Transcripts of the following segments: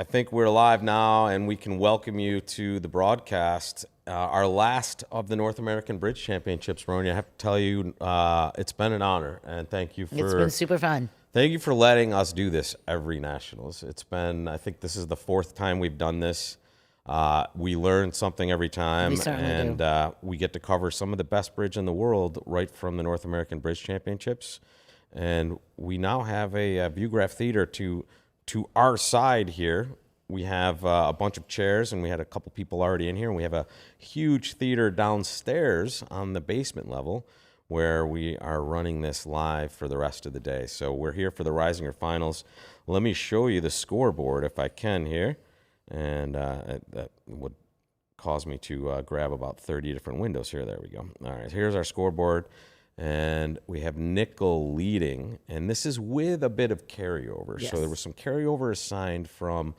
I think we're live now, and we can welcome you to the broadcast, our last of the North American Bridge Championships. Bronia, I have to tell you, it's been an honor, and thank you for. It's been super fun. Thank you for letting us do this every Nationals. It's been, I think this is the 4th time we've done this. We learn something every time, We certainly do. We get to cover some of the best bridge in the world right from the North American Bridge Championships. And we now have a Viewgraph Theater to our side here. We have a bunch of chairs, and we had a couple people already in here. And we have a huge theater downstairs on the basement level where we are running this live for the rest of the day. So we're here for the Reisinger Finals. Let me show you the scoreboard if I can here. And that would cause me to grab about 30 different windows here. There we go. All right, here's our scoreboard. And we have Nickel leading, and this is with a bit of carryover. Yes. So there was some carryover assigned from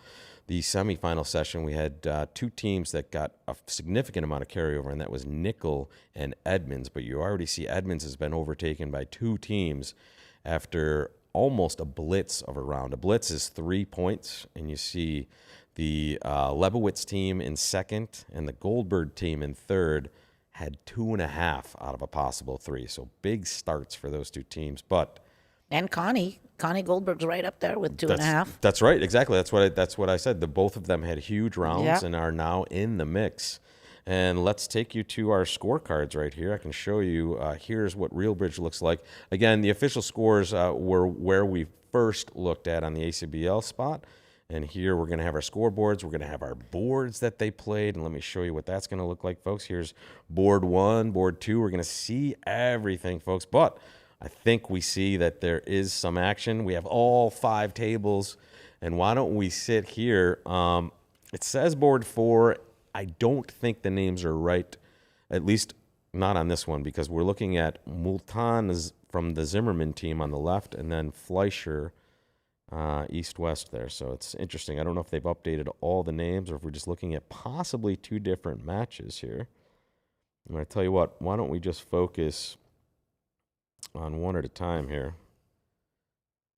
the semifinal session. We had 2 teams that got a significant amount of carryover, and that was Nickel and Edmonds. But you already see Edmonds has been overtaken by 2 teams after almost a blitz of a round. A blitz is 3 points, and you see the Lebowitz team in second and the Goldberg team in third had 2.5 out of a possible 3. So big starts for those 2 teams. But And Connie Goldberg's right up there with 2.5. That's right, exactly. That's what I said. The both of them had huge rounds Yeah. and are now in the mix. And let's take you to our scorecards right here. I can show you. Here's what Real Bridge looks like. Again, the official scores were where we first looked at on the ACBL spot. And here we're going to have our scoreboards. We're going to have our boards that they played. And let me show you what that's going to look like, folks. Here's board 1, board 2. We're going to see everything, folks. But I think we see that there is some action. We have all 5 tables. And why don't we sit here? It says board 4. I don't think the names are right, at least not on this one, because we're looking at Multan from the Zimmerman team on the left, and then Fleischer east-west there. So it's interesting. I don't know if they've updated all the names or if we're just looking at possibly 2 different matches here. I'm going to tell you what, why don't we just focus on one at a time here.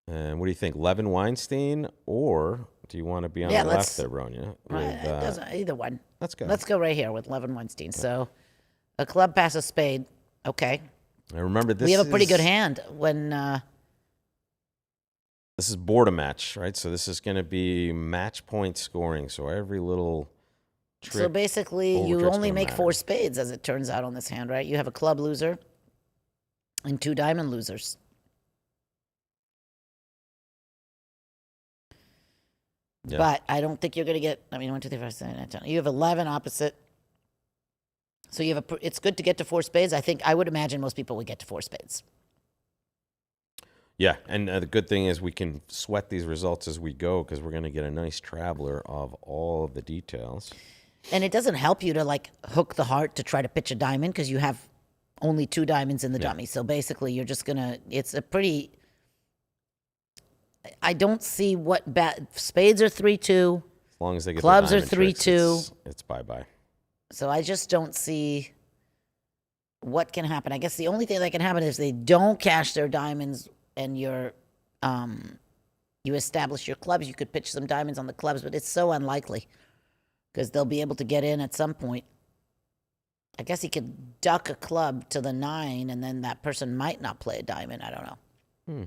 And what do you think, Levin Weinstein, or do you want to be on the left there, Bronia? It doesn't, either one. Let's go. Let's go right here with Levin Weinstein. Okay. So a club pass a spade. Okay. I remember this. We have a pretty good hand when... This is Board-A-Match, right? So this is going to be match point scoring. So every little trick. So basically, you only make 4 spades, as it turns out, on this hand, right? You have a club loser and 2 diamond losers. Yeah. But I don't think you're going to get, 1, 2, 3, 4, 5, 6, 7, 8, 9, 10. You have 11 opposite. So you have it's good to get to 4 spades. I would imagine most people would get to 4 spades. Yeah, and the good thing is we can sweat these results as we go because we're going to get a nice traveler of all of the details. And it doesn't help you to, hook the heart to try to pitch a diamond because you have only 2 diamonds in the dummy. So basically, you're just going to... It's a pretty... I don't see what... Spades are 3-2. As long as they get clubs the are 3-2. It's bye-bye. So I just don't see what can happen. I guess the only thing that can happen is they don't cash their diamonds... and you establish your clubs, you could pitch some diamonds on the clubs, but it's so unlikely because they'll be able to get in at some point. I guess he could duck a club to the 9, and then that person might not play a diamond. I don't know.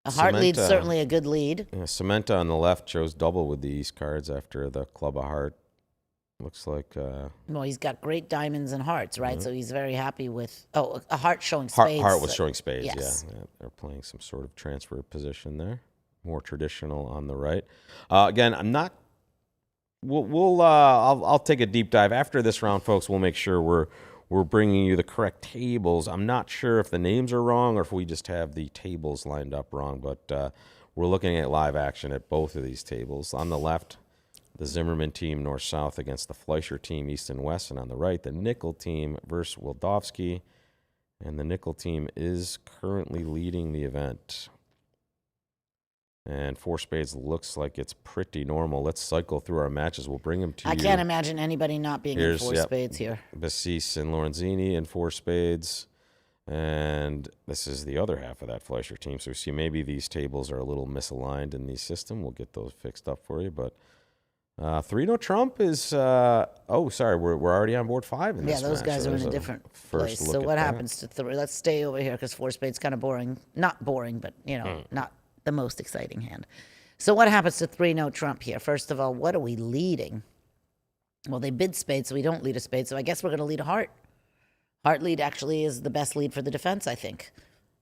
A heart lead's certainly a good lead. Yeah, Samantha on the left chose double with these cards after the club of heart. Looks like... well, he's got great diamonds and hearts, right? Mm-hmm. So he's very happy with... Oh, a heart showing spades. Heart was showing spades, yes. Yeah. They're playing some sort of transfer position there. More traditional on the right. Again, I'm not... I'll take a deep dive. After this round, folks, we'll make sure we're bringing you the correct tables. I'm not sure if the names are wrong or if we just have the tables lined up wrong, but we're looking at live action at both of these tables. On the left... the Zimmerman team north-south against the Fleischer team east and west. And on the right, the Nickel team versus Wildowski. And the Nickel team is currently leading the event. And 4 spades looks like it's pretty normal. Let's cycle through our matches. We'll bring them to you. I can't imagine anybody not being in 4 spades here. Bassis and Lorenzini in 4 spades. And this is the other half of that Fleischer team. So we see maybe these tables are a little misaligned in the system. We'll get those fixed up for you. But 3-no Trump is, sorry, we're already on board 5 in this Yeah, those match. guys So are in there's a different first place. look So at what that. happens to 3? Let's stay over here because 4 spades kind of boring. Not boring, but, not the most exciting hand. So what happens to 3-no Trump here? First of all, what are we leading? Well, they bid spade, so we don't lead a spade. So I guess we're going to lead a heart. Heart lead actually is the best lead for the defense, I think.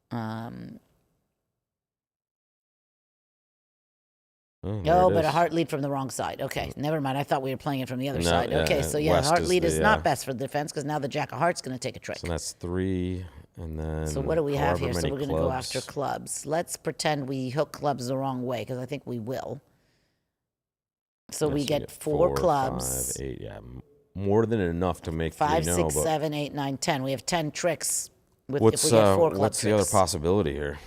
But a heart lead from the wrong side. Okay, never mind. I thought we were playing it from the other side. Yeah, Okay, so west heart is lead is the, not best for the defense because now the jack of hearts going to take a trick. So that's 3, and then. So what do we have here? So we're going to go clubs. after clubs. Let's pretend we hook clubs the wrong way because I think we will. So we get 4 clubs. 5, 8, yeah, more than enough to make 5, 3-no. 6, 7, 8, 9, 10. We have 10 tricks if we What's get 4 club what's the tricks. other possibility here?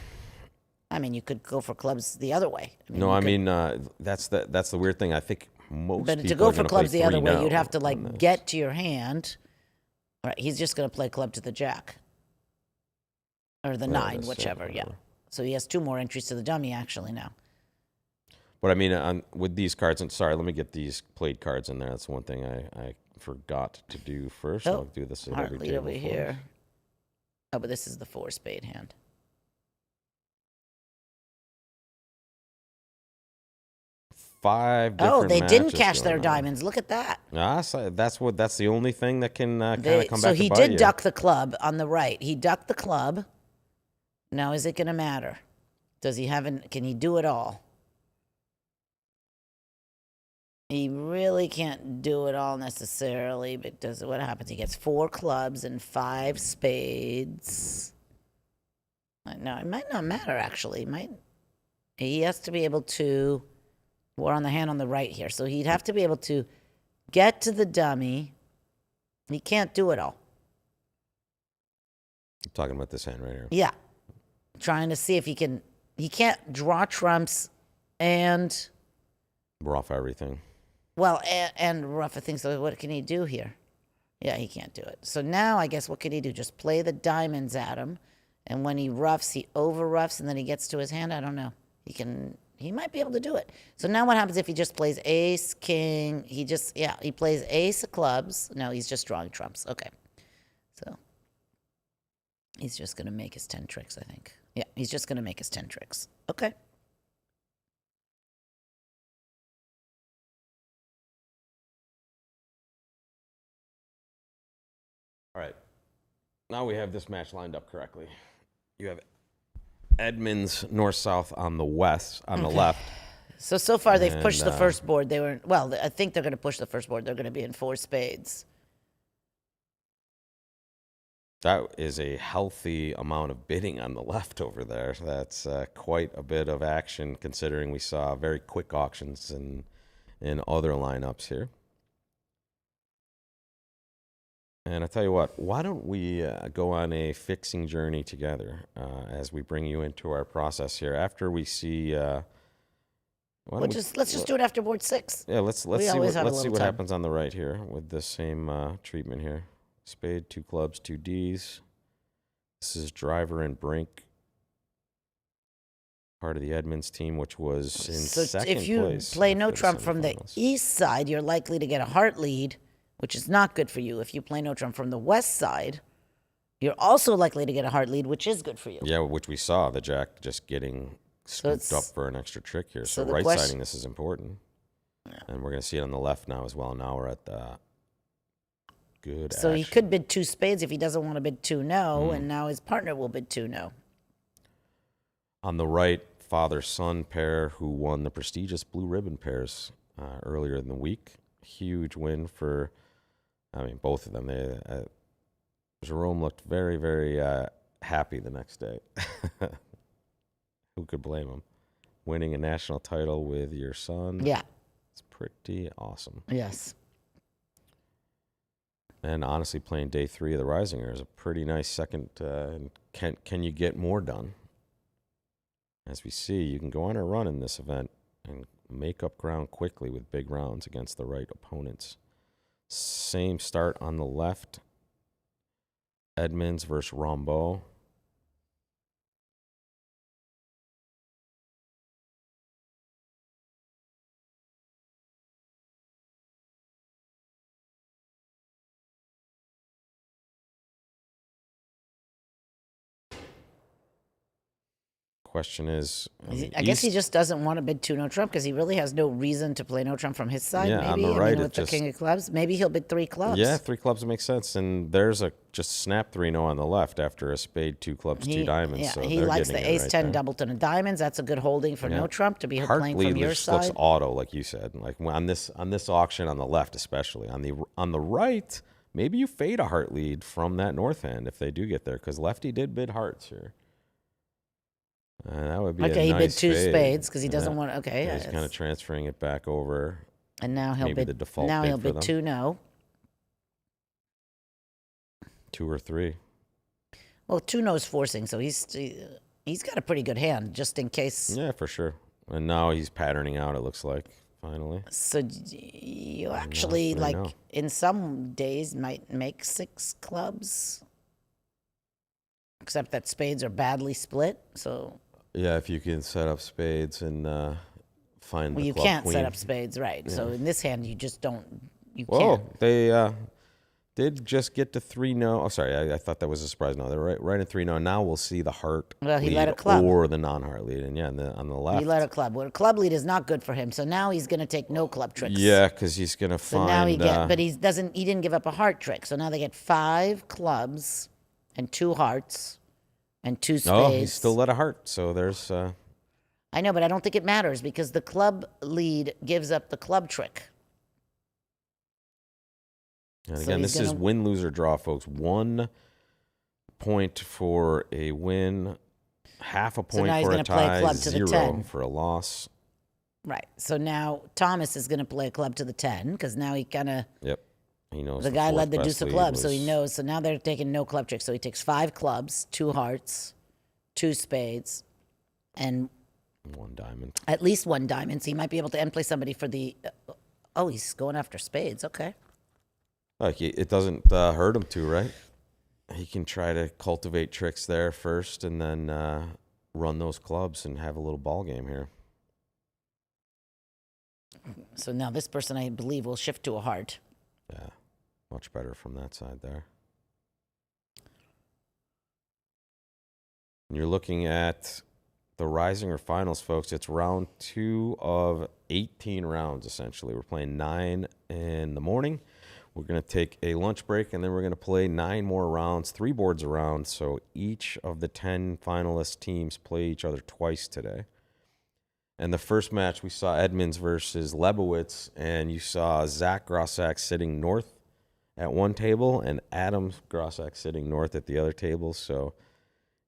I mean, you could go for clubs the other way. That's the weird thing. I think most But people to go are for gonna clubs play the other way, 3-no you'd have to on this. get to your hand. All right, he's just going to play club to the jack. Or the 9, whichever, yeah. So he has 2 more entries to the dummy actually now. But I mean, with these cards, and sorry, let me get these played cards in there. That's one thing I forgot to do first. I'll do this at Heart every lead table over for here. us. Oh, but this is the 4 spade hand. Five different they didn't matches cash their going on. diamonds. Look at that. That's the only thing that can kind of come So back he to bite did you. duck the club on the right. He ducked the club. Now, is it going to matter? Does he can he do it all? He really can't do it all necessarily, but what happens? He gets 4 clubs and 5 spades. No, it might not matter, actually. He has to be able to, we're on the hand on the right here, so he'd have to be able to get to the dummy. He can't do it all. I'm talking about this hand right here. Yeah. Trying to see if he can't draw trumps and... Rough everything. Well, and rough things. So what can he do here? Yeah, he can't do it. So now I guess what can he do? Just play the diamonds at him. And when he roughs, he over roughs and then he gets to his hand. I don't know. He might be able to do it. So now what happens if he just plays ace, king? He plays ace of clubs. No, he's just drawing trumps. Okay. So he's just going to make his 10 tricks, I think. Yeah, he's just going to make his 10 tricks. Okay. All right. Now we have this match lined up correctly. You have Edmonds north-south on the left. So far they've pushed the And, first board. I think they're going to push the first board. They're going to be in 4 spades. That is a healthy amount of bidding on the left over there. That's quite a bit of action considering we saw very quick auctions in other lineups here. And I tell you what, why don't we go on a fixing journey together as we bring you into our process here after we see. Let's just do it after board 6. Yeah, let's see what time. happens on the right here with the same treatment here. Spade, 2 clubs, 2 Ds. This is driver and brink. Part of the Edmonds team, which was in second place. If you play no trump from the east side, you're likely to get a heart lead, which is not good for you. If you play no trump from the west side, you're also likely to get a heart lead, which is good for you. Yeah, which we saw, the jack just getting scooped up for an extra trick here. So right-siding this is important. Yeah. And we're going to see it on the left now as well. Now we're at the good So action. he could bid 2 spades if he doesn't want to bid 2 no, and now his partner will bid 2 no. On the right, father-son pair who won the prestigious blue ribbon pairs earlier in the week. Huge win for, both of them. Jerome looked very, very happy the next day. Who could blame him? Winning a national title with your son. Yeah. It's pretty awesome. Yes. And honestly, playing day 3 of the Reisinger is a pretty nice second. Can you get more done? As we see, you can go on a run in this event and make up ground quickly with big rounds against the right opponents. Same start on the left. Edmonds versus Rambeau. Question is, I guess he just doesn't want to bid 2 no trump because he really has no reason to play no trump from his side. Yeah, maybe on the I right, mean, it with the just- king of clubs, maybe he'll bid 3 clubs. yeah, 3 clubs makes sense. And there's a just snap 3-0 on the left after a spade, 2 clubs, 2 diamonds. Yeah, so he they're likes getting the it ace right 10 there. doubleton of diamonds. That's a good holding for Yeah. no trump to be Heart playing lead from your just looks side. auto, like you said. Like on this auction on the left, especially on the right, maybe you fade a heart lead from that north hand if they do get there, because lefty did bid hearts here. That would be Okay, a he bid nice 2 fade. spades because he Yeah. doesn't want. Okay, Yeah, he's kind of transferring it back over. and now he'll maybe bid. the default now bid he'll for bid them. 2 no. 2 or 3. Well, 2 no's forcing, so he's got a pretty good hand just in case. Yeah, for sure. And now he's patterning out, it looks like, finally. So you actually, I like, know. in some days might make 6 clubs. Except that spades are badly split, so. Yeah, if you can set up spades and find Well, the you club can't queen. set up spades, right? So in this hand, you just don't. You Whoa, can't. they did just get to 3-0. Oh, sorry, I thought that was a surprise. No, they're right at 3-0. Now we'll see the heart Well, he lead led a club. or the non-heart lead. And yeah, on the left. He led a club. Well, a club lead is not good for him. So now he's going to take no club tricks. Yeah, because he's going to So find. now he but he doesn't. He didn't give up a heart trick. So now they get 5 clubs and 2 hearts and 2 spades. Oh, he still led a heart. So there's. I know, but I don't think it matters because the club lead gives up the club trick. And So again, he's this is gonna- win, lose, or draw, folks. 1 point for a win, half a point now he's for a gonna play a tie, club to the 0 10. for a loss. Right. So now Thomas is going to play a club to the 10 because now he kind of. Yep. He knows The guy fourth led the best deuce of lead clubs, so he was- knows. So now they're taking no club tricks. So he takes 5 clubs, 2 hearts, 2 spades, and 1 diamond. at least 1 diamond. So he might be able to end play somebody for the. Oh, he's going after spades. Okay. Like it doesn't hurt him to, right? He can try to cultivate tricks there first, and then run those clubs and have a little ball game here. So now this person, I believe, will shift to a heart. Yeah, much better from that side there. And you're looking at the Reisinger finals, folks. It's round 2 of 18 rounds, essentially. We're playing 9 in the morning. We're going to take a lunch break, and then we're going to play 9 more rounds, 3 boards around. So each of the 10 finalist teams play each other twice today. And the first match, we saw Edmonds versus Lebowitz, and you saw Zach Grossack sitting north at one table and Adam Grossack sitting north at the other table. So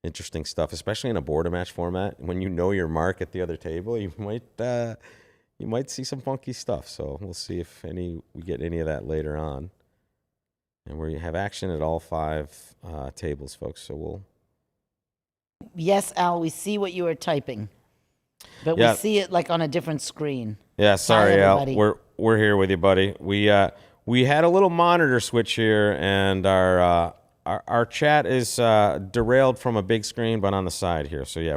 interesting stuff, especially in a Board-A-Match format. When you know your mark at the other table, you might see some funky stuff. So we'll see if we get any of that later on. And we have action at all 5 tables, folks. So we'll. Yes, Al, we see what you are typing, but Yeah. we see it like on a different screen. Yeah, sorry, Al. everybody. We're here with you, buddy. We had a little monitor switch here, and our chat is derailed from a big screen, but on the side here. So yeah,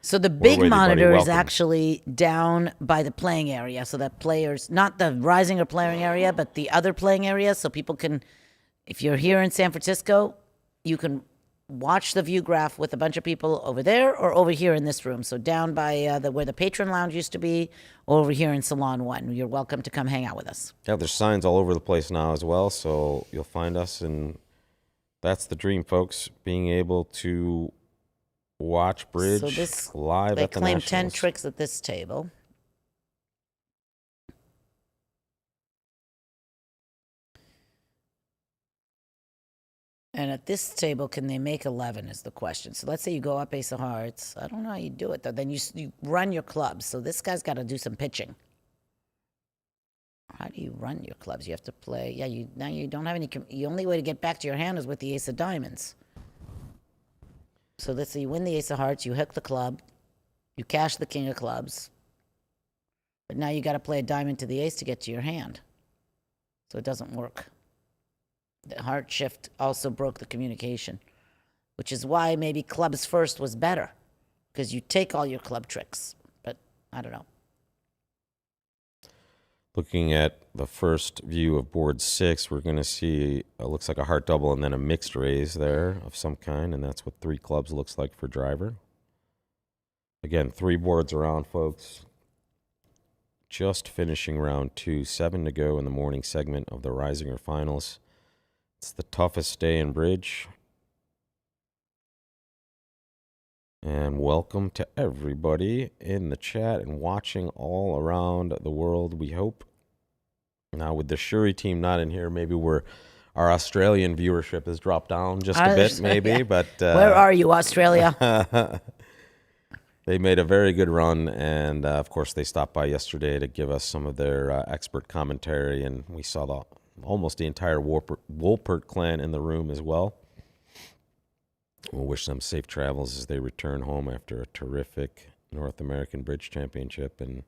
So the with big you, buddy. monitor is Welcome. actually down by the playing area, so that players, not the Reisinger playing area, but the other playing area, so people can, if you're here in San Francisco, you can watch the view graph with a bunch of people over there or over here in this room. So down by where the patron lounge used to be, or over here in Salon 1. You're welcome to come hang out with us. Yeah, there's signs all over the place now as well, so you'll find us, and that's the dream, folks. Being able to watch bridge So this, live they at the claim 10 Nationals. tricks at this table. And at this table, can they make 11 is the question. So let's say you go up ace of hearts. I don't know how you do it, though. Then you run your clubs. So this guy's got to do some pitching. How do you run your clubs? You have to play. Yeah, now you don't have any. The only way to get back to your hand is with the ace of diamonds. So let's say you win the ace of hearts. You hook the club. You cash the king of clubs. But now you got to play a diamond to the ace to get to your hand. So it doesn't work. The heart shift also broke the communication, which is why maybe clubs first was better, because you take all your club tricks. But I don't know. Looking at the first view of board 6, we're going to see looks like a heart double and then a mixed raise there of some kind, and that's what 3 clubs looks like for driver. Again, 3 boards around, folks. Just finishing round 2, 7 to go in the morning segment of the Reisinger Finals. It's the toughest day in bridge. And welcome to everybody in the chat and watching all around the world, we hope. Now, with the Shuri team not in here, maybe our Australian viewership has dropped down just a bit, maybe. Yeah. But Where are you, Australia? they made a very good run, and of course, they stopped by yesterday to give us some of their expert commentary, and we saw almost the entire Wolpert clan in the room as well. We'll wish them safe travels as they return home after a terrific North American Bridge Championship. And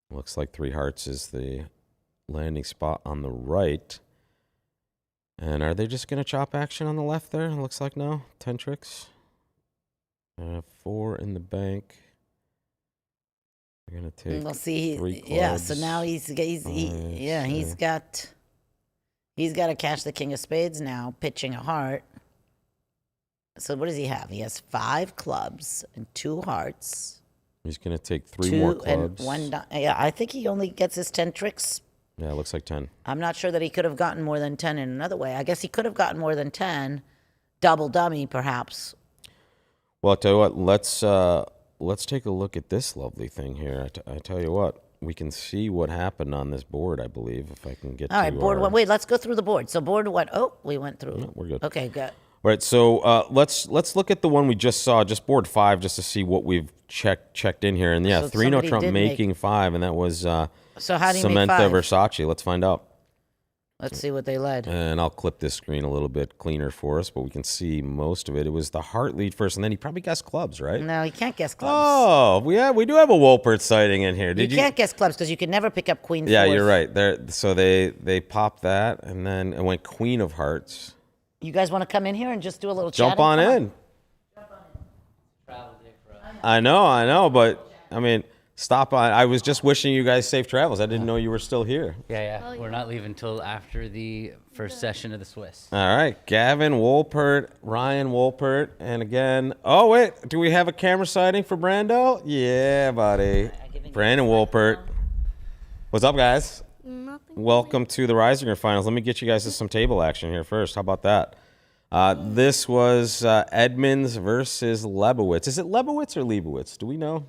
looks like 3 hearts is the landing spot on the right. And are they just going to chop action on the left there? It looks like no. 10 tricks. 4 in the bank. They're going to take We'll see. 3 clubs. Yeah, so now he's got to cash the king of spades now, pitching a heart. So what does he have? He has 5 clubs and 2 hearts. He's going to take 3 more clubs. And 1 yeah, I think he only gets his 10 tricks. Yeah, it looks like 10. I'm not sure that he could have gotten more than 10 in another way. I guess he could have gotten more than 10. Double dummy, perhaps. Well, I'll tell you what, let's take a look at this lovely thing here. I tell you what, we can see what happened on this board, I believe, if I can get All right, board 1. Wait, let's go through the board. So board 1, we went through. No, we're good. Okay, good. All right, so let's look at the one we just saw, just board 5, just to see what we've checked in here. And yeah, So 3-0 somebody Trump did making 5, and that was So how do you make Samantha 5? Versace. Let's find out. Let's see what they led. And I'll clip this screen a little bit cleaner for us, but we can see most of it. It was the heart lead first, and then he probably guessed clubs, right? No, you can't guess clubs. Oh, we do have a Wolpert sighting in here. You can't guess clubs because you can never pick up queen. Yeah, 4th. you're right. So they popped that, and then it went queen of hearts. You guys want to come in here and just do a little Jump chatting? on in. I know, but I mean, stop on. I was just wishing you guys safe travels. I didn't know you were still here. Yeah. We're not leaving until after the first session of the Swiss. All right, Gavin Wolpert, Ryan Wolpert, and again. Oh wait, do we have a camera sighting for Brando? Yeah, buddy. Brandon Wolpert. What's up, guys? Nothing. Welcome to the Reisinger Finals. Let me get you guys to some table action here first. How about that? This was Edmonds versus Lebowitz. Is it Lebowitz or Leibowitz? Do we know?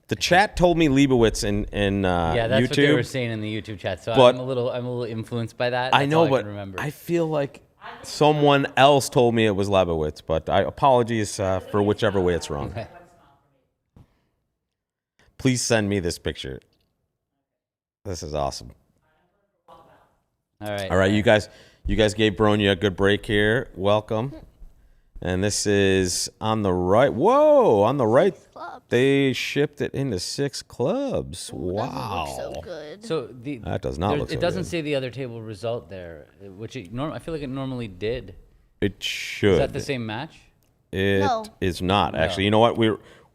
The chat told me Leibowitz in Yeah, that's YouTube. what they were saying in the YouTube chat. So But- I'm a little influenced by that. I That's know, all I but can remember. I feel like someone else told me it was Lebowitz. But apologies for whichever way it's wrong. Okay. Please send me this picture. This is awesome. All right. All right, you guys gave Bronia a good break here. Welcome. And this is on the right. Whoa, on the right. Clubs. They shipped it into 6 clubs. Doesn't Wow. look so good. So That does not look so It doesn't good. say the other table result there, which I feel like it normally did. It should. Is that the same match? It is No. not actually. You know what?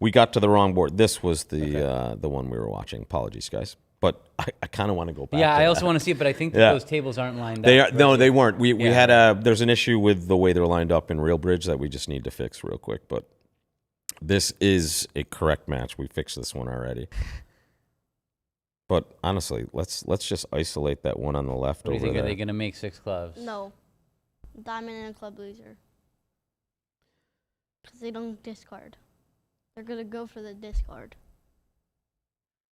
We got to the wrong board. This was the one we were watching. Apologies, guys. But I kind of want to go back. Yeah, to I that. also want to see it, but I think that Yeah. those tables aren't lined They up. are no, right? they weren't. We Yeah. had there's an issue with the way they're lined up in Real Bridge that we just need to fix real quick. But this is a correct match. We fixed this one already. But honestly, let's just isolate that one on the left What do you over think? there. Are they going to make 6 clubs? No. Diamond and a club loser. Because they don't discard. They're going to go for the discard.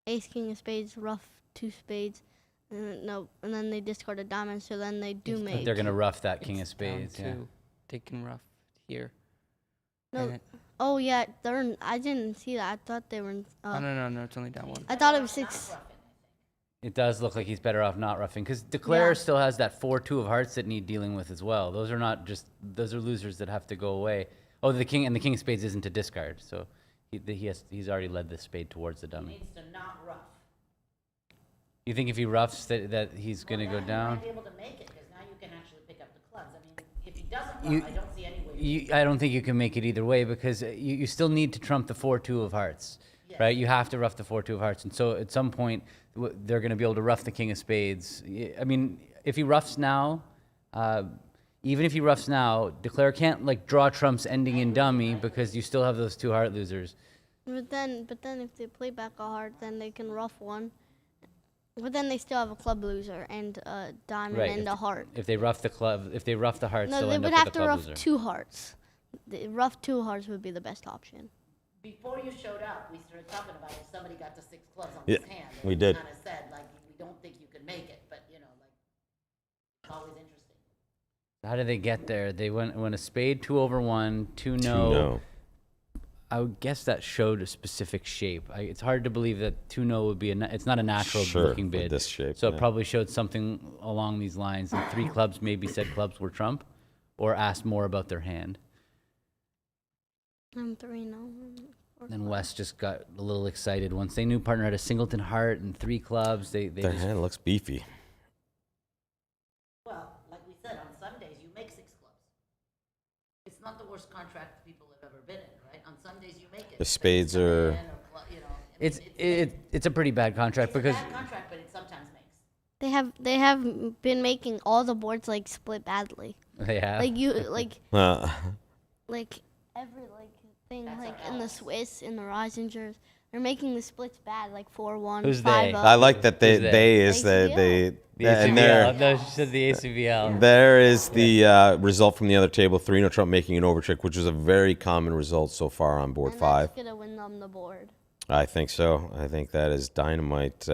Ace, king of spades, rough, 2 spades. And then they discard a diamond, so then they do But make. they're going to rough that king of It's spades. down Yeah. to they can rough here. No. And Oh, yeah, I didn't see that. I thought they were in. oh no, it's only down 1. I thought it was 6. It does look like he's better off not roughing because Declare Yeah. still has that 4-2 of hearts that need dealing with as well. Those are losers that have to go away. Oh, the king of spades isn't a discard, so he's already led the spade towards the dummy. Needs to not rough. You think if he roughs that he's gonna go down? Be able to make it. You, I don't see any way. I don't think you can make it either way because you still need to trump the 4-2 of hearts, right? You have to rough the 4-2 of hearts, and so at some point they're going to be able to rough the king of spades. I mean, if he roughs now, even if he roughs now, declare can't like draw trumps ending in dummy because you still have those 2 heart losers. But then if they play back a heart, then they can rough one. But then they still have a club loser and a diamond Right, and a heart. If they rough the club, if they rough the hearts, No, they'll they end would up have with to a club rough loser. 2 hearts. The rough 2 hearts would be the best option. Before you showed up, we started talking about if somebody got to 6 clubs on Yeah, his hand. we did. Kind of said, like, we don't think you could make it, but, you know, like, it's always interesting. How did they get there? They went when a spade 2 over 1, 2 Two no. no. I would guess that showed a specific shape. It's hard to believe that 2 no would be it's not a natural Sure, looking with bid. this shape, so it yeah. probably showed something along these lines. And 3 clubs maybe said clubs were trump, or asked more about their hand. I'm 3 no. Then West just got a little excited once they knew partner had a singleton heart and 3 clubs. They Their just, hand looks beefy. Well, like we said, on some days you make 6 clubs. It's not the worst contract people have ever been in, right? On some days you make it. The spades are- You know, I mean, it's a pretty bad contract it's a because bad contract, but it sometimes makes. They have been making all the boards like split badly. they have. Like you Uh, like every like thing like in the Swiss, in the Reisingers, they're making the splits bad, like 4-1, Who's 5 they? up. I like that Who's they is that ACBL. they the and ACBL. there No, she said the ACBL. there is the result from the other table. 3 no trump making an over trick, which is a very common result so far on board And 5. that's gonna win them the board. I think so. I think that is dynamite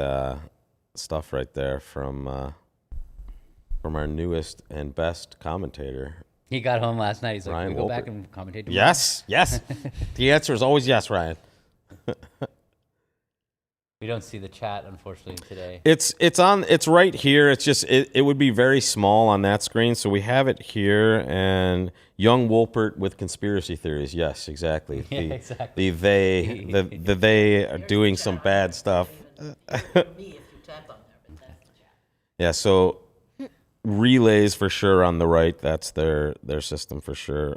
stuff right there from our newest and best commentator. He got home last night. He's like, Ryan "Can we go back Wolpert. and commentate tomorrow?" Yes, yes. The answer is always yes, Ryan. We don't see the chat, unfortunately, today. It's right here. It's just it would be very small on that screen. So we have it here, and young Wolpert with conspiracy theories. Yes, exactly. Yeah, the, exactly. the they are doing some bad stuff. For me, if you tap on there, but that's the chat. Yeah. So relays for sure on the right. That's their system for sure.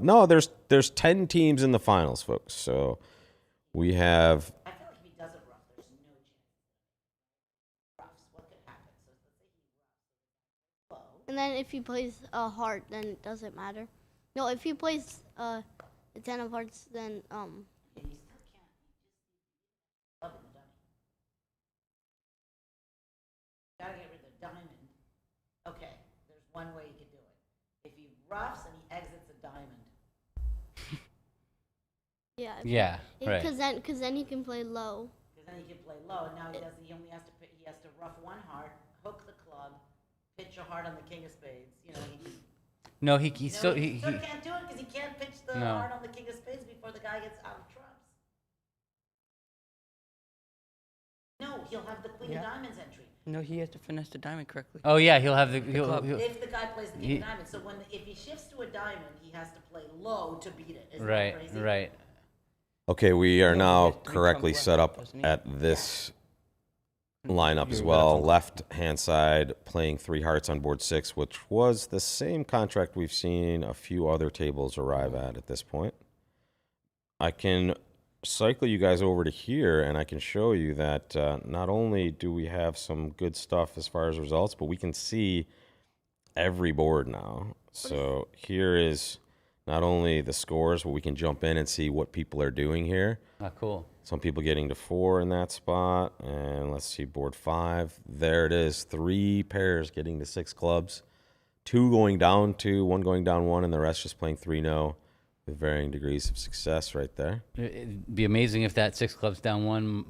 No, there's 10 teams in the finals, folks. So we have. I feel like if he doesn't rough, there's no chance. Roughs, what could happen? So let's say he roughs low. And then if he plays a heart, then it doesn't matter. No, if he plays a 10 of hearts, then And you still can't. You just love in the dummy. Gotta get rid of the diamond. Okay, there's one way you could do it. If he roughs and he exits a diamond, yeah. Yeah, right. Because then he can play low. because then he can play low. And now he only has to he has to rough 1 heart, hook the club, pitch a heart on the king of spades. You know, No, he he still still can't do it because he can't pitch the No. heart on the king of spades before the guy gets out of trumps. No, he'll have the queen of diamonds entry. No, he has to finesse the diamond correctly. Oh yeah, he'll have the club. If the guy plays the king He- of diamonds, so if he shifts to a diamond, he has to play low to beat it. Isn't right, that crazy? right. Okay, we are he now has 3 correctly trump set left, up doesn't he? at this lineup as You're well. left. Left hand side playing 3 hearts on board 6, which was the same contract we've seen a few other tables arrive at this point. I can cycle you guys over to here, and I can show you that not only do we have some good stuff as far as results, but we can see every board now. So here is not only the scores, but we can jump in and see what people are doing here. Oh, cool. Some people getting to 4 in that spot. And let's see, board 5. There it is. 3 pairs getting to 6 clubs. 2 going down 2, 1 going down 1, and the rest just playing 3-0 with varying degrees of success right there. It'd be amazing if that 6 clubs down 1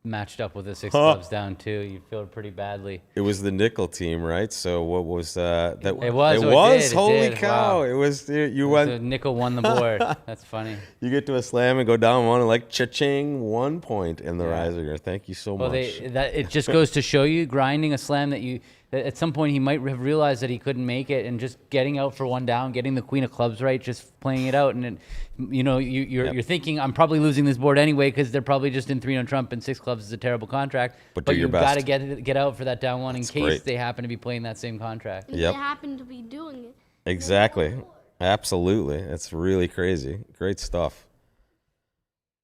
matched up with a 6 clubs down 2. You'd feel pretty badly. It was the nickel team, right? So what was that? It was. It Oh, it was. did, it Holy did. cow! Wow. It was. You So went. nickel won the board. That's funny. You get to a slam and go down 1 and like cha-ching, 1 point in the Reisinger. Thank you so Well, much. it just goes to show you grinding a slam that at some point he might have realized that he couldn't make it, and just getting out for 1 down, getting the queen of clubs right, just playing it out, and then, you're thinking I'm probably losing this board anyway because they're probably just in 3 on trump and 6 clubs is a terrible contract. But do your you've got to best. get out for that down 1 in That's case great. they happen to be playing that same contract. And Yep. they happen to be doing it. Exactly. Absolutely. It's really crazy. Great stuff.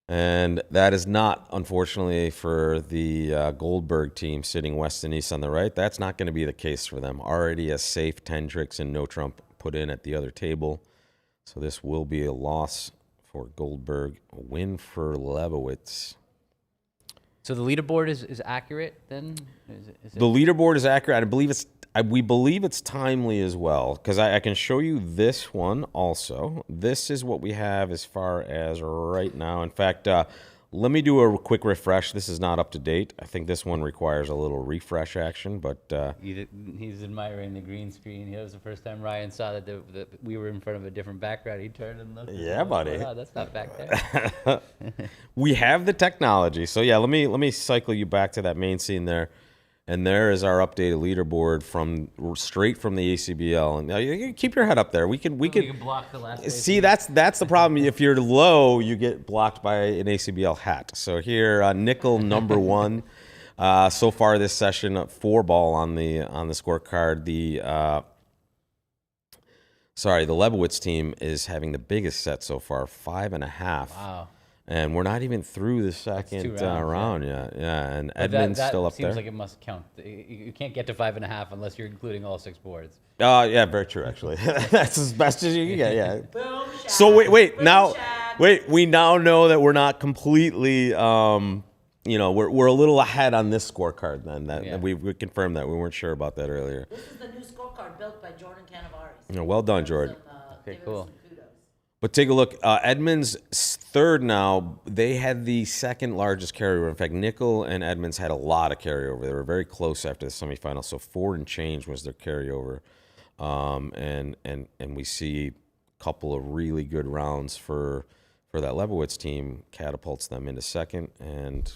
And that is not, unfortunately, for the Goldberg team sitting west and east on the right. That's not going to be the case for them. Already a safe 10 tricks and no trump put in at the other table. So this will be a loss for Goldberg, a win for Lebowitz. So the leaderboard is accurate then? The leaderboard is accurate. We believe it's timely as well, because I can show you this one also. This is what we have as far as right now. In fact, let me do a quick refresh. This is not up to date. I think this one requires a little refresh action, but He's admiring the green screen. It was the first time Ryan saw that we were in front of a different background. He turned and looked. Yeah, buddy. Wow, that's not back there. we have the technology. So yeah, let me cycle you back to that main scene there. And there is our updated leaderboard straight from the ACBL. And now you keep your head up there. We can block the last. see that's the problem. If you're low, you get blocked by an ACBL hat. So here, nickel number 1. So far this session, 4-ball on the scorecard. The Lebowitz team is having the biggest set so far, 5.5. Wow. And we're not even through the second round yet. Yeah, and Edmund's that still up seems there. like it must count. You can't get to 5.5 unless you're including all 6 boards. Yeah, very true, actually. That's as best as you can get, yeah. Boom, so wait, we now know that we're not completely, we're a little ahead on this scorecard then. We confirmed that. We weren't sure about that earlier. This is the new scorecard built by Jordan Cannavares. Well done, Jordan. Okay, cool. But take a look. Edmonds third now. They had the second largest carryover. In fact, Nickel and Edmonds had a lot of carryover. They were very close after the semifinal. So 4 and change was their carryover. And we see a couple of really good rounds for that Lebowitz team. Catapults them into second. And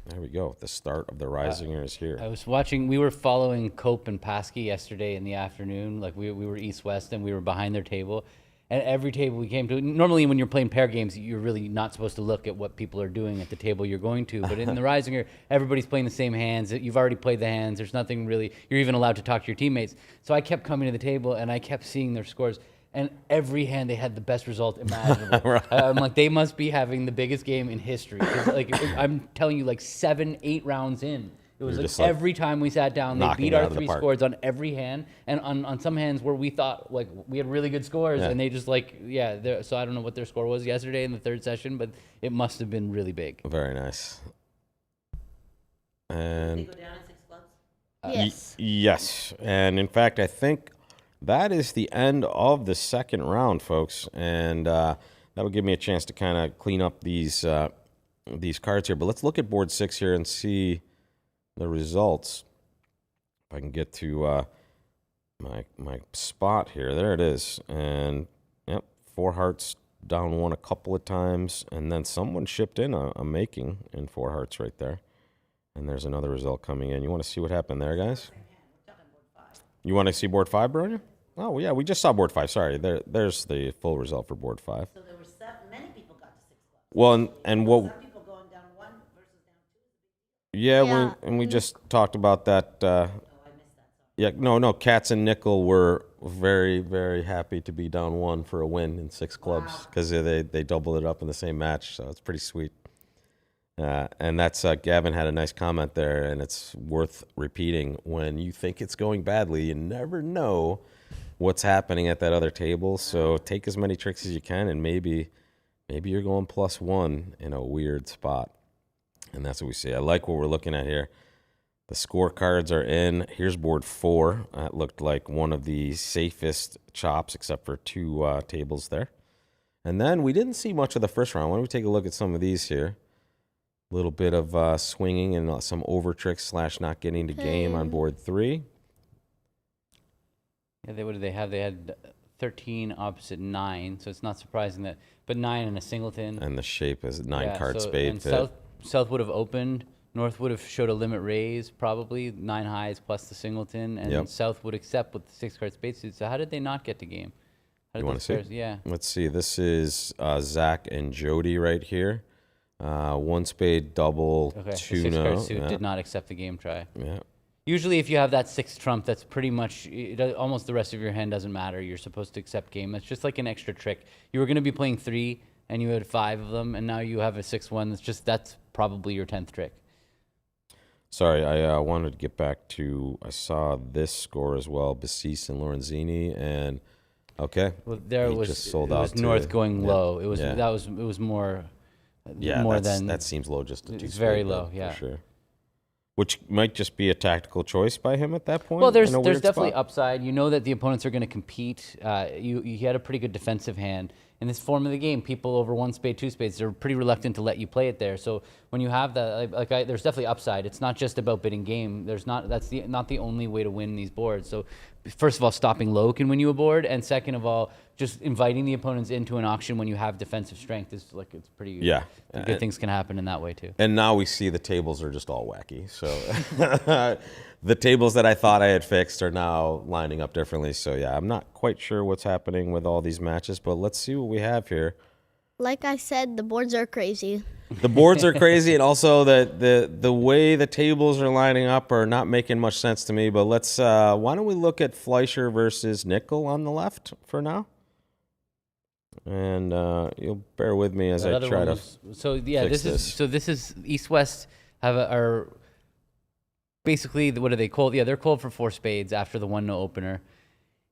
there we go. The start of the Reisinger is here. I was watching. We were following Cope and Paskey yesterday in the afternoon. Like we were east-west, and we were behind their table. And every table we came to, normally when you're playing pair games, you're really not supposed to look at what people are doing at the table you're going to. But in the Reisinger, everybody's playing the same hands. You've already played the hands. There's nothing really, you're even allowed to talk to your teammates. So I kept coming to the table and I kept seeing their scores. And every hand they had the best result imaginable. Right. I'm like, they must be having the biggest game in history. 'Cause, I'm telling you, 7, 8 rounds in. It was every time we sat down, they beat our 3 scores on every hand, and on some hands where we thought we had really good scores, and they just so I don't know what their score was yesterday in the 3rd session, but it must have been really big. Very nice. And Did they go down in 6 clubs? Yes. Yes, and in fact, I think that is the end of the second round, folks, and that'll give me a chance to kind of clean up these cards here. But let's look at board 6 here and see the results. If I can get to my spot here. There it is. And yep, 4 hearts down 1 a couple of times, and then someone shipped in a making in 4 hearts right there. And there's another result coming in. You want to see what happened there, guys? You want to see board 5, Bronia? Oh, yeah, we just saw board 5. Sorry, there's the full result for board 5. So there were many people got to 6 clubs. Well, and what? Some people going down 1 versus down 2. Yeah, we just talked about that. Oh, I missed that. Sorry. Yeah, no. Cats and Nickel were very, very happy to be down 1 for a win in 6 clubs because they doubled it up in the same match. So it's pretty sweet. And that's Gavin had a nice comment there, and it's worth repeating. When you think it's going badly, you never know what's happening at that other table. So take as many tricks as you can, and maybe you're going +1 in a weird spot. And that's what we see. I like what we're looking at here. The scorecards are in. Here's board 4. That looked like one of the safest chops, except for 2 tables there. And then we didn't see much of the first round. Why don't we take a look at some of these here? A little bit of swinging and some over tricks / not getting to game on board 3. Yeah, what did they have? They had 13 opposite 9, so it's not surprising that. But 9 and a singleton. And the shape is 9-card spade. And South would have opened. North would have showed a limit raise, probably 9 highs plus the singleton, and South would accept with the 6-card spade suit. So how did they not get to game? You want to see? Yeah. Let's see. This is Zach and Jody right here. 1 spade, double, 2 the 6-card no. suit did not accept the game try. Yeah. Usually, if you have that 6th trump, that's pretty much almost the rest of your hand doesn't matter. You're supposed to accept game. That's just like an extra trick. You were going to be playing 3, and you had 5 of them, and now you have a 6th one. That's probably your 10th trick. Sorry, I wanted to get back to, I saw this score as well, Bassis and Lorenzini, and okay. Well, there he was just sold it out was to- north going yeah, low. It was yeah. it was more Yeah, than that seems low just to it's 2 very spade, low, for yeah. sure. Which might just be a tactical choice by him at that point. Well, there's in a weird definitely spot. upside. You know that the opponents are going to compete. You had a pretty good defensive hand. In this form of the game, people over 1 spade, 2 spades, they're pretty reluctant to let you play it there. So when you have that, there's definitely upside. It's not just about bidding game. That's not the only way to win these boards. So first of all, stopping low can win you a board, and second of all, just inviting the opponents into an auction when you have defensive strength is it's pretty. Yeah. Good things can happen in that way too. And now we see the tables are just all wacky. So the tables that I thought I had fixed are now lining up differently. So yeah, I'm not quite sure what's happening with all these matches, but let's see what we have here. Like I said, the boards are crazy. The boards are crazy, and also the way the tables are lining up are not making much sense to me. But let's why don't we look at Fleischer versus Nickel on the left for now? And you'll bear with me as That I other try one to. was- so yeah, fix this is East-West are basically what are they called? Yeah, they're called for 4 spades after the 1-no opener.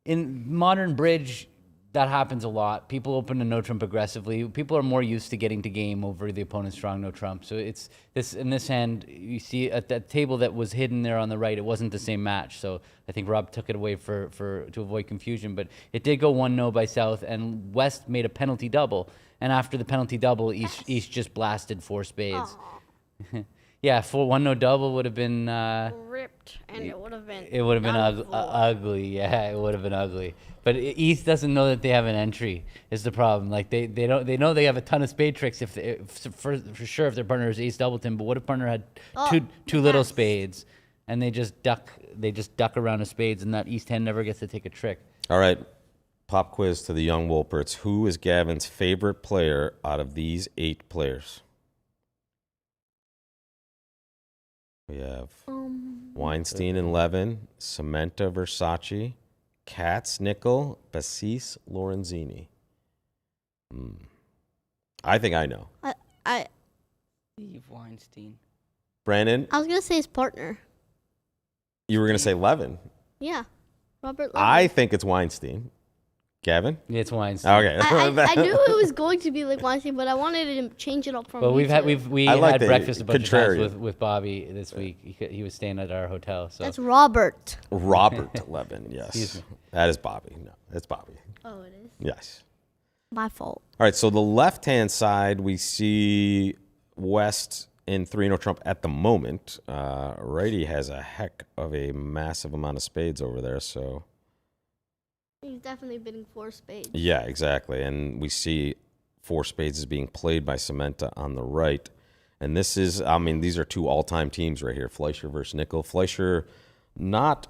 In modern bridge, that happens a lot. People open a no trump aggressively. People are more used to getting to game over the opponent's strong no trump. So it's this in this hand. You see at that table that was hidden there on the right, it wasn't the same match. So I think Rob took it away for to avoid confusion. But it did go 1-no by South, and West made a penalty double. And after the penalty double, East just blasted 4 spades. Yeah, 1-no double would have been. Ripped, and it would have been. It would have been down the floor. ugly. Yeah, it would have been ugly. But East doesn't know that they have an entry. Is the problem? Like they know they have a ton of spade tricks for sure if their partner is Ace Doubleton. But what if partner had two little yes. spades, and they just duck around the spades, and that East hand never gets to take a trick. All right, pop quiz to the young Wolperts. Who is Gavin's favorite player out of these 8 players? We have Weinstein and Levin, Samantha Versace, Katz Nickel, Bassis Lorenzini. I think I know. I Steve Weinstein. Brandon, was gonna say his partner. you were going to say Levin. Yeah, Robert. I think it's Weinstein. Gavin? It's Weinstein. Okay. I knew it was going to be like Weinstein, but I wanted to change it up from. But we I like had the breakfast a bunch of times contrarian. with Bobby this week. He was staying at our hotel. So That's Robert. Robert Levin, Excuse yes. me. That is Bobby. No, it's Bobby. Oh, it is Yes. my fault. All right, so the left-hand side, we see West in 3-no trump at the moment. Righty has a heck of a massive amount of spades over there, so... He's definitely bidding 4 spades. Yeah, exactly. And we see 4 spades is being played by Samantha on the right. And this is, I mean, these are 2 all-time teams right here, Fleischer versus Nickel. Fleischer not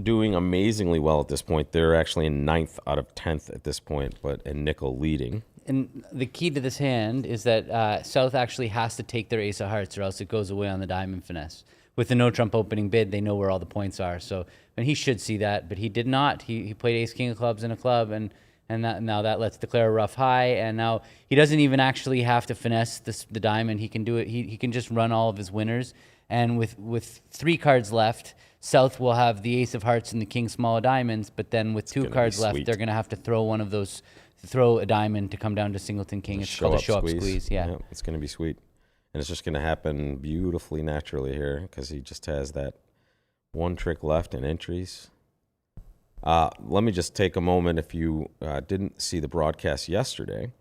doing amazingly well at this point. They're actually in 9th out of 10th at this point, and Nickel leading. And the key to this hand is that South actually has to take their ace of hearts or else it goes away on the diamond finesse. With the no trump opening bid, they know where all the points are. So, and he should see that, but he did not. He played ace king of clubs in a club, and now that lets declare a rough high. And now he doesn't even actually have to finesse the diamond. He can do it. He can just run all of his winners. And with 3 cards left, South will have the ace of hearts and the king small of diamonds. But then with 2 gonna be cards left, sweet. they're going to have to throw one of those, throw a diamond to come down to singleton king. It's called a show up squeeze. Yeah. It's going to be sweet. And it's just going to happen beautifully naturally here because he just has that 1 trick left in entries. Let me just take a moment. If you didn't see the broadcast yesterday,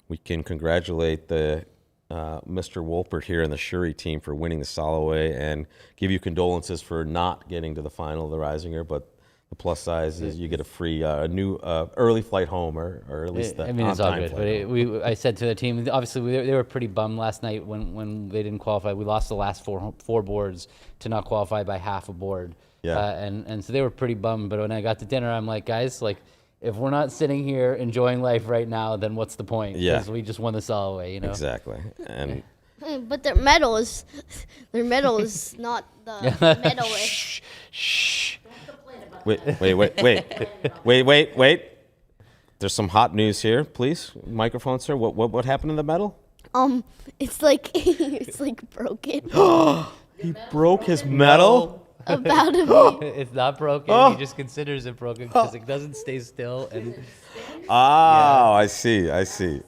we can congratulate the Mr. Wolpert here and the Shuri team for winning the Soloway and give you condolences for not getting to the final of the Reisinger. But the plus size is you get a free new early flight home, or at least the I mean, it's all on-time good. flight home. But I said to the team, obviously they were pretty bummed last night when they didn't qualify. We lost the last four boards to not qualify by half a board. Yeah. And so they were pretty bummed. But when I got to dinner, I'm like, guys, like, if we're not sitting here enjoying life right now, then what's the point? Yeah. Because we just won the Soloway, you know? Exactly. And But their medal is not the medalist. Shh. Wait. There's some hot news here, please. Microphone, sir. What happened to the medal? It's like it's like broken. He broke his medal? About a week. It's not broken. He just considers it broken because it doesn't stay still. And Oh, I see. It's the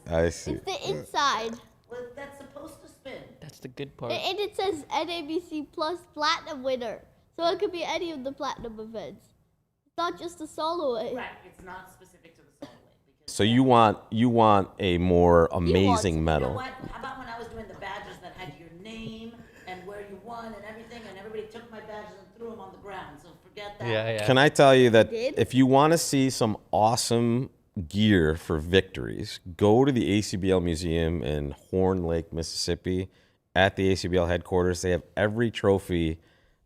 inside. Well, that's supposed to spin. That's the good part. And it says NABC Plus Platinum winner. So it could be any of the platinum events. It's not just a soloist. Right, it's not specific to the soloist. Because So you want a more amazing You you know medal. what? How about when I was doing the badges that had your name and where you won and everything, and everybody took my badges and threw them on the ground. So forget that. yeah. Can I tell you that Did? if you want to see some awesome gear for victories, go to the ACBL Museum in Horn Lake, Mississippi, at the ACBL headquarters. They have every trophy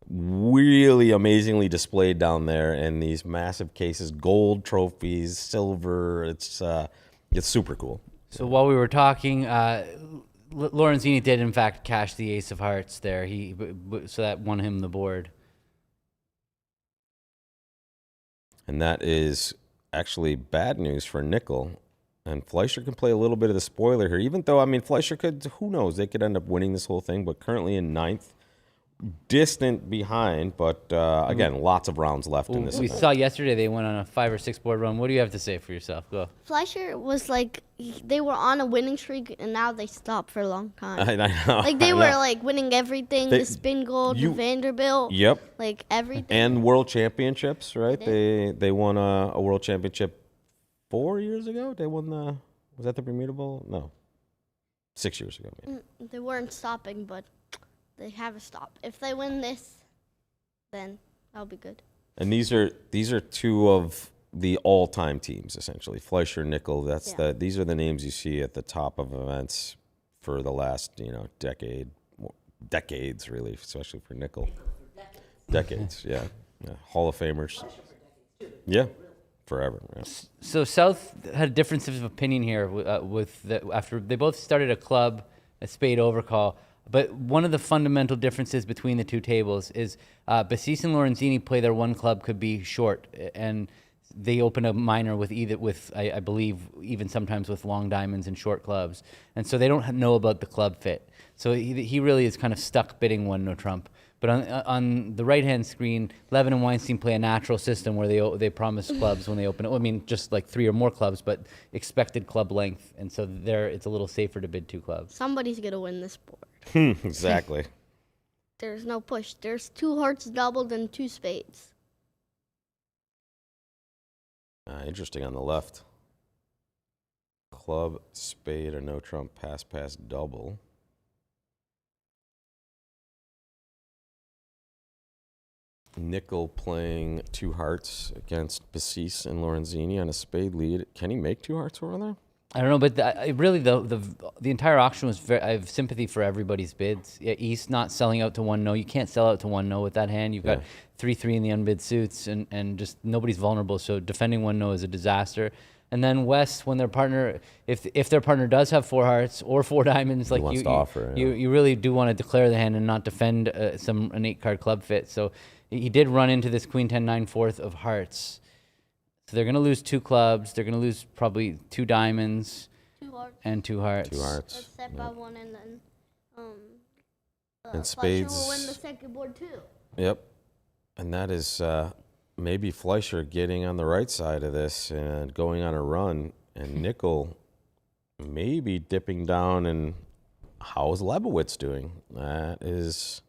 really amazingly displayed down there in these massive cases, gold trophies, silver. It's super cool. So while we were talking, Lorenzini did in fact cash the ace of hearts there. So that won him the board. And that is actually bad news for Nickel. And Fleischer can play a little bit of the spoiler here, even though, I mean, Fleischer could, who knows, they could end up winning this whole thing, but currently in ninth, distant behind, but again, lots of rounds left in this We event. saw yesterday they went on a 5 or 6 board run. What do you have to say for yourself? Go. Fleischer was like, they were on a winning streak and now they stopped for a long time. I know. Like they I were know. like winning everything, They- the spin gold, you- the Vanderbilt, Yep. like everything. And world championships, right? They They won a world championship 4 years ago. They won the, was that the Bermuda Bowl? No. 6 years ago, maybe. They weren't stopping, but they have a stop. If they win this, then that'll be good. And these are two of the all-time teams, essentially. Fleischer, Nickel. These are the names you see at the top of events for the last decades really, especially for Nickel. Decades, yeah. Hall of Famers. Yeah, forever. Yeah. So South had a difference of opinion here after they both started a club, a spade overcall. But one of the fundamental differences between the two tables is Bassis and Lorenzini play their one club could be short, and they open a minor with I believe even sometimes with long diamonds and short clubs, and so they don't know about the club fit. So he really is kind of stuck bidding one no trump. But on the right hand screen, Levin and Weinstein play a natural system where they promise clubs when they open it. I mean, just like 3 or more clubs, but expected club length, and so it's a little safer to bid 2 clubs. Somebody's gonna win this board. Exactly. There's no push. There's 2 hearts doubled and 2 spades. Interesting on the left. Club, spade, or no trump, pass, double. Nickel playing 2 hearts against Bassis and Lorenzini on a spade lead. Can he make 2 hearts over there? I don't know, but the entire auction was I have sympathy for everybody's bids. Yeah, East not selling out to 1-no. You can't sell out to 1-no with that hand. You've got 3-3 in the unbid suits, and just nobody's vulnerable. So defending 1-no is a disaster. And then West, when their partner, if their partner does have 4 hearts or 4 diamonds, like wants to offer, you really do want to declare the hand and not defend an 8-card club fit. So he did run into this Queen 10-9 of hearts. So they're going to lose 2 clubs. They're going to lose probably 2 diamonds 2 hearts. and 2 hearts. 2 hearts. That's set by 1, and then And Fleischer spades. will win the second board too. Yep. And that is maybe Fleischer getting on the right side of this and going on a run, and Nickel maybe dipping down. And how's Lebowitz doing? That is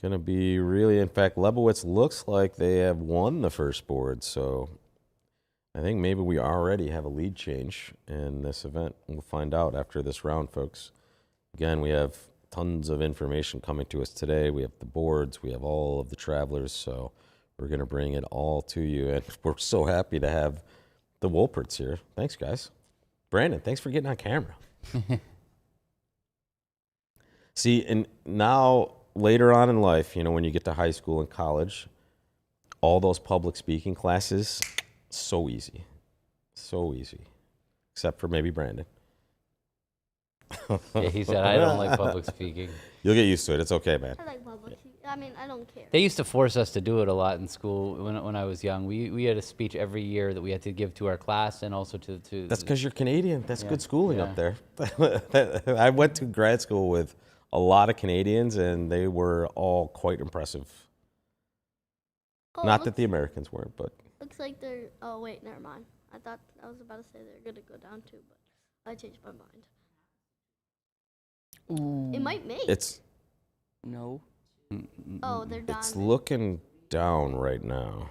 going to be really, in fact, Lebowitz looks like they have won the first board, so I think maybe we already have a lead change in this event. We'll find out after this round, folks. Again, we have tons of information coming to us today. We have the boards, we have all of the travelers, so we're going to bring it all to you, and we're so happy to have the Wolperts here. Thanks, guys. Brandon, thanks for getting on camera. See, and now later on in life, when you get to high school and college, all those public speaking classes, so easy. So easy. Except for maybe Brandon. Yeah, he said, I don't like public speaking. You'll get used to it. It's okay, man. I like public. I mean, I don't care. They used to force us to do it a lot in school when I was young. We had a speech every year that we had to give to our class and also to That's because you're Canadian. That's Yeah, good schooling yeah. up there. I went to grad school with a lot of Canadians, and they were all quite impressive. Oh, Not that the Americans weren't, but looks like they're. Oh wait, never mind. I thought I was about to say they're gonna go down too, but I changed my mind. It might make. it's No. Oh, they're down. it's looking down right now.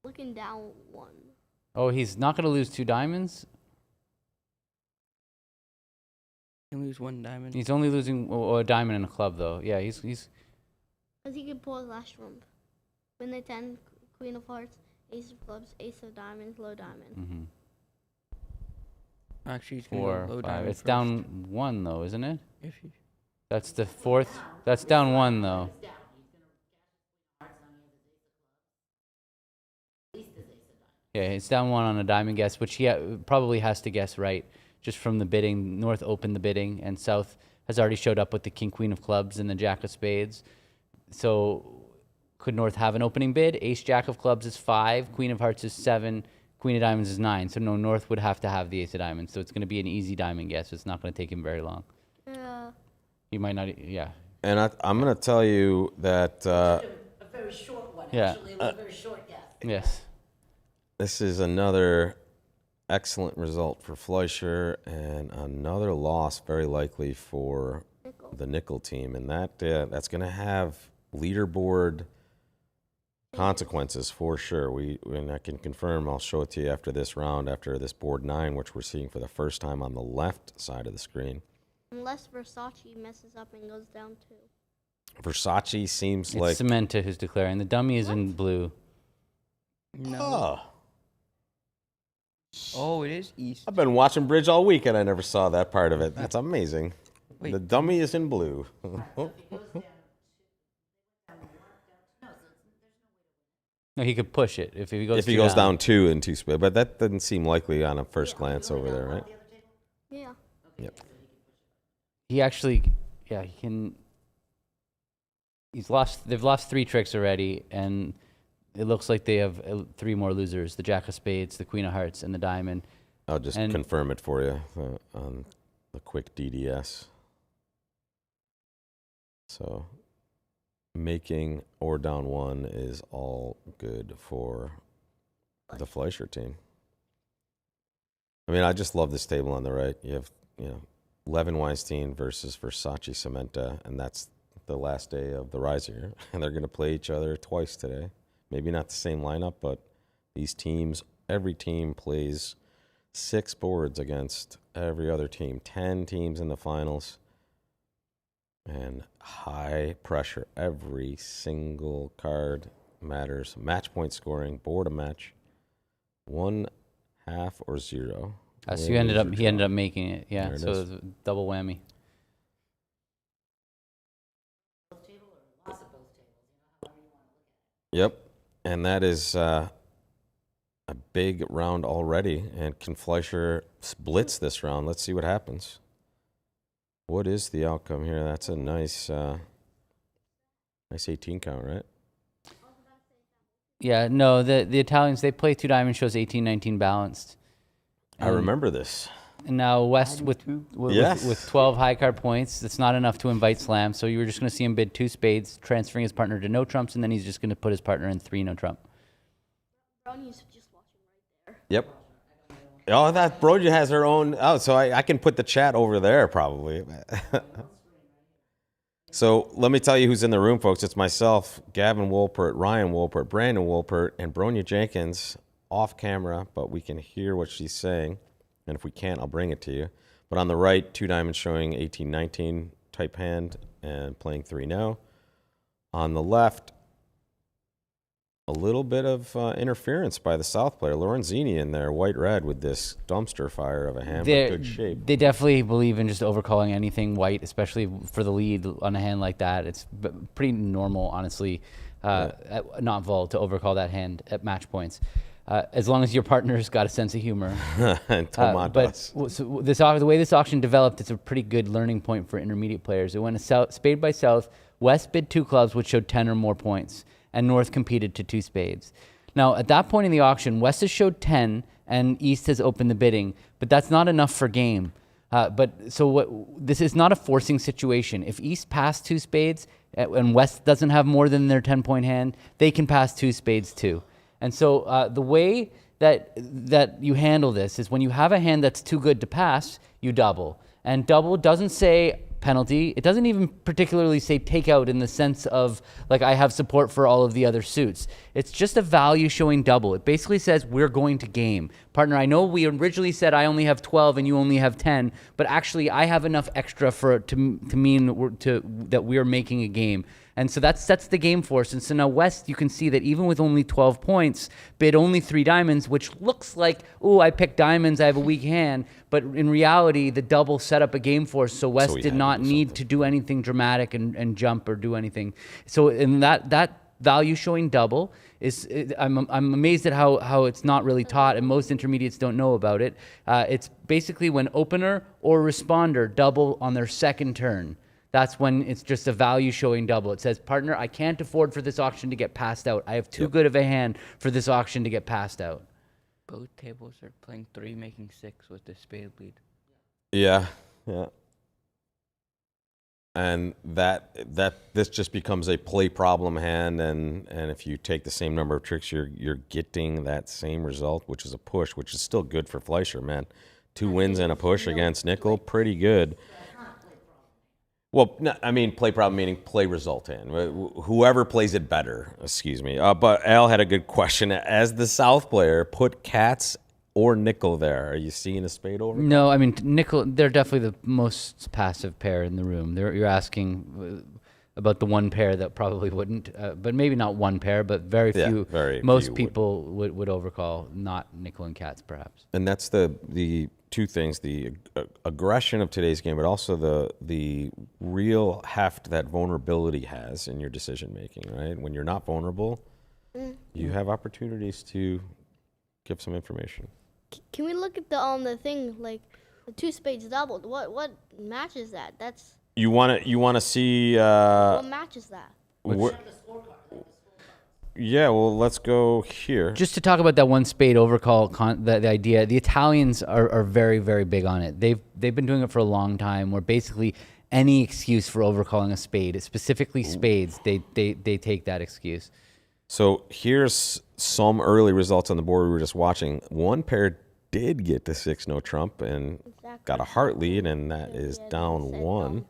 Looking down one. Oh, he's not going to lose 2 diamonds? Can lose 1 diamond. He's only losing a diamond in a club, though. Yeah, he's Because he could pull his last trump. When they 10, Queen of Hearts, Ace of Clubs, Ace of Diamonds, low diamond. Actually, he's gonna 4, go low 5. diamond It's first. down 1, though, isn't it? If you, That's the 4th. That's down 1, though. Yeah, it's down 1 on a diamond guess, which he probably has to guess right just from the bidding. North opened the bidding, and South has already showed up with the King, Queen of Clubs and the Jack of Spades. So could North have an opening bid? Ace, Jack of Clubs is 5, Queen of Hearts is 7, Queen of Diamonds is 9. So no, North would have to have the Ace of Diamonds. So it's going to be an easy diamond guess. It's not going to take him very long. Yeah. He might not, yeah. And I'm going to tell you that A very short one, Yeah. actually. It was a very short guess. Yes. this is another excellent result for Fleischer and another loss very likely for the nickel team. And that's going to have leaderboard consequences for sure. And I can confirm, I'll show it to you after this round, after this board 9, which we're seeing for the first time on the left side of the screen. Unless Versace messes up and goes down 2. Versace seems It's like... Cementa who's declaring. The dummy is in blue. no. Oh, it is east. I've been watching bridge all week and I never saw that part of it. That's amazing. Wait. The dummy is in blue. No, he could push it if he goes. If he goes down 2 in 2 spades, but that doesn't seem likely on a first glance over there, right? Yeah. Yep. He actually, yeah, he can. He's lost. They've lost 3 tricks already, and it looks like they have 3 more losers: the Jack of Spades, the Queen of Hearts, and the Diamond. I'll just And- confirm it for you on the quick DDS. So making or down 1 is all good for the Fleischer team. I mean, I just love this table on the right. You have, Levin Weinstein versus Versace Cementa, and that's the last day of the Reisinger. And they're going to play each other twice today. Maybe not the same lineup, but these teams, every team plays 6 boards against every other team. 10 teams in the finals. And high pressure. Every single card matters. Match point scoring, board-a-match. 1, half, or 0. So Win, lose, or he ended draw. up making it. Yeah, There it so is. it was a double whammy. Yep. And that is a big round already. And can Fleischer blitz this round? Let's see what happens. What is the outcome here? That's a nice 18 count, right? Yeah, no, the Italians, they play 2 diamonds, shows 18-19 balanced. I remember this. And now West with Yes. with 12 high card points, that's not enough to invite slam. So you were just going to see him bid 2 spades, transferring his partner to no trumps, and then he's just going to put his partner in 3 no trump. Brownie's just watching right there. Yep. Oh, that Bronia has her own. Oh, so I can put the chat over there probably. So let me tell you who's in the room, folks. It's myself, Gavin Wolpert, Ryan Wolpert, Brandon Wolpert, and Bronia Jenkins off camera, but we can hear what she's saying. And if we can't, I'll bring it to you. But on the right, 2 diamonds showing 18-19 type hand and playing 3 no. On the left, a little bit of interference by the South player. Lorenzini in there, white-red with this dumpster fire of a hand, but good shape. They definitely believe in just overcalling anything white, especially for the lead on a hand like that. It's pretty normal, honestly, not vol to overcall that hand at match points. as long as your partner's got a sense of humor. And Tomas But does. the way this auction developed, it's a pretty good learning point for intermediate players. It went spade by south. West bid 2 clubs, which showed 10 or more points, and North competed to 2 spades. Now, at that point in the auction, West has showed 10, and East has opened the bidding, but that's not enough for game. This is not a forcing situation. If East passed 2 spades and West doesn't have more than their 10-point hand, they can pass 2 spades too. And so the way that you handle this is when you have a hand that's too good to pass, you double. And double doesn't say penalty. It doesn't even particularly say takeout in the sense of like I have support for all of the other suits. It's just a value showing double. It basically says we're going to game. Partner, I know we originally said I only have 12 and you only have 10, but actually I have enough extra to mean that we're making a game. And so that sets the game for us. And so now West, you can see that even with only 12 points, bid only 3 diamonds, which looks like, oh, I picked diamonds, I have a weak hand. But in reality, the double set up a game for us. So West did not need to do anything dramatic and jump or do anything. So in that value showing double I'm amazed at how it's not really taught, and most intermediates don't know about it. It's basically when opener or responder double on their second turn. That's when it's just a value showing double. It says, partner, I can't afford for this auction to get passed out. I have too good of a hand for this auction to get passed out. Both tables are playing 3, making 6 with the spade lead. Yeah. And this just becomes a play problem hand, and if you take the same number of tricks, you're getting that same result, which is a push, which is still good for Fleischer, man. 2 wins and a push against Nickel, pretty good. Well, no, I mean, play problem meaning play result in. Whoever plays it better, excuse me. But Al had a good question. As the South player, put cats or nickel there. Are you seeing a spade over? No, I mean, nickel, they're definitely the most passive pair in the room. You're asking about the one pair that probably wouldn't, but maybe not one pair, but very few. Most people would overcall, not nickel and cats, perhaps. And that's the 2 things, the aggression of today's game, but also the real heft that vulnerability has in your decision making, right? When you're not vulnerable, you have opportunities to give some information. Can we look at the thing, like the 2 spades doubled? What matches that? That's You want to see what matches that? Yeah, well, let's go here. Just to talk about that one spade overcall, the idea, the Italians are very, very big on it. They've been doing it for a long time, where basically any excuse for overcalling a spade, specifically spades, they take that excuse. So here's some early results on the board we were just watching. One pair did get to 6 no trump and got a heart lead, and that is down 1.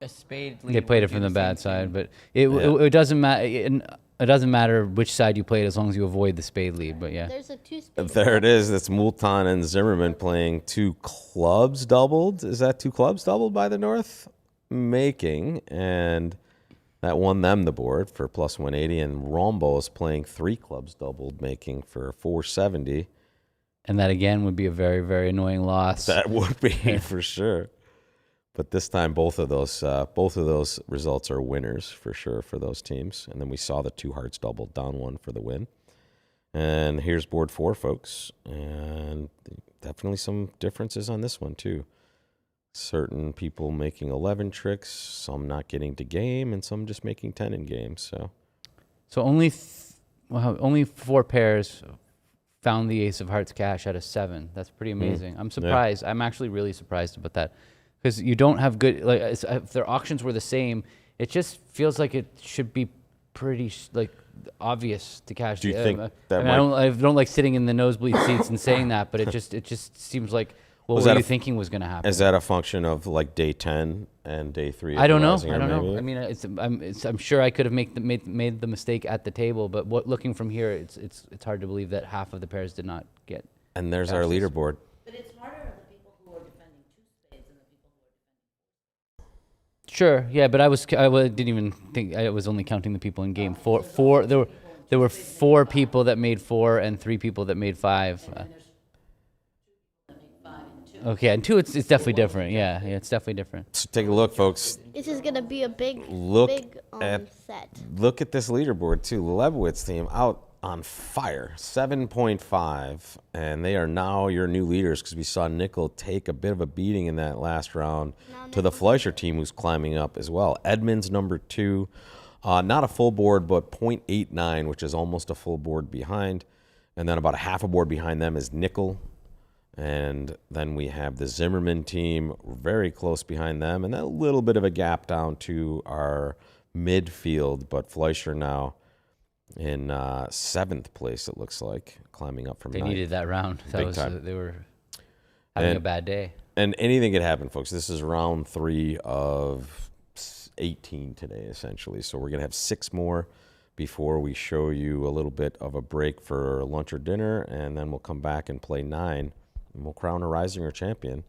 A spade lead. They played it from the bad side, but it doesn't matter. It doesn't matter which side you play it as long as you avoid the spade lead. But yeah, There's a 2 spades. There it is. That's Moulton and Zimmerman playing 2 clubs doubled. Is that 2 clubs doubled by the North making? And that won them the board for plus 180. And Rombo is playing 3 clubs doubled, making for 470. and that again would be a very, very annoying loss. That would be for sure. But this time, both of those results are winners for sure for those teams. And then we saw the 2 hearts doubled, down 1 for the win. And here's board 4, folks. And definitely some differences on this one, too. Certain people making 11 tricks, some not getting to game, and some just making 10 in game. So only 4 pairs found the ace of hearts cash out of 7. That's pretty amazing. I'm surprised. Yeah. I'm actually really surprised about that. Because you don't have good, like, if their auctions were the same, it just feels like it should be pretty obvious to cash. Do you think that I don't like sitting in the nosebleed seats and saying that, but it just seems like what were you thinking was going to happen? Is that a function of like day 10 and day 3? I don't know. I mean, I'm sure I could have made the mistake at the table, but looking from here, it's hard to believe that half of the pairs did not get. And there's our leaderboard. But it's harder on the people who are defending 2 spades than the people who are defending. Sure, yeah, but I didn't even think I was only counting the people in game 4. There were 4 people that made 4 and 3 people that made 5. Okay, and 2 it's definitely different. Yeah, it's definitely different. So take a look, folks. This is gonna be a big Look set. Look at this leaderboard too. Lebowitz team out on fire, 7.5, and they are now your new leaders because we saw Nickel take a bit of a beating in that last round to the Fleischer team, who's climbing up as well. Edmonds number 2, not a full board, but 0.89, which is almost a full board behind. And then about a half a board behind them is Nickel. And then we have the Zimmerman team very close behind them, and a little bit of a gap down to our midfield, but Fleischer now in 7th place, it looks like, climbing up from They 9th. needed that round. That Big was time. they were having a And- bad day. And anything could happen, folks. This is round 3 of 18 today, essentially. So we're going to have 6 more before we show you a little bit of a break for lunch or dinner, and then we'll come back and play 9, and we'll crown a Reisinger champion.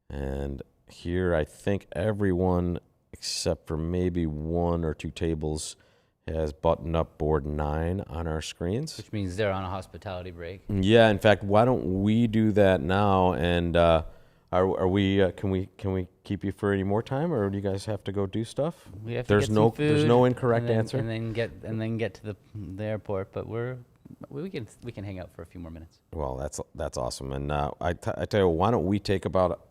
And here, I think everyone, except for maybe 1 or 2 tables, has buttoned up board 9 on our screens. Which means they're on a hospitality break. Yeah, in fact, why don't we do that now? And are we? Can we keep you for any more time, or do you guys have to go do stuff? We have to There's get no some food there's no incorrect and then, answer. and then get to the airport. But we can hang out for a few more minutes. Well, that's awesome. And I tell you, why don't we take about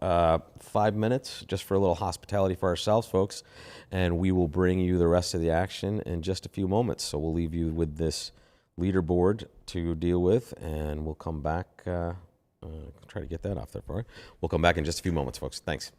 5 minutes just for a little hospitality for ourselves, folks, and we will bring you the rest of the action in just a few moments. So we'll leave you with this leaderboard to deal with, and we'll come back. Try to get that off there for you. We'll come back in just a few moments, folks. Thanks.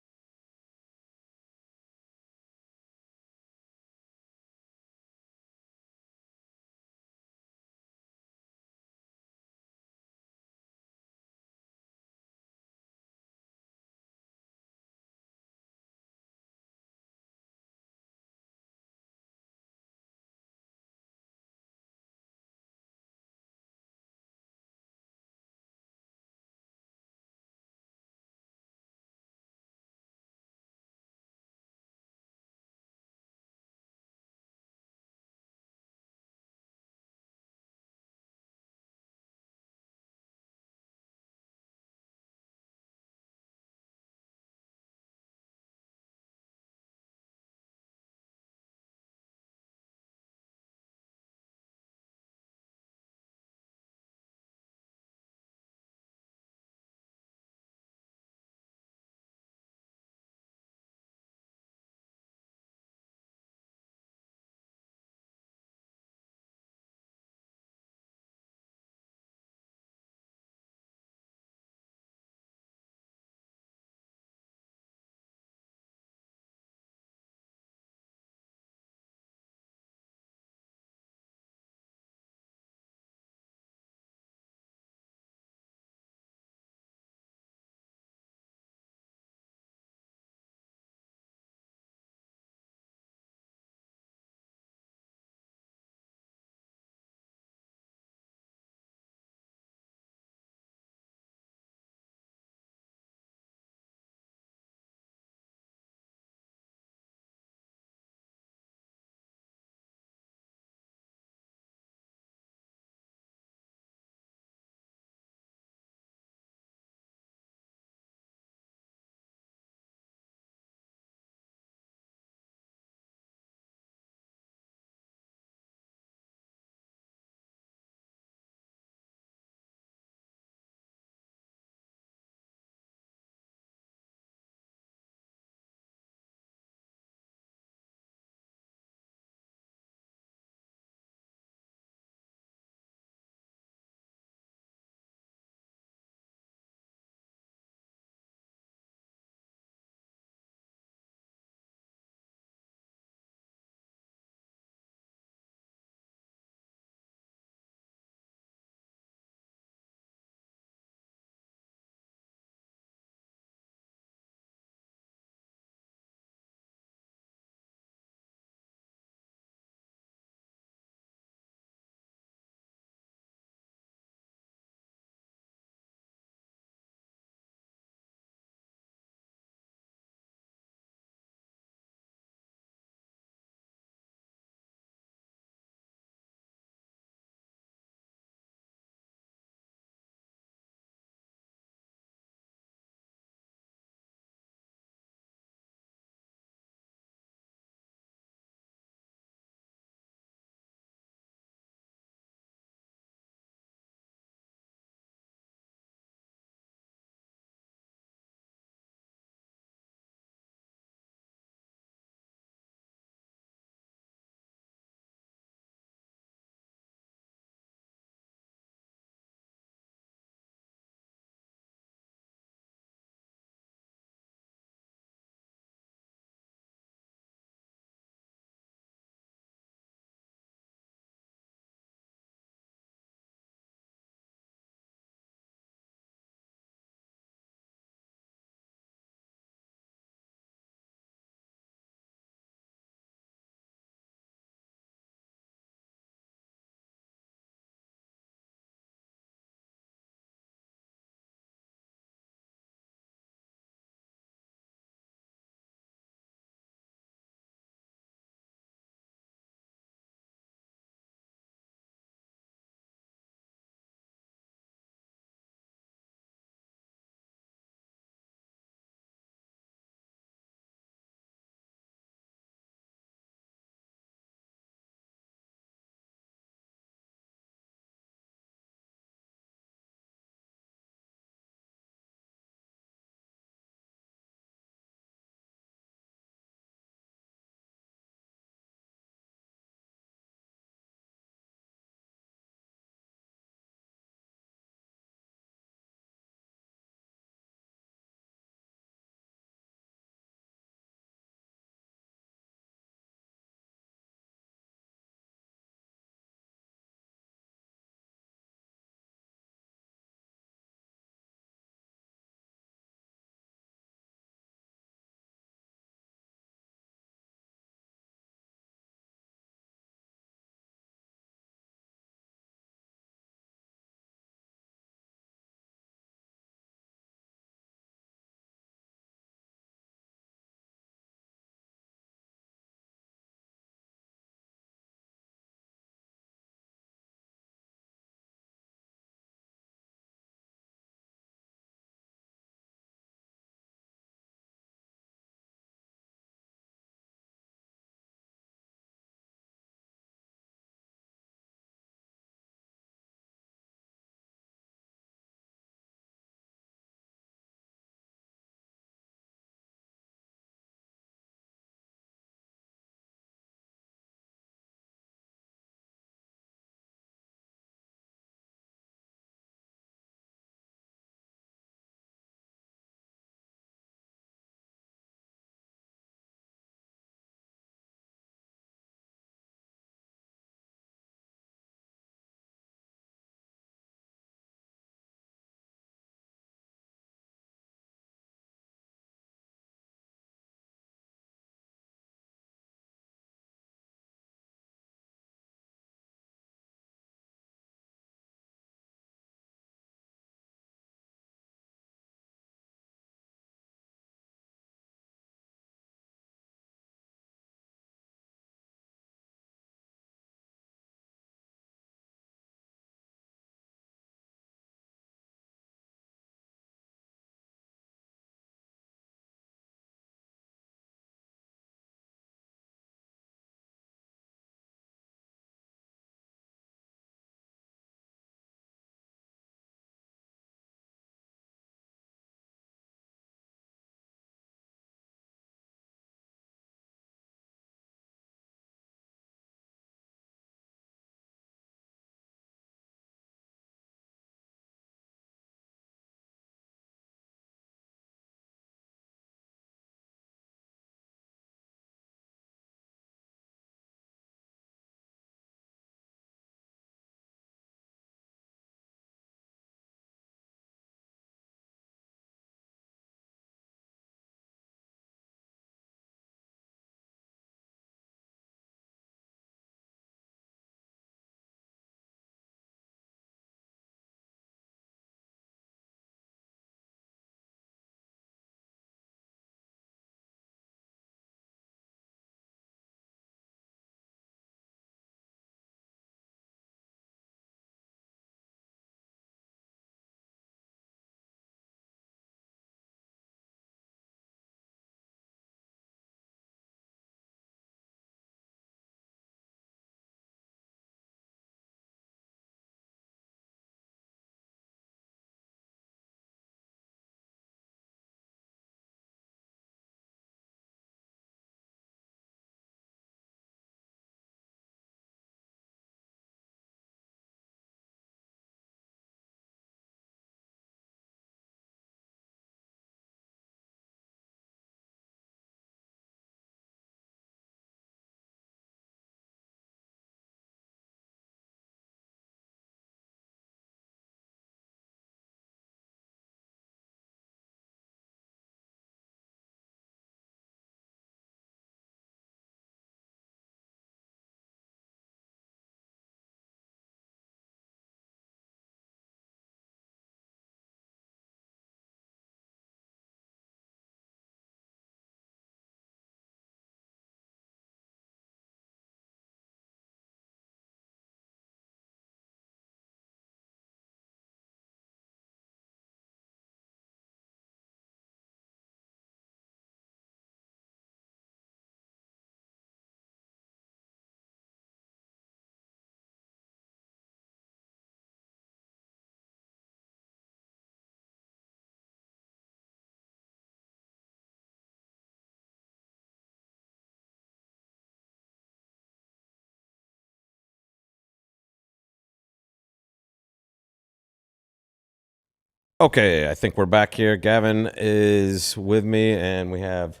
Okay, I think we're back here. Gavin is with me, and we have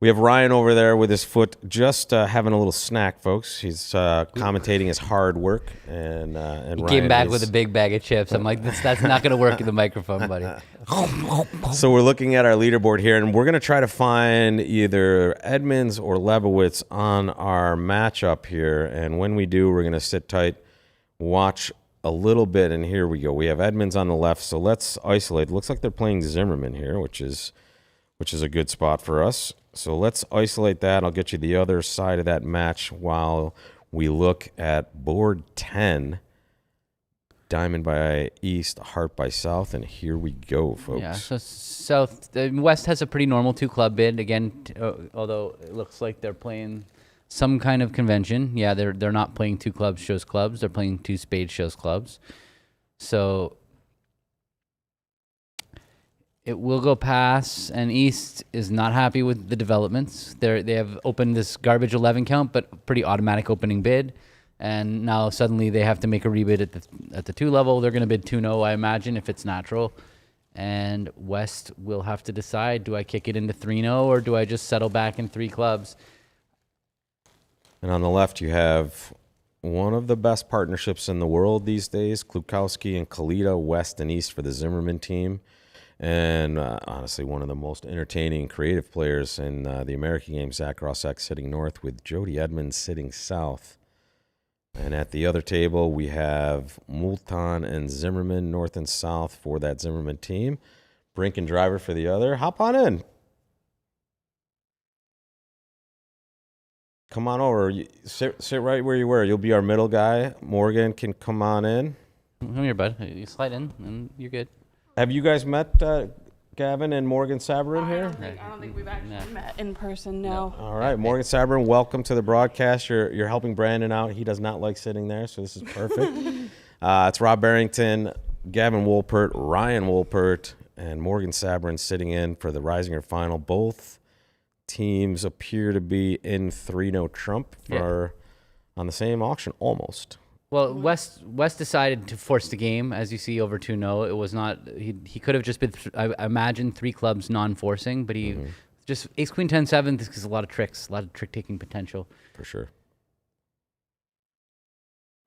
Ryan over there with his foot, just having a little snack, folks. He's commentating his hard work, and He Ryan came back is- with a big bag of chips. I'm like, that's not going to work in the microphone, buddy. So we're looking at our leaderboard here, and we're going to try to find either Edmonds or Lebowitz on our matchup here. And when we do, we're going to sit tight, watch a little bit, and here we go. We have Edmonds on the left, so let's isolate. It looks like they're playing Zimmerman here, which is a good spot for us. So let's isolate that. I'll get you the other side of that match while we look at board 10. Diamond by East, Heart by South, and here we go, folks. Yeah, so West has a pretty normal 2-club bid. Again, although it looks like they're playing some kind of convention. Yeah, they're not playing 2 clubs shows clubs. They're playing 2 spades shows clubs. So it will go pass, and East is not happy with the developments. They have opened this garbage 11 count, but pretty automatic opening bid. And now suddenly they have to make a rebid at the 2 level. They're going to bid 2-0, I imagine, if it's natural. And West will have to decide, do I kick it into 3-0 or do I just settle back in 3 clubs? And on the left, you have one of the best partnerships in the world these days, Klukowski and Kalita, West and East for the Zimmerman team. And honestly, one of the most entertaining and creative players in the American game, Zach Rossack sitting north with Jody Edmonds sitting south. And at the other table, we have Moulton and Zimmerman, north and south for that Zimmerman team. Brink and Driver for the other. Hop on in. Come on over. Sit right where you were. You'll be our middle guy. Morgan can come on in. Come here, bud. You slide in, and you're good. Have you guys met Gavin and Morgan Sabarin here? I don't think we've actually met in person, no. All right, Morgan Sabarin, welcome to the broadcast. You're helping Brandon out. He does not like sitting there, so this is perfect. It's Rob Barrington, Gavin Wolpert, Ryan Wolpert, and Morgan Sabarin sitting in for the Reisinger final. Both teams appear to be in 3-0 trump on the same auction, almost. Well, West decided to force the game, as you see, over 2-0. It was not, he could have just been, I imagine, 3 clubs non-forcing, but he just, ace, queen, 10, 7, this is a lot of tricks, a lot of trick-taking potential. For sure.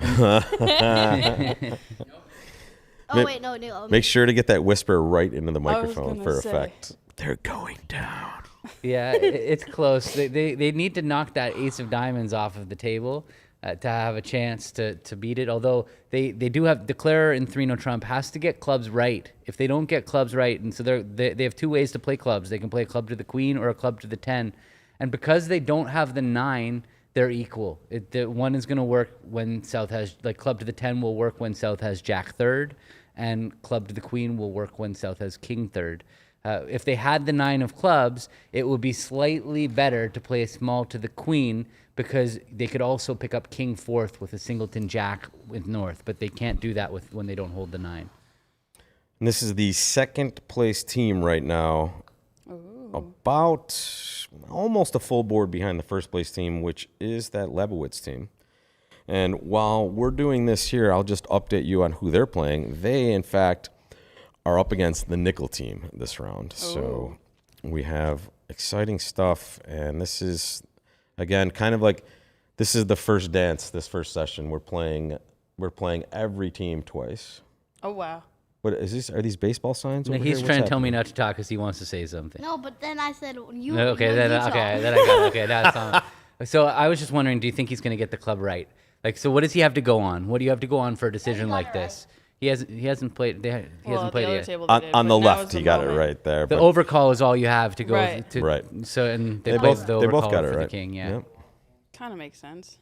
Oh, wait, no. Make sure to get that whisper right into the microphone gonna for say. effect. They're going down. Yeah, it's close. They need to knock that ace of diamonds off of the table to have a chance to beat it. Although they do have declarer in 3-0 trump has to get clubs right. If they don't get clubs right, and so they have 2 ways to play clubs. They can play a club to the queen or a club to the 10. And because they don't have the 9, they're equal. The one is going to work when South has, like, club to the 10 will work when South has jack 3rd, and club to the queen will work when South has king 3rd. If they had the 9 of clubs, it would be slightly better to play a small to the queen, because they could also pick up king 4th with a singleton jack with north, but they can't do that when they don't hold the 9. And this is the second place team right now. About almost a full board behind the first place team, which is that Lebowitz team. And while we're doing this here, I'll just update you on who they're playing. They, in fact, are up against the nickel team this round. So we have exciting stuff. And this is, again, kind of like, this is the first dance, this first session. We're playing every team twice. Oh, wow. What is this? Are these baseball signs? No, over he's here? trying What's to tell me happening? not to talk because he wants to say something. No, but then I said, you. Okay, no, then you okay, talk. then I got it. Okay, now it's on. So I was just wondering, do you think he's going to get the club right? Like, so what does he have to go on? What do you have to go on for a decision like this? He hasn't played. He hasn't played it yet. On the left, he got it right there. The but overcall is all you have to go. Right. To, Right. So and they, they played both the they overcall both got it for right. the king. Yeah. Yep. Kind of makes sense.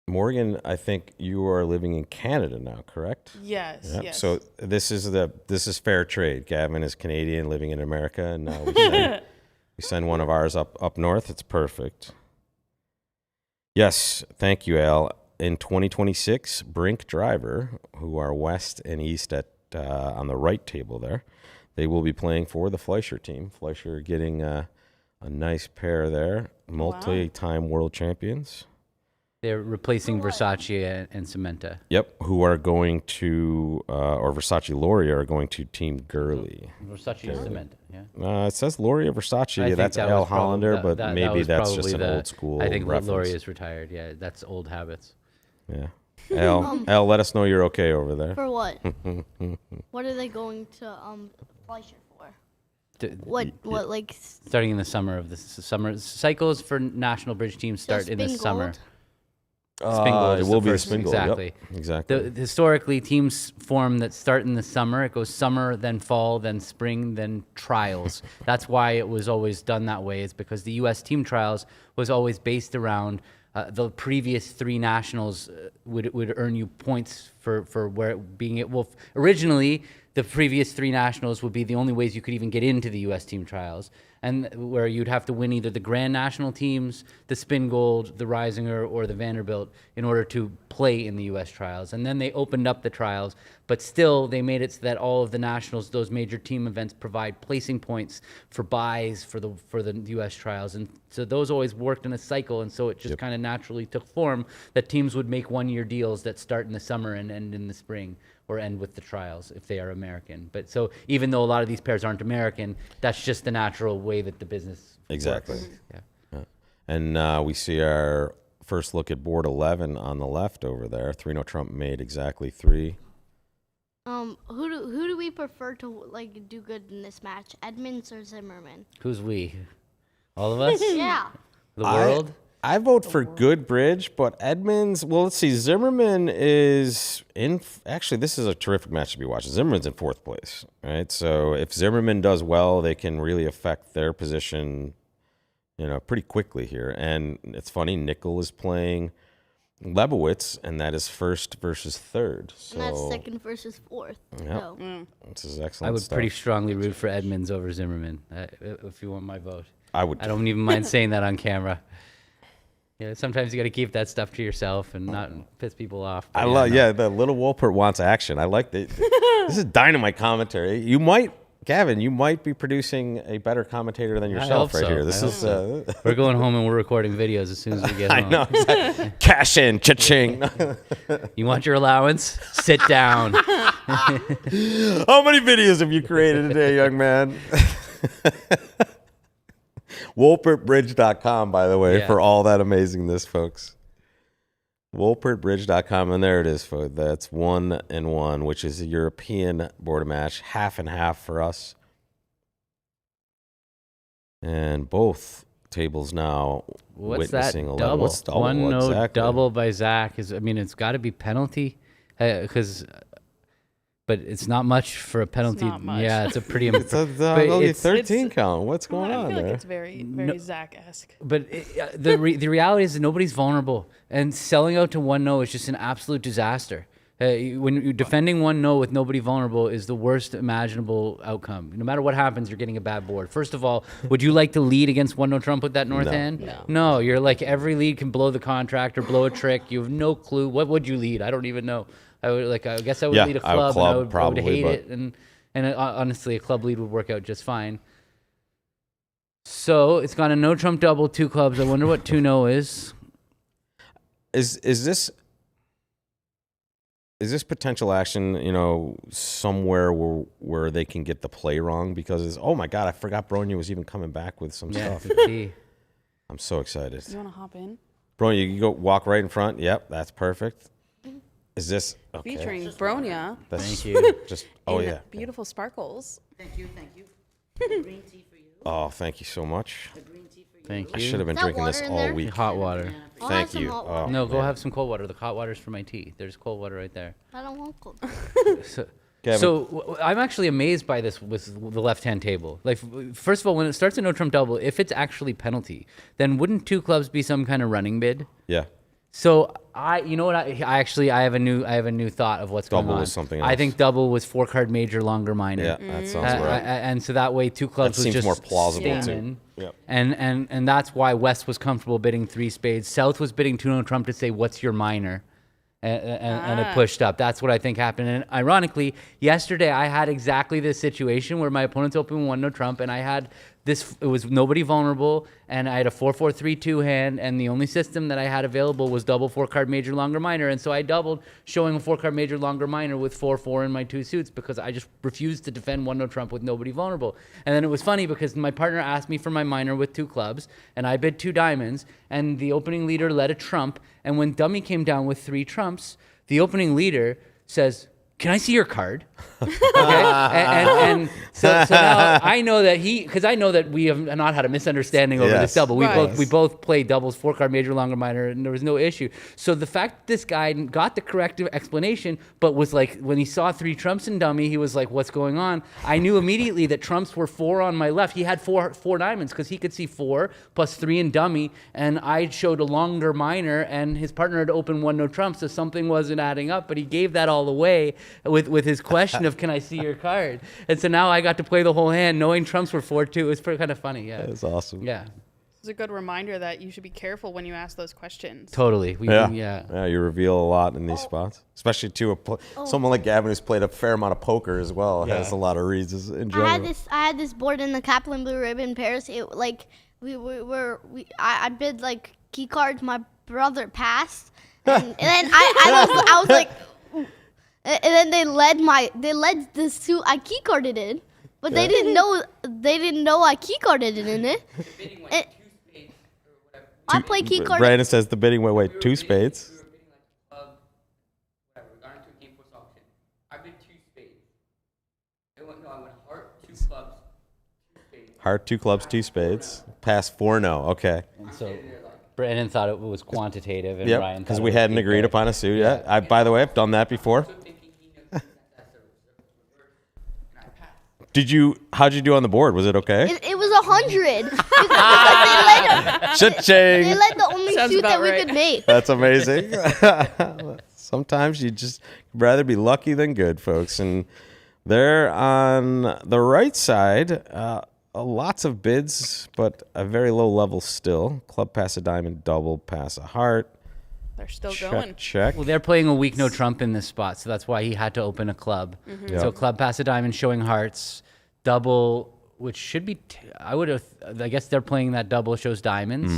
Morgan, I think you are living in Canada now, correct? Yes, Yep. yes. So this is fair trade. Gavin is Canadian, living in America, and now we send one of ours up north. It's perfect. Yes, thank you, Al. In 2026, Brink Driver, who are west and east at on the right table there, they will be playing for the Fleischer team. Fleischer getting a nice pair there, multi-time world champions. They're replacing Versace and Cementa. Yep, who are going to, or Versace Lauria are going to Team Gurley. Versace and Cementa, yeah. It says Lauria Versace. I think That's that Al was probably- Hollander, that- but that maybe was that's just probably an the- old school I think reference. Lauria is retired. Yeah, that's old habits. Yeah. Al, let us know you're okay over there. For what? What are they going to Fleischer for? What like Starting in the summer of the summer cycles for national bridge teams start so in the spin summer. gold? Spin gold It is will the be the first- spin goal. Yep, exactly. exactly. Historically, teams form that start in the summer. It goes summer, then fall, then spring, then trials. That's why it was always done that way. It's because the U.S. team trials was always based around the previous three nationals would earn you points for where being it. Well, originally the previous three nationals would be the only ways you could even get into the U.S. team trials, and where you'd have to win either the Grand National teams, the Spin Gold, the Reisinger, or the Vanderbilt in order to play in the U.S. trials. And then they opened up the trials, but still they made it so that all of the nationals, those major team events, provide placing points for buys for the U.S. trials. And so those always worked in a cycle, and so it just kind of naturally took form that teams would make one-year deals that start in the summer and end in the spring, or end with the trials if they are American. But so even though a lot of these pairs aren't American, that's just the natural way that the business Exactly. works. Yeah. And we see our first look at board 11 on the left over there. 3-0 Trump made exactly 3. Who do we prefer to like do good in this match? Edmonds or Zimmerman? Who's we? All of us? Yeah. The world? I vote for good bridge, but Edmonds, well, let's see. Zimmerman is in, actually, this is a terrific match to be watching. Zimmerman's in 4th place, right? So if Zimmerman does well, they can really affect their position, pretty quickly here. And it's funny, Nickel is playing Lebowitz, and that is 1st versus 3rd. So And that's 2nd versus 4th. Yeah. So. This is excellent I would stuff. pretty strongly root for Edmonds over Zimmerman, if you want my vote. I would. I don't even mind saying that on camera. Yeah, sometimes you got to keep that stuff to yourself and not piss people off. But The little Wolpert wants action. I like the. This is dynamite commentary. Gavin, you might be producing a better commentator than yourself hope right so. here. This I is. We're going home and we're recording videos as soon as we get I home. know. Exactly. Cash in, cha-ching. You want your allowance? Sit down. How many videos have you created today, young man? WolpertBridge.com, by the way, Yeah. for all that amazingness, folks. WolpertBridge.com, and there it is, folks. That's 1-1, which is a European Board-A-Match, half and half for us. And both tables now What's that witnessing a lot. double? What's double? 1-0 Exactly. double by Zach. It's got to be penalty. But it's not much for a penalty. not much. Yeah, it's a pretty. It's a but only it's- 13 count. What's going I on feel like there? it's very, very Zach-esque. But the reality is that nobody's vulnerable, and selling out to 1-0 is just an absolute disaster. When you're defending 1-0 with nobody vulnerable is the worst imaginable outcome. No matter what happens, you're getting a bad board. First of all, would you like to lead against 1-0 Trump with that north hand? No. You're like every lead can blow the contract or blow a trick. You have no clue. What would you lead? I don't even know. I guess I would lead a I would club, and I club would probably, hate but- it. And honestly, a club lead would work out just fine. So it's got a no trump double, 2 clubs. I wonder what 2-0 is. Is this potential action, somewhere where they can get the play wrong? Because oh my God, I forgot Bronia was even coming back with some Yeah, stuff. see. I'm so excited. You want to hop in? Bronia, you go walk right in front. Yep, that's perfect. Is this okay? Featuring Bronia That's Thank you. just in yeah. beautiful sparkles. Thank you. Green tea for you. Oh, thank you so much. Green tea for you. Thank I you. should have been Is that drinking this water in all there? week. Hot water. I'll Thank have some you. hot Oh, water. No, go man. have some cold water. The hot water's for my tea. There's cold water right there. I don't want cold. Gavin. So I'm actually amazed by this with the left-hand table. Like, first of all, when it starts a no trump double, if it's actually penalty, then wouldn't 2 clubs be some kind of running bid? Yeah. So you know what? I have a new thought of what's going Double on. was something I else. think double was 4-card major, longer minor. Yeah, that sounds right. And so that way 2 clubs That was seems just more plausible, staying too. in. Yep. And that's why West was comfortable bidding 3 spades. South was bidding 2-0 trump to say, what's your minor? And it pushed up. That's what I think happened. And ironically, yesterday I had exactly this situation where my opponent's open 1-0 trump, and I had it was nobody vulnerable, and I had a 4-4-3-2 hand, and the only system that I had available was double 4-card major, longer, minor, and so I doubled, showing a 4-card major, longer, minor with 4-4 in my 2 suits because I just refused to defend 1-no trump with nobody vulnerable. And then it was funny because my partner asked me for my minor with 2 clubs, and I bid 2 diamonds, and the opening leader led a trump, and when dummy came down with 3 trumps, the opening leader says, "Can I see your card?" Okay, and so now I know that because I know that we have not had a misunderstanding over this double. We both played doubles, 4-card major, longer, minor, and there was no issue. So the fact that this guy got the correct explanation, but was like, when he saw 3 trumps in dummy, he was like, "What's going on?" I knew immediately that trumps were 4 on my left. He had four diamonds because he could see 4 plus 3 in dummy, and I showed a longer minor, and his partner had opened 1-no trump, so something wasn't adding up. But he gave that all away with his question of "Can I see your card?" And so now I got to play the whole hand knowing trumps were 4-2. It was kind of funny. Yeah, That's awesome. yeah, It's a good reminder that you should be careful when you ask those questions. totally. Yeah, you reveal a lot in these spots, especially to someone like Gavin who's played a fair amount of poker as well. Has a lot of reads in general. I had this board in the Kaplan Blue Ribbon Paris. It like I bid like key cards. My brother passed, and then I was like, and then they led the suit I key carded in, but they didn't know I key carded it in it. I play key card. Brandon says the bidding went 2 spades. I bid 2 spades. I went heart, 2 clubs, 2 spades. Heart, 2 clubs, 2 spades. Pass 4-no. Okay. And so Brandon thought it was quantitative, and Ryan because thought we it was hadn't key agreed card. upon a suit yet. By the way, I've done that before. How'd you do on the board? Was it okay? It was 100. Cha-ching. They let the only Sounds suit about that we right. could make. That's amazing. Sometimes you just rather be lucky than good, folks. And there on the right side, lots of bids, but a very low level still. Club pass a diamond, double pass a heart. They're still Check, going. check. Well, they're playing a weak no trump in this spot, so that's why he had to open a club. Yeah. So club pass a diamond showing hearts, double, which should be, I guess they're playing that double shows diamonds.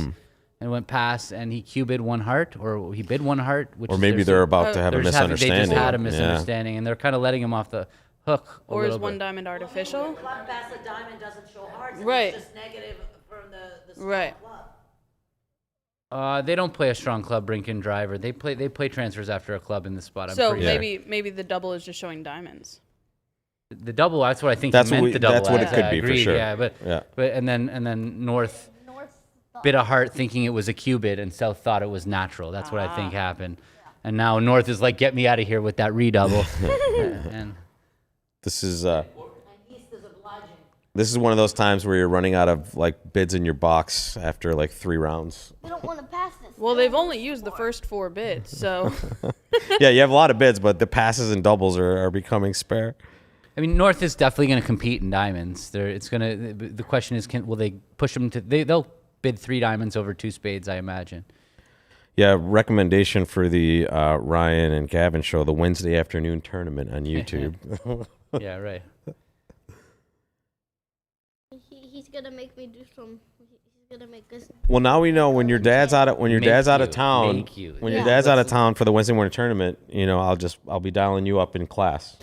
And went past, and he Q bid 1 heart, or he bid 1 heart. Which Or is maybe their they're suit. about to have a They misunderstanding. just had a Yeah. misunderstanding, and they're kind of letting him off the hook a Or is little 1 bit. diamond artificial? Club pass a diamond doesn't show hearts. and Right. It's just negative from the small Right. club. They don't play a strong club Brinken driver. They play transfers after a club in the spot. I'm So pretty sure. maybe the double is just showing diamonds. The double. That's what I think. That's he meant what the double. that's what it as. could I be for agreed, sure. Yeah, but Yeah. and then North bid a heart thinking it was a cubit, and South thought it was natural. That's what I think happened. And now North is like, "Get me out of here with that redouble." and This is And East is obliging. this is one of those times where you're running out of like bids in your box after like 3 rounds. We don't want to pass this. Well, they've only used the first 4 bids, so Yeah, you have a lot of bids, but the passes and doubles are becoming spare. I mean, North is definitely going to compete in diamonds. The question is, will they push them to? They'll bid 3 diamonds over 2 spades, I imagine. Yeah, recommendation for the Ryan and Gavin show, the Wednesday afternoon tournament on YouTube. Yeah, right. He's gonna make me do some. He's gonna make us. Well, now we know when your dad's out of Make town. make you. When your Yeah. dad's out of town for the Wednesday morning tournament, I'll be dialing you up in class.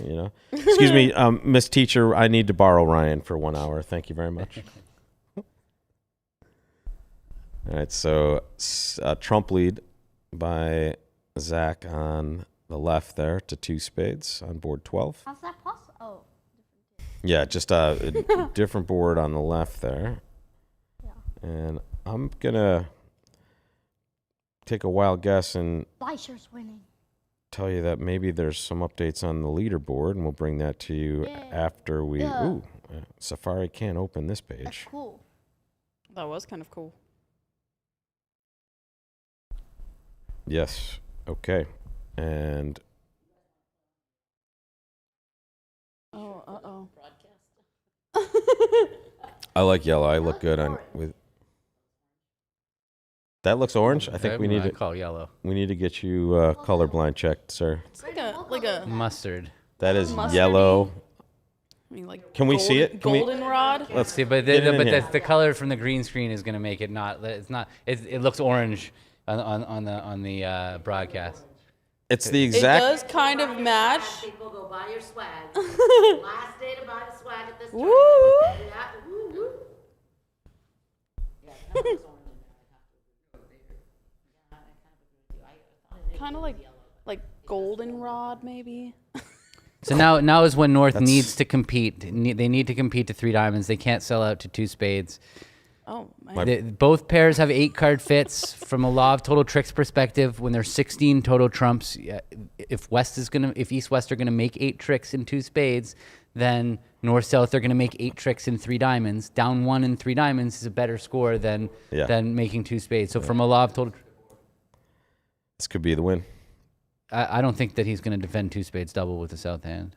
Excuse me, Miss Teacher, I need to borrow Ryan for 1 hour. Thank you very much. All right, so trump lead by Zach on the left there to 2 spades on board 12. How's that possible? Oh. Yeah, just a different board on the left there. Yeah. And I'm going to take a wild guess and Fleischer's winning. tell you that maybe there's some updates on the leaderboard, and we'll bring that to you after we... Yeah. Ooh, Safari can't open this That's page. cool. that was kind of cool. Yes. Okay. And Oh, uh-oh. I like yellow. I look good on with... That looks orange. I think we need to to... call yellow. We need to get you colorblind checked, sir. It's like a Mustard. That is Mustardy. yellow. I mean, like. Can we see it? Can we- Goldenrod. Let's see, but Get it in but here. the color from the green screen is going to make it not. It's not. It looks orange on the broadcast. It's the It exact. does kind of match. People go buy your swag. Last day to buy the swag at this Woo! tournament. Yeah, woo, woo. Yeah, it kinda looks orange in there. I have to agree with you. I thought it Kind of like goldenrod, maybe. So now is when North That's- needs to compete. They need to compete to 3 diamonds. They can't sell out to 2 spades. Oh, man. Both pairs have 8 card fits. From a law of total tricks perspective, when there's 16 total trumps, if East West are gonna make 8 tricks in 2 spades, then North South are gonna make 8 tricks in 3 diamonds. Down 1 in 3 diamonds is a better score than making 2 spades. So from a law of total, This could be the win. I don't think that he's gonna defend 2 spades double with the South hand.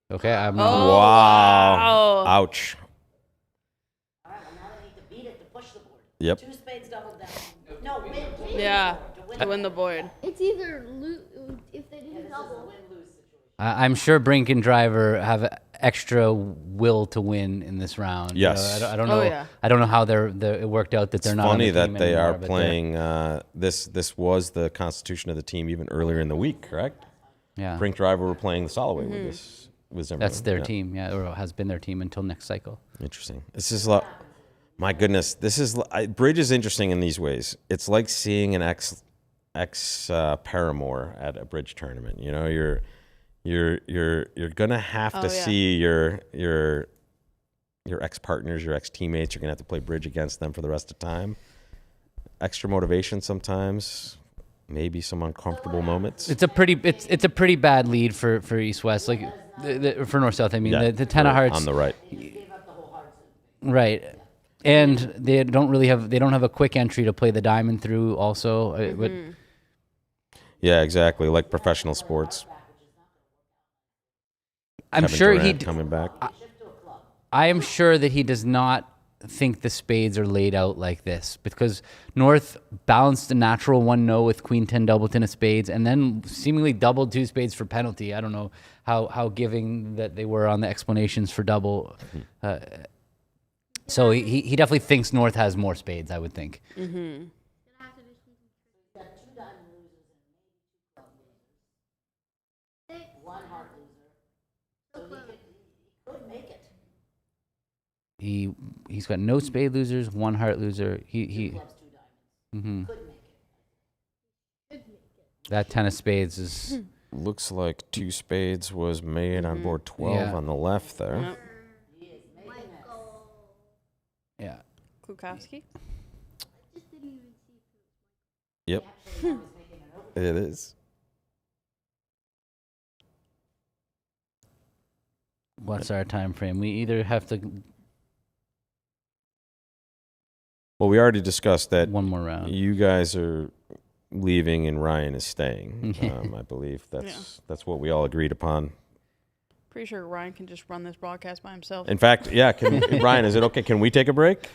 Okay, I'm Oh, Wow. wow. Ouch. All right, well, now they need to beat it to push the board. Yep. 2 spades doubled down. No, win. Yeah, To to win the board. It's either if they didn't double. win-lose situation. I'm sure Brink and Driver have extra will to win in this round. You know, Yes. I don't Oh, know. yeah. I don't know how it worked out that they're It's not. funny on the that team they anymore, are but they're- playing. This was the constitution of the team even earlier in the week, correct? Yeah, Brink Driver were playing the Soloway with this. With Zimmerman. that's their Yeah. team. Yeah, or has been their team until next cycle. Interesting. This is my goodness. This is bridge is interesting in these ways. It's like seeing an ex paramour at a bridge tournament. You know, you're gonna have to Oh, yeah. see your ex partners, your ex teammates. You're gonna have to play bridge against them for the rest of the time. Extra motivation sometimes. Maybe some uncomfortable moments. It's a pretty bad lead for East West, like for North South. I mean, Yeah, the 10 of hearts on the right. right, and they don't have a quick entry to play the diamond through. Also, but Yeah, exactly. Like professional sports. I'm Kevin sure Durant coming back. I am sure that he does not think the spades are laid out like this, because North balanced a natural 1-0 with Queen 10 doubleton of spades and then seemingly doubled 2 spades for penalty. I don't know how giving that they were on the explanations for double. So he definitely thinks North has more spades, I would think. One heart loser. So he could make it. He's got no spade losers, 1 heart loser. He Loves 2 diamonds. Could make it. that 10 of spades is Looks like 2 spades was made on board 12 Yeah. on the left there. yeah. Klukowski. Yep. It is. What's our time frame? We either have to Well, we already discussed that one more round. you guys are leaving and Ryan is staying. I believe that's what we all agreed upon. Pretty sure Ryan can just run this broadcast by himself. In fact, yeah. Ryan, is it okay? Can we take a break?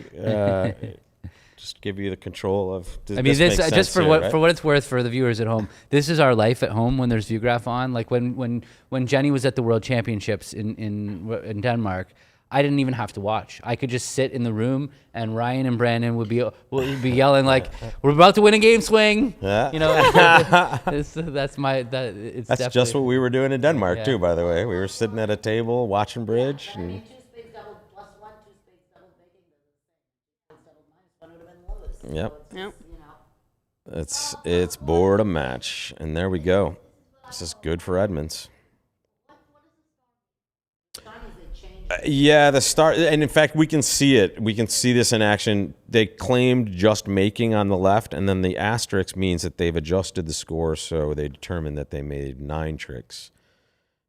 Just give you the control of. I mean, this makes just sense for here, what right? for what it's worth for the viewers at home. This is our life at home when there's Viewgraph on. Like when Jenny was at the World Championships in Denmark, I didn't even have to watch. I could just sit in the room, and Ryan and Brandon would be yelling like, "We're about to win a game swing!" Yeah. You know, that's That's definitely just what we were doing in Denmark Yeah. too. By the way, we were sitting at a table watching bridge. And 2 spades doubled plus 1, 2 spades doubled making the doubled minus 1 would have been lowest. So Yep. it's, Yep. you know, it's Board-A-Match, and there we go. This is good for Edmonds. Yeah, the start, and in fact, we can see it. We can see this in action. They claimed just making on the left, and then the asterisk means that they've adjusted the score, so they determined that they made 9 tricks.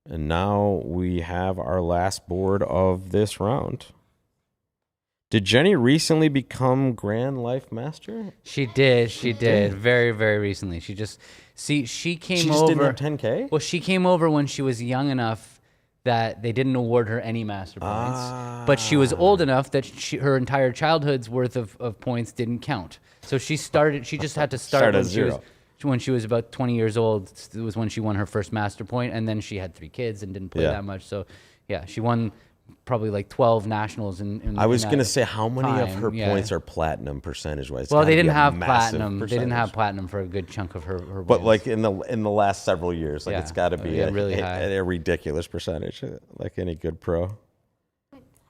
And now we have our last board of this round. Did Jenny recently become Grand Life Master? She did. Very, very recently. She came She just over. didn't have 10K? Well, she came over when she was young enough that they didn't award her any master points. But she was old enough that her entire childhood's worth of points didn't count. So she just had to start Start at when zero. when she was about 20 years old. It was when she won her first master point, and then she had 3 kids and didn't play Yeah. that much. So Yeah, she won probably like 12 nationals in I was in going to that say, how many of her time, yeah. points are platinum percentage-wise? It's Well, gotta they be didn't a have massive platinum. They didn't have platinum for a good chunk of her But wins. like in the last several years, like Yeah. it's got to be Yeah, really high. a ridiculous percentage, like any good pro.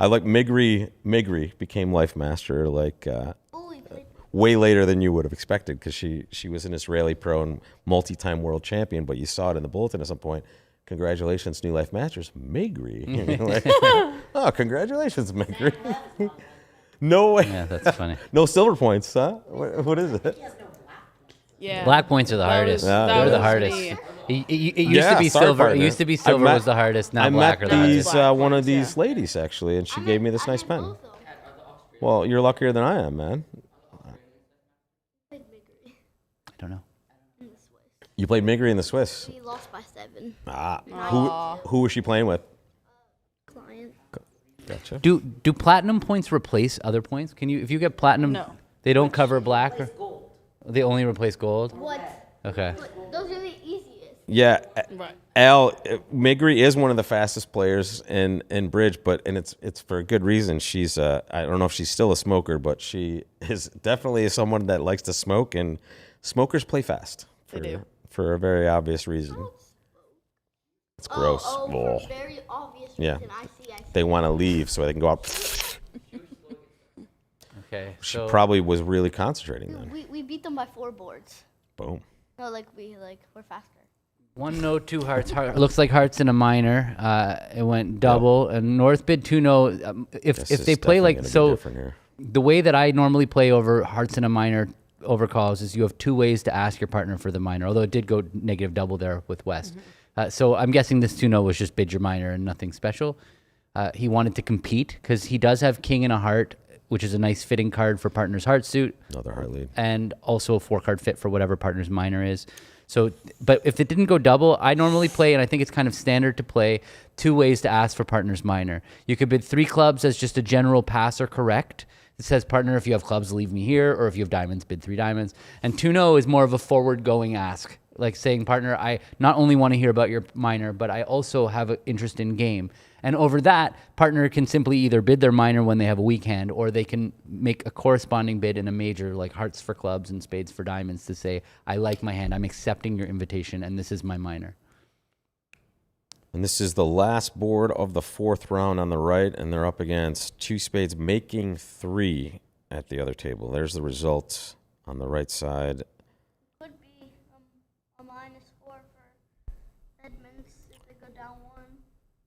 I like Migri became Life Master like way later than you would have expected, because she was an Israeli pro and multi-time world champion, but you saw it in the bulletin at some point. Congratulations, new Life Masters, Migri. And you're like, oh, congratulations, Migri. No way. Yeah, that's funny. No silver points, huh? What is it? Yeah. Black points are the hardest. that They're the was hardest. me. It used Yeah, to be sorry, silver. It partner. used to be I silver met- was the hardest. Now I black met are the hardest. these Black one of ones, these yeah. ladies actually, and she gave me this nice pen. Well, you're luckier than I am, man. I don't know. You played Migri in the Swiss. He lost by 7. Who was she playing with? Client. Gotcha. Do platinum points replace other points? Can you, if you get platinum, No. they don't cover black? Or, they only replace gold? What? Okay. Those are the easiest. Yeah, Right. Migri is one of the fastest players in bridge, and it's for a good reason. She's I don't know if she's still a smoker, but she is definitely someone that likes to smoke, and smokers play fast They do. for a very obvious reason. It's gross. For Ugh. a very obvious Yeah. reason. I see. They want to leave so they can go out. Okay. She So probably was really concentrating then. We beat them by 4 boards. Boom. No, we're faster. 1 no, 2 hearts. Looks like hearts in a minor. It went double. And North bid 2 no. If This if is they play definitely like gonna be so, different here. the way that I normally play over hearts in a minor over calls is you have 2 ways to ask your partner for the minor. Although it did go negative double there with West. So I'm guessing this 2-0 was just bid your minor and nothing special. He wanted to compete because he does have king and a heart, which is a nice fitting card for partner's heart suit, Another heart lead. and also a 4-card fit for whatever partner's minor is. So, but if it didn't go double, I normally play, and I think it's kind of standard to play, 2 ways to ask for partner's minor. You could bid 3 clubs as just a general pass or correct. It says, partner, if you have clubs, leave me here, or if you have diamonds, bid 3 diamonds. And 2-0 is more of a forward-going ask, like saying, partner, I not only want to hear about your minor, but I also have an interest in game. And over that, partner can simply either bid their minor when they have a weak hand, or they can make a corresponding bid in a major, like hearts for clubs and spades for diamonds, to say, I like my hand, I'm accepting your invitation, and this is my minor. And this is the last board of the 4th round on the right, and they're up against 2 spades, making 3 at the other table. There's the results on the right side. Could be a -4 for Edmonds if they go down 1.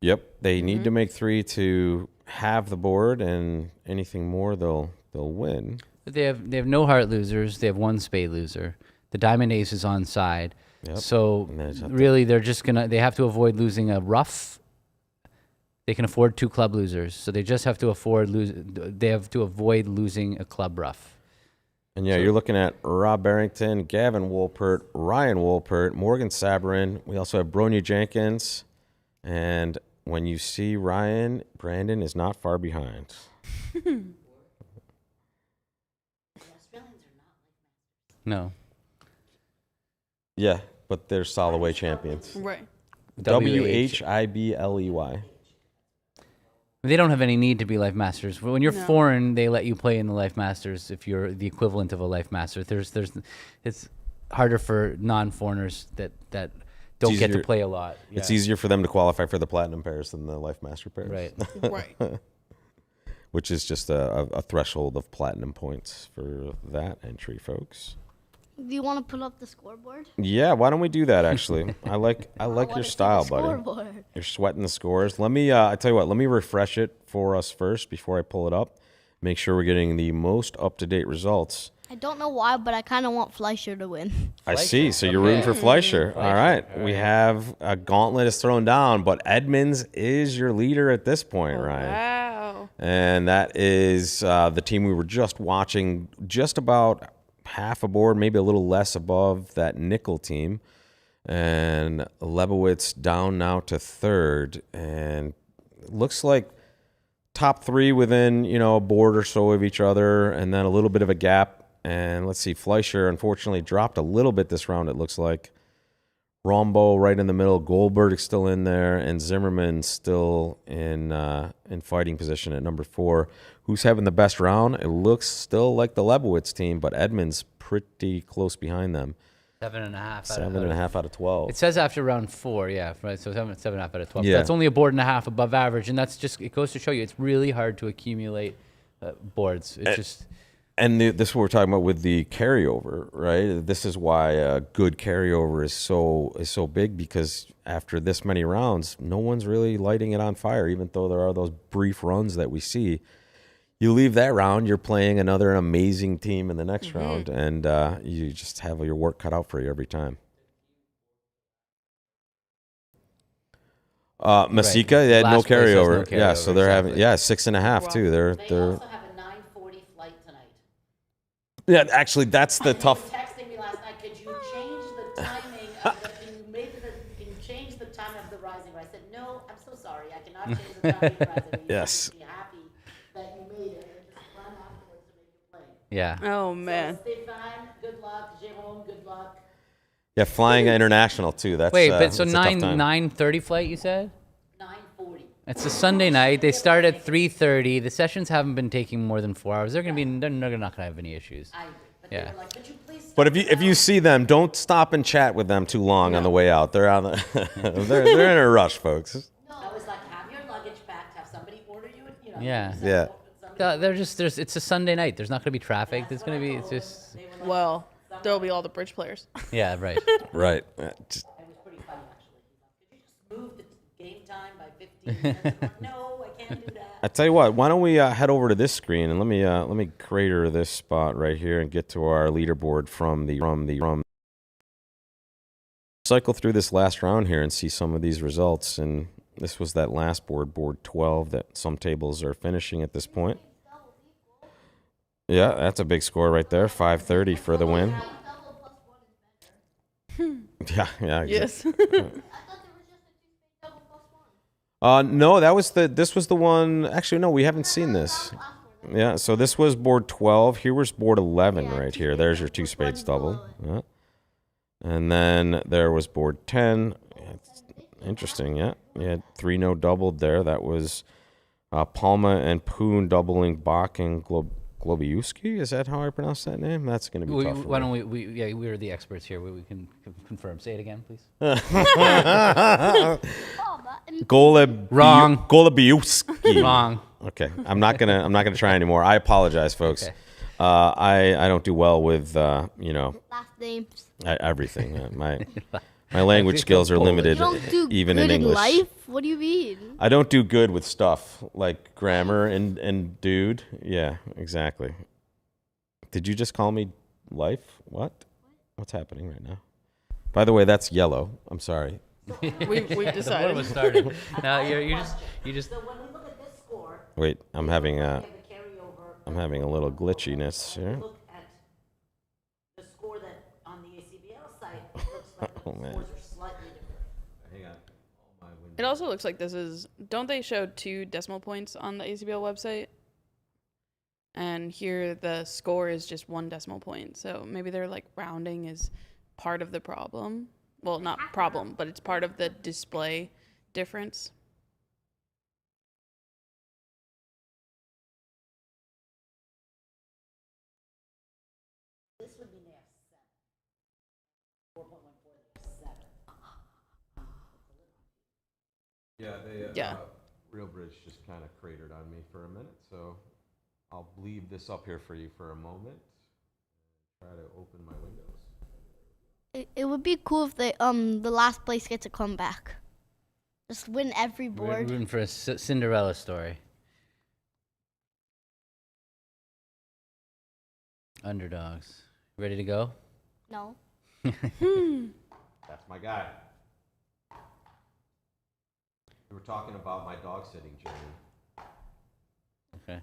Yep, they need to make 3 to have the board, and anything more, they'll win. But they have no heart losers, they have 1 spade loser. The diamond ace is on side. Yep. So And they just have to- really, they have to avoid losing a rough. They can afford 2 club losers, so they just have to avoid losing a club rough. And yeah, you're looking at Rob Barrington, Gavin Wolpert, Ryan Wolpert, Morgan Sabrin. We also have Bronia Jenkins. And when you see Ryan, Brandon is not far behind. No. Yeah, but they're Soloway champions. Right. WHIBLEY. They don't have any need to be Life Masters. When you're No. foreign, they let you play in the Life Masters if you're the equivalent of a Life Master. It's harder for non-foreigners that don't get to easier- play a lot. It's Yeah. easier for them to qualify for the Platinum pairs than the Life Master pairs. Right. Right. Which is just a threshold of Platinum points for that entry, folks. Do you want to put up the scoreboard? Yeah, why don't we do that, actually? I like your style, buddy. Scoreboard. You're sweating the scores. Let me, I tell you what, let me refresh it for us first before I pull it up. Make sure we're getting the most up-to-date results. I don't know why, but I kind of want Fleischer to win. I see. So you're rooting for Fleischer. All right. We have a gauntlet is thrown down, but Edmonds is your leader at this point, Ryan. Wow. And that is the team we were just watching, just about half a board, maybe a little less above that nickel team. And Lebowitz down now to 3rd. And it looks like top 3 within, a board or so of each other, and then a little bit of a gap. And let's see, Fleischer unfortunately dropped a little bit this round, it looks like. Rombo right in the middle. Goldberg's still in there, and Zimmerman still in fighting position at number 4. Who's having the best round? It looks still like the Lebowitz team, but Edmonds pretty close behind them. 7.5. 7.5 out of 12. It says after round 4, yeah, right. So 7.5 out of 12. Yeah. That's only a board and a half above average, and that's just, it goes to show you it's really hard to accumulate boards. It's just. And this is what we're talking about with the carryover, right? This is why a good carryover is so big, because after this many rounds, no one's really lighting it on fire, even though there are those brief runs that we see. You leave that round, you're playing another amazing team in the next round, and you just have your work cut out for you every time. Masika, they had no Last place has no carryover. Yeah, so they're having 6.5 too. They're also have a 9:40 flight tonight. yeah. Actually, that's the tough. They were texting me last night. Could you change the timing? Can you change the time of the Reisinger? I said no. I'm so sorry. I cannot change the time of the Reisinger. You Yes. should be happy that you made it and just run afterwards to make your plane. Yeah. Oh man. So, Stéphane, good luck. Jérôme, good luck. Yeah, flying international too. That's Wait, but so that's a tough time. 9:30 flight, you said? 9:40. It's a Sunday night. They start at 3:30. The sessions haven't been taking more than 4 hours. They're not gonna have any issues. I agree. But Yeah. they were like, could you please stop But if you now?" see them, don't stop and chat with them too long on the way out. They're on the they're in a rush, folks. I was like, have your luggage packed. Have somebody order you. Yeah. Yeah. It's a Sunday night. There's not gonna be traffic. There's gonna be, it's just, Well, there'll be all the bridge players. yeah, right. Right. It Just- was pretty funny, actually. Could you just move the game time by 15 minutes? I'm like, no, I can't do that. I tell you what, why don't we head over to this screen and let me crater this spot right here and get to our leaderboard from the cycle through this last round here and see some of these results. And this was that last board 12, that some tables are finishing at this point. Yeah, that's a big score right there, 530 for the win. Yeah, Yes. No, this was the one. Actually, no, we haven't seen this. Yeah, so this was board 12. Here was board 11 right here. There's your 2 spades double. Yeah. And then there was board 10. Yeah, it's interesting, yeah. You had 3 no doubled there. That was Palma and Poon doubling Bach and Globiuski. Is that how I pronounce that name? That's going to be tough. Why don't we're the experts here. We can confirm. Say it again, please. Wrong. Golobiuski. Wrong. Okay, I'm not gonna try anymore. I apologize, folks. Okay. I don't do well with Last names. everything. My language skills are limited, You don't do even good in English. life? What do you mean? I don't do good with stuff like grammar and dude. Yeah, exactly. Did you just call me life? What? What's happening right now? By the way, that's yellow. I'm sorry. We've The war decided. was started. Now you just. So when we look at this score, Wait, I'm having a we have the carryover. little glitchiness here. Look at the score that on the ACBL site, it looks like the Oh, man. scores are slightly different. Hang on. It also looks like this is. Don't they show 2 decimal points on the ACBL website? And here the score is just 1 decimal point. So maybe they're like rounding is part of the problem. Well, not problem, but it's part of the display difference. This would be near 7. 4.14 is 7. Yeah, Yeah. Real Bridge just kind of cratered on me for a minute, so I'll leave this up here for you for a moment. Try to open my windows. It would be cool if the last place gets a comeback. Just win every We're board. rooting for a Cinderella story. Underdogs. Ready to go? No. That's my guy. We were talking about my dog sitting journey. Okay.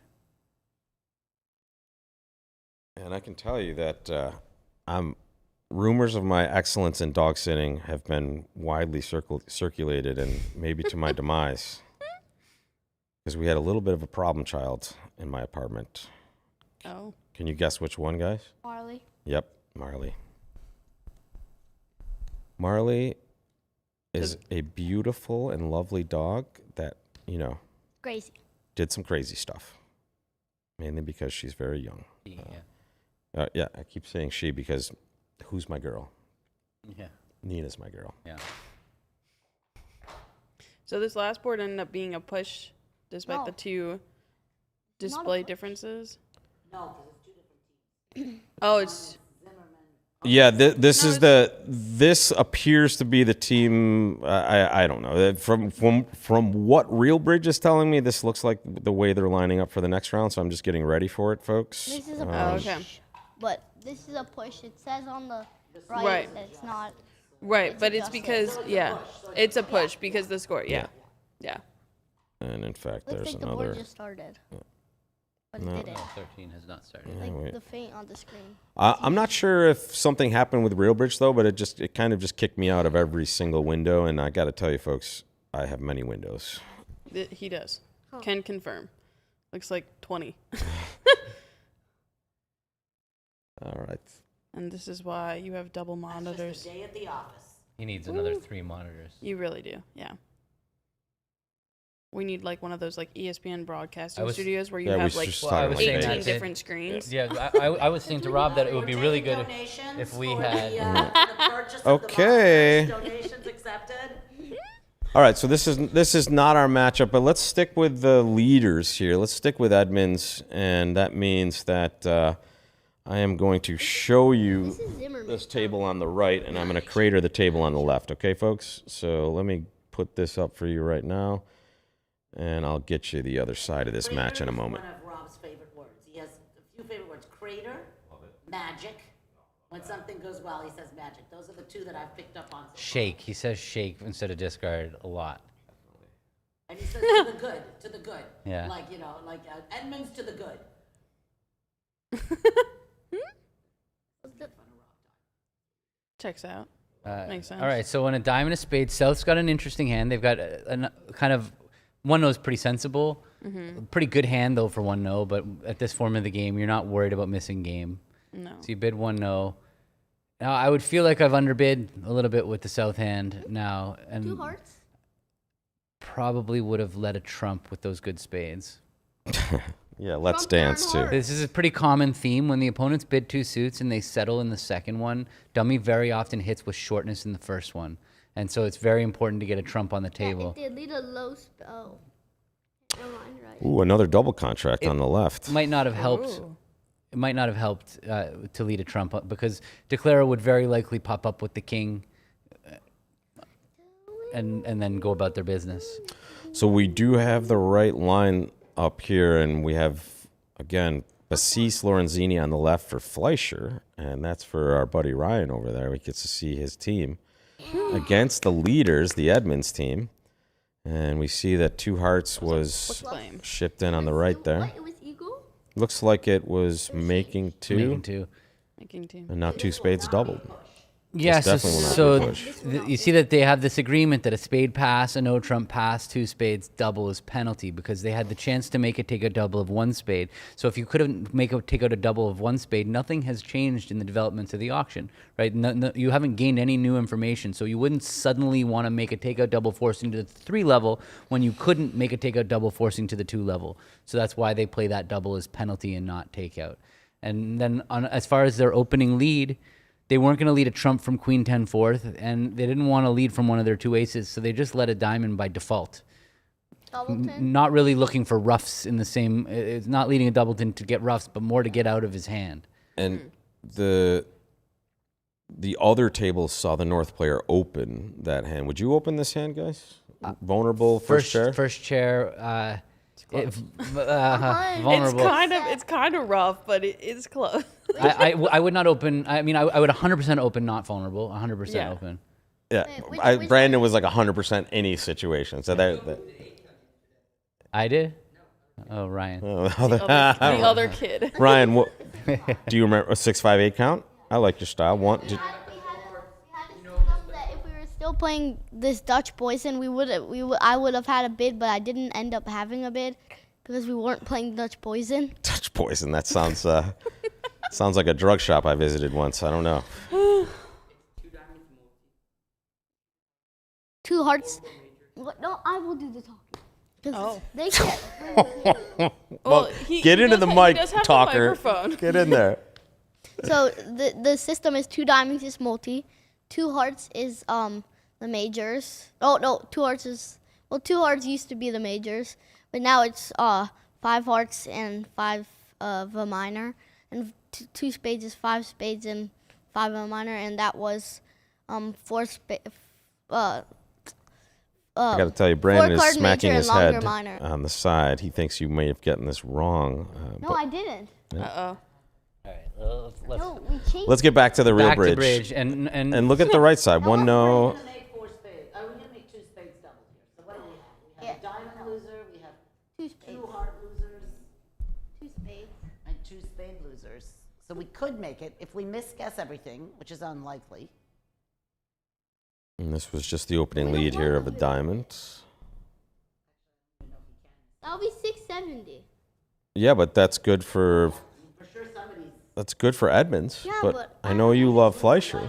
And I can tell you that rumors of my excellence in dog sitting have been widely circulated, and maybe to my demise. Because we had a little bit of a problem child in my apartment. Oh. Can you guess which one, guys? Marley. Yep, Marley. Marley is a beautiful and lovely dog that, Crazy. did some crazy stuff. Mainly because she's very young. Yeah. I keep saying she because who's my girl? Yeah. Nina's my girl. Yeah. So this last board ended up being a push, despite the two display differences. No, because it's 2 different teams. Oh, it's Yeah, this appears to be the team. I don't know. From what Realbridge is telling me, this looks like the way they're lining up for the next round. So I'm just getting ready for it, folks. This is a push. okay. But this is a push. It says on the right, Right. that it's not. right, but it's adjusted. because it's a push because the score. Yeah. And in fact, Looks there's like the another. board just started. But it No. didn't. No, 13 has not started. Like wait. the faint on the screen. I'm not sure if something happened with Realbridge though, but it kind of just kicked me out of every single window. And I got to tell you, folks, I have many windows. He does. Can confirm. Looks like 20. All right. And this is why you have double monitors. Day at the office. He needs another 3 monitors. You really do. Yeah. We need like one of those like ESPN broadcasting I was- studios where you Yeah, we have should like just Well, talk I about was saying 18 that- different screens. Yeah, I was saying to Rob that it would be really good if we had. Okay. Donations accepted. All right, so this is not our matchup, but let's stick with the leaders here. Let's stick with admins, and that means that I am going to show you This is Zimmerman. this table on the right, and I'm going to crater the table on the left. Okay, folks? So let me put this up for you right now, and I'll get you the other side of this match in a moment. One of Rob's favorite words. He has a few favorite words: crater, magic. When something goes well, he says magic. Those are the 2 that I've picked up on. Shake. He says shake instead of discard a lot. And he says to the good, to the good. Yeah. Like Edmonds to the good. Checks out. Makes sense. All right, so when a diamond, a spade, South's got an interesting hand. They've got a kind of 1-0 is pretty sensible. Pretty good hand though for 1-0, but at this form of the game, you're not worried about missing game. No. So you bid 1-0. Now I would feel like I've underbid a little bit with the South hand now, 2 and hearts. probably would have led a trump with those good spades. Yeah, let's Trump down dance too. hard. This is a pretty common theme when the opponents bid 2 suits and they settle in the second one. Dummy very often hits with shortness in the first one, and so it's very important to get a trump on the table. Yeah, it did lead a low spell. Never mind, right? Ooh, another double contract on the left. Might not have helped. Ooh. It might not have helped to lead a trump because Declara would very likely pop up with the king, and then go about their business. So we do have the right line up here, and we have, again, Bassis Lorenzini on the left for Fleischer, and that's for our buddy Ryan over there. We get to see his team against the leaders, the Edmonds team. And we see that 2 hearts was Claim. shipped in on the right there. What? It was eagle? Looks like it was making 2, Making 2. Making team. and now 2 spades doubled. Yes, definitely will not so be a push. you see that they have this agreement that a spade pass, a no trump pass, 2 spades double is penalty because they had the chance to make it take a double of 1 spade. So if you couldn't take out a double of 1 spade, nothing has changed in the developments of the auction, right? No, you haven't gained any new information, so you wouldn't suddenly want to make a takeout double forcing to the 3 level when you couldn't make a takeout double forcing to the 2 level. So that's why they play that double as penalty and not takeout. And then as far as their opening lead, they weren't going to lead a trump from queen 10 fourth, and they didn't want to lead from one of their 2 aces, so they just let a diamond by default. Doubleton? Not really looking for roughs in the same. It's not leading a doubleton to get roughs, but more to get out of his hand. And the other table saw the North player open that hand. Would you open this hand, guys? Vulnerable first chair? First chair. Vulnerable. It's kind of rough, but it is close. I would not open. I mean, I would 100% open, not vulnerable. 100% Yeah. open. Yeah, Wait, which Brandon was like 100% any situation. So that I did. Oh, Ryan. The other kid. Ryan, what, do you remember a 6-5-8 count? I like your style. If we were still playing this Dutch poison, I would have had a bid, but I didn't end up having a bid because we weren't playing Dutch poison. Touch poison. That sounds sounds like a drug shop I visited once. I don't know. 2 2 hearts. What? No, I will do the talking. 'Cause Oh. they can't. Well, Get into the mic, he does have talker. The microphone. Get in there. So the system is 2 diamonds is multi, 2 hearts is the majors. Oh no, 2 hearts is 2 hearts used to be the majors, but now it's 5 hearts and 5 of a minor, and 2 spades is 5 spades and 5 of a minor, and that was 4 spades. I got to tell you, Brandon is card smacking major his and longer head minor. on the side. He thinks you may have gotten this wrong. No, but I didn't. Uh-oh. All right, let's No, we changed. let's get back to the real back bridge. to bridge and And look at the right side. One no. We're gonna make 4 spades. We're gonna make 2 spades doubled here. So what do we have? We have a diamond loser, we have 2 spades. 2 heart losers, 2 spades. and 2 spade losers. So we could make it if we misguess everything, which is unlikely. And this was just the opening lead here of a diamond. That'll be 670. Yeah, but that's good for For sure somebody's that's good for Edmonds. Yeah, but but I know you love Fleischer.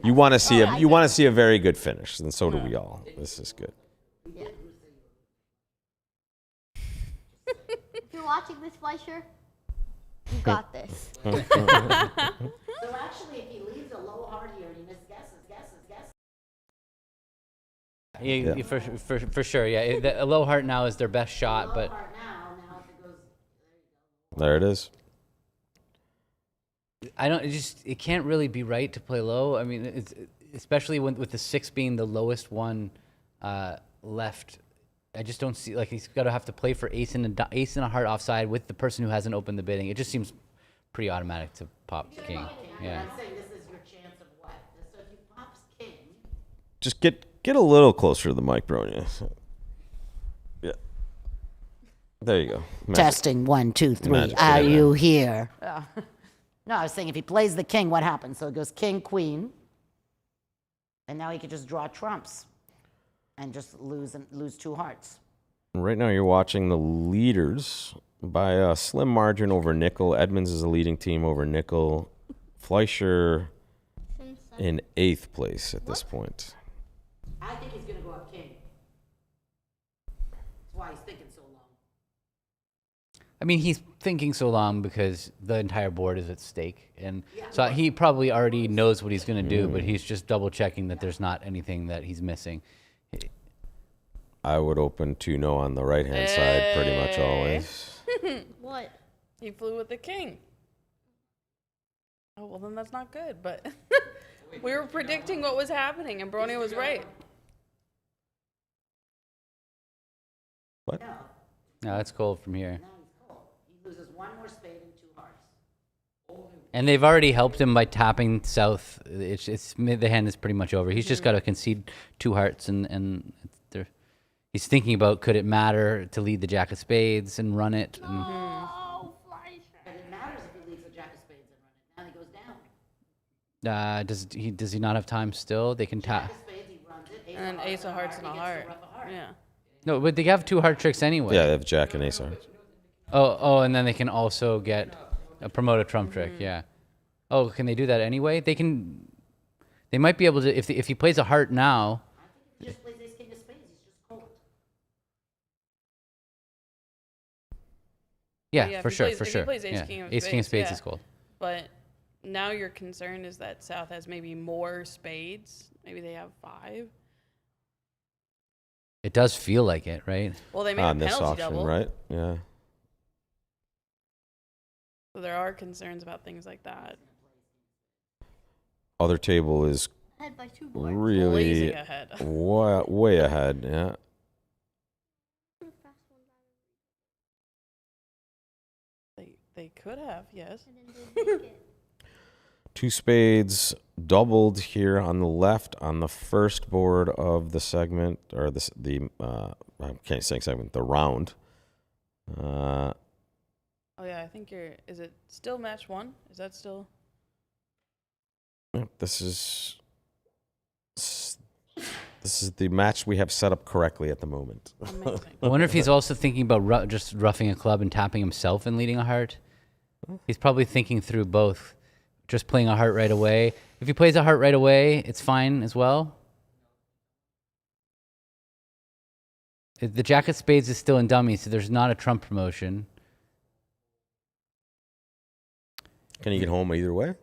You want to see a very good finish, and so do we all. This is good. If you're watching this, Fleischer, you got this. So actually, if he leaves a low heart here and he misguesses, guesses. Yeah, for sure. Yeah, a low heart now is their best shot, but Heart now if it goes, There it is. it can't really be right to play low. I mean, it's especially with the 6 being the lowest one left. I just don't see, like, he's got to have to play for ace and a heart offside with the person who hasn't opened the bidding. It just seems pretty automatic to pop king. Yeah. I'm saying this is your chance of what? So if he pops king, Just get a little closer to the mic, Bronia. Yeah. There you go. testing 1, 2, 3. Magic. Are you here? No, I was saying if he plays the king, what happens? So it goes king, queen, and now he could just draw trumps and just lose 2 hearts. Right now, you're watching the leaders by a slim margin over Nickel. Edmonds is a leading team over Nickel. Fleischer in 8th place at this point. I think he's going to go up king. That's why he's thinking so long. I mean, he's thinking so long because the entire board is at stake, and so he probably already knows what he's going to do, but he's just double checking that there's not anything that he's missing. I would open 2-0 on the right-hand side pretty much always. What? He flew with the king. Oh, well, then that's not good, but we were predicting what was happening, and Bronia was right. What? No, that's cold from here. Now he's cold. He loses 1 more spade and 2 hearts. And they've already helped him by tapping south. The hand is pretty much over. He's just got to concede 2 hearts, and he's thinking about, could it matter to lead the jack of spades and run it? And, Oh, Fleischer. But it matters if he leaves the jack of spades and run it. Now he goes down. does he not have time still? They can tap. Jack of spades, he runs it. And then ace of hearts and a he gets heart. to rough a heart. Yeah. No, but they have 2 heart tricks anyway. Yeah, they have Jack and Ace hearts. Oh, and then they can also promote a trump trick. Yeah. Oh, can they do that anyway? They can. They might be able to if he plays a heart now. If he just plays ace king of spades, he's just cold. Yeah, Yeah, for if he sure, plays- for if he sure. plays ace Yeah. king of Ace king of spades, spades yeah. is cold. But now your concern is that South has maybe more spades. Maybe they have 5. It does feel like it, right? Well, they made On a this penalty auction, double. right? Yeah. So there are concerns about things like that. Other table is Ahead by 2 boards. really Blazing ahead. way ahead. Yeah. They could have, yes. 2 spades doubled here on the left on the first board of the segment, or I can't say segment, the round. Oh yeah, I think is it still match 1? Is that still? This is the match we have set up correctly at the moment. Amazing. I wonder if he's also thinking about just roughing a club and tapping himself and leading a heart. He's probably thinking through both, just playing a heart right away. If he plays a heart right away, it's fine as well. The jack of spades is still in dummy, so there's not a trump promotion. Can he get home either way?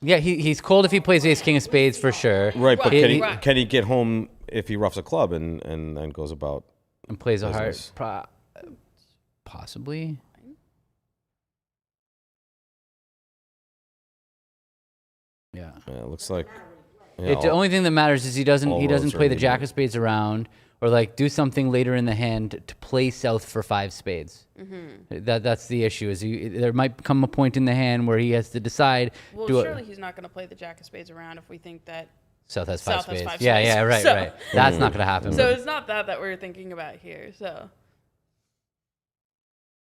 Yeah, he's cold if he plays ace king of spades for sure. Right, but Right. can he get home if he roughs a club and then goes about? And plays a heart. Business. Possibly. Yeah. Yeah, it looks like. The only thing that matters is he doesn't all roads are play the leading. jack of spades around, or like do something later in the hand to play south for 5 spades. That's the issue. There might come a point in the hand where he has to decide. Well, surely he's not going to play the jack of spades around if we think that. South has 5 South has spades. 5 Yeah, spades. yeah, right, So- right. That's not going to happen. So it's not that we're thinking about here. So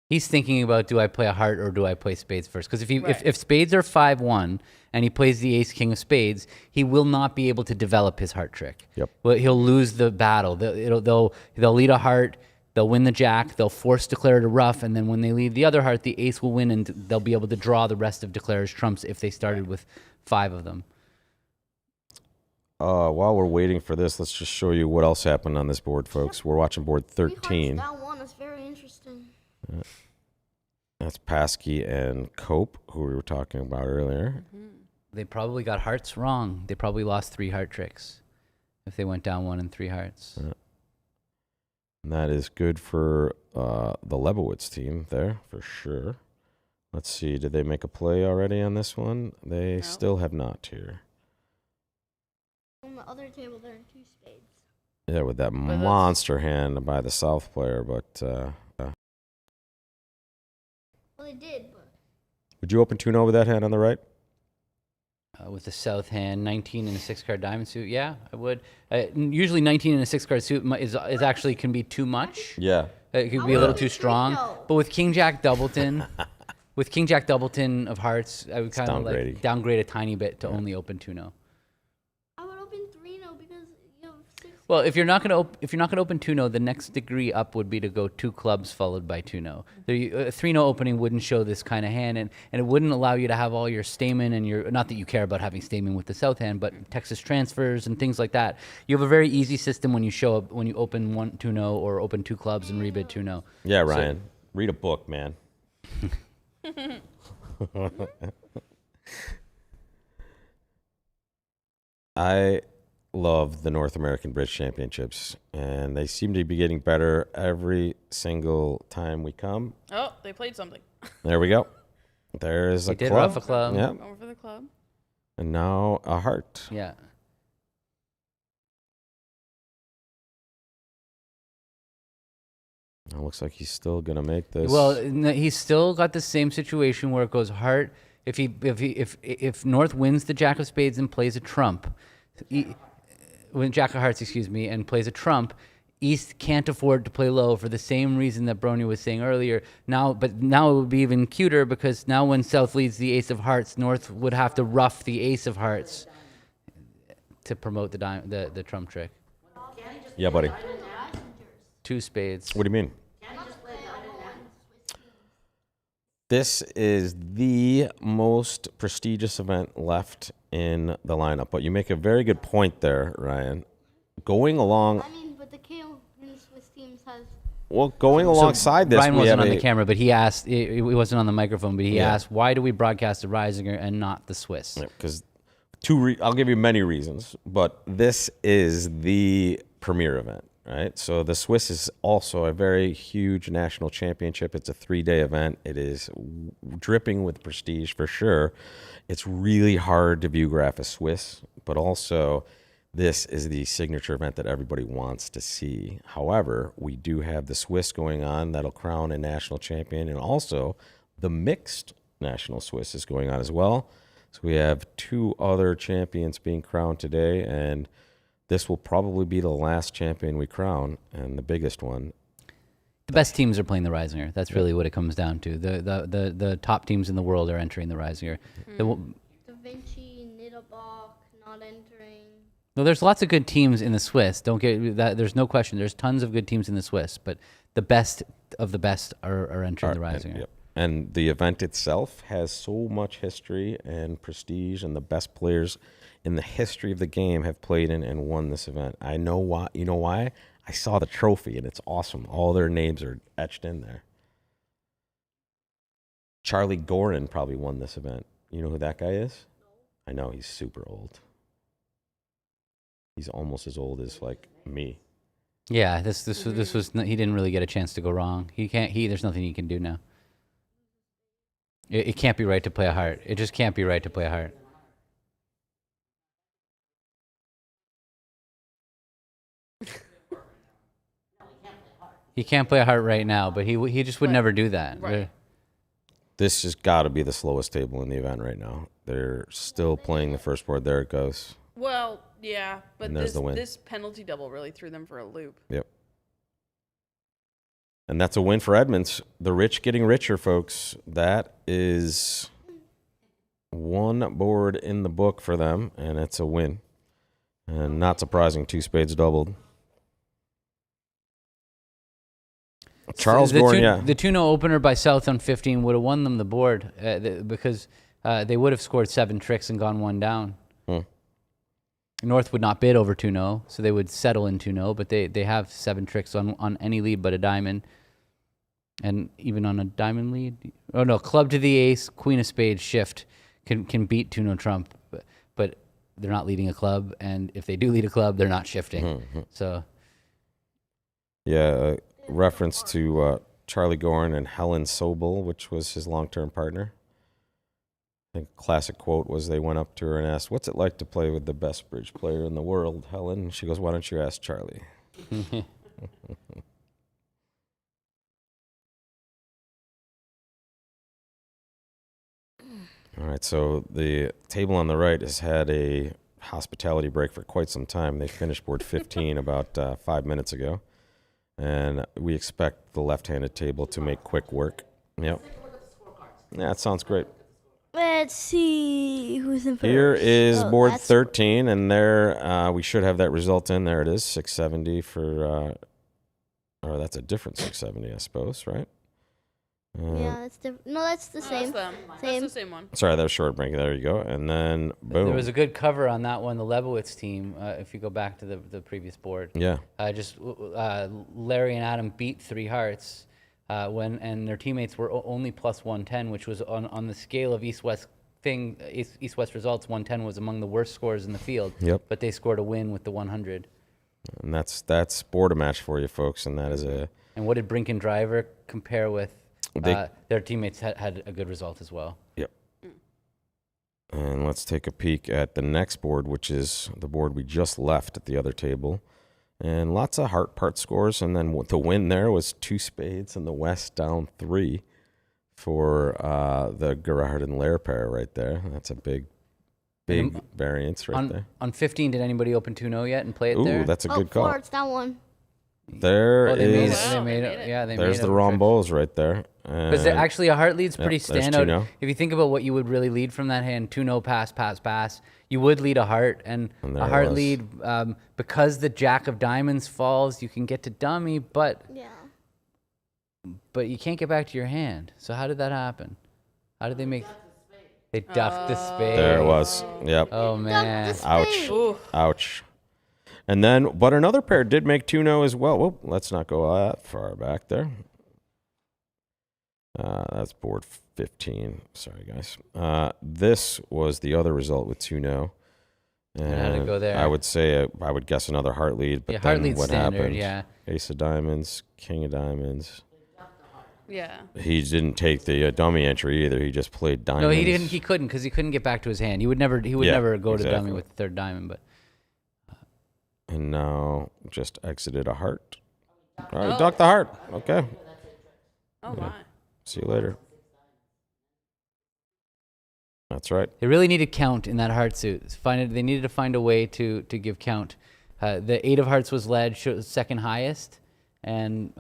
He's thinking about, do I play a heart or do I play spades first? Because Right. if spades are 5-1 and he plays the ace king of spades, he will not be able to develop his heart trick. Yep. Well, he'll lose the battle. They'll lead a heart, they'll win the jack, they'll force declare to rough, and then when they lead the other heart, the ace will win, and they'll be able to draw the rest of declare's trumps if they started with 5 of them. While we're waiting for this, let's just show you what else happened on this board, folks. We're watching board 13. Down one is very interesting. That's Paskey and Cope, who we were talking about earlier. They probably got hearts wrong. They probably lost 3 heart tricks if they went down 1 and 3 hearts. And that is good for the Lebowitz team there, for sure. Let's see, did they make a play already on this one? They still have not here. On the other table, there are 2 spades. Yeah, with that that's- monster hand by the South player, but Well, they did, but would you open 2-0 with that hand on the right? With the south hand, 19 and a 6-card diamond suit. Yeah, I would. Usually 19 and a 6-card suit is actually can be too much. Yeah. It could I be a would little open too strong. 3-0. But with King Jack Doubleton, with King Jack Doubleton of hearts, I would kind of like downgrading. downgrade a tiny bit to only open 2-0. I would open 3-0 because you have 6. Well, if you're not gonna open 2-0, the next degree up would be to go 2 clubs followed by 2-0. The 3-0 opening wouldn't show this kind of hand, and it wouldn't allow you to have all your stamen and your, not that you care about having stamen with the south hand, but Texas transfers and things like that. You have a very easy system when you show up, when you open 1-2-0 or open 2 clubs and rebid 2-0. Yeah, Ryan. Read a book, man. I love the North American Bridge Championships, and they seem to be getting better every single time we come. oh, they played something. There we go. There's They a did club. rough a club. Yeah, Going for the club. and now a heart. Yeah. It looks like he's still gonna make this. Well, he's still got the same situation where it goes heart. If North wins the Jack of Spades and plays a trump, when Jack of Hearts, excuse me, and plays a trump, East can't afford to play low for the same reason that Bronia was saying earlier. But now it would be even cuter because now when South leads the Ace of Hearts, North would have to rough the Ace of Hearts to promote the trump trick. yeah, buddy. 2 spades. What do you mean? This is the most prestigious event left in the lineup. But you make a very good point there, Ryan. Going along, I mean, but the KO in the Swiss teams has. well, going alongside this, Ryan we wasn't have on the a- camera, but he asked. He wasn't on the microphone, but he Yeah. asked, "Why do we broadcast the Reisinger and not the Swiss?" because I'll give you many reasons, but this is the premier event, right? So the Swiss is also a very huge national championship. It's a 3-day event. It is dripping with prestige for sure. It's really hard to viewgraph a Swiss, but also this is the signature event that everybody wants to see. However, we do have the Swiss going on that'll crown a national champion, and also the mixed national Swiss is going on as well. So we have 2 other champions being crowned today, and this will probably be the last champion we crown and the biggest one. The best teams are playing the Reisinger. That's really what it comes down to. The top teams in the world are entering the Reisinger. Da Vinci, Niederbach not entering. No, there's lots of good teams in the Swiss. Don't get that. There's no question. There's tons of good teams in the Swiss, but the best of the best are entering the Reisinger. Yep. And the event itself has so much history and prestige, and the best players in the history of the game have played in and won this event. I know why. You know why? I saw the trophy, and it's awesome. All their names are etched in there. Charlie Gorin probably won this event. You know who that guy is? I know, he's super old. He's almost as old as like me. Yeah, this was he didn't really get a chance to go wrong. There's nothing he can do now. It can't be right to play a heart. It just can't be right to play a heart. He can't play a heart right now, but he just would never do that. Right. This has got to be the slowest table in the event right now. They're still playing the first board. There it goes. Well, yeah, but And there's the win. this penalty double really threw them for a loop. Yep. And that's a win for Edmonds. The rich getting richer, folks. That is one board in the book for them, and it's a win. And not surprising, 2 spades doubled. Charles Gordon, yeah. The 2-0 opener by South on 15 would have won them the board because they would have scored 7 tricks and gone 1 down. North would not bid over 2-0, so they would settle in 2-0, but they have 7 tricks on any lead but a diamond. And even on a diamond lead? Oh, no, club to the ace, queen of spades, shift can beat 2-0 trump, but they're not leading a club, and if they do lead a club, they're not shifting. So, Yeah, reference to Charlie Gorin and Helen Sobel, which was his long-term partner. I think a classic quote was they went up to her and asked, "What's it like to play with the best bridge player in the world, Helen?" And she goes, "Why don't you ask Charlie?" All right, so the table on the right has had a hospitality break for quite some time. They finished board 15 about 5 minutes ago. And we expect the left-handed table to make quick work. Yep. Yeah, that sounds great. Let's see who's in first. Here is board that's- 13, and there we should have that result in. There it is, 670 for, or that's a different 670, I suppose, right? Yeah, that's different. No, that's the same. That's them. Same. That's the same one. Sorry, that was short break. There you go. And then, boom. there was a good cover on that one, the Lebowitz team, if you go back to the previous board. Yeah. Larry and Adam beat 3 hearts and their teammates were only plus 110, which was on the scale of East-West results. 110 was among the worst scores in the field. Yep. But they scored a win with the 100. And that's Board-A-Match for you, folks. And that is a... And what did Brink and Driver compare with? They- Their teammates had a good result as well. Yep. And let's take a peek at the next board, which is the board we just left at the other table. And lots of heart part scores. And then the win there was 2 spades and the West down 3 for the Gerard and Lair pair right there. That's a big variance right there. On 15, did anybody open 2-0 yet and play it Ooh, there? that's a good call. It's that one. There Oh, they made is. it. They made it. Yeah, they There's made it. the Rombols right there. Because actually a heart lead's pretty there's standout. 2-0. If you think about what you would really lead from that hand, 2-0 pass, you would lead a heart. And And a there it heart was. lead, because the Jack of Diamonds falls, you can get to dummy, but Yeah. you can't get back to your hand. So how did that happen? How did they make... They ducked the spade. There it was. Yep. Oh, man. Ouch. Ooh. Ouch. And then, but another pair did make 2-0 as well. Whoop, let's not go that far back there. That's board 15. Sorry, guys. This was the other result with 2-0. And how'd it go there? I would say, I would guess another heart lead. But Yeah, then heart lead's what standard, happened? yeah. Ace of diamonds, king of diamonds. Yeah. He didn't take the dummy entry either. He just played diamonds. No, he didn't. He couldn't because he couldn't get back to his hand. He would never Yeah, never go to dummy exactly. with the third diamond. But And now just exited a heart. All right, duck the heart. Okay. Oh my. See you later. That's right. they really needed count in that heart suit. They needed to find a way to give count. The 8 of hearts was led, second highest, and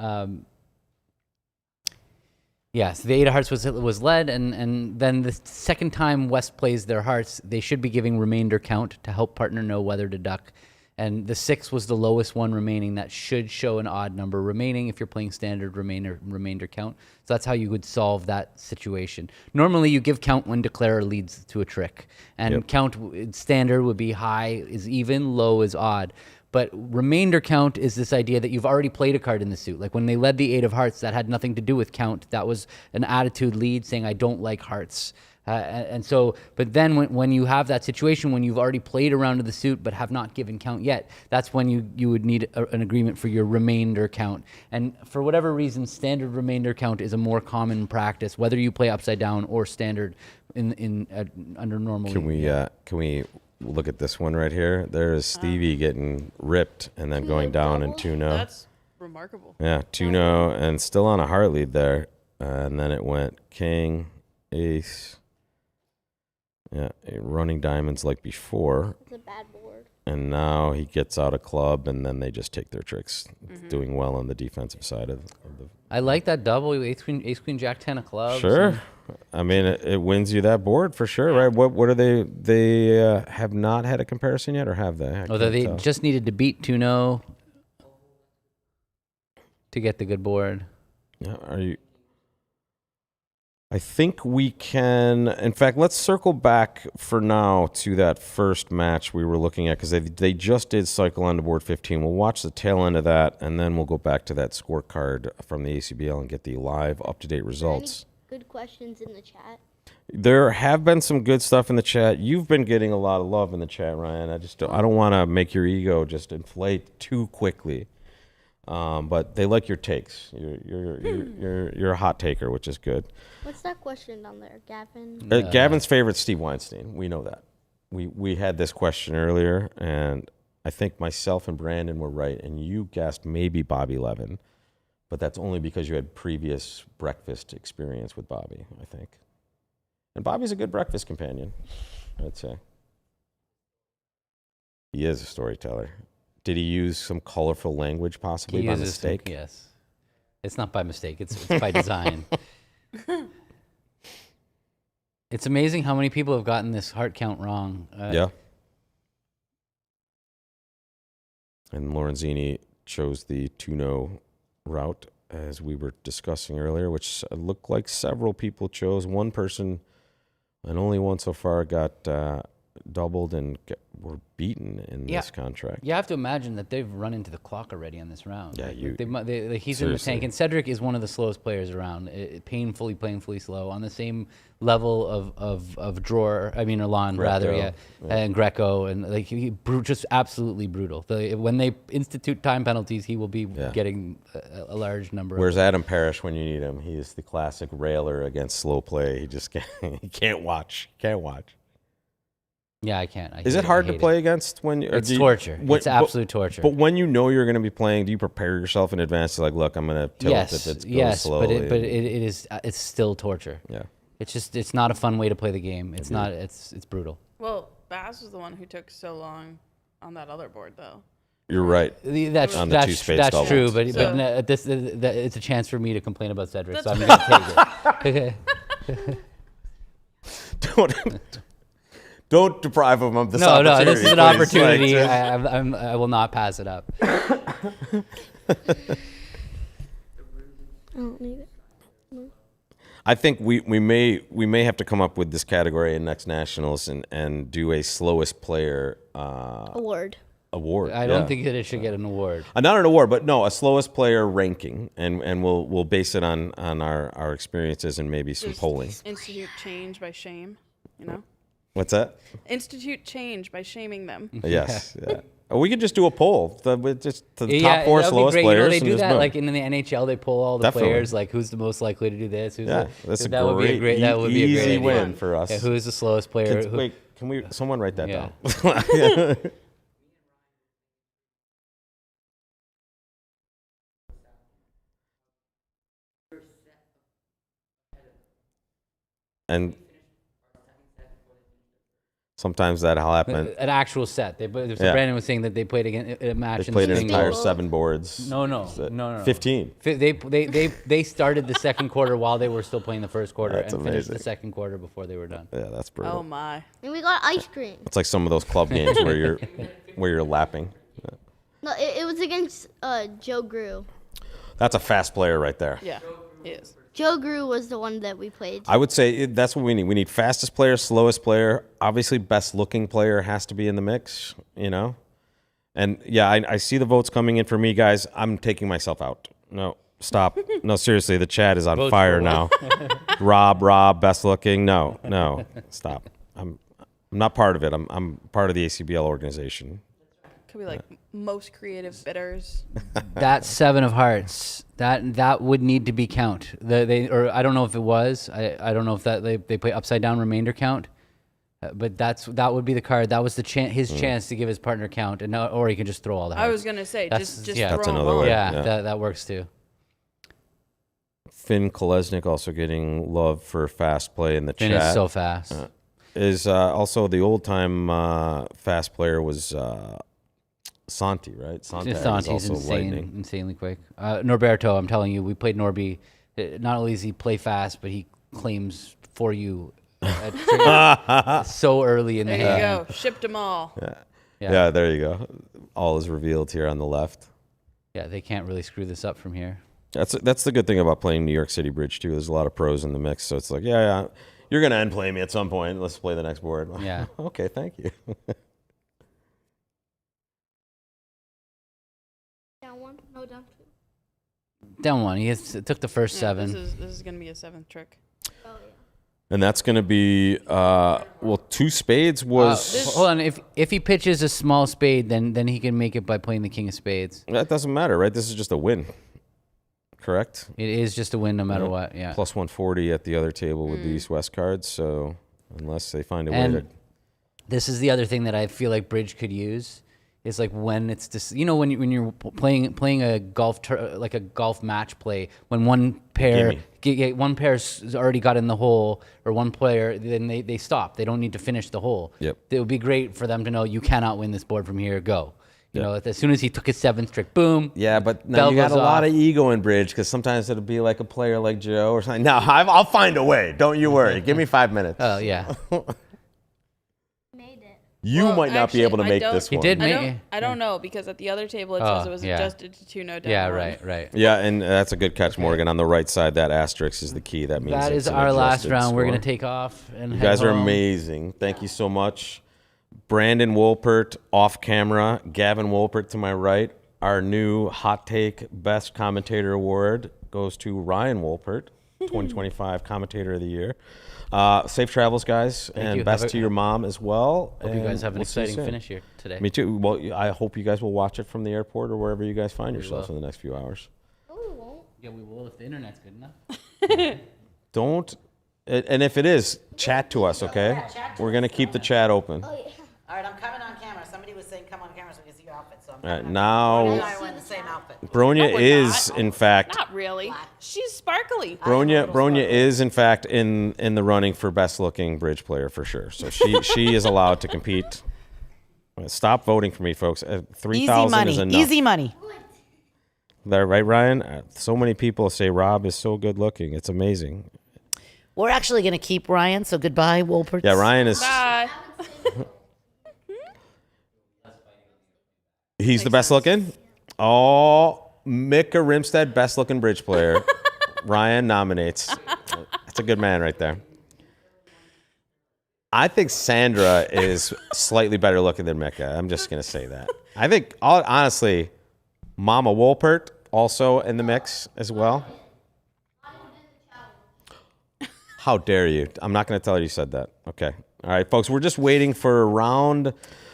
Yes, the 8 of hearts was led, and then the second time West plays their hearts, they should be giving remainder count to help partner know whether to duck. And the 6 was the lowest one remaining. That should show an odd number remaining if you're playing standard remainder count. So that's how you would solve that situation. Normally, you give count when declarer leads to a trick, and count standard would be high is even, low is odd. But remainder count is this idea that you've already played a card in the suit. Like when they led the 8 of hearts, that had nothing to do with count. That was an attitude lead saying, I don't like hearts. And so, but then when you have that situation, when you've already played a round of the suit but have not given count yet, that's when you would need an agreement for your remainder count. And for whatever reason, standard remainder count is a more common practice, whether you play upside down or standard under normal. Can we look at this one right here? There's Stevie getting ripped and then going down in 2-0. That's remarkable. Yeah, 2-0 and still on a heart lead there. And then it went king, ace. Yeah, running diamonds like before. It's a bad board. And now he gets out a club, and then they just take their tricks. Doing well on the defensive side of the. I like that double, ace, queen, jack, 10 of clubs. Sure. I mean, it wins you that board for sure, right? What are they? They have not had a comparison yet, or have they? Although they just needed to beat 2-0 to get the good board. Yeah, are you? I think we can. In fact, let's circle back for now to that first match we were looking at, because they just did cycle on to board 15. We'll watch the tail end of that, and then we'll go back to that scorecard from the ACBL and get the live, up-to-date results. Good questions in the chat. There have been some good stuff in the chat. You've been getting a lot of love in the chat, Ryan. I don't want to make your ego just inflate too quickly. But they like your takes. You're a hot taker, which is good. What's that question down there, Gavin? Gavin's favorite, Steve Weinstein. We know that. We had this question earlier, and I think myself and Brandon were right, and you guessed maybe Bobby Levin, but that's only because you had previous breakfast experience with Bobby, I think. And Bobby's a good breakfast companion, I'd say. He is a storyteller. Did he use some colorful language possibly by mistake? Yes. It's not by mistake. It's by design. It's amazing how many people have gotten this heart count wrong. Yeah. And Lorenzini chose the 2-0 route, as we were discussing earlier, which looked like several people chose. One person, and only one so far, got doubled and were beaten in this contract. You have to imagine that they've run into the clock already on this round. Yeah, he's in the tank, and Cedric is one of the slowest players around. Painfully slow, on the same level of Alon, rather, and Greco, and like just absolutely brutal. When they institute time penalties, he will be getting a large number. Where's Adam Parrish when you need him? He is the classic railer against slow play. He just can't watch. Yeah, I can't. Is it hard to play against when it's torture? It's absolute torture. But when you know you're going to be playing, do you prepare yourself in advance to, like, look, I'm going to tilt if it goes slowly? but it's still torture. Yeah. It's not a fun way to play the game. It's not. It's brutal. Well, Bass was the one who took so long on that other board, though. You're right. That's true. But it's a chance for me to complain about Cedric, so I'm going to take it. Don't deprive him of this opportunity. No, this is an opportunity. I will not pass it up. I don't need it. I think we may have to come up with this category in next nationals and do a slowest player Award. I don't think that it should get an award. Not an award, but no, a slowest player ranking, and we'll base it on our experiences and maybe some polling. Institute change by shame, you know? What's that? Institute change by shaming them. Yes. Yeah. Or we could just do a poll. With just the top 4 that would slowest be great. players. They do and that boom. like in the NHL. They poll all the Definitely. players, like who's the most likely to do this. That's that would be a great easy win idea. for us. Yeah, who is the slowest player? Can we? Someone write that down. And Sometimes that'll happen. An actual set. So Yeah. Brandon was saying that they played a match. They played an in the entire singles. 7 boards. No. 15. They started the second quarter while they were still playing the first quarter That's and finished the amazing. second quarter before they were done. Yeah, that's brutal. Oh my. And we got ice cream. It's like some of those club games where you're lapping. No, it was against Joe Grew. That's a fast player right there. Yeah, he is. Joe Grew was the one that we played. I would say that's what we need. We need fastest player, slowest player. Obviously, best looking player has to be in the mix, you know? And yeah, I see the votes coming in for me, guys. I'm taking myself out. No, stop. No, seriously, the chat is on Votes fire for now. Rob, best looking. No, stop. I'm not part of it. I'm part of the ACBL organization. Could be like most creative bidders. That 7 of hearts, that would need to be count. Or I don't know if it was. I don't know if that they play upside down remainder count. But that would be the card. That was his chance to give his partner count, and now, or he can just throw all the hearts. I was gonna say just yeah. throw That's 'em another all. way. Yeah, Yeah. that works too. Finn Kolesnik also getting love for fast play in the Finn chat. is so fast. Is also the old time fast player was Santi, right? Santi is Santi's also lightning. insanely quick. Norberto, I'm telling you, we played Norby. Not only does he play fast, but he claims for you so early in the There you game. go. Shipped them all. Yeah, there you go. All is revealed here on the left. Yeah, they can't really screw this up from here. That's the good thing about playing New York City Bridge too. There's a lot of pros in the mix, so it's like, yeah, you're gonna end play me at some point. Let's play the next board. Yeah. Okay, thank you. Down 1? No, down 2. Down 1. He took the first Yeah, 7. This is gonna be a 7th trick. Oh, yeah. And that's gonna be 2 spades was. Hold on. If he pitches a small spade, then he can make it by playing the king of spades. That doesn't matter, right? This is just a win. Correct? It is just a win no matter what. Yeah. Plus 140 at the other table with the East-West cards, so unless they find a way to... This is the other thing that I feel like Bridge could use is like when it's this, when you're playing a golf like a golf match play, when one pair one pair's already got in the hole, or one player, then they stop. They don't need to finish the hole. Yep. It would be great for them to know you cannot win this board from here. Go. You know, as soon as he took his 7th trick, boom. Yeah, but now bell you got a goes lot off. of ego in Bridge, because sometimes it'll be like a player like Joe or something. No, I'll find a way. Don't you worry. Give me 5 minutes. Oh yeah. Made it. You Well, might not be actually, able to I make don't- this He one. did I make don't, it. I don't know, because at the other table it Oh, says it was yeah. adjusted to 2 no down. Yeah. 1. Right. Yeah, and that's a good catch, Morgan. On the right side, that asterisk is the key. That means That it's is an our last adjusted round. We're score. gonna take off and You head guys are home. amazing. Thank you so much. Brandon Wolpert off camera. Gavin Wolpert to my right. Our new Hot Take Best Commentator Award goes to Ryan Wolpert, 2025 Commentator of the Year. Safe travels, guys, and you. best Have a- to your mom as well. Hope you guys and have an we'll see you exciting soon. finish here today. Me too. Well, I hope you guys will watch it from the airport or wherever you guys find yourselves in will. the next few hours. No, we won't. Yeah, we will if the internet's good enough. Don't, and if it is, chat to us, okay? We're going to keep the chat open. All All right, I'm coming on camera. Somebody was saying come on camera so we can see your outfit. So I'm right, coming on now, camera. We're in the same outfit. Bronia we're is, not. in fact, Not really. She's sparkly. Bronia is, in fact, in the running for best looking bridge player for sure. So she is allowed to compete. Stop voting for me, folks. 3,000 is enough. Easy money. That right, Ryan? So many people say Rob is so good looking. It's amazing. We're actually going to keep Ryan. So goodbye, Wolpert. Yeah, Ryan is. Bye. He's the best looking. Oh, Mika Rimstead, best looking bridge player. Ryan nominates. That's a good man right there. I think Sandra is slightly better looking than Mika. I'm just going to say that. I think, honestly, Mama Wolpert also in the mix as well. How dare you? I'm not going to tell her you said that. Okay. All right, folks, we're just waiting for round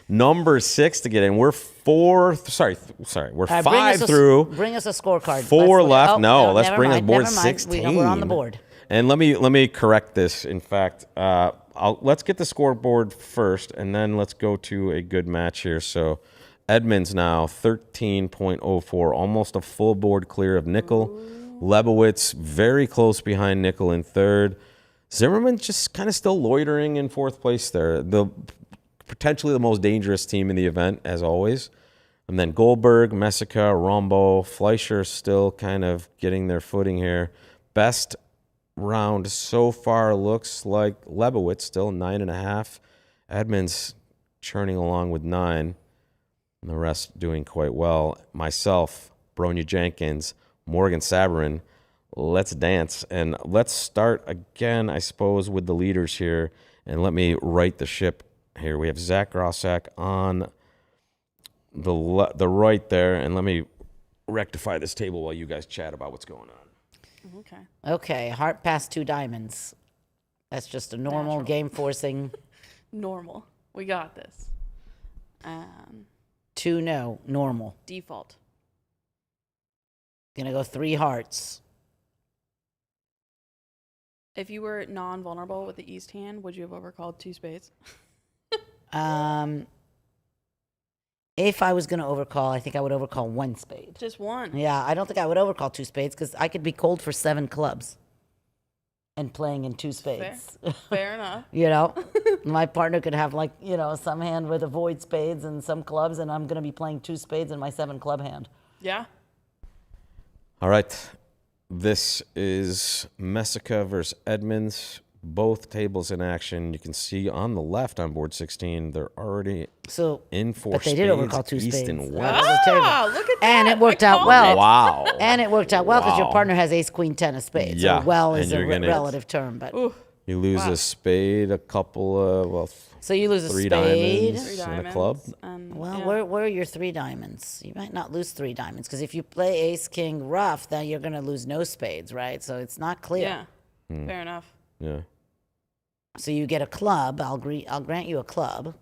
number 6 to get in. We're we're All right, 5 through. Bring us a scorecard. 4 Let's- left. oh, No, let's never bring us mind, board never mind. 16. We're on the board. And let me correct this. In fact, let's get the scoreboard first, and then let's go to a good match here. So Edmonds now 13.04, almost a full board clear of Nickel. Lebowitz very close behind Nickel in 3rd. Zimmerman just kind of still loitering in 4th place there. The potentially the most dangerous team in the event, as always. And then Goldberg, Messica, Rombo, Fleischer still kind of getting their footing here. Best round so far looks like Lebowitz, still 9.5. Edmonds churning along with 9. And the rest doing quite well. Myself, Bronia Jenkins, Morgan Sabarin. Let's dance. And let's start again, I suppose, with the leaders here. And let me right the ship here. We have Zach Grossack on the right there. And let me rectify this table while you guys chat about what's going on. Okay. Okay, heart past 2 diamonds. That's just a normal Natural. game forcing. Normal. We got this. 2 no, normal. Default. Gonna go 3 hearts. If you were non-vulnerable with the east hand, would you have overcalled 2 spades? If I was gonna overcall, I think I would overcall 1 spade. Just one. Yeah, I don't think I would overcall 2 spades because I could be cold for 7 clubs and playing in 2 spades. Fair enough. You know, my partner could have like, you know, some hand with avoid spades and some clubs, and I'm going to be playing 2 spades in my 7 club hand. Yeah. All right. This is Messica versus Edmonds. Both tables in action. You can see on the left on board 16, they're already So, in 4 but they spades, did overcall 2 east spades. and That west. was a table. Ah, look at that. And it worked I out called well. it. Wow. And it worked out well because your Wow. partner has ace, queen, 10 of spades. Yeah, So well and is a you're gonna- relative term. But Ooh. You lose Wow. a spade, a couple of, so you lose a 3 spade. diamonds. 3 And a diamonds. club? And, Well, yeah. where are your 3 diamonds? You might not lose 3 diamonds because if you play ace, king, rough, then you're going to lose no spades, right? So it's not clear. Yeah. Fair enough. yeah. So you get a club. I'll grant you a club.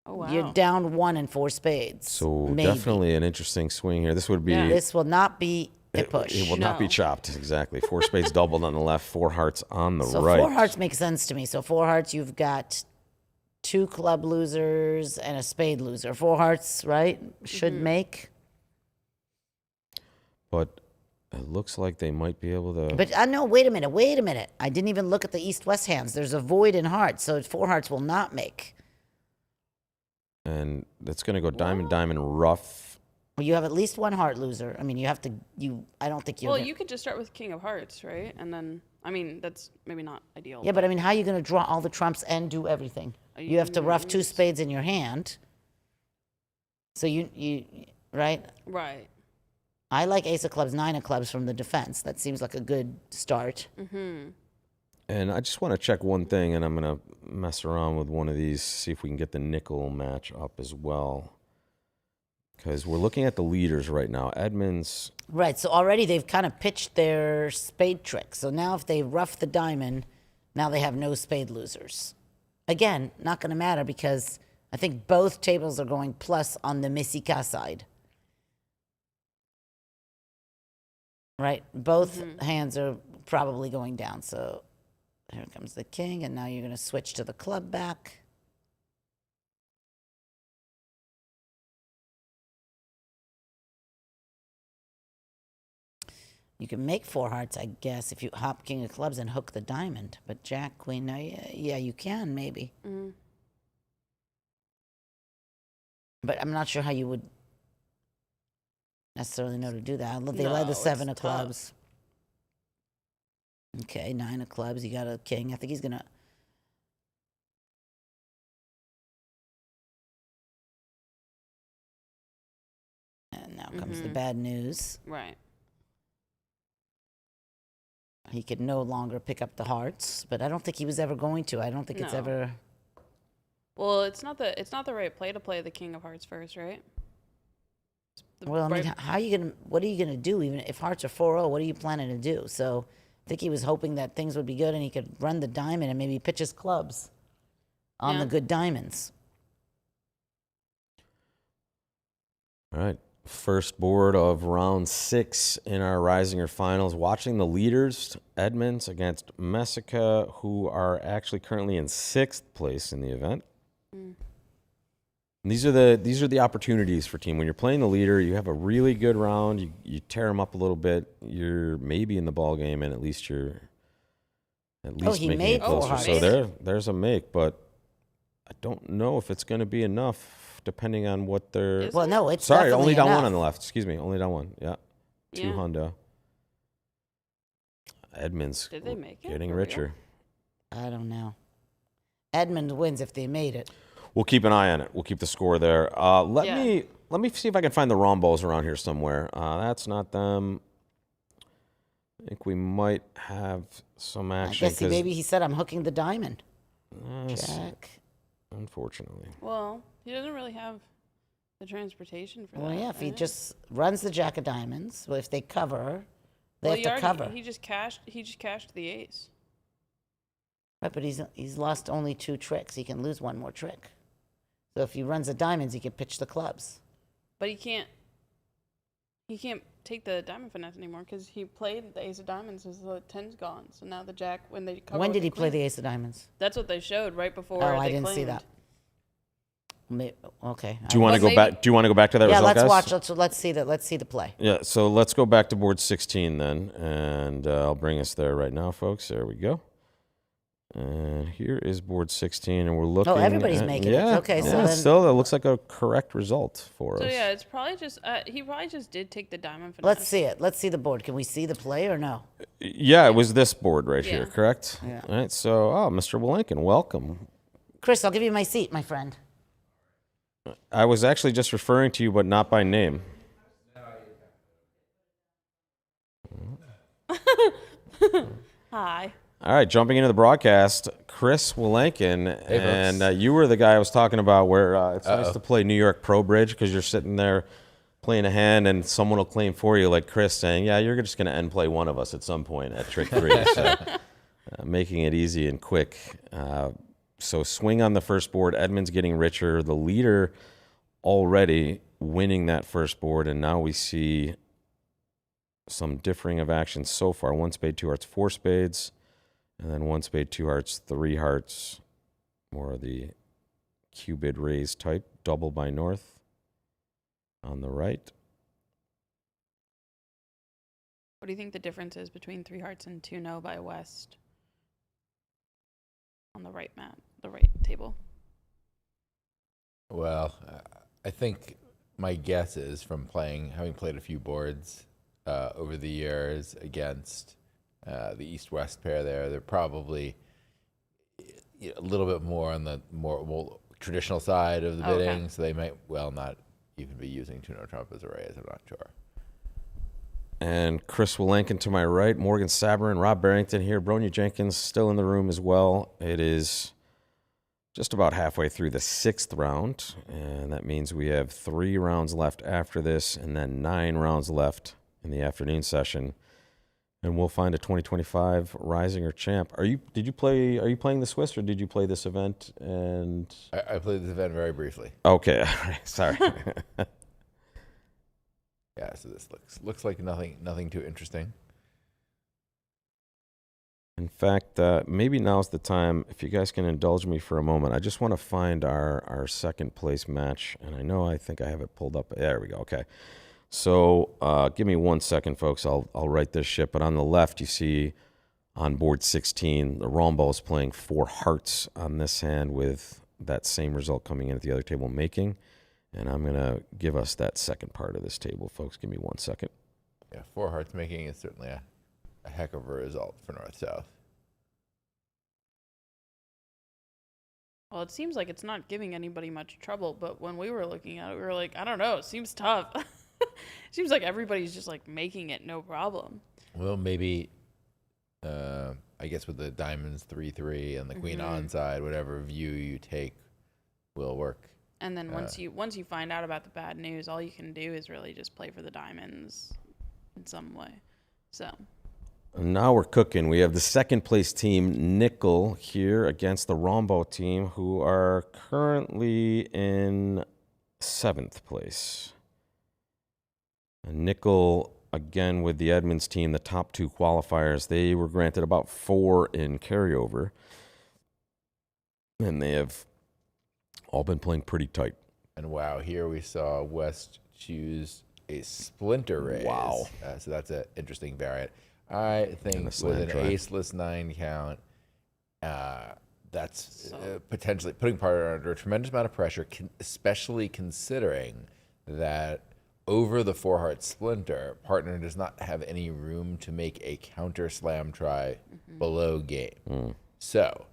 Oh, wow. You're down 1 in 4 spades. So maybe. definitely an interesting swing here. This would be, Yeah. This will not be a it, push. it will not be No. chopped, exactly. 4 spades doubled on the left, 4 hearts on the So right. 4 hearts makes sense to me. So 4 hearts, you've got 2 club losers and a spade loser. 4 hearts, right? Should make. But it looks like they might be able to. But no, wait a minute. I didn't even look at the east-west hands. There's a void in hearts, so 4 hearts will not make. And it's going to go diamond, diamond, rough. Well, you have at least 1 heart loser. I mean, you have to. I don't think you're. Well, gonna- you could just start with king of hearts, right? And then, I mean, that's maybe not ideal. Yeah, but I mean, how are you going to draw all the trumps and do everything? You have to rough 2 spades in your hand. So you right? Right. I like ace of clubs, 9 of clubs from the defense. That seems like a good start. And I just want to check one thing, and I'm going to mess around with one of these, see if we can get the nickel match up as well. Because we're looking at the leaders right now. Edmonds, Right. So already they've kind of pitched their spade trick. So now if they rough the diamond, now they have no spade losers. Again, not going to matter because I think both tables are going plus on the Messica side. Right? Both hands are probably going down. So here comes the king, and now you're going to switch to the club back. You can make 4 hearts, I guess, if you hop king of clubs and hook the diamond. But jack, queen, no, yeah, you can maybe. But I'm not sure how you would necessarily know to do that. They led No, the it's 7 of tough. clubs. Okay, 9 of clubs. You got a king. I think he's gonna. And now comes the bad news. Right. He could no longer pick up the hearts, but I don't think he was ever going to. I don't think it's No. ever. Well, it's not the right play to play the king of hearts first, right? Well, I mean, how are you gonna? What are you gonna do? Even if hearts are 4-0, what are you planning to do? So, I think he was hoping that things would be good and he could run the diamond and maybe pitch his clubs on the Yeah. good diamonds. all right. First board of round 6 in our Reisinger finals. Watching the leaders, Edmonds against Messica, who are actually currently in 6th place in the event. And these are the opportunities for team. When you're playing the leader, you have a really good round. You tear them up a little bit. You're maybe in the ball game, and at least you're he making made it closer. four So hearts. there's a make, but I don't know if it's going to be enough, depending on what they're. Is Well, no, it's Sorry, only definitely down one enough. on the left. Excuse me, only down one. Yeah, two Yeah. hundo. Edmonds Did they make it? getting For real? richer. I don't know. Edmund wins if they made it. We'll keep an eye on it. We'll keep the score there. Let Yeah. me see if I can find the Rombos around here somewhere. That's not them. I think we might have some I action. guess maybe he said, I'm hooking the diamond. Yes, Jack. unfortunately. Well, he doesn't really have the transportation for Well, that. yeah, if he right? just runs the jack of diamonds, well, if they cover, they Well, have to already- cover. He just cashed the ace. Right, but he's lost only 2 tricks. He can lose one more trick. So if he runs the diamonds, he can pitch the clubs. But he can't take the diamond finesse anymore because he played the ace of diamonds as the 10's gone. So now the jack, when they cover When with did he the play queen- the ace of diamonds? That's what they showed right before. Oh, I they didn't see claimed. that. Okay. Do you want to Well, go maybe- back? Do you want to go back to that Yeah, result, let's guys? watch. Let's see that. Let's see the play. Yeah, so let's go back to board 16 then, and I'll bring us there right now, folks. There we go. And here is board 16, and we're looking. everybody's at, making it. yeah, Okay, so yeah, then- still, that looks like a correct result for So us. yeah, it's probably just he probably just did take the diamond finesse. Let's see it. Let's see the board. Can we see the play or no? Yeah, it was this board right here, Yeah. correct? Yeah. All right, so, Mr. Willinkin, welcome. Chris, I'll give you my seat, my friend. I was actually just referring to you, but not by name. Hi. All right, jumping into the broadcast, Chris Willinkin, and folks. you were the guy I was talking about where it's nice to play New York Pro Bridge because you're sitting there playing a hand and someone will claim for you, like Chris saying, yeah, you're just going to end play one of us at some point at trick 3. So making it easy and quick. So swing on the first board. Edmonds getting richer. The leader already winning that first board, and now we see some differing of actions so far. 1 spade, 2 hearts, 4 spades, and then 1 spade, 2 hearts, 3 hearts. More of the cubid raise type. Double by north on the right. What do you think the difference is between 3 hearts and 2 no by west on the right map, the right table? Well, I think my guess is from having played a few boards over the years against the East-West pair there, they're probably a little bit more on the more traditional side of the Okay. bidding, so they might not even be using 2-no trump as a raise. I'm not sure. And Chris Willinkin to my right, Morgan Saberin, Rob Barrington here, Bronia Jenkins still in the room as well. It is just about halfway through the 6th round, and that means we have 3 rounds left after this, and then 9 rounds left in the afternoon session, and we'll find a 2025 Reisinger champ. Are you playing the Swiss, or did you play this event? And I played this event very briefly. okay, all right, sorry. Yeah, so this looks like nothing too interesting. In fact, maybe now's the time, if you guys can indulge me for a moment. I just want to find our second place match, and I think I have it pulled up. There we go. Okay. So give me 1 second, folks. I'll write this ship. But on the left, you see on board 16, the Rombo is playing 4 hearts on this hand with that same result coming in at the other table making. And I'm going to give us that second part of this table, folks. Give me 1 second. Yeah, 4 hearts making is certainly a heck of a result for North-South. Well, it seems like it's not giving anybody much trouble, but when we were looking at it, we were like, I don't know, it seems tough. Seems like everybody's just like making it no problem. Well, maybe, I guess with the diamonds 3-3 and the queen on side, whatever view you take will work. And then once you find out about the bad news, all you can do is really just play for the diamonds in some way. So Now we're cooking. We have the second place team, Nickel, here against the Rombo team, who are currently in 7th place. And Nickel, again, with the Edmonds team, the top 2 qualifiers, they were granted about 4 in carryover. And they have all been playing pretty tight. And wow, here we saw West choose a splinter raise. Wow. So that's an interesting variant. I think And a with slant an try. aceless 9 count, that's potentially putting partner under a tremendous amount of pressure, especially considering that over the 4-heart splinter, partner does not have any room to make a counter slam try below game. So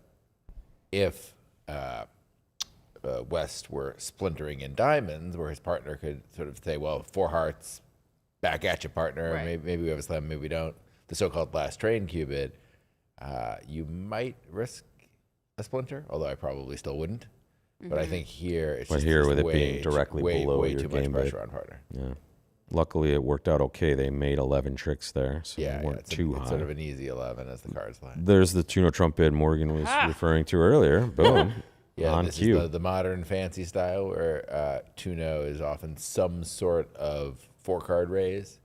if West were splintering in diamonds, where his partner could sort of say, well, 4 hearts, back at you, partner. Right. Maybe we have a slam, maybe we don't. The so-called last train cubit, you might risk a splinter, although I probably still wouldn't. But I think here it's just here with it way being directly below way your too game much bid. pressure on partner. Yeah. Luckily, it worked out okay. They made 11 tricks there, so Yeah, they weren't it's, too it's high. sort of an easy 11 as the cards lie. There's the Tuno Trump bid Morgan was referring to earlier. Boom. Yeah, on this cue. is the modern fancy style where Tuno is often some sort of 4-card raise.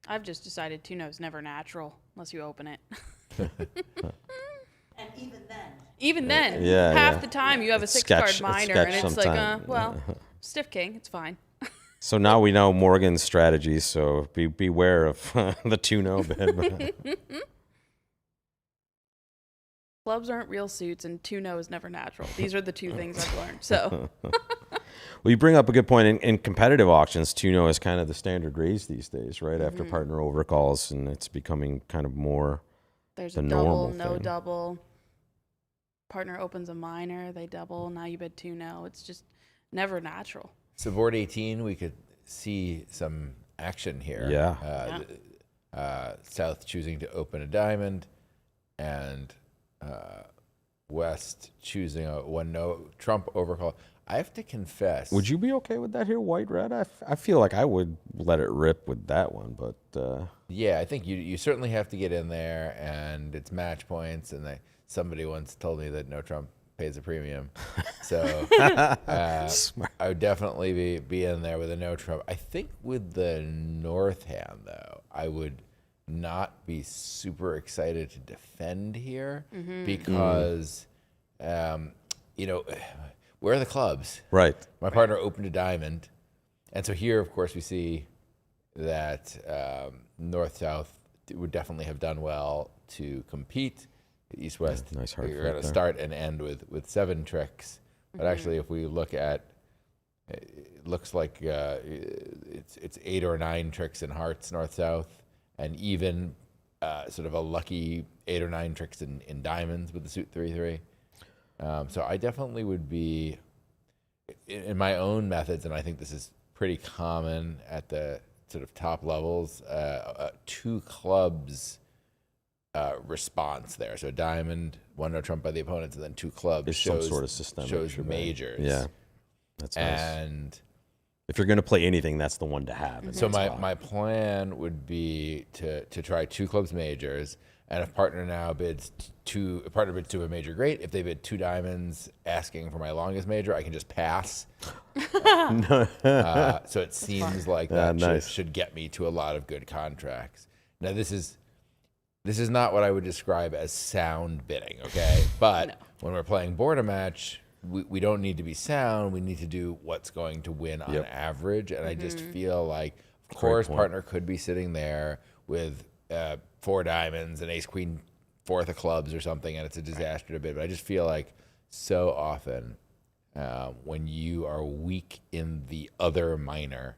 I've just decided Tuno's never natural unless you open it. And even then. Even then, Yeah, half yeah. the time you have a Sketch- 6-card minor, sketch and it's sometime. like, well, stiff king, it's fine. So now we know Morgan's strategies, so beware of the Tuno bid. Clubs aren't real suits, and Tuno is never natural. These are the two things I've learned. So, Well, you bring up a good point. In competitive auctions, Tuno is kind of the standard raise these days, right? After partner overcalls, and it's becoming kind of more there's the a double, normal no thing. double. Partner opens a minor, they double. Now you bid Tuno. It's just never natural. So board 18, we could see some action here. Yeah. South choosing to open a diamond, and West choosing a no Trump overcall. I have to confess. Would you be okay with that here, white red? I feel like I would let it rip with that one, but Yeah, I think you certainly have to get in there, and it's match points. And somebody once told me that no Trump pays a premium, so I would definitely be in there with a no Trump. I think with the North hand though, I would not be super excited to defend here because where are the clubs? right. My partner opened a diamond. And so here, of course, we see that North-South would definitely have done well to compete. East-West, nice hard you're flip going to there. start and end with 7 tricks. But actually, if we look at, it looks like it's 8 or 9 tricks in hearts, North-South, and even sort of a lucky 8 or 9 tricks in diamonds with the suit 3-3. So I definitely would be, in my own methods, and I think this is pretty common at the sort of top levels, 2 clubs response there. So diamond, 1 no trump by the opponents, and then 2 clubs There's some sort of systemic shows shebang. majors. Yeah, that's nice. And If you're going to play anything, that's the one to have. in so that spot. my plan would be to try 2 clubs majors, and if partner now bids if partner bids 2 of a major, great. If they bid 2 diamonds asking for my longest major, I can just pass. So it seems like that nice. should get me to a lot of good contracts. Now this is not what I would describe as sound bidding, okay? But when we're playing Board-A-Match, we don't need to be sound. We need to do what's going to win on average. And I just feel like, of course, point. partner could be sitting there with 4 diamonds and ace queen 4th of clubs or something, and it's a disaster to bid. But I just feel like so often when you are weak in the other minor,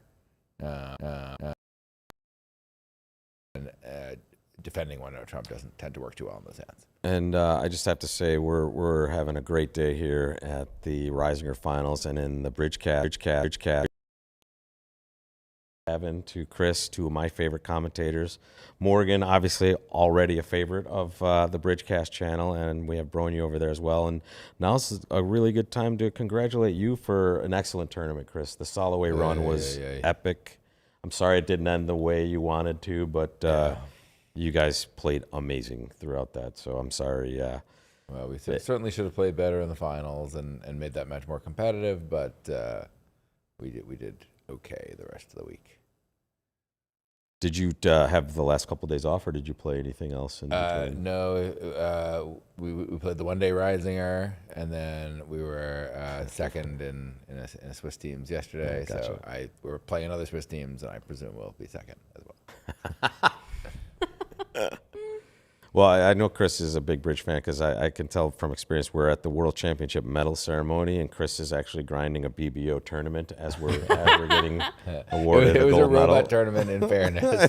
defending 1 no trump doesn't tend to work too well in those hands. And I just have to say, we're having a great day here at the Reisinger Finals and in the Bridge Cabin to Chris, 2 of my favorite commentators. Morgan, obviously already a favorite of the Bridgecast channel, and we have Bronia over there as well. And now's a really good time to congratulate you for an excellent tournament, Chris. The Soloway run was epic. I'm sorry it didn't end the way you wanted to, but you guys played amazing throughout that, so I'm sorry. Well, we certainly should have played better in the finals and made that match more competitive, but we did okay the rest of the week. Did you have the last couple of days off, or did you play anything else in between? No, we played the one-day Reisinger, and then we were second in a Swiss teams yesterday. Oh, gotcha. So we were playing other Swiss teams, and I presume we'll be second as well. Well, I know Chris is a big bridge fan because I can tell from experience we're at the World Championship medal ceremony, and Chris is actually grinding a BBO tournament as we're getting awarded It a was a gold medal. robot tournament, in fairness.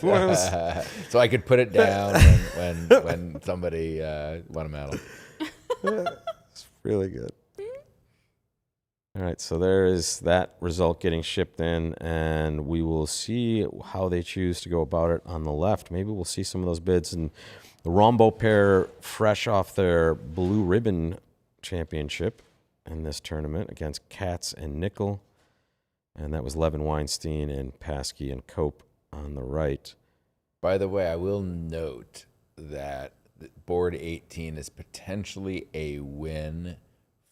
So I could put it down when somebody won a medal. It's really good. All right, so there is that result getting shipped in, and we will see how they choose to go about it on the left. Maybe we'll see some of those bids. And the Rombo pair, fresh off their blue ribbon championship in this tournament against Katz and Nickel, and that was Levin Weinstein and Paskey and Cope on the right. By the way, I will note that board 18 is potentially a win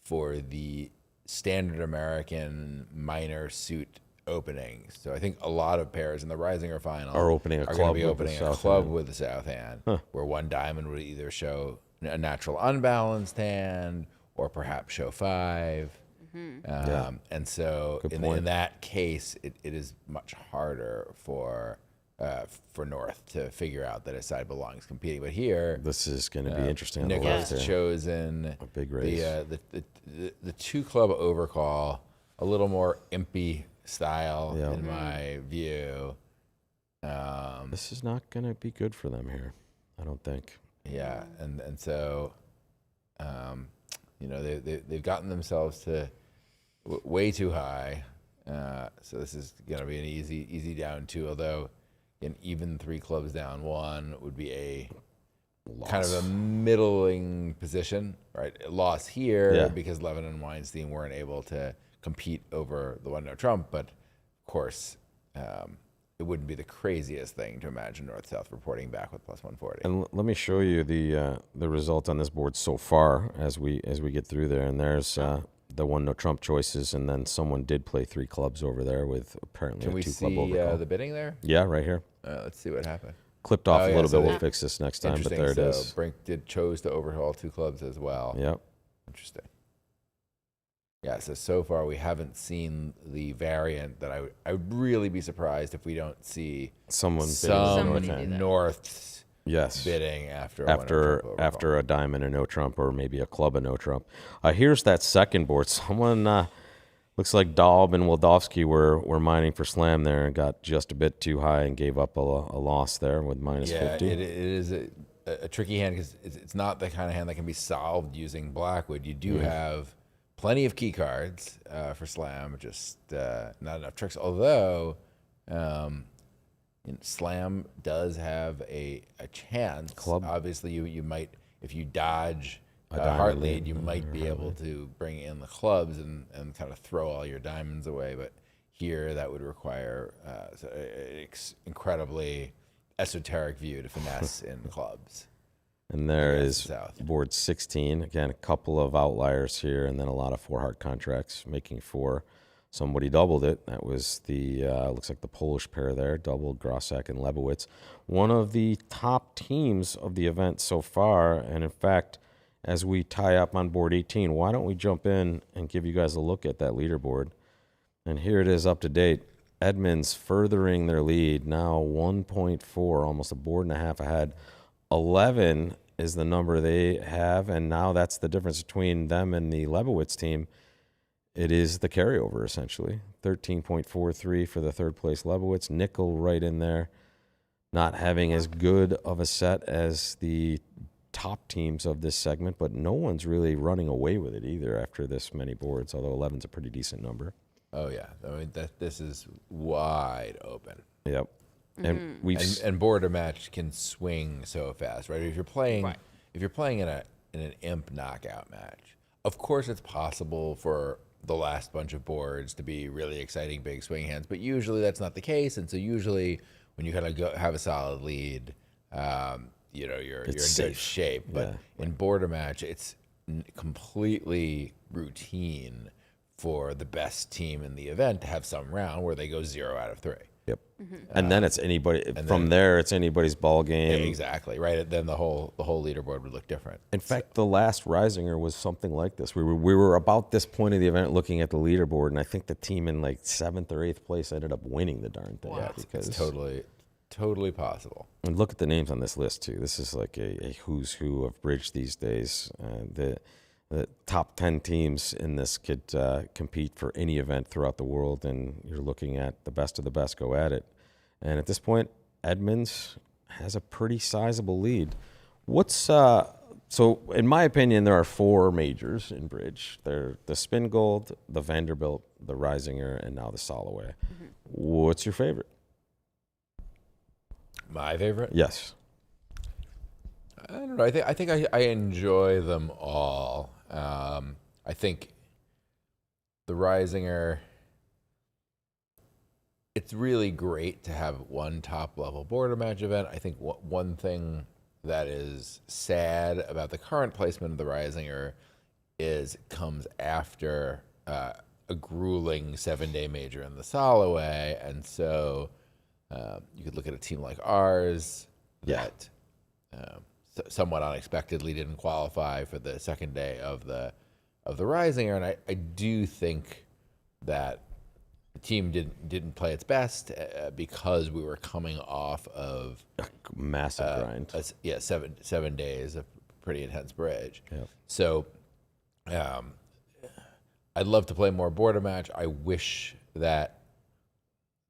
for the standard American minor suit openings. So I think a lot of pairs in the Reisinger final Are opening a going club to be with the opening a south club hand. with the south hand, where one diamond would either show a natural unbalanced hand or perhaps show 5. Yeah. And so Good in point. that case, it is much harder for North to figure out that a side belongs competing. But here, This is going to be interesting on the Nicholas left here. chosen A big race. the 2-club overcall, a little more impy style Yeah. in my view. This is not going to be good for them here, I don't think. Yeah, and so, they've gotten themselves to way too high. So this is going to be an easy down 2. Although, an even 3 clubs down 1 would be a kind of a middling position, right? A loss here Yeah. because Levin and Weinstein weren't able to compete over the 1-no trump. But of course, it wouldn't be the craziest thing to imagine North-South reporting back with plus 140. And let me show you the result on this board so far as we get through there. And there's the 1-no trump choices, and then someone did play 3 clubs over there with apparently Can a we 2-club see overcall. the bidding there? Yeah, right here. Let's see what happened. Clipped off Oh, a yeah, little so bit. We'll they- fix this next time, but Interesting. there it So is. Brink chose to overhaul 2 clubs as well. Yep. Interesting. Yeah, so far we haven't seen the variant that I would really be surprised if we don't see Someone bidding some north do end. that. North's Yes. bidding after a 1-no trump overhaul. After a diamond and no trump, or maybe a club and no trump. Here's that second board. Someone looks like Daub and Wildowski were mining for slam there and got just a bit too high and gave up a loss there with minus Yeah, 50. it is a tricky hand because it's not the kind of hand that can be solved using Blackwood. You do have plenty of key cards for slam, just not enough tricks. Although slam does have a chance. Club. Obviously, you might, if you dodge A a diamond heart lead, lead, you might be able to bring in the clubs and kind of throw all your diamonds away. But here, that would require an incredibly esoteric view to finesse in clubs. And there Against is the south. board 16. Again, a couple of outliers here, and then a lot of 4-heart contracts making 4. Somebody doubled it. That was the, looks like the Polish pair there, doubled Grossack and Lebowitz. One of the top teams of the event so far. And in fact, as we tie up on board 18, why don't we jump in and give you guys a look at that leaderboard? And here it is up to date. Edmonds furthering their lead, now 1.4, almost a board and a half ahead. 11 is the number they have, and now that's the difference between them and the Lebowitz team. It is the carryover, essentially. 13.43 for the third place Lebowitz. Nickel right in there, not having as good of a set as the top teams of this segment, but no one's really running away with it either after this many boards, although 11's a pretty decent number. Oh yeah, I mean this is wide open. Yep. And we've And Board-A-Match can swing so fast, right? If you're playing in an imp knockout match, of course it's possible for the last bunch of boards to be really exciting big swing hands, but usually that's not the case. And so usually when you kind of have a solid lead, you're in It's good safe. shape. But in Board-A-Match, it's completely routine for the best team in the event to have some round where they go 0 out of 3. Yep. And then it's anybody from there. It's anybody's ball game. Exactly right. Then the whole leaderboard would look different. In fact, the last Reisinger was something like this. We were about this point of the event looking at the leaderboard, and I think the team in like 7th or 8th place ended up winning the darn thing. Yeah, because it's totally totally possible. And look at the names on this list too. This is like a who's who of bridge these days. The top 10 teams in this could compete for any event throughout the world, and you're looking at the best of the best go at it. And at this point, Edmonds has a pretty sizable lead. So in my opinion, there are 4 majors in bridge. They're the Spin Gold, the Vanderbilt, the Reisinger, and now the Soloway. What's your favorite? My favorite? Yes. I don't know. I think I enjoy them all. I think the Reisinger, it's really great to have one top-level Board-A-Match event. I think one thing that is sad about the current placement of the Reisinger is it comes after a grueling 7-day major in the Soloway, and so you could look at a team like ours that somewhat unexpectedly didn't qualify for the second day of the Reisinger, and I do think that the team didn't play its best because we were coming off of Massive grind. 7 days of pretty intense bridge. Yep. So I'd love to play more Board-A-Match. I wish that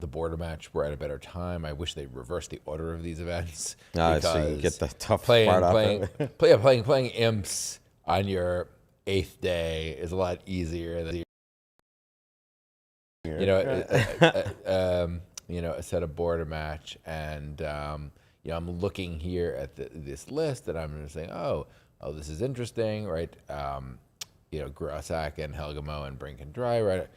the Board-A-Match were at a better time. I wish they reversed the order of these events. So you can get the tough playing, part playing imps on your 8th day is a lot easier than a set of Board-A-Match. And I'm looking here at this list, and I'm just saying, oh, this is interesting, right? Grossack and Helgamo and Brink and Dry, right?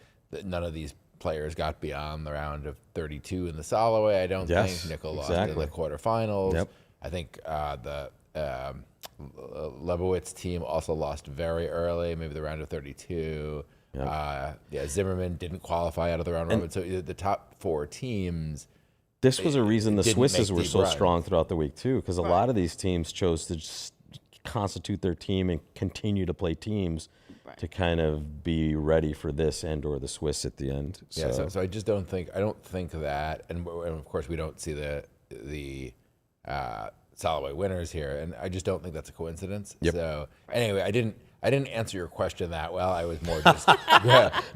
None of these players got beyond the round of 32 in the Soloway. I don't think Nickel lost in the quarterfinals. Yep. I think the Lebowitz team also lost very early, maybe the round of 32. Yep. Zimmerman didn't qualify out of the round robin. So the top 4 teams. This was a reason the Swisses were so runs. strong throughout the week too, because a lot of these teams chose to just constitute their team and continue to play teams to kind of be ready for this and or the Swiss at the end. So I just don't think that, and of course we don't see the Soloway winners here, and I just don't think that's a coincidence. Yep. So anyway, I didn't answer your question that well. I was more just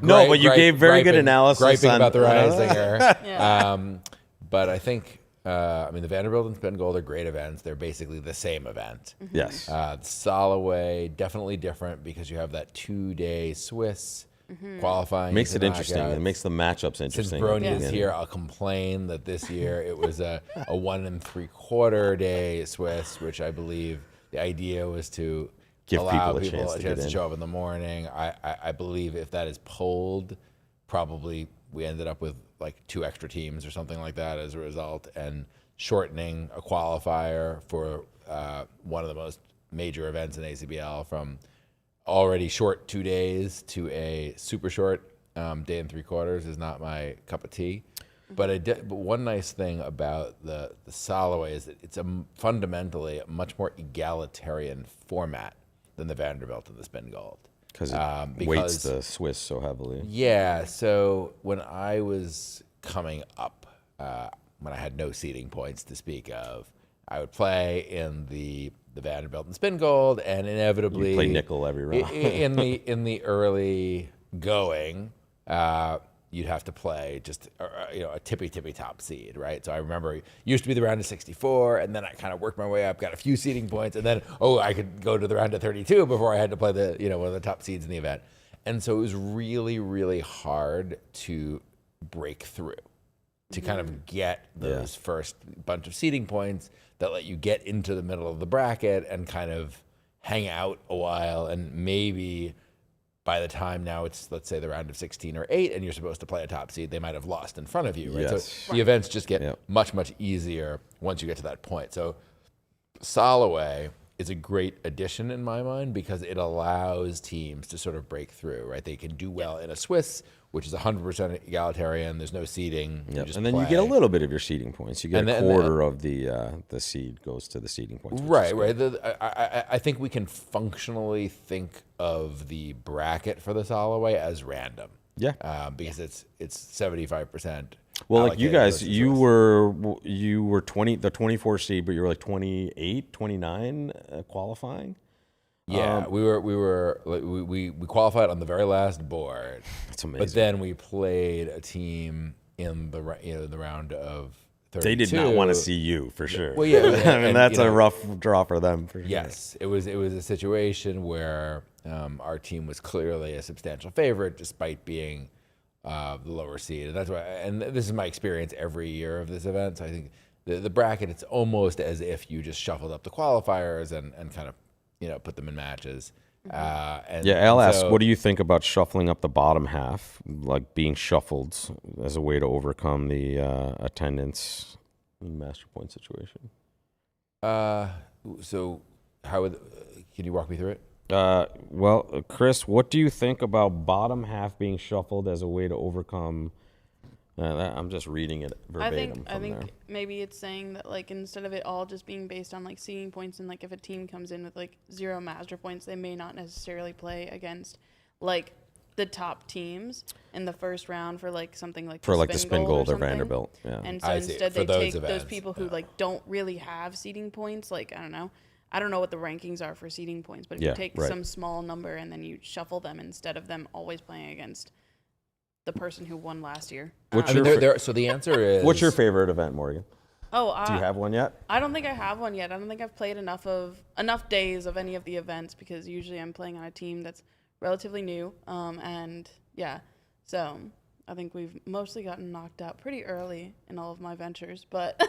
No, but you gave very good analysis griping on about the Reisinger. But I think the Vanderbilt and Spin Gold are great events. They're basically the same event. Yes. The Soloway, definitely different because you have that 2-day Swiss qualifying. Makes it interesting. It makes the matchups interesting. Since Bronia is here, I'll complain that this year it was a 1 3/4 day Swiss, which I believe the idea was to give allow people a chance to show up in the morning. I believe if that is pulled, probably we ended up with like 2 extra teams or something like that as a result, and shortening a qualifier for one of the most major events in ACBL from already short 2 days to a super short day and 3/4 is not my cup of tea. But one nice thing about the Soloway is that it's fundamentally a much more egalitarian format than the Vanderbilt and the Spin Gold. Because it weights the Swiss so heavily. Yeah, so when I was coming up, when I had no seeding points to speak of, I would play in the Vanderbilt and Spin Gold, and inevitably you play nickel every round. in the early going, you'd have to play just a tippy top seed, right? So I remember it used to be the round of 64, and then I kind of worked my way up, got a few seeding points, and then I could go to the round of 32 before I had to play one of the top seeds in the event. And so it was really, really hard to break through, to kind of get those first bunch of seeding points that let you get into the middle of the bracket and kind of hang out a while, and maybe by the time now it's, let's say, the round of 16 or 8 and you're supposed to play a top seed, they might have lost in front of you, right? Yes. So the events just get much, much easier once you get to that point. So Soloway is a great addition in my mind because it allows teams to sort of break through, right? They can do well in a Swiss, which is 100% egalitarian. There's no seeding. And then you get a little bit of your seeding points. You get a quarter of the seed goes to the seeding points. Right. I think we can functionally think of the bracket for the Soloway as random. Yeah. Because it's 75% Well, like you allocated guys, those you resources. were the 24 seed, but you were like 28, 29 qualifying. Yeah, we qualified on the very last board. That's amazing. But then we played a team in the the round of 32. They did not want to see you for sure. Well, yeah, I mean that's a rough draw for them. For sure. Yes, it was a situation where our team was clearly a substantial favorite, despite being the lower seed. And that's why, and this is my experience every year of this event. So I think the bracket, it's almost as if you just shuffled up the qualifiers and kind of put them in matches. Al asked, what do you think about shuffling up the bottom half, like being shuffled as a way to overcome the attendance and master point situation? So how can you walk me through it? Well, Chris, what do you think about bottom half being shuffled as a way to overcome? I'm just reading it verbatim. I think maybe it's saying that like instead of it all just being based on like seeding points, and like if a team comes in with like 0 master points, they may not necessarily play against like the top teams in the first round for like something like for like the spin gold or something. Vanderbilt. Yeah. And so I see. instead For they those take events, those people who like don't really have seeding points. Like I don't know what the rankings are for seeding points, but if you take some small number and then you shuffle them instead of them always playing against the person who won last year. What's So the answer is, what's your favorite event, Morgan? Do you have one yet? I don't think I have one yet. I don't think I've played enough days of any of the events because usually I'm playing on a team that's relatively new. And yeah, so I think we've mostly gotten knocked out pretty early in all of my ventures. But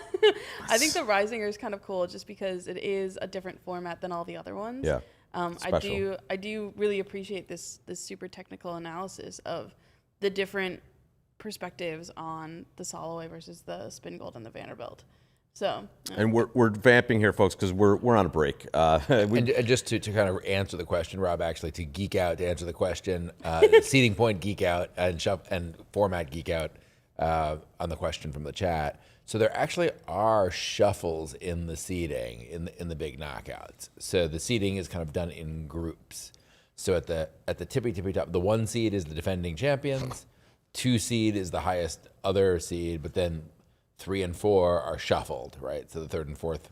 I think the Reisinger is kind of cool just because it is a different format than all the other ones. Yeah. I do really appreciate this super technical analysis of the different perspectives on the Soloway versus the Spin Gold and the Vanderbilt. So, and we're vamping here, folks, because we're on a break. And just to kind of answer the question, Rob, actually to geek out to answer the question, seeding point geek out and format geek out on the question from the chat. So there actually are shuffles in the seeding in the big knockouts. So the seeding is kind of done in groups. So at the tippy top, the 1 seed is the defending champions, 2 seed is the highest other seed, but then 3 and 4 are shuffled, right? So the 3rd and 4th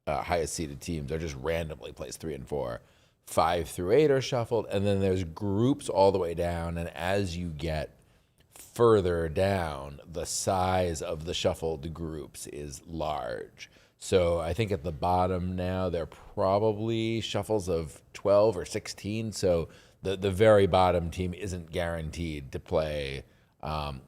highest seeded teams are just randomly placed 3 and 4. 5 through 8 are shuffled, and then there's groups all the way down. And as you get further down, the size of the shuffled groups is large. So I think at the bottom now, they're probably shuffles of 12 or 16. So the very bottom team isn't guaranteed to play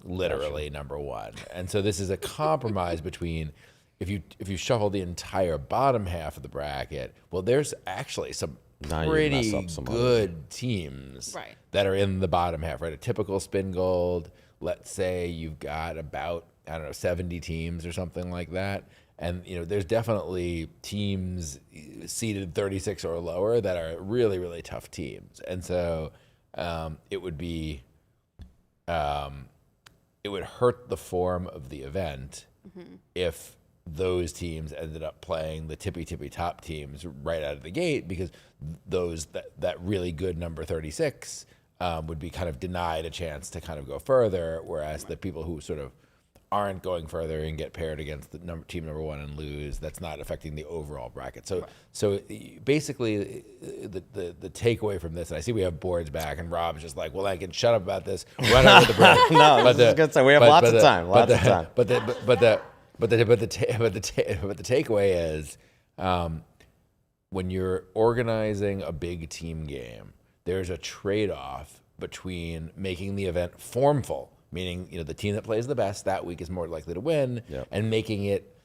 literally number 1. And so this is a compromise between if you shuffle the entire bottom half of the bracket, well, there's actually some pretty good teams that are in the bottom half, right? A typical Spin Gold, let's say you've got about, 70 teams or something like that. And, there's definitely teams seeded 36 or lower that are really, really tough teams. And so it would hurt the form of the event if those teams ended up playing the tippy top teams right out of the gate, because that really good number 36 would be kind of denied a chance to kind of go further, whereas the people who sort of aren't going further and get paired against the team number 1 and lose, that's not affecting the overall bracket. So basically the takeaway from this, and I see we have boards back, and Rob's just like, well, I can shut up about this, run out of the break. No, this is good stuff. We have lots of time. But the takeaway is, when you're organizing a big team game, there's a trade-off between making the event formful, meaning the team that plays the best that week is more likely to win, and making it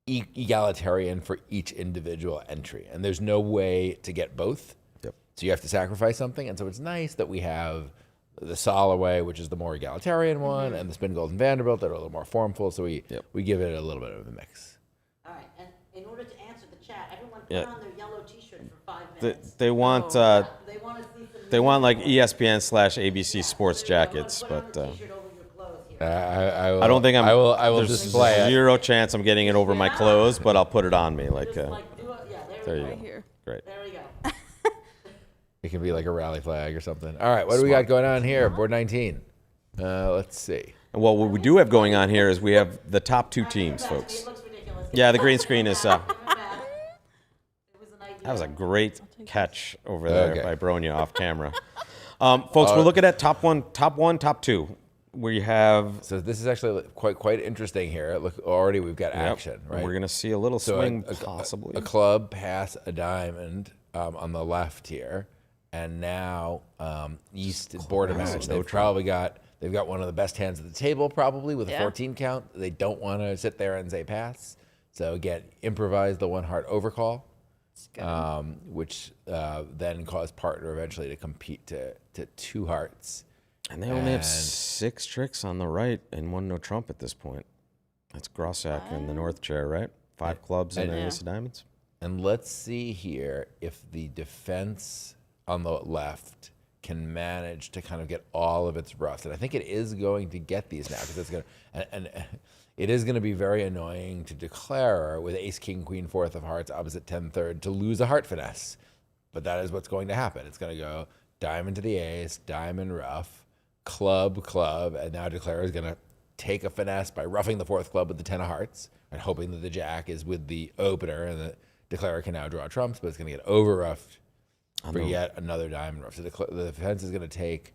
egalitarian for each individual entry. And there's no way to get both. So you have to sacrifice something. And so it's nice that we have the Soloway, which is the more egalitarian one, and the Spin Gold and Vanderbilt that are a little more formful. So we give it a little bit of a mix. All right, and in order to answer the chat, everyone put on their yellow T-shirt for 5 minutes. They want They want to see some. they want like ESPN/ABC sports jackets, but T-shirt over your clothes here. I don't think I will there's display it. zero chance I'm getting it over my clothes, but I'll put it on me. Like, Just like do it. Yeah, there you we go. go. here. Great. There we go. It can be like a rally flag or something. All right, what do we got going on here? Board 19. Let's see. And what we do have going on here is we have the top two teams, folks. Yeah, the green screen is. That was a great catch over there by Bronia off camera. Folks, we're looking at top one, top two. We have. So this is actually quite interesting here. Look, already we've got action, right? And we're going to see a little swing, possibly. A club, pass, a diamond on the left here, and now East Board-A-Match. They've got one of the best hands at the table, probably with a 14 count. They don't want to sit there and say pass. So again, improvise the one heart overcall, which then caused partner eventually to compete to two hearts. And they only have 6 tricks on the right and 1 no trump at this point. That's Grossack in the north chair, right? 5 clubs and an ace of diamonds. And let's see here if the defense on the left can manage to kind of get all of its roughs. And I think it is going to get these now because it's going to, and it is going to be very annoying to declare with ace, king, queen, 4th of hearts, opposite 10 third to lose a heart finesse. But that is what's going to happen. It's going to go diamond to the ace, diamond rough, club, and now declare is going to take a finesse by roughing the 4th club with the 10 of hearts and hoping that the jack is with the opener and the declarer can now draw trumps, but it's going to get over roughed for yet another diamond rough. So the defense is going to take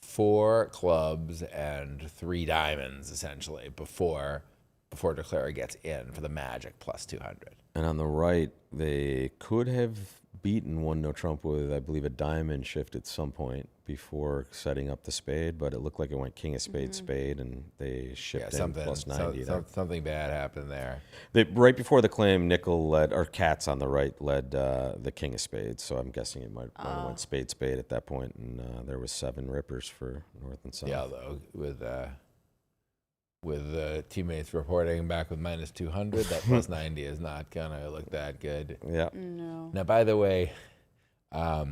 4 clubs and 3 diamonds essentially before declarer gets in for the magic plus 200. And on the right, they could have beaten 1 no trump with, I believe, a diamond shift at some point before setting up the spade, but it looked like it went king of spades, spade, and they shipped in plus 90. Something bad happened there. Right before the claim, nickel led, or cats on the right led the king of spades, so I'm guessing it might have went spade at that point, and there was 7 rippers for north and south. Yeah, though, with teammates reporting back with minus 200, that plus 90 is not gonna look that good. Yeah. No. Now, by the way,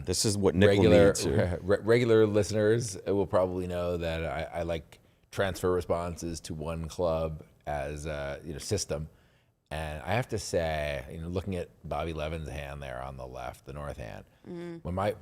this is what nickel needs here. Regular listeners will probably know that I like transfer responses to one club as a system, and I have to say, looking at Bobby Levin's hand there on the left, the north hand, when my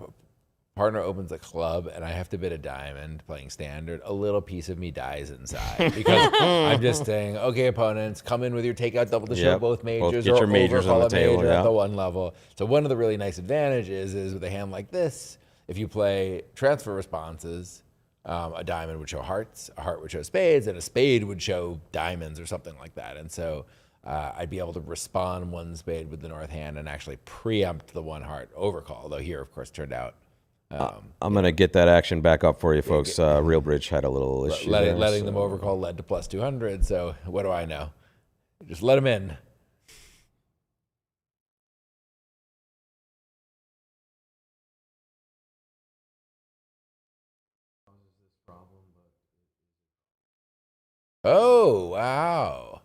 partner opens a club and I have to bid a diamond playing standard, a little piece of me dies inside because I'm just saying, okay, opponents, come in with your takeout double to show both majors, get your majors on the table, at the one level. So one of the really nice advantages is with a hand like this, if you play transfer responses, a diamond would show hearts, a heart would show spades, and a spade would show diamonds or something like that. And so I'd be able to respond one spade with the north hand and actually preempt the one heart overcall, though here, of course, turned out I'm going to get that action back up for you, folks. Realbridge had a little issue letting them overcall led to plus 200, so what do I know? Just let them in. Oh, wow.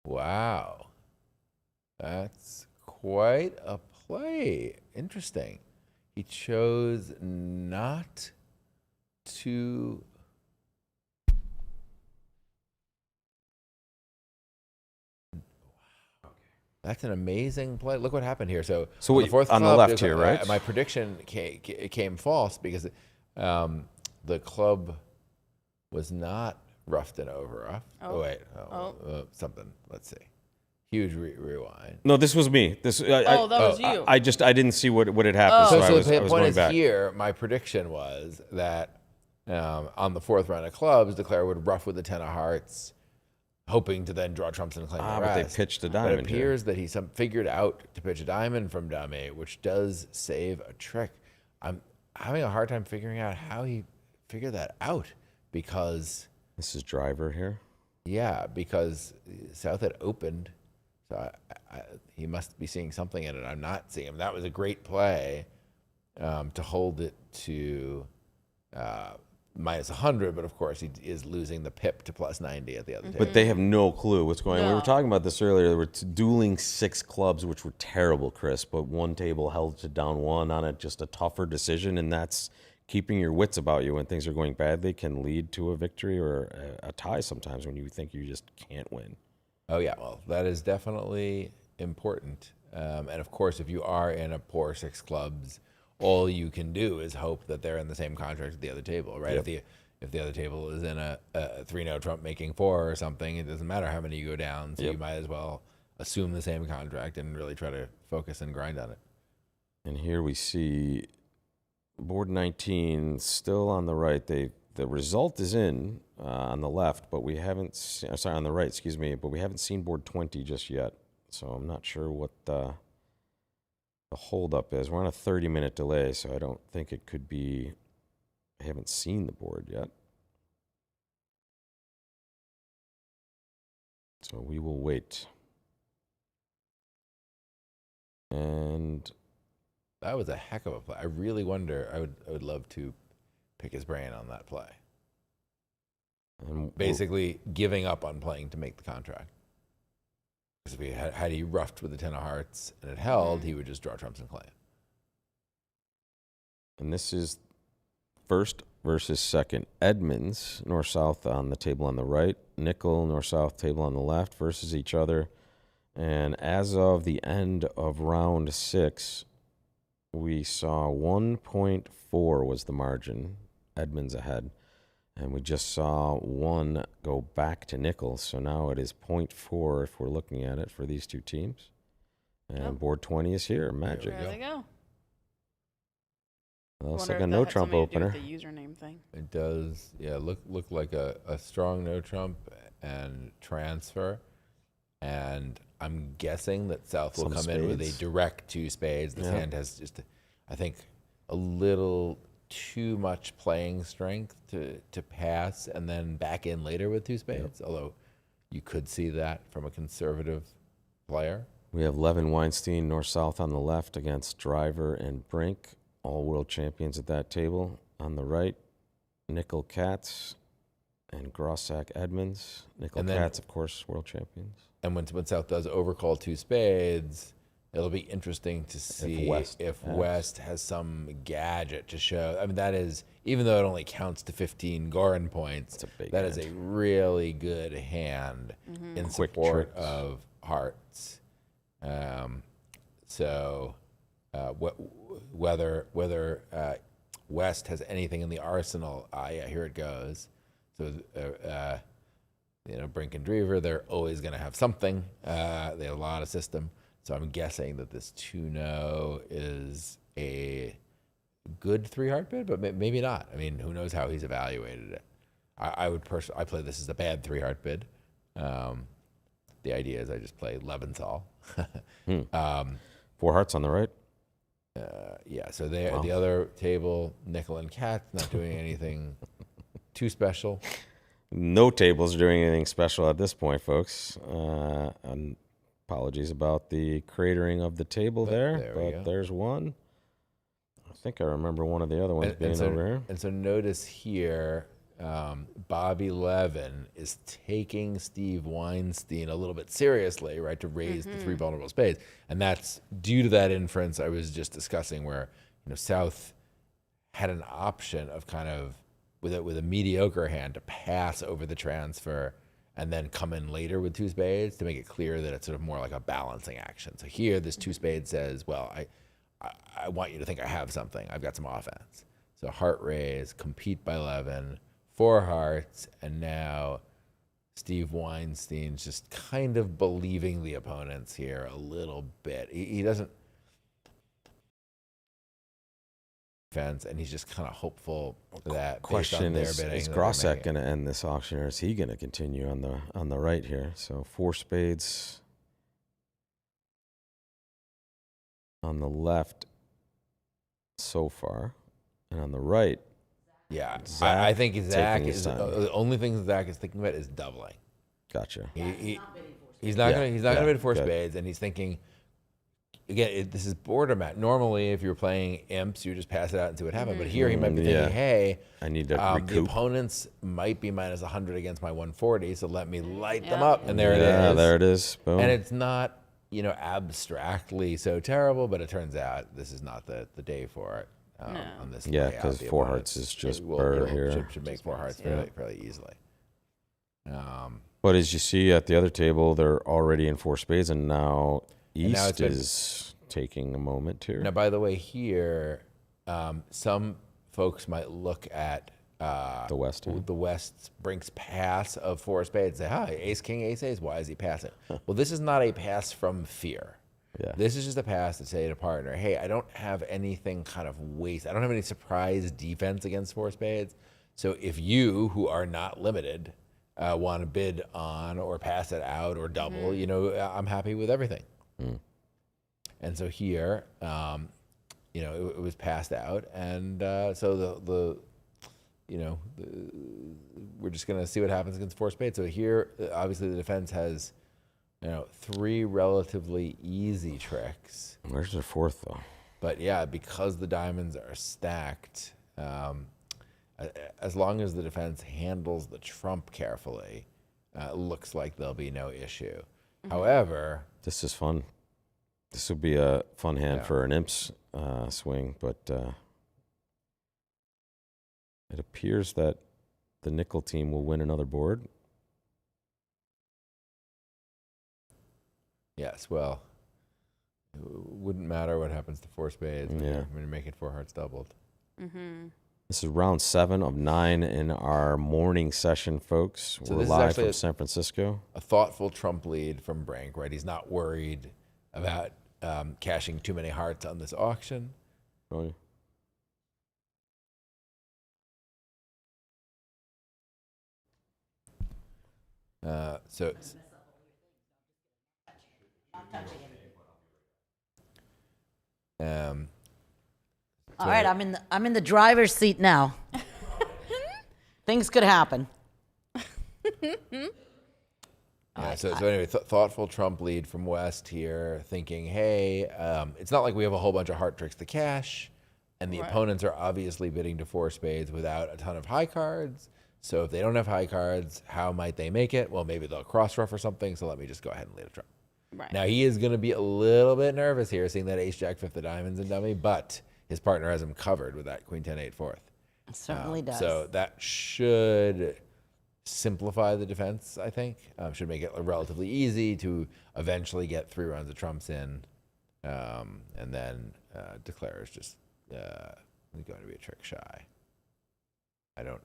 Wow. That's quite a play. Interesting. He chose not to. That's an amazing play. Look what happened here. So on the fourth on the left here, right? My prediction came false because the club was not roughed and over rough. Oh wait, something. Let's see. Huge rewind. No, this was me. That was you. I didn't see what had happened. So I was the point going is back. here. My prediction was that on the 4th round of clubs, declare would rough with the 10 of hearts, hoping to then draw trumps and claim the rest. But they pitched a diamond. It appears that he figured out to pitch a diamond from dummy, which does save a trick. I'm having a hard time figuring out how he figured that out because This is driver here. Yeah, because South had opened, so he must be seeing something in it. I'm not seeing him. That was a great play to hold it to minus 100, but of course he is losing the pip to plus 90 at the other table. But they have no clue what's going on. We No. were talking about this earlier. There were dueling 6 clubs, which were terrible, Chris, but one table held to down 1 on it, just a tougher decision, and that's keeping your wits about you when things are going badly can lead to a victory or a tie sometimes when you think you just can't win. Oh, yeah, well, that is definitely important. And of course, if you are in a poor 6 clubs, all you can do is hope that they're in the same contract at the other table, right? Yep. If the other table is in a 3-no trump making 4 or something, it doesn't matter how many you go down. So you might as well assume the same contract and really try to focus and grind on it. And here we see board 19 still on the right. The result is in on the left, but we haven't. Sorry, on the right. Excuse me, but we haven't seen board 20 just yet. So I'm not sure what the holdup is. We're on a 30-minute delay, so I don't think it could be. I haven't seen the board yet. So we will wait. And That was a heck of a play. I really wonder. I would love to pick his brain on that play. Basically, giving up on playing to make the contract. Because if he had he roughed with the 10 of hearts and it held, he would just draw trumps and claim. And this is first versus second. Edmonds, north-south on the table on the right. Nickel, north-south table on the left versus each other. And as of the end of round 6, we saw 1.4 was the margin. Edmonds ahead. And we just saw 1 go back to Nickel. So now it is 0.4 if we're looking at it for these two teams. And board 20 is here. Magic. There they go. That looks Wonder like if a that no had trump something to do opener. with the username thing. It does, yeah, look like a strong no trump and transfer. And I'm guessing that South will Some come in with a spades. direct 2 spades. This Yeah. hand has just, I think, a little too much playing strength to pass and then back in later with 2 spades. Although you could see that from a conservative player. We have Levin Weinstein, north-south on the left against Driver and Brink, all world champions at that table. On the right, Nickel Katz and Grossack Edmonds. Nickel And then- Katz, of course, world champions. And when South does overcall 2 spades, it'll be interesting to see if West has some gadget to show. I mean, that is, even though it only counts to 15 Gorin points, It's a big that is hand. a really good hand in Quick support tricks. of hearts. Whether West has anything in the arsenal, yeah, here it goes. So, Brink and Drever, they're always going to have something. They have a lot of system. So I'm guessing that this 2-no is a good 3-heart bid, but maybe not. I mean, who knows how he's evaluated it. I would personally, I play this as a bad 3-heart bid. The idea is I just play Leventhal. 4 hearts on the right. Yeah, so they the other table, Nickel and Katz, not doing anything too special. No tables are doing anything special at this point, folks. And apologies about the cratering of the table there, we but go. there's one. I think I remember one of the other ones being over here. And so notice here, Bobby Levin is taking Steve Weinstein a little bit seriously, right, to raise the 3 vulnerable spades. And that's due to that inference I was just discussing where, South had an option of kind of, with a mediocre hand, to pass over the transfer and then come in later with 2 spades to make it clear that it's sort of more like a balancing action. So here, this 2 spades says, well, I want you to think I have something. I've got some offense. So heart raise, compete by Levin, 4 hearts, and now Steve Weinstein's just kind of believing the opponents here a little bit. He doesn't defense, and he's just kind of hopeful that Question based on their bidding, is that they're Grossack making going to end this auction, or is he going to continue on the right here? So 4 spades on the left so far, and on the right, Yeah, Zach I think Zach taking his is time. the only thing Zach is thinking about is doubling. gotcha. He's not Yeah, gonna yeah, bid 4 good. spades, and he's thinking. Again, this is Board-A-Match. Normally, if you're playing imps, you just pass it out and see what happens. But here, he might be thinking, Yeah. "Hey, I need to the recoup. opponents might be minus 100 against my 140, so let me light them Yeah. up." And there it Yeah, is. there it is. Boom. And it's not, abstractly so terrible, but it turns out this is not the day for it. On this Yeah, layout. 'cause The 4 opponents- hearts is just it will- burr it will- here. Should make 4 hearts Yeah. fairly easily. But as you see at the other table, they're already in 4 spades, and now now East is taking a moment here. Now, by the way, here, some folks might look at The West hand. the West's Brink's pass of 4 of spades and say, "Hi, ace, king, ace. Why is he passing?" Well, this is not a pass from fear. Yeah. This is just a pass to say to partner, "Hey, I don't have anything kind of waste. I don't have any surprise defense against 4 of spades. So if you, who are not limited, want to bid on or pass it out or double, you know, I'm happy with everything." And so here, you know, it was passed out, and so we're just gonna see what happens against 4 of spades. So here, obviously, the defense has, you know, 3 relatively easy tricks. Where's their 4th, though? But yeah, because the diamonds are stacked, as long as the defense handles the trump carefully, it looks like there'll be no issue. However, This is fun. This would be a fun hand Yeah. for an imps swing, but it appears that the nickel team will win another board. yes, well, it wouldn't matter what happens to 4 spades when Yeah. you're making 4 hearts doubled. This is round 7 of 9 in our morning session, folks. So We're this is live actually from San Francisco. A thoughtful trump lead from Brink, right? He's not worried about cashing too many hearts on this auction. Really? So it's, All right, I'm in the driver's seat now. Things could happen. yeah, so anyway, thoughtful trump lead from West here, thinking, hey, it's not like we have a whole bunch of heart tricks to cash, and the opponents are obviously bidding to 4 spades without a ton of high cards. So if they don't have high cards, how might they make it? Well, maybe they'll cross ruff or something. So let me just go ahead and lead a trump. Right. Now he is going to be a little bit nervous here, seeing that ace jack 5 of diamonds and dummy, but his partner has him covered with that queen 10 8 4th. It certainly does. So that should simplify the defense, I think. Should make it relatively easy to eventually get 3 rounds of trumps in, and then declare is just going to be a trick shy. I don't,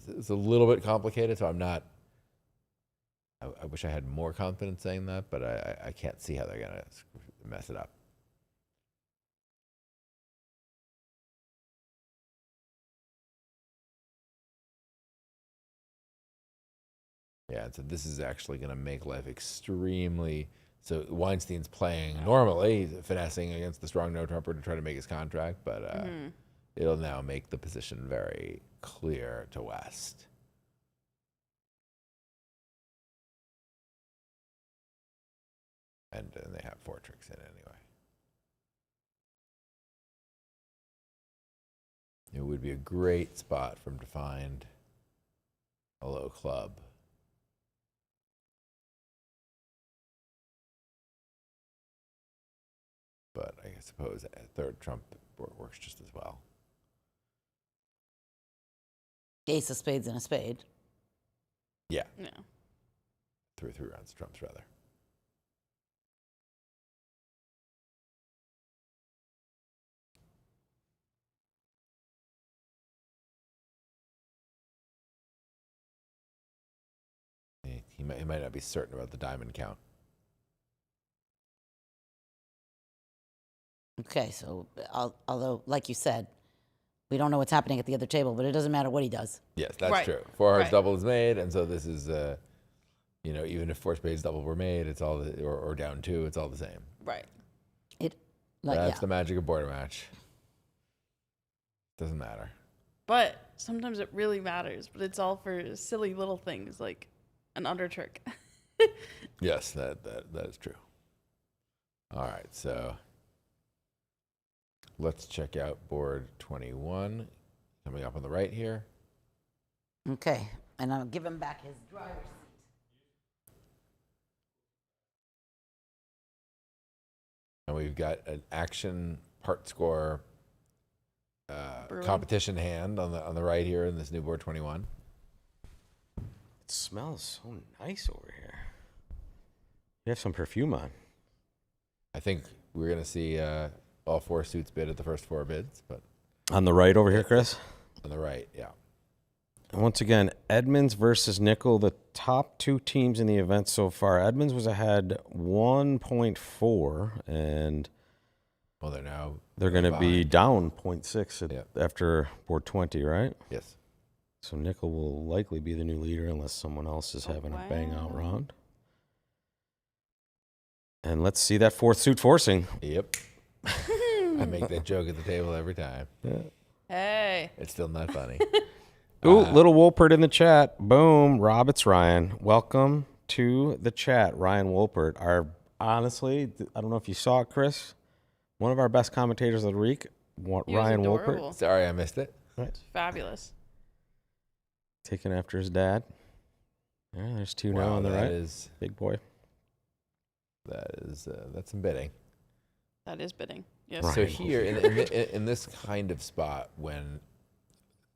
it's a little bit complicated, so I'm not. I wish I had more confidence saying that, but I can't see how they're going to mess it up. Yeah, so this is actually going to make life extremely. So Weinstein's playing normally, he's finessing against the strong no trumper to try to make his contract, but it'll now make the position very clear to West. And they have 4 tricks in anyway. It would be a great spot for him to find a low club. But I suppose a 3rd trump works just as well. Ace of spades and a spade. Yeah, Yeah. 3 rounds of trumps rather. He might not be certain about the diamond count. Okay, so although, like you said, we don't know what's happening at the other table, but it doesn't matter what he does. Yes, that's Right. true. 4 hearts Right. double is made, and so this is, even if 4 spades double were made, it's all or down 2, it's all the same. Right. That's the magic of Board-A-Match. Doesn't matter. But sometimes it really matters, but it's all for silly little things like an under trick. Yes, that is true. All right, so let's check out board 21 coming up on the right here. Okay, and I'll give him back his driver's seat. And we've got an action part score Brewing. competition hand on the right here in this new board 21. It smells so nice over here. You have some perfume on. I think we're going to see all 4 suits bid at the first 4 bids, but On the right over here, Chris. on the right, yeah. And once again, Edmonds versus Nickel, the top 2 teams in the event so far. Edmonds was ahead 1.4, and Well, they're going to be down 0.6 Yeah. after board 20, right? Yes. So Nickel will likely be the new leader unless someone else is having a bang out round. And let's see that 4th suit forcing. Yep. I make that joke at the table every time. Hey. It's still not funny. Ooh, little Wolpert in the chat. Boom. Rob, it's Ryan. Welcome to the chat, Ryan Wolpert. Honestly, I don't know if you saw it, Chris. One of our best commentators of the week, He was Ryan adorable. Wolpert. Sorry, I missed it. It's fabulous. Taking after his dad. Yeah, there's 2 now Wow, on the right. is Big boy. that's some bidding. That is bidding. Yes. Right. So here in this kind of spot, when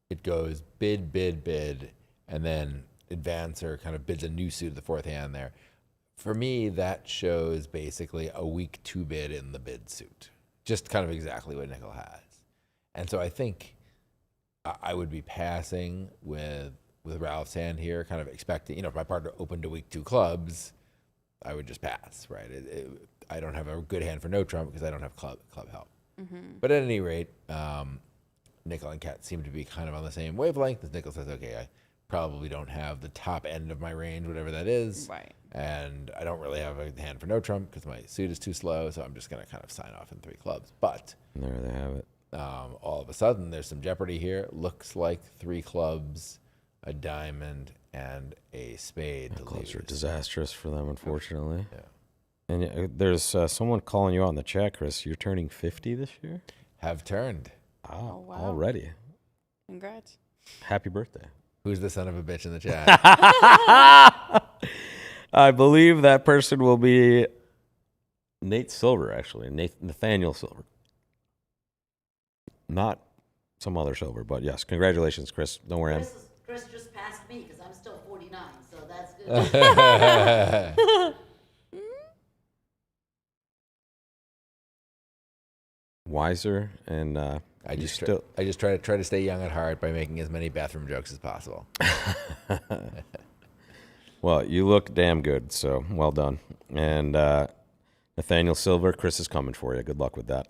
it goes bid, bid, bid, and then advancer kind of bids a new suit at the 4th hand there, for me that shows basically a weak 2 bid in the bid suit, just kind of exactly what Nickel has. And so I think I would be passing with Ralph's hand here, kind of expecting, if my partner opened a weak 2 clubs, I would just pass, right? I don't have a good hand for no trump because I don't have club help. But at any rate, Nickel and Kat seem to be kind of on the same wavelength. As Nickel says, okay, I probably don't have the top end of my range, whatever that is. Right. And I don't really have a hand for no trump because my suit is too slow, so I'm just going to kind of sign off in 3 clubs. But And there they have it. all of a sudden, there's some jeopardy here. Looks like 3 clubs, a diamond, and a spade. to Clubs are lose. disastrous for them, unfortunately. Yeah. And there's someone calling you out in the chat, Chris. You're turning 50 this year? Have turned. Oh, wow. already. Congrats. Happy birthday. Who's the son of a bitch in the chat? I believe that person will be Nate Silver, actually. Nathaniel Silver. Not some other Silver, but yes. Congratulations, Chris. Don't worry. Chris just passed me because I'm still 49, so that's good. Wiser and I you just still. I just try to stay young at heart by making as many bathroom jokes as possible. Well, you look damn good, so well done. And Nathaniel Silver, Chris is coming for you. Good luck with that.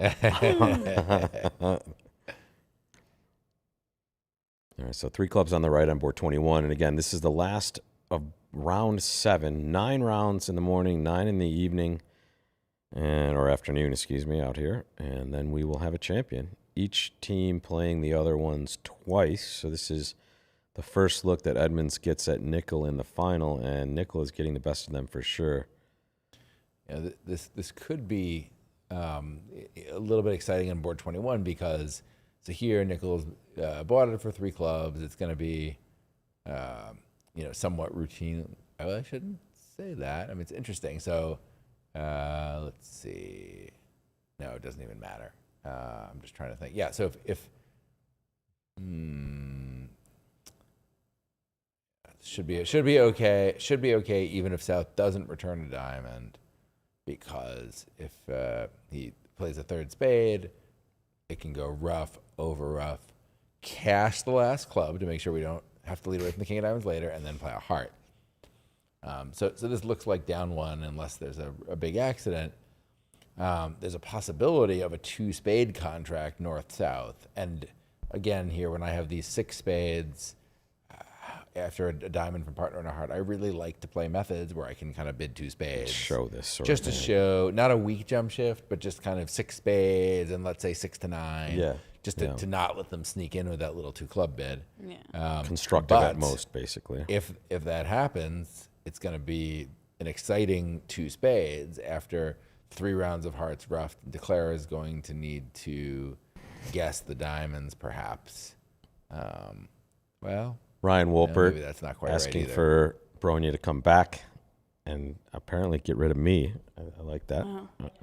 All right, so 3 clubs on the right on board 21. And again, this is the last of round 7. 9 rounds in the morning, 9 in the evening, or afternoon, out here. And then we will have a champion. Each team playing the other ones twice. So this is the first look that Edmonds gets at Nickel in the final, and Nickel is getting the best of them for sure. Yeah, this could be a little bit exciting on board 21 because so here Nickel's bought it for 3 clubs. It's going to be somewhat routine. Well, I shouldn't say that. I mean, it's interesting. So let's see. No, it doesn't even matter. I'm just trying to think. Yeah. So if should be okay. Should be okay even if South doesn't return a diamond, because if he plays a 3rd spade, it can go rough, over rough, cash the last club to make sure we don't have to lead away from the king of diamonds later, and then play a heart. So this looks like down 1 unless there's a big accident. There's a possibility of a 2 spade contract north-south. And again, here, when I have these 6 spades, after a diamond from partner and a heart, I really like to play methods where I can kind of bid 2 spades. Show this sort Just of to thing. show, not a weak jump shift, but just kind of 6 spades and let's say 6 to 9. Yeah. Just Yeah. to not let them sneak in with that little 2 club bid. Yeah. Constructive at but most, basically. If that happens, it's going to be an exciting 2 spades after 3 rounds of hearts roughed. Declare is going to need to guess the diamonds, perhaps. Ryan Wolpert maybe that's not quite right asking either. for Bronia to come back and apparently get rid of me. I like that.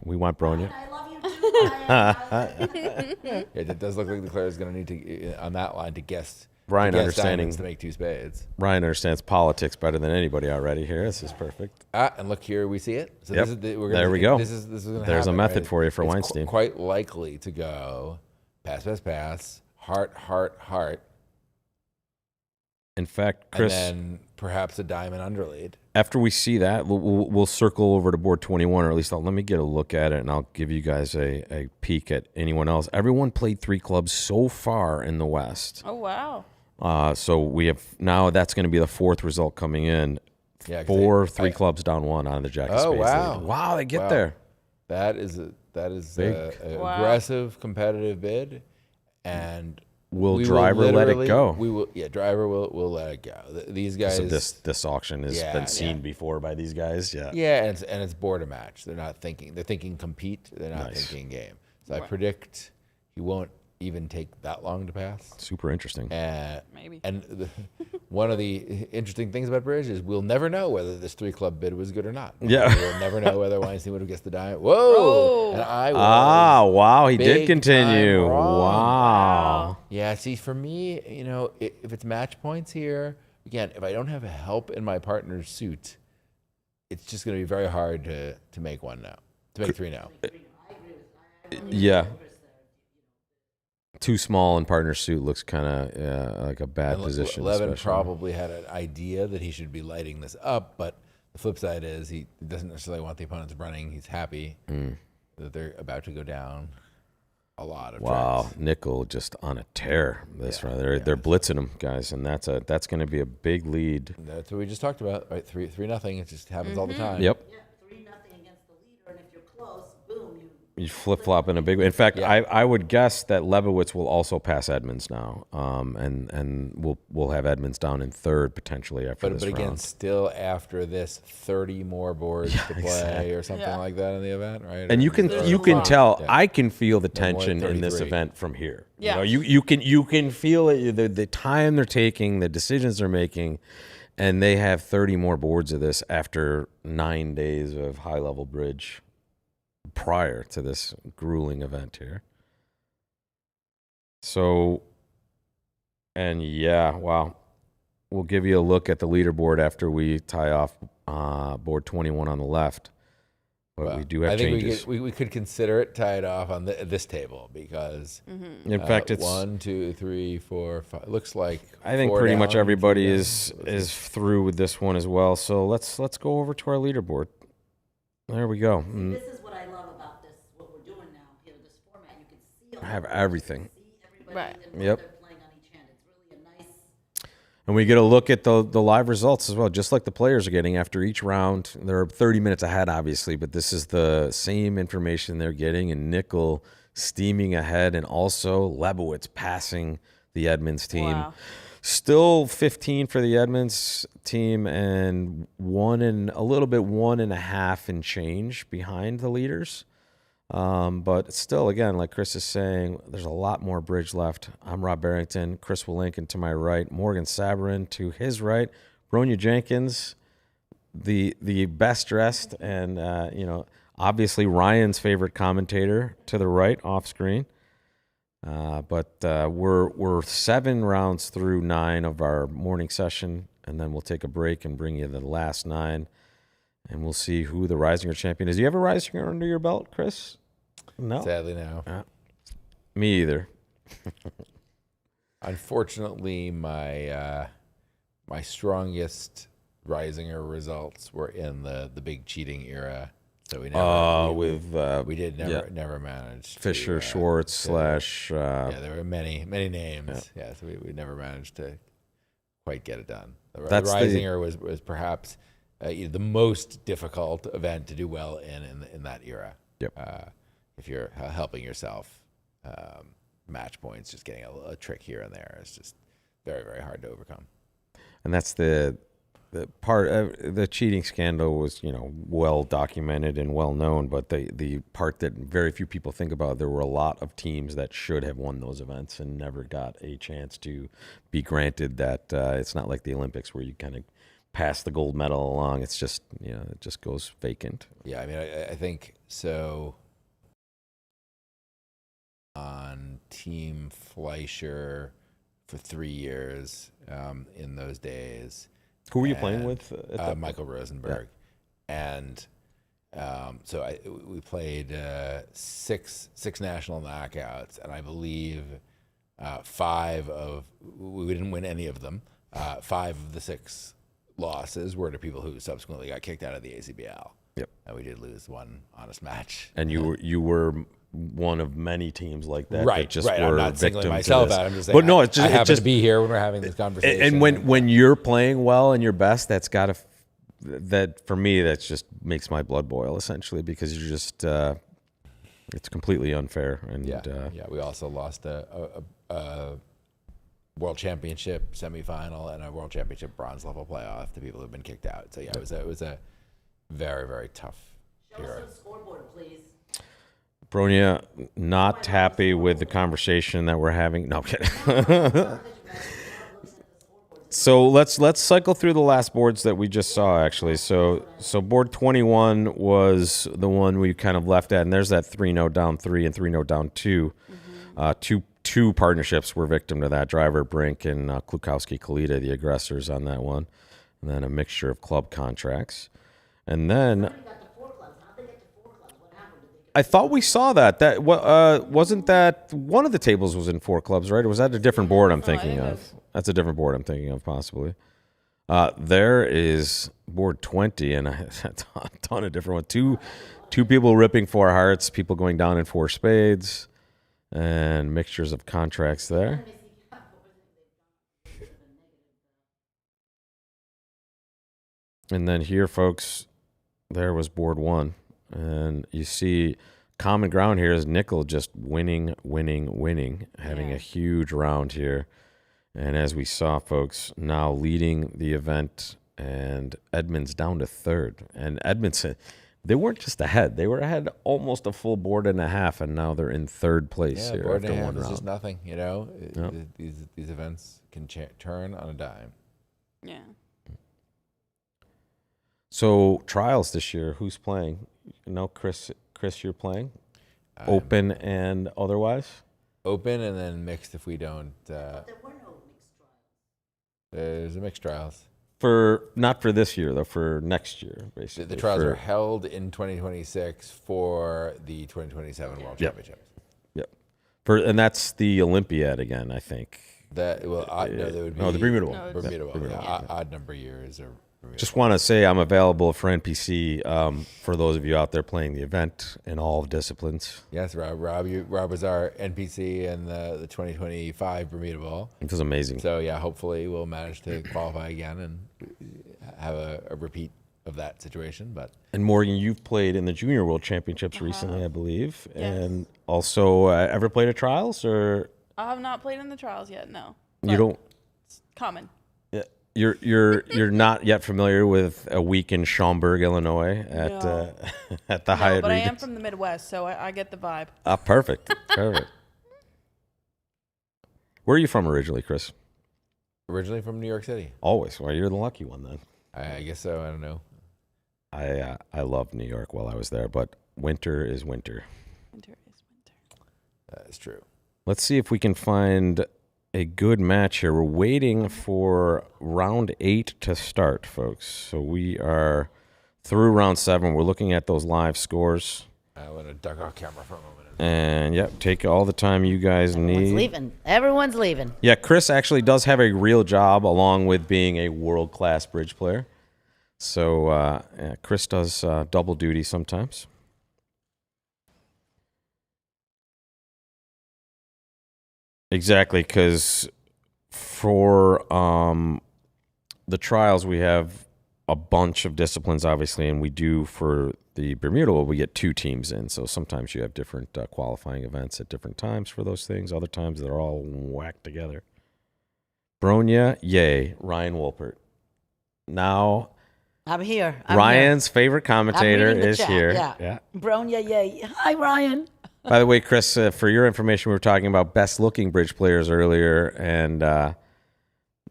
We want Bronia. I love you too, Ryan. It does look like Declare is going to need to, on that line, to guess Ryan against diamonds understanding to make 2 spades. Ryan understands politics better than anybody already here. This is perfect. And look here, we see it. So Yep. this is There we go. This is gonna There's a happen, method right? for you for It's Weinstein. quite likely to go pass, heart, heart, heart, In fact, Chris, and then perhaps a diamond underlead. after we see that, we'll circle over to board 21, or at least let me get a look at it, and I'll give you guys a peek at anyone else. Everyone played 3 clubs so far in the West. Oh wow. So we have now that's going to be the 4th result coming in. Yeah, 'cause 4, 3 clubs down 1 on the Jack of Oh, Spades. wow. lead. Wow, they get Wow. there. That is Big. a Wow. aggressive competitive bid, and Will we Driver let it literally- go? We will. Yeah, Driver will let it go. These guys. So this auction has Yeah, been seen yeah. before by these guys. Yeah. Yeah, and it's Board-A-Match. They're not thinking. They're thinking compete. They're not Nice. thinking game. So I predict he won't even take that long to pass. Super interesting. Maybe. And one of the interesting things about bridge is we'll never know whether this 3-club bid was good or not. Yeah. We'll never know whether Weinstein would have guessed the diamond. Whoa! Oh. And I was. Wow, he did big continue. time wrong. Wow. Yeah, see, for me, if it's match points here, again, if I don't have help in my partner's suit, it's just going to be very hard to make 1 now, to make 3 now. Yeah. Too small in partner suit looks kind of like a bad And position. Levin especially. probably had an idea that he should be lighting this up, but the flip side is he doesn't necessarily want the opponents running. He's happy that they're about to go down a lot of Wow, tracks. Nickel just on a tear. This Yeah, round, they're blitzing him, guys, and that's going to be a big lead. That's what we just talked about, right? 3-0. It just happens all the time. Yep. Yeah, 3-0 against the leader, and if you're close, boom, You flip flop in a big way. In fact, Yeah. I would guess that Lebowitz will also pass Edmonds now, and we'll have Edmonds down in 3rd potentially after But this again, round. still after this, 30 more boards to play or something Yeah. like that in the event, right? And you can tell Yeah. I can feel the more than tension in this 33. event from here. Yeah. You can feel it, the time they're taking, the decisions they're making, and they have 30 more boards of this after 9 days of high level bridge prior to this grueling event here. So, and yeah, wow. We'll give you a look at the leaderboard after we tie off board 21 on the left. But Well, we do have I think changes. we could consider it tied off on this table because In fact, it's 1, 2, 3, 4, 5. It looks like I think 4 pretty much down, everybody 2 is down. through with this one as well. So let's go over to our leaderboard. There we go. This is what I love about this, what we're doing now, this format. You can see all Have the everything. see everybody Right. and what Yep. they're playing on each hand. It's really a nice. And we get a look at the live results as well, just like the players are getting after each round. They're 30 minutes ahead, obviously, but this is the same information they're getting. And Nickel steaming ahead, and also Lebowitz passing the Edmonds team. Wow. Still 15 for the Edmonds team, and 1.5 and change behind the leaders. But still, again, like Chris is saying, there's a lot more bridge left. I'm Rob Barrington, Chris Willinkin to my right, Morgan Sabarin to his right, Bronia Jenkins, the best dressed, and obviously Ryan's favorite commentator to the right, off screen. But we're 7 rounds through 9 of our morning session, and then we'll take a break and bring you the last 9. And we'll see who the Reisinger champion is. Do you have a Reisinger under your belt, Chris? No. Sadly, no. Me either. Unfortunately, my my strongest Reisinger results were in the big cheating era. So we never never managed Fisher, to, Schwartz slash. yeah, there were many names. Yeah, so we never managed to quite get it done. The That's the- Reisinger was perhaps the most difficult event to do well in that era. Yep. If you're helping yourself, match points, just getting a trick here and there is just very, very hard to overcome. And that's the part. The cheating scandal was, well documented and well known. But the part that very few people think about, there were a lot of teams that should have won those events and never got a chance to be granted that. It's not like the Olympics where you kind of pass the gold medal along. It's just, it just goes vacant. Yeah, I mean, I think so. On Team Fleischer for 3 years in those days. Who were you playing with? Michael Rosenberg. And so we played six national knockouts, and I believe we didn't win any of them. 5 of the 6 losses were to people who subsequently got kicked out of the ACBL. Yep. And we did lose one honest match. And you were one of many teams like that. Right, that just right. Were I'm not singling victim to myself this. out. I'm just saying. But no, I happen to be here when we're having this conversation. And when you're playing well and your best, that's got to that for me that just makes my blood boil essentially, because you're just it's completely unfair. And we also lost a world championship semifinal and a world championship bronze level playoff to people who've been kicked out. So it was a very, very tough era. Scoreboard, please. Bronia, not happy with the conversation that we're having. No, I'm kidding. So let's cycle through the last boards that we just saw, actually. So board 21 was the one we kind of left at, and there's that 3-0 down 3 and 3-0 down 2. Two partnerships were victim to that. Driver Brink and Klukowski Kalita, the aggressors on that one. And then a mixture of club contracts. And then I thought we saw that. That wasn't that one of the tables was in 4 clubs, right? Or was that a different board I'm thinking of? That's a different board I'm thinking of, possibly. There is board 20, and a ton of different ones. Two people ripping 4 hearts, people going down in 4 spades, and mixtures of contracts there. And then here, folks, there was board 1. And you see common ground here is Nickel just winning, having a huge round here. And as we saw, folks, now leading the event, and Edmonds down to 3rd. And Edmonds, they weren't just ahead. They were ahead almost a full board and a half, and now they're in 3rd place here board after and a half one is round. just nothing, you know? These events can turn on a dime. Yeah. So trials this year, who's playing? No, Chris, you're playing? Open and otherwise? Open and then mixed if we don't. There were no mixed trials. There's a mixed trials. Not for this year, though, for next year, basically. The trials are held in 2026 for the 2027 World Championships. Yep. And that's the Olympiad again, I think. That there would be the Bermuda Bowl. Odd number years or. Just want to say I'm available for NPC for those of you out there playing the event in all disciplines. Yes, Rob was our NPC in the 2025 Bermuda Bowl. It was amazing. So yeah, hopefully we'll manage to qualify again and have a repeat of that situation. And Morgan, you've played in the Junior World Championships recently, I believe, and also ever played at trials, or I have not played in the trials yet. No. You don't. It's common. You're not yet familiar with a week in Schaumburg, Illinois at the Hyatt. But I am Regency? from the Midwest, so I get the vibe. Perfect. Where are you from originally, Chris? Originally from New York City. Always. Well, you're the lucky one then. I guess so. I don't know. I loved New York while I was there, but winter is winter. Winter is winter. That's true. Let's see if we can find a good match here. We're waiting for round 8 to start, folks. So we are through round 7. We're looking at those live scores. I want to duck off camera for a moment. And take all the time you guys need. Everyone's leaving. Yeah, Chris actually does have a real job along with being a world-class bridge player. So Chris does double duty sometimes. Exactly, because for the trials, we have a bunch of disciplines, obviously, and we do for the Bermuda, we get 2 teams in. So sometimes you have different qualifying events at different times for those things. Other times they're all whacked together. Bronia, yay. Ryan Wolpert. Now, I'm here. Ryan's favorite commentator reading the is chat, here. yeah. Bronia, yay. Hi, Ryan. By the way, Chris, for your information, we were talking about best-looking bridge players earlier, and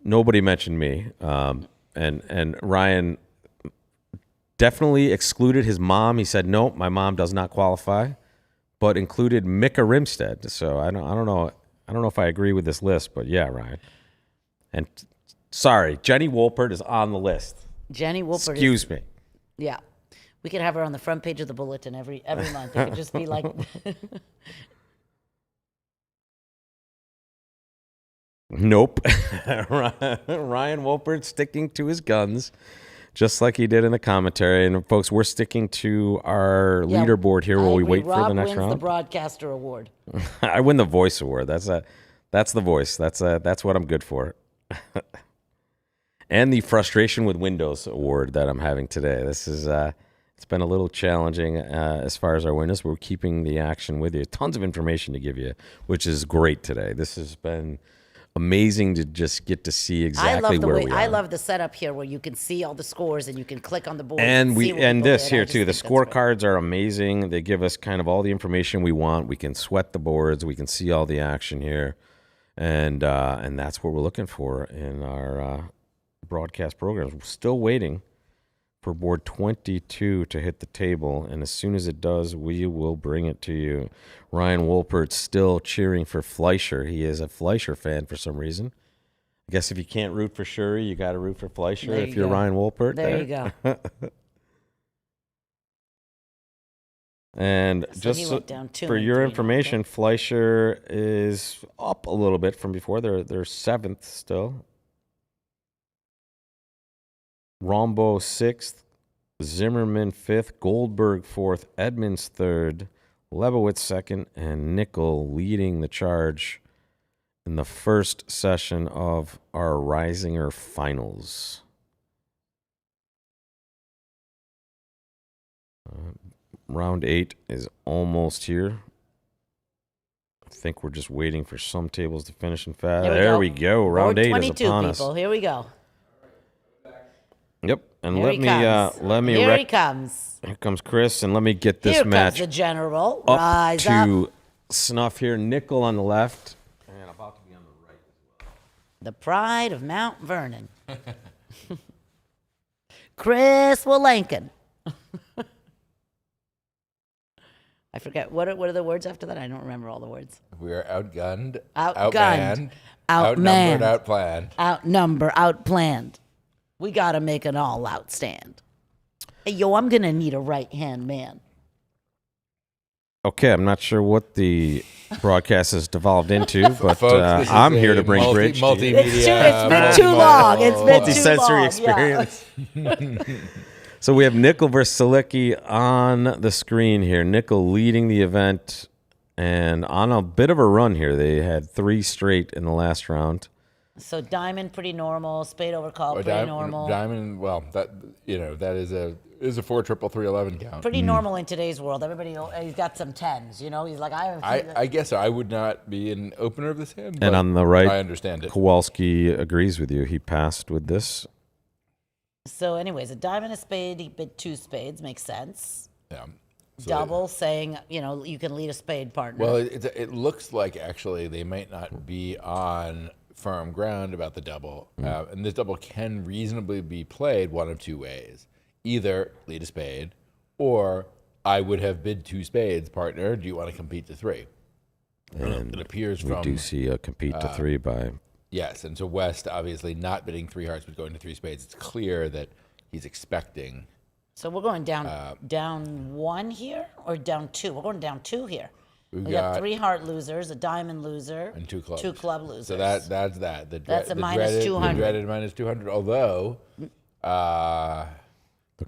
nobody mentioned me. And Ryan definitely excluded his mom. He said, "No, my mom does not qualify," but included Mika Rimstead. So I don't know I don't know if I agree with this list, but yeah, Ryan. And sorry, Jenny Wolpert is on the list. Jenny Wolpert. Excuse me. Yeah. We could have her on the front page of the bulletin every month. It could just be like... Nope. Ryan Wolpert sticking to his guns, just like he did in the commentary. And folks, we're sticking to our leaderboard here while we wait for the next Rob wins round. the broadcaster award. I win the voice award. That's the voice. That's what I'm good for. And the frustration with Windows award that I'm having today. This is it's been a little challenging as far as our Windows. We're keeping the action with you. Tons of information to give you, which is great today. This has been amazing to just get to see exactly where we are. I love the setup here where you can see all the scores and you can click on the board. And this here too. The scorecard. scorecards are amazing. They give us kind of all the information we want. We can sweat the boards. We can see all the action here, and that's what we're looking for in our broadcast programs. We're still waiting for board 22 to hit the table, and as soon as it does, we will bring it to you. Ryan Wolpert's still cheering for Fleischer. He is a Fleischer fan for some reason. I guess if you can't root for Shuri, you got to root for Fleischer if you're Ryan Wolpert. There you go. And So just he went down 2 for and your 3 now, information, okay. Fleischer is up a little bit from before. They're seventh still. Rombo 6th, Zimmerman 5th, Goldberg 4th, Edmonds 3rd, Lebowitz 2nd, and Nickel leading the charge in the first session of our Reisinger finals. Round 8 is almost here. I think we're just waiting for some tables to finish in fast. There we go. Round 8 is 22 upon people. us. Here we go. Yep, and Here let he me comes. Here he comes. Here comes Chris, and let me get this Here match comes the general. up Rise to up. snuff here. Nickel on the left, and about to be on the right as well. The pride of Mount Vernon. Chris Willankin. I forget. What are the words after that? I don't remember all the words. We are outgunned, Outgunned, outmanned, outmanned. outnumbered, outplanned. Outnumber, outplanned. We got to make an all-out stand. Hey, yo, I'm going to need a right-hand man. Okay, I'm not sure what the broadcast has devolved into, but Folks, this is I'm here a to bring bridge to you. multimedia. It's been too long. It's been Multi-sensory too long. experience. So we have Nickel versus Selicki on the screen here. Nickel leading the event and on a bit of a run here. They had 3 straight in the last round. So diamond, pretty normal. Spade overcall, Well, pretty normal. Diamond, well, that is a 4 triple 311 count. Pretty normal in today's world. Everybody, he's got some 10s, you know? He's like, I guess so. I would not be an opener of this hand. And but on the right, I understand it. Kowalski agrees with you. He passed with this. So anyways, a diamond, a spade, he bid 2 spades. Makes sense. Yeah. So Double, saying, you can lead a spade partner. Well, it looks like actually they might not be on firm ground about the double. And this double can reasonably be played one of 2 ways. Either lead a spade, or I would have bid 2 spades, partner. Do you want to compete to 3? And it appears we from do see a compete to 3 by... Yes, and so West obviously not bidding 3 hearts but going to 3 spades. It's clear that he's expecting. So we're going down 1 here or down 2? We're going down 2 here. We've We got got 3 heart losers, a diamond loser, and 2 clubs. 2 club losers. So that's that. That's a minus dreaded, 200. The dreaded minus 200. Although, Look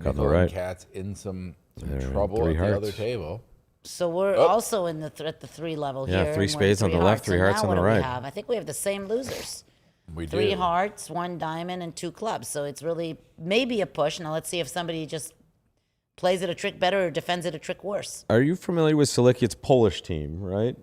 on the Nickel right. and Cat's in some They're in trouble 3 at the other hearts. table. So we're also in at the 3 level Yeah, here. 3 and we're spades on the left, 3 hearts now on the what do we right. have? I think we have the same losers. We 3 do. hearts, 1 diamond, and 2 clubs. So it's really maybe a push. Now let's see if somebody just plays it a trick better or defends it a trick worse. Are you familiar with Selicki? It's Polish team, right?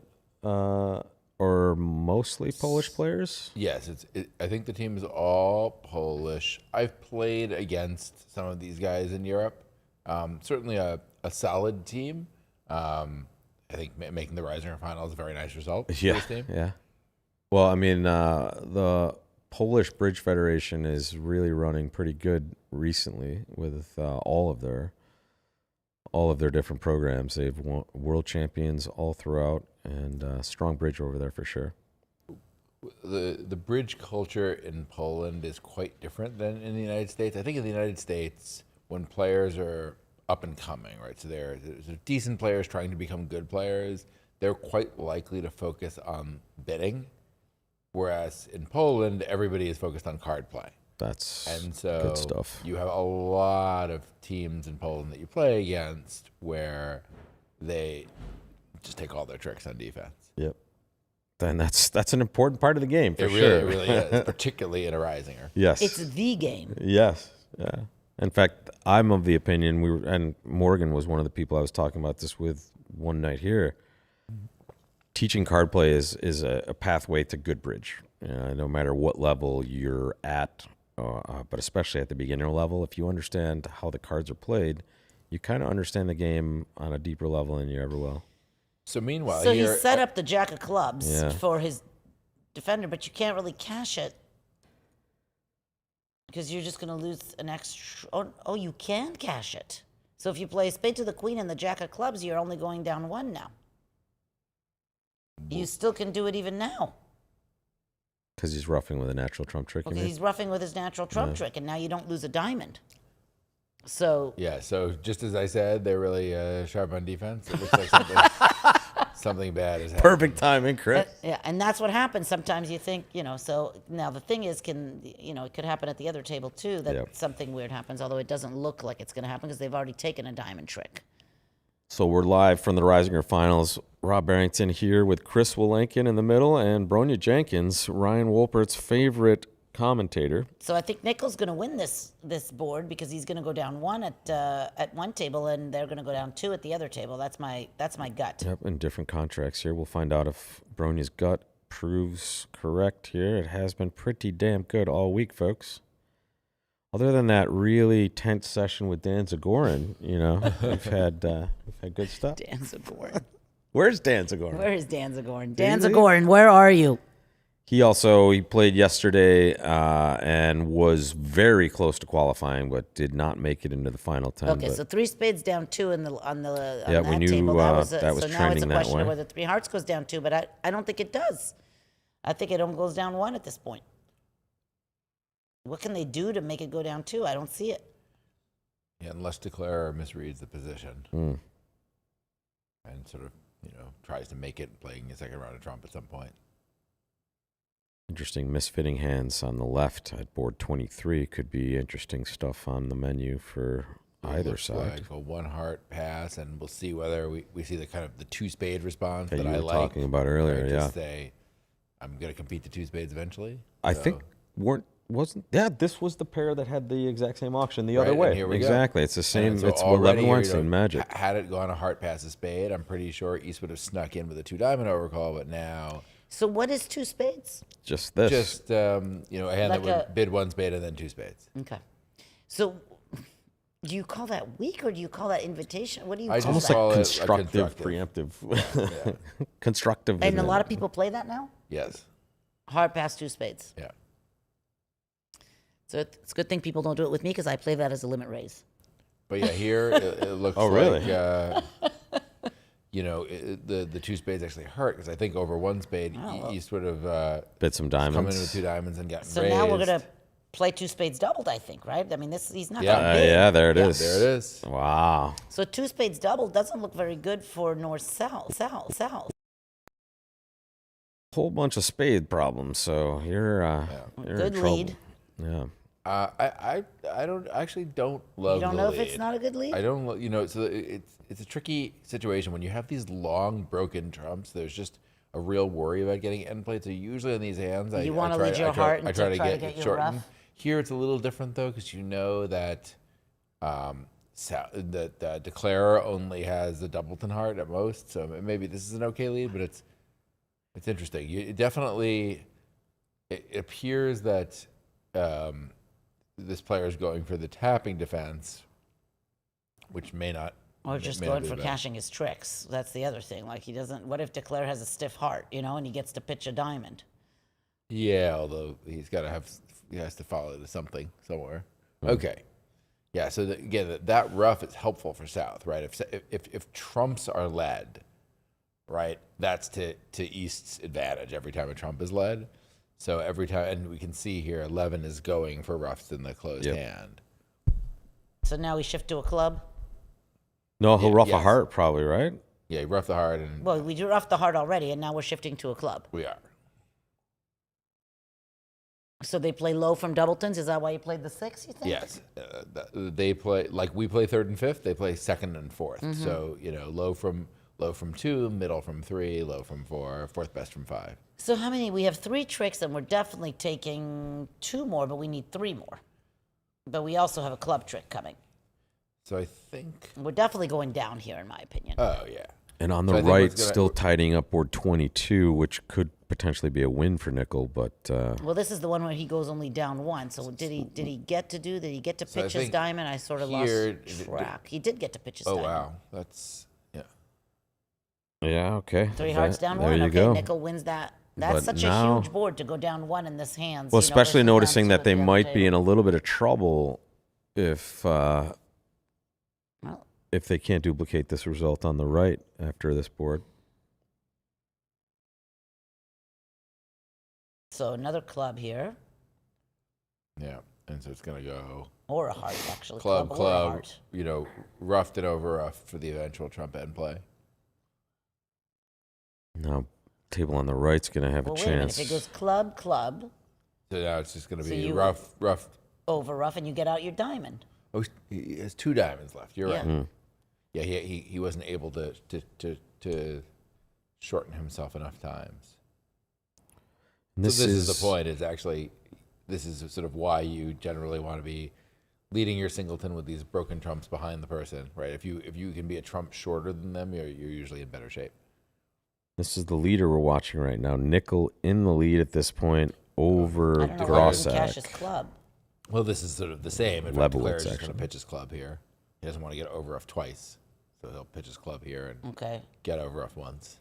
Or mostly Polish players? Yes, I think the team is all Polish. I've played against some of these guys in Europe. Certainly a solid team. I think making the Reisinger final is a very nice result for this team. Yeah. Well, I mean, the Polish Bridge Federation is really running pretty good recently with all of their different programs. They've won world champions all throughout, and strong bridge over there for sure. the bridge culture in Poland is quite different than in the United States. I think in the United States, when players are up and coming, right? So they're decent players trying to become good players. They're quite likely to focus on bidding, whereas in Poland, everybody is focused on card play. That's And so good stuff. you have a lot of teams in Poland that you play against where they just take all their tricks on defense. Yep. Then that's an important part of the game for It sure. really is, particularly in a Reisinger. Yes. It's the game. Yes. Yeah. In fact, I'm of the opinion and Morgan was one of the people I was talking about this with one night here. Teaching card play is a pathway to good bridge. No matter what level you're at, but especially at the beginner level, if you understand how the cards are played, you kind of understand the game on a deeper level than you ever will. So meanwhile, So he here, set up the jack of clubs Yeah. for his defender, but you can't really cash it because you're just going to lose an extra. Oh, you can cash it. So if you play spade to the queen and the jack of clubs, you're only going down one now. You still can do it even now Because he's roughing with a natural trump trick. you because mean? he's roughing with his natural trump trick, and now you don't lose a diamond. So yeah. So just as I said, they're really sharp on defense. It looks like something bad is happening. Perfect timing, Chris. yeah, and that's what happens. Sometimes you think, so now the thing is, it could happen at the other table too, that Yep. something weird happens, although it doesn't look like it's going to happen because they've already taken a diamond trick. So we're live from the Reisinger Finals. Rob Barrington here with Chris Willenkin in the middle and Bronia Jenkins, Ryan Wolpert's favorite commentator. So I think Nickel's going to win this board because he's going to go down one at one table and they're going to go down two at the other table. That's my gut. Yep, in different contracts here. We'll find out if Bronia's gut proves correct here. It has been pretty damn good all week, folks. Other than that really tense session with Dan Zagorin, we've had good stuff. Dan Zagorin. Where's Dan Zagorin? Where is Dan Zagorin? Dan he leave? Zagorin, where are you? He played yesterday and was very close to qualifying, but did not make it into the final 10. Okay, but so three spades down two on Yeah, we that knew, table. that was so now it's trending a that question way. of whether three hearts goes down two, but I don't think it does. I think it only goes down one at this point. What can they do to make it go down two? I don't see it. Yeah, unless declarer misreads the position Mm. and sort of tries to make it playing a second round of trump at some point. Interesting misfitting hands on the left at board 23 could be interesting stuff on the menu for either Looks side. like a one heart pass, and we'll see whether we see the kind of the two spade response That that you I were like. talking about earlier, right, yeah. To say, I'm going to compete the two spades eventually. I So- think this was the pair that had the exact same auction the Right, other and way. here we go. Exactly. It's the same. And so It's already 11 here, Weinstein magic. Had it gone a heart past a spade, I'm pretty sure East would have snuck in with a two diamond overcall, but now So what is two spades? Just this. just a hand Like that would a- bid one spade and then two spades. Okay. So do you call that weak or do you call that invitation? What do you I call just Almost that? call like it a constructive, constructive. preemptive. Constructive. And a lot of people play that now? Yes. Hard pass two spades. Yeah. So it's a good thing people don't do it with me because I play that as a limit raise. But yeah, here it looks Oh, really? like the two spades actually hurt because I think over one spade East would have Bid some come in diamonds. with two diamonds and gotten So raised. now we're gonna play two spades doubled, I think, right? I mean, he's not Yeah. gonna bid. Yeah, there it is. There it is. Wow. So two spades doubled doesn't look very good for north-south. South. Whole bunch of spade problems. So you're in Good trouble. lead. Yeah. I don't love. You don't the know if it's lead. not a good lead? I don't. So it's a tricky situation when you have these long broken trumps. There's just a real worry about getting end played. So usually in these hands, You wanna lead your heart and I try to try to get get it your shortened. rough? Here it's a little different though because you know that that declarer only has the doubleton heart at most. So maybe this is an okay lead, but it's interesting. It definitely it appears that this player is going for the tapping defense, which may not. Or just may not going be for bad. cashing his tricks. That's the other thing. Like he doesn't. What if declare has a stiff heart, and he gets to pitch a diamond? Yeah, although he has to follow to something somewhere. Okay. Yeah, so again, that rough is helpful for South, right? If trumps are led, right, that's to East's advantage every time a trump is led. So every time, and we can see here, 11 is going for roughs in the closed hand. So now we shift to a club. No, he'll rough a yes. heart probably, right? Yeah, he roughed the heart, and Well, we drew off the heart already, and now we're shifting to a club. we are. So they play low from doubletons. Is that why you played the 6? You think? Yes, they play like we play third and fifth. They play second and fourth. Mm-hmm. So low from 2, middle from 3, low from 4, fourth best from 5. So how many? We have 3 tricks, and we're definitely taking 2 more, but we need 3 more. But we also have a club trick coming. So I think. We're definitely going down here, in my opinion. Oh yeah. And on So the I think right, what's gonna- still tidying up board 22, which could potentially be a win for nickel, but Well, this is the one where he goes only down 1. So did he get to do? Did he get to So I pitch his think diamond? I sort of here- lost track. He did get to pitch his Oh diamond. wow, that's yeah. yeah, okay. 3 hearts down there 1. you Okay, go. nickel wins that. That's But such now- a huge board to go down 1 in this hand. Well, especially noticing that they the might be in a little bit of trouble if Well, they can't duplicate this result on the right after this board. so another club here, Yeah, and so it's gonna go or a heart actually. club, or a heart. roughed it over rough for the eventual trump end play. Now, table on the right's going to have Well, a wait a minute. chance. If it goes club, club, So now it's just gonna So be you- rough. over rough, and you get out your diamond. Oh, he has 2 diamonds left. You're Yeah. right. Yeah, he wasn't able to shorten himself enough times. This So this is the point. It's actually, this is sort of why you generally want to be leading your singleton with these broken trumps behind the person, right? If you can be a trump shorter than them, you're usually in better shape. This is the leader we're watching right now. Nickel in the lead at this point over I don't know why he doesn't cash his Grossack. club. Well, this is sort of the same. In fact, Lebowitz, Declare's just going actually. to pitch his club here. He doesn't want to get over rough twice, so he'll pitch his club here and Okay. get over rough once.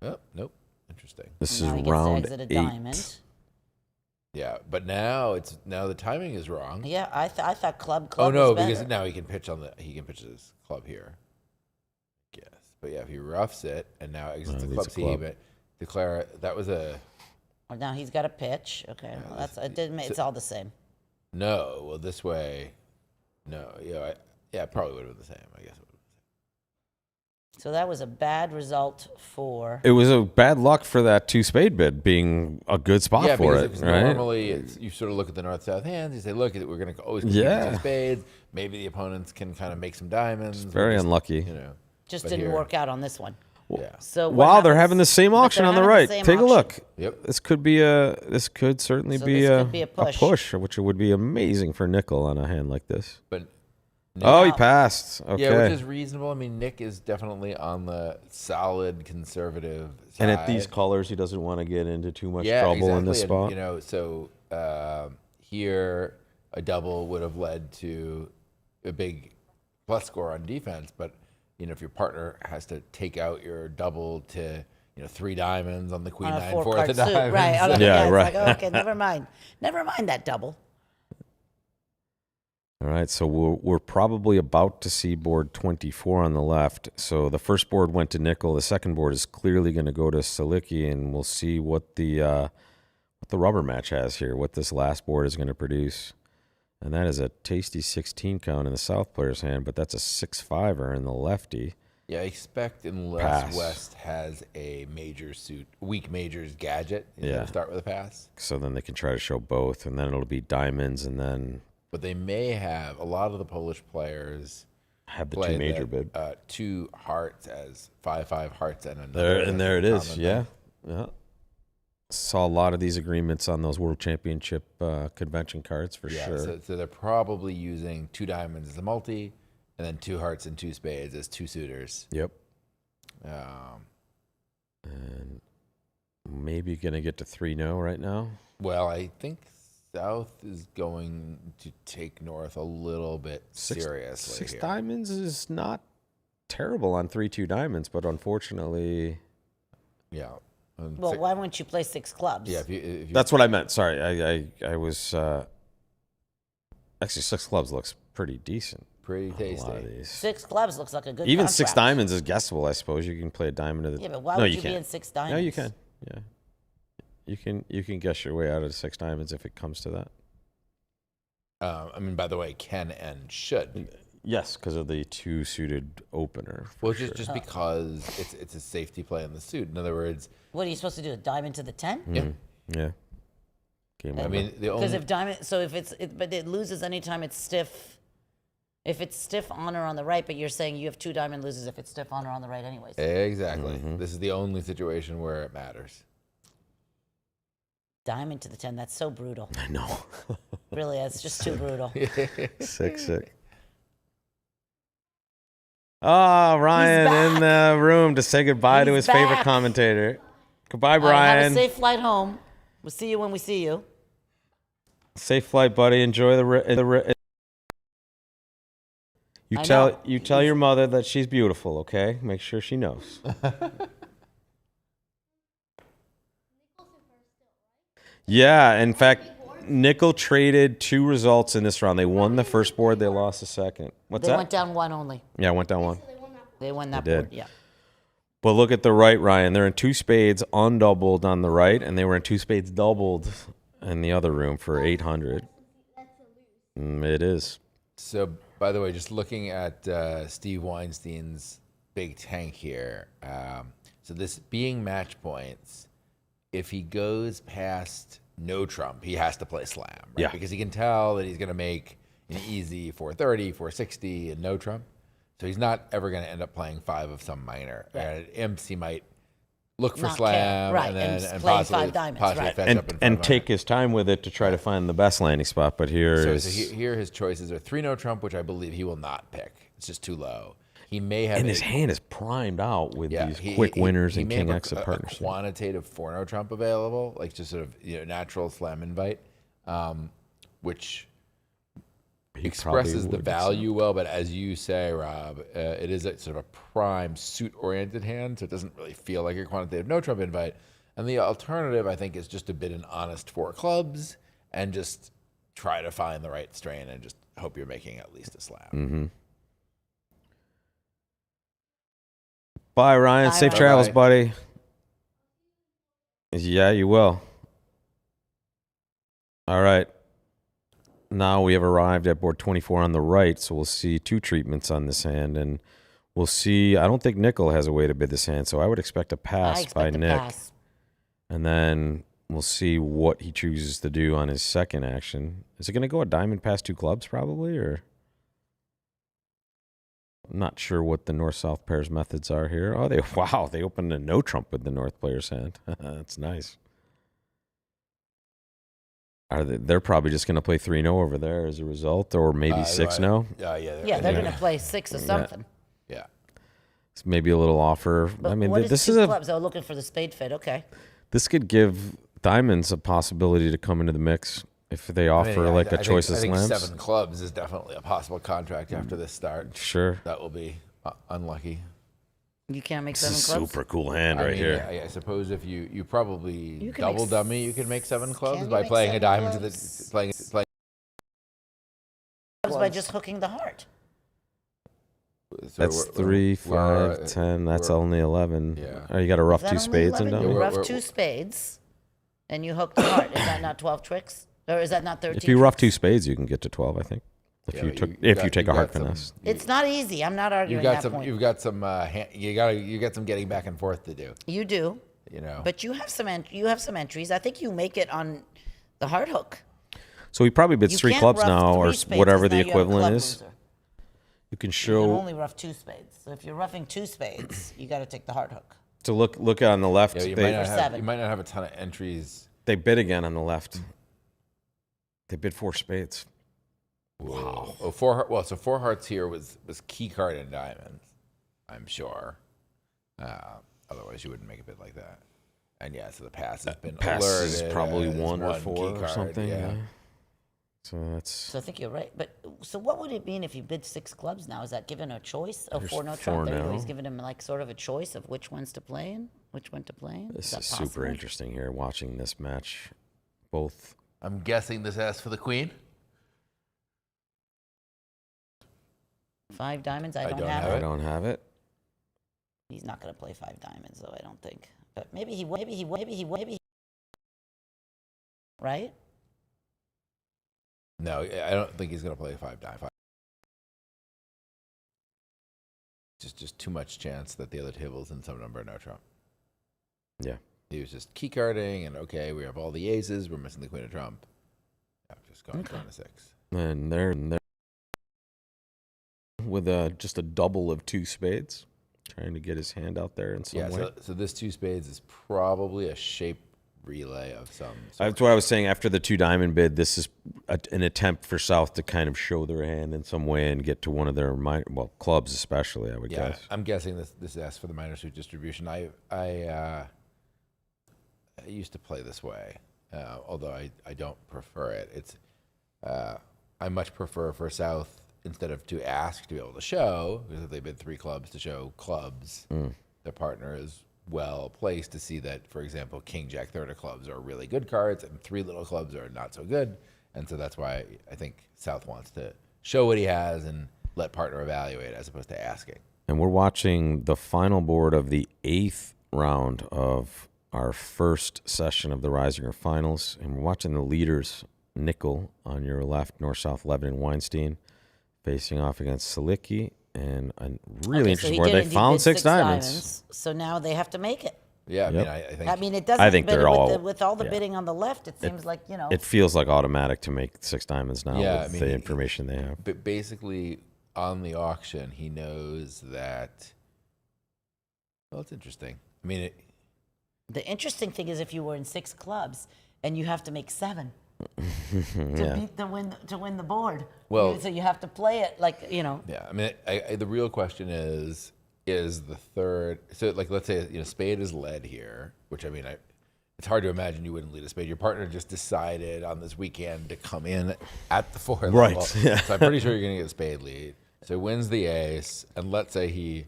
Oh, nope. Interesting. This Now is he gets to round exit a 8. diamond. Yeah, but now the timing is wrong. Yeah, I thought club Oh no, was better. because now he can pitch his club here. Yes, but yeah, if he roughs it and now exits the leaves club the C, club. but Declare that was a Well, now he's got a pitch. Okay, well, that's it. Didn't. It's all the same. no. Well, this way, no. Yeah, it probably would have been the same. I guess it would. So that was a bad result for. It was a bad luck for that 2-spade bid being a good spot Yeah, for because it, right? normally you sort of look at the north-south hands. You say, look, we're going to always compete Yeah. with 2 spades. Maybe the opponents can kind of make some diamonds. Very unlucky. Just but didn't here- work out on this one. Yeah. So what Wow, they're happens- having the same but auction they're on the having right. same Take a auction. look. Yep. This could certainly So be, this a, could be a a push. which would be amazing for nickel on a hand like this. But Oh, he Wow. passed. Okay. yeah, which is reasonable. I mean, Nick is definitely on the solid conservative side. and at these colors, he doesn't want to get into too much yeah, trouble in this exactly. spot. So here a double would have led to a big plus score on defense, but if your partner has to take out your double to 3 diamonds on the queen On a 9 4 fourth card of suit, diamonds. right? On a- Yeah, it's right. Like, okay, never mind that double. All right, so we're probably about to see board 24 on the left. So the first board went to nickel. The second board is clearly going to go to Salicki, and we'll see what the rubber match has here, what this last board is going to produce. And that is a tasty 16 count in the south player's hand, but that's a 6-5er in the lefty. Yeah, I expect unless Pass. West has a major suit, weak majors gadget, he's Yeah. going to start with a pass. So then they can try to show both, and then it'll be diamonds, and then But they may have a lot of the Polish players have the play 2 major that, bid. 2 hearts as 5 hearts and another. There and as there a it is. common Yeah, thing. yeah. Saw a lot of these agreements on those World Championship convention cards for Yeah, sure. so they're probably using 2 diamonds as a multi, and then 2 hearts and 2 spades as 2 suitors. Yep. Um, And maybe gonna get to 3-0 right now. well, I think South is going to take North a little bit seriously 6 here. diamonds is not terrible on 3-2 diamonds, but unfortunately, Yeah. And Well, six- why wouldn't you play 6 clubs? yeah, if you that's what I meant. Sorry, I was actually 6 clubs looks pretty decent. pretty on a lot of tasty. these. 6 clubs looks like a good. Even 6 contract. diamonds is guessable, I suppose. You can play a diamond of the. Yeah, but why no, would you you can't. be in 6 diamonds? No, you can. Yeah. You can guess your way out of 6 diamonds if it comes to that. I mean, by the way, can and should. Yes, because of the 2 suited opener. Well, just because it's a safety play in the suit. In other words, What are you supposed to do? A diamond to the 10? Yeah. Game I over. mean, the Because only if diamond, so if but it loses anytime it's stiff. If it's stiff on or on the right, but you're saying you have 2 diamond loses if it's stiff on or on the right anyways. exactly. This is the only situation where it matters. Diamond to the 10, that's so brutal. I know. Really, that's just too brutal. 6-6. Ah, Ryan in the room to say goodbye to He's his favorite back. commentator. Goodbye, All right, have Brian. a safe flight home. We'll see you when we see you. Safe flight, buddy. Enjoy You I tell know. your mother that she's beautiful, okay? Make sure she knows. Yeah, in fact, Nickel traded 2 results in this round. They won the first board, they lost the second. What's They that? went down 1 only. Yeah, went down 1. They won that They did. board. Yeah. But look at the right, Ryan. They're in 2 spades undoubled on the right, and they were in 2 spades doubled in the other room for 800. It is. So, by the way, just looking at Steve Weinstein's big tank here. So this being match points, if he goes past no trump, he has to play slam, right? Yeah. Because he can tell that he's going to make an easy 430, 460, and no trump. So he's not ever going to end up playing 5 of some minor. At imps, he might look for Not slam, care. Right, and and then play possibly, 5 diamonds, possibly right. fetch up in And 500. take his time with it to try to find the best landing spot. But here So here his choices are 3 no trump, which I believe he will not pick. It's just too low. He may have and his hand is primed out with these quick winners and may king have exit a partners. quantitative 4 no trump available, like just sort of natural slam invite, which He expresses probably the would. value well. But as you say, Rob, it is a sort of a prime suit-oriented hand, so it doesn't really feel like a quantitative no trump invite. And the alternative, I think, is just to bid an honest 4 clubs and just try to find the right strain and just hope you're making at least a slam. Mm-hmm. Bye, Ryan. Bye, Safe Ryan. travels, Bye. buddy. Yeah, you will. All right. Now we have arrived at board 24 on the right, so we'll see 2 treatments on this hand, and we'll see. I don't think Nickel has a way to bid this hand, so I would expect a pass I expect by a Nick. pass. And then we'll see what he chooses to do on his second action. Is it going to go a diamond past 2 clubs, probably, or? I'm not sure what the north-south pairs methods are here. Oh, they opened a no trump with the north player's hand. That's nice. They're probably just going to play 3-0 over there as a result, or maybe 6-0. Yeah, they're going to play 6 or something. Yeah. It's maybe a little offer. But I mean, what is this 2 is a clubs? Oh, looking for the spade fit. Okay. this could give diamonds a possibility to come into the mix if they offer like a choice of I think slams. 7 clubs is definitely a possible contract after this start. Sure. That will be unlucky. You can't make This 7 is a clubs? super cool hand right here. I suppose if you probably You can double make dummy, you can make 7 clubs can you by make playing a 7 diamond clubs? to the playing. By just hooking the heart. So That's 3, 5, 10. That's only 11. Yeah. Oh, you got a rough Is 2 that only spades and 11? dummy? You we're- rough 2 spades, and you hook the heart. Is that not 12 tricks? Or is that not 13 If you rough 2 tricks? spades, you can get to 12, I think. If Yeah, you but took you if got- you take you a heart got some- finesse. It's not easy. I'm not You arguing got that some. point. You've got some. You got some getting back and forth to do. You do, You know. but you have some entries. I think you make it on the heart hook. So he probably bids You 3 can't clubs rough now, 3 or spades, whatever 'cause the now you have a equivalent club is. loser. You can You can show. only rough 2 spades. So if you're roughing 2 spades, you got to take the heart hook. So look on the left. Yeah, you they, might not For have. 7. You might not have a ton of entries. they bid again on the left. They bid 4 spades. Wow. Oh, 4. Well, so 4 hearts here was key card and diamonds. I'm sure. Otherwise, you wouldn't make a bid like that. And yeah, so the pass has been Pass is alerted probably as 1 or key 4 or card, something. Yeah. Yeah. So that's So I think you're right. But so what would it mean if you bid 6 clubs now? Is that given a choice? Oh, There's 4 no 4 trump. now. Everybody's giving him like sort of a choice of which ones to play in, which one to play in. this that is super possible? interesting here watching this match. Both. I'm guessing this asks for the queen. 5 diamonds. I don't don't have have it. I don't have it. He's not going to play 5 diamonds though. I don't think. But maybe he will. Maybe he will. Maybe he will. Maybe he right? No, I don't think he's going to play a 5-9. Just too much chance that the other table's in some number, no trump. Yeah. He was just key carding, and okay, we have all the aces, we're missing the queen of trump. Yeah, just going to 6. And they're with just a double of 2 spades, trying to get his hand out there in some way. So this 2 spades is probably a shape relay of some sort. That's what I was saying. After the 2 diamond bid, this is an attempt for South to kind of show their hand in some way and get to one of their clubs, especially. I would guess. I'm guessing this asks for the minor suit distribution. I used to play this way, although I don't prefer it. It's I much prefer for South, instead of to ask, to be able to show, because if they bid 3 clubs to show clubs, their partner is well placed to see that, for example, king, jack, third of clubs are really good cards and 3 little clubs are not so good. And so that's why I think South wants to show what he has and let partner evaluate as opposed to asking. And we're watching the final board of the 8th round of our first session of the Reisinger Finals. And we're watching the leaders, Nickel on your left, North-South, Levin and Weinstein, facing off against Salicki. And a really interesting board. They found 6 diamonds. So now they have to make it. Yeah, I Yep. mean, I think. I mean, it doesn't. I think but they're all- with all the yeah. bidding on the left. It seems like It feels like automatic to make 6 diamonds now Yeah, with I mean, the information they have. But basically, on the auction, he knows that. Well, it's interesting. I mean, the interesting thing is if you were in 6 clubs and you have to make 7 Yeah. to win the board. Well- so you have to play it like yeah. I mean, the real question is the third. So, like, let's say spade is led here, which I mean, it's hard to imagine you wouldn't lead a spade. Your partner just decided on this weekend to come in at the 4 Right, level. yeah. So I'm pretty sure you're going to get a spade lead. So he wins the ace, and let's say he,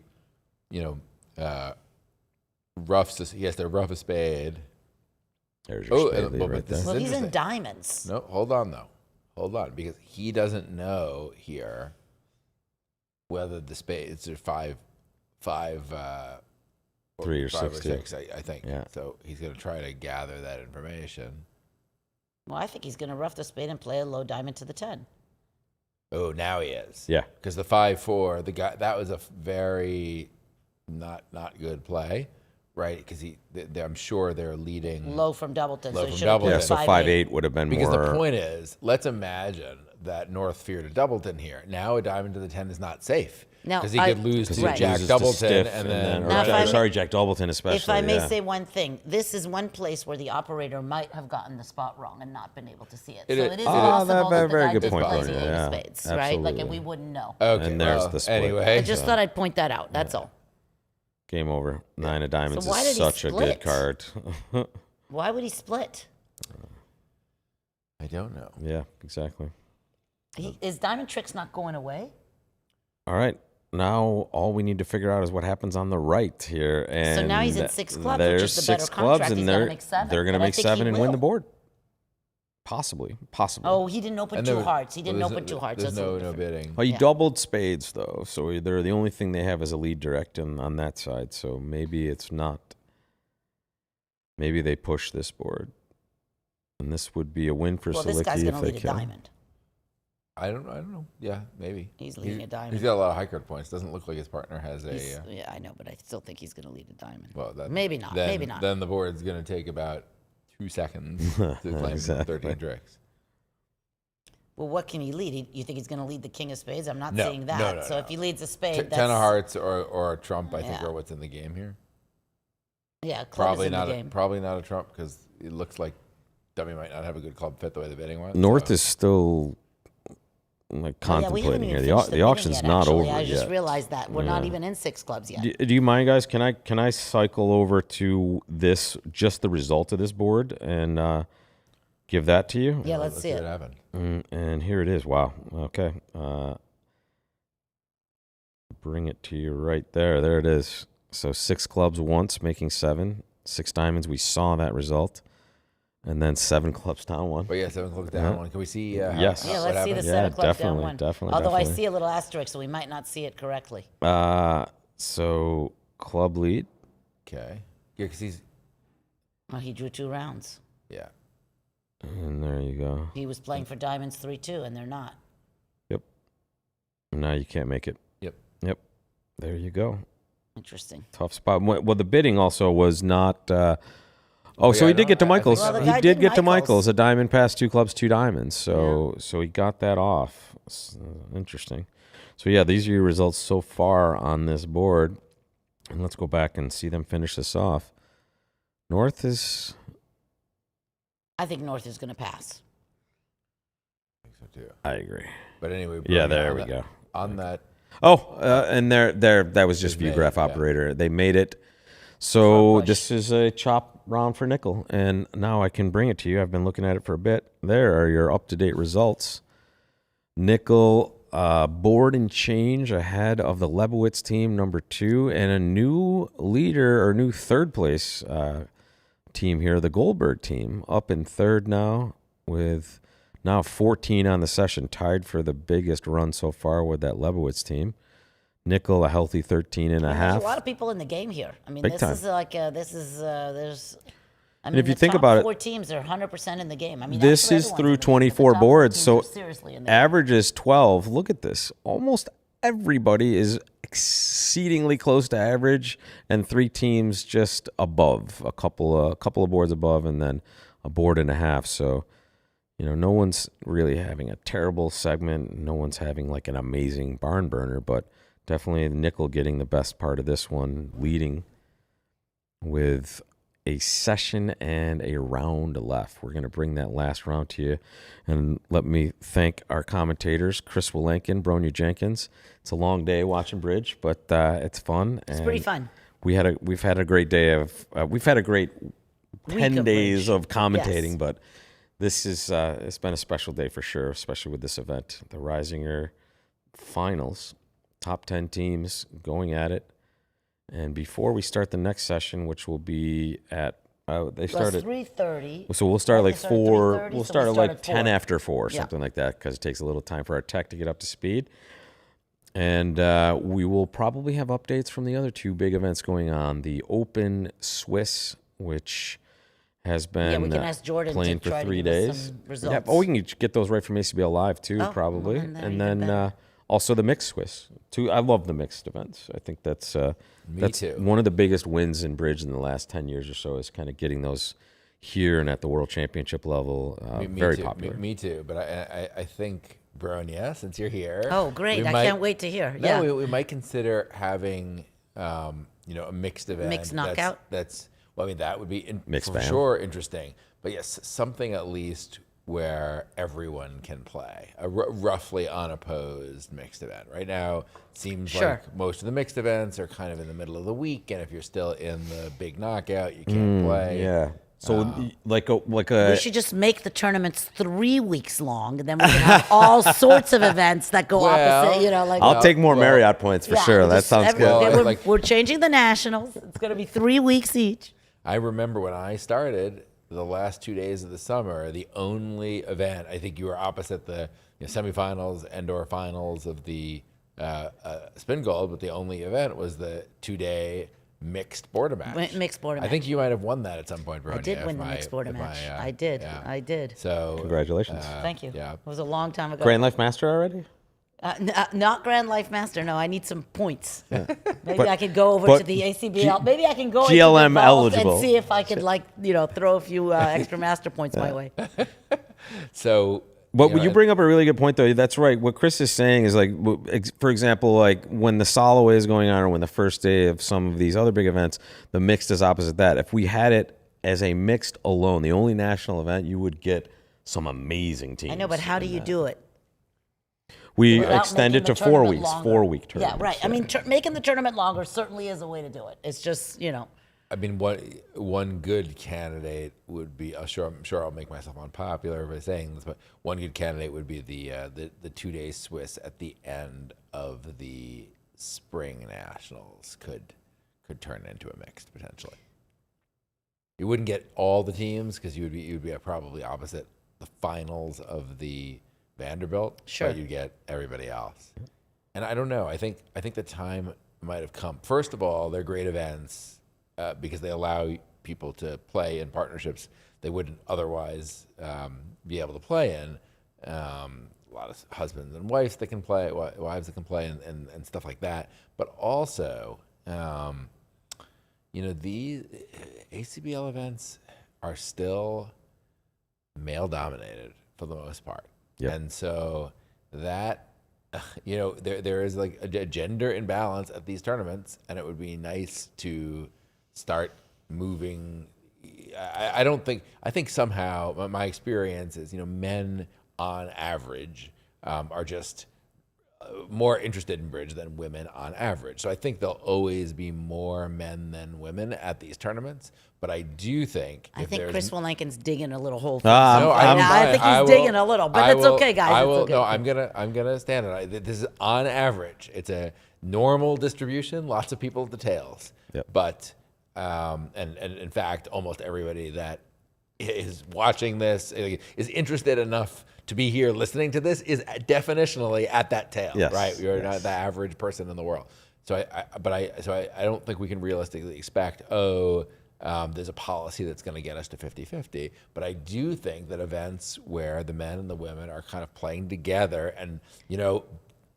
roughs. He has to rough a spade. There's your spade but lead right this is there. well, he's in interesting. diamonds. No, hold on though. Hold on, because he doesn't know here whether the spades are five, 3 or 5 6, or 6. I think. Yeah. So he's going to try to gather that information. Well, I think he's going to rough the spade and play a low diamond to the 10. Oh, now he is. Yeah. Because the 5-4, the guy, that was a very not good play, right? Because I'm sure they're leading Low from Doubleton. Low so he from should have Doubleton. played Yeah, so 5-8. 5-8 would have been Because more. the point is, let's imagine that North feared a Doubleton here. Now a diamond to the 10 is not safe. Now, Because he could lose to right. Jack loses to Doubleton stiff and then. Now, if I may- sorry, Jack Doubleton especially. If I may yeah. say one thing, this is one place where the operator might have gotten the spot wrong and not been able to see it. It So is- it is Oh, possible that the very guy good did point, play Bronia, the yeah, spades, right? Like, and absolutely. we wouldn't know. Okay, And there's well, the split. Anyway, I just thought I'd point that out. That's all. Game over. 9 of diamonds why is did he such a good split? card. Why would he split? I don't know. Yeah, exactly. Is Diamond Tricks not going away? All right. Now all we need to figure out is what happens on the right here. And So now he's in 6 clubs, which there's is the better 6 contract. clubs, and He's gotta they're make 7, they're going to but I make think he 7 and win will. the board. Possibly. Oh, he didn't open And 2 there- hearts. He didn't well, open 2 hearts. There's That's a no little different. bidding. Oh, you Yeah. doubled spades though, so they're the only thing they have is a lead direct on that side. So maybe it's not. Maybe they push this board, and this would be a win for Well, Salicki this guy's if going to they lead a can. diamond. I don't know. Yeah, maybe. He's leading a diamond. He's got a lot of high card points. Doesn't look like his partner has a. Yeah, I know, but I still think he's going to lead a diamond. Well, that, Maybe not, Then, maybe not. Then the board's going to take about 2 seconds to claim Exactly. 13 tricks. Well, what can he lead? You think he's going to lead the king of spades? I'm not No, seeing that. no, So no. if he leads a spade, that's 10 of hearts or a trump, I think, Yeah. are what's in the game here. Yeah, club Probably is in not. the game. Probably not a trump because it looks like dummy might not have a good club fit the way the bidding was. North so. is still like Oh, yeah, we haven't contemplating even here. finished The bidding auction's yet, not actually. over I just yet. realized that we're not Yeah. even in 6 clubs yet. Do you mind, guys? Can I cycle over to just the result of this board and give that to you? Yeah, let's see what it. happened. And here it is. Wow. Okay. Bring it to you right there. There it is. So 6 clubs once, making 7. 6 diamonds. We saw that result. And then 7 clubs down 1. But yeah, 7 clubs down Yeah. one. Can we see? Yes. Yeah, what let's see the happened? 7 Yeah, clubs down definitely, 1. definitely, Although I definitely. see a little asterisk, so we might not see it correctly. So club lead. Okay. Yeah, because he's Well, he drew 2 rounds. yeah. And there you go. He was playing for Diamonds 3-2, and they're not. Yep. Now you can't make it. Yep. Yep. There you go. Interesting. Tough spot. Well, the bidding also was not. So yeah, he did get to I think Michaels. so. Well, the He guy did did get to Michaels. Michaels. A diamond past 2 clubs, 2 diamonds. So he got that off. Interesting. So yeah, these are your results so far on this board. And let's go back and see them finish this off. North is. I think North is going to pass. I think so too. I agree. But anyway, Yeah, Bronia, there on we that- go. On that, Oh, and there, that was just Just made ViewGraph it, yeah. operator. They made it. So Front push. this is a chop round for nickel, and now I can bring it to you. I've been looking at it for a bit. There are your up-to-date results. Nickel board and change ahead of the Lebowitz team, number 2, and a new leader or new third place team here, the Goldberg team, up in third now with now 14 on the session, tied for the biggest run so far with that Lebowitz team. Nickel a healthy 13 and a There's half. a lot of people in the game here. I mean, Big this time. is like there's. I mean, if you the think top about it, 4 teams are 100% in the game. I mean, This actually is everyone's through in the game, but the 24 top 4 boards, teams so are seriously in the game. average is 12. Look at this. Almost everybody is exceedingly close to average, and 3 teams just above, a couple of boards above, and then a board and a half. So, no one's really having a terrible segment. No one's having like an amazing barn burner, but definitely Nickel getting the best part of this one, leading with a session and a round left. We're going to bring that last round to you. And let me thank our commentators, Chris Wilenkin, Bronia Jenkins. It's a long day watching bridge, but it's fun. It's pretty fun. We've had a great day of, we've had a great 10 of days bridge. of commentating, Yes. but this is, it's been a special day for sure, especially with this event. The Reisinger finals, top 10 teams going at it. And before we start the next session, which will be at they Well, it's started, 3:30. so we'll start I like think they started 4. 3:30, We'll so start we at start like at 10 4. after 4, Yeah. something like that, because it takes a little time for our tech to get up to speed. And we will probably have updates from the other 2 big events going on: the Open Swiss, which has been we can ask Jordan to playing for try to 3 give us days. some Yeah, results. we can get those right from ACBL Live too, Oh, probably. well, then And even then better. also the mixed Swiss too. I love the mixed events. I think that's too. one of the biggest wins in bridge in the last 10 years or so, is kind of getting those here and at the World Championship level. me Very too, popular. Me too. But I think, Bronia, since you're here. Oh, great. we I might- can't wait to hear. No, Yeah. we might consider having, a mixed event. Mixed knockout? That's well, I mean, that would be Mixed for band. sure interesting. But yes, something at least where everyone can play, a roughly unopposed mixed event. Right now, it seems Sure. like most of the mixed events are kind of in the middle of the week, and if you're still in the big knockout, you can't play. Yeah. So like a We should just make the tournaments 3 weeks long, and then we can have all sorts of events that go opposite. Like I'll take more Marriott points for Yeah, sure. That just sounds good. Well, we're, like- we're changing the nationals. It's going to be 3 weeks each. I remember when I started, the last 2 days of the summer, the only event, I think you were opposite the semifinals and/or finals of the Spin Gold, but the only event was the 2-day mixed Board-A-Match. Mixed Board-A-Match. I think you might have won that at some point, Bronia. I did if win the my- mixed if Board-A-Match. my, I did. yeah. I did. So Congratulations. Thank you. yeah. It was a long time ago. Grand Life Master already? Not Grand Life Master. No, I need some points. Maybe But- I could go over but to the ACBL. Maybe I can go into GLM the vault eligible. and see if I could throw a few extra master points my way. So, But you know, you bring up a really good point, though. That's right. What Chris is saying is, like, for example, like when the Soloway is going on, or when the first day of some of these other big events, the mixed is opposite that. If we had it as a mixed alone, the only national event, you would get some amazing teams. I know, but how do you do it? We Without extend making it to the tournament 4 weeks, longer? 4-week Yeah, tournaments. right. I mean, making the tournament longer certainly is a way to do it. It's just, I mean, one good candidate would be. I'm sure I'll make myself unpopular by saying this, but one good candidate would be the 2-day Swiss at the end of the spring nationals could turn into a mixed potentially. You wouldn't get all the teams because you'd be probably opposite the finals of the Vanderbilt. Sure. But you'd get everybody else. And I don't know. I think the time might have come. First of all, they're great events because they allow people to play in partnerships they wouldn't otherwise be able to play in. A lot of husbands and wives that can play, wives that can play, and stuff like that. But also, the ACBL events are still male dominated for the most part. Yep. And so that, there is like a gender imbalance at these tournaments, and it would be nice to start moving. I think somehow my experience is, men on average are just more interested in bridge than women on average. So I think there'll always be more men than women at these tournaments. But I do think I think there's Chris Wallenkin's digging a little hole. For Ah, himself. I'm I think he's digging a little, but it's okay, guys. I It's will. okay. No, I'm gonna stand it. This is on average. It's a normal distribution. Lots of people at the tails. Yep. But and in fact, almost everybody that is watching this is interested enough to be here listening to this is definitionally at that tail. Yes. Right. You're not the average person in the world. So I don't think we can realistically expect, there's a policy that's going to get us to 50-50. But I do think that events where the men and the women are kind of playing together and,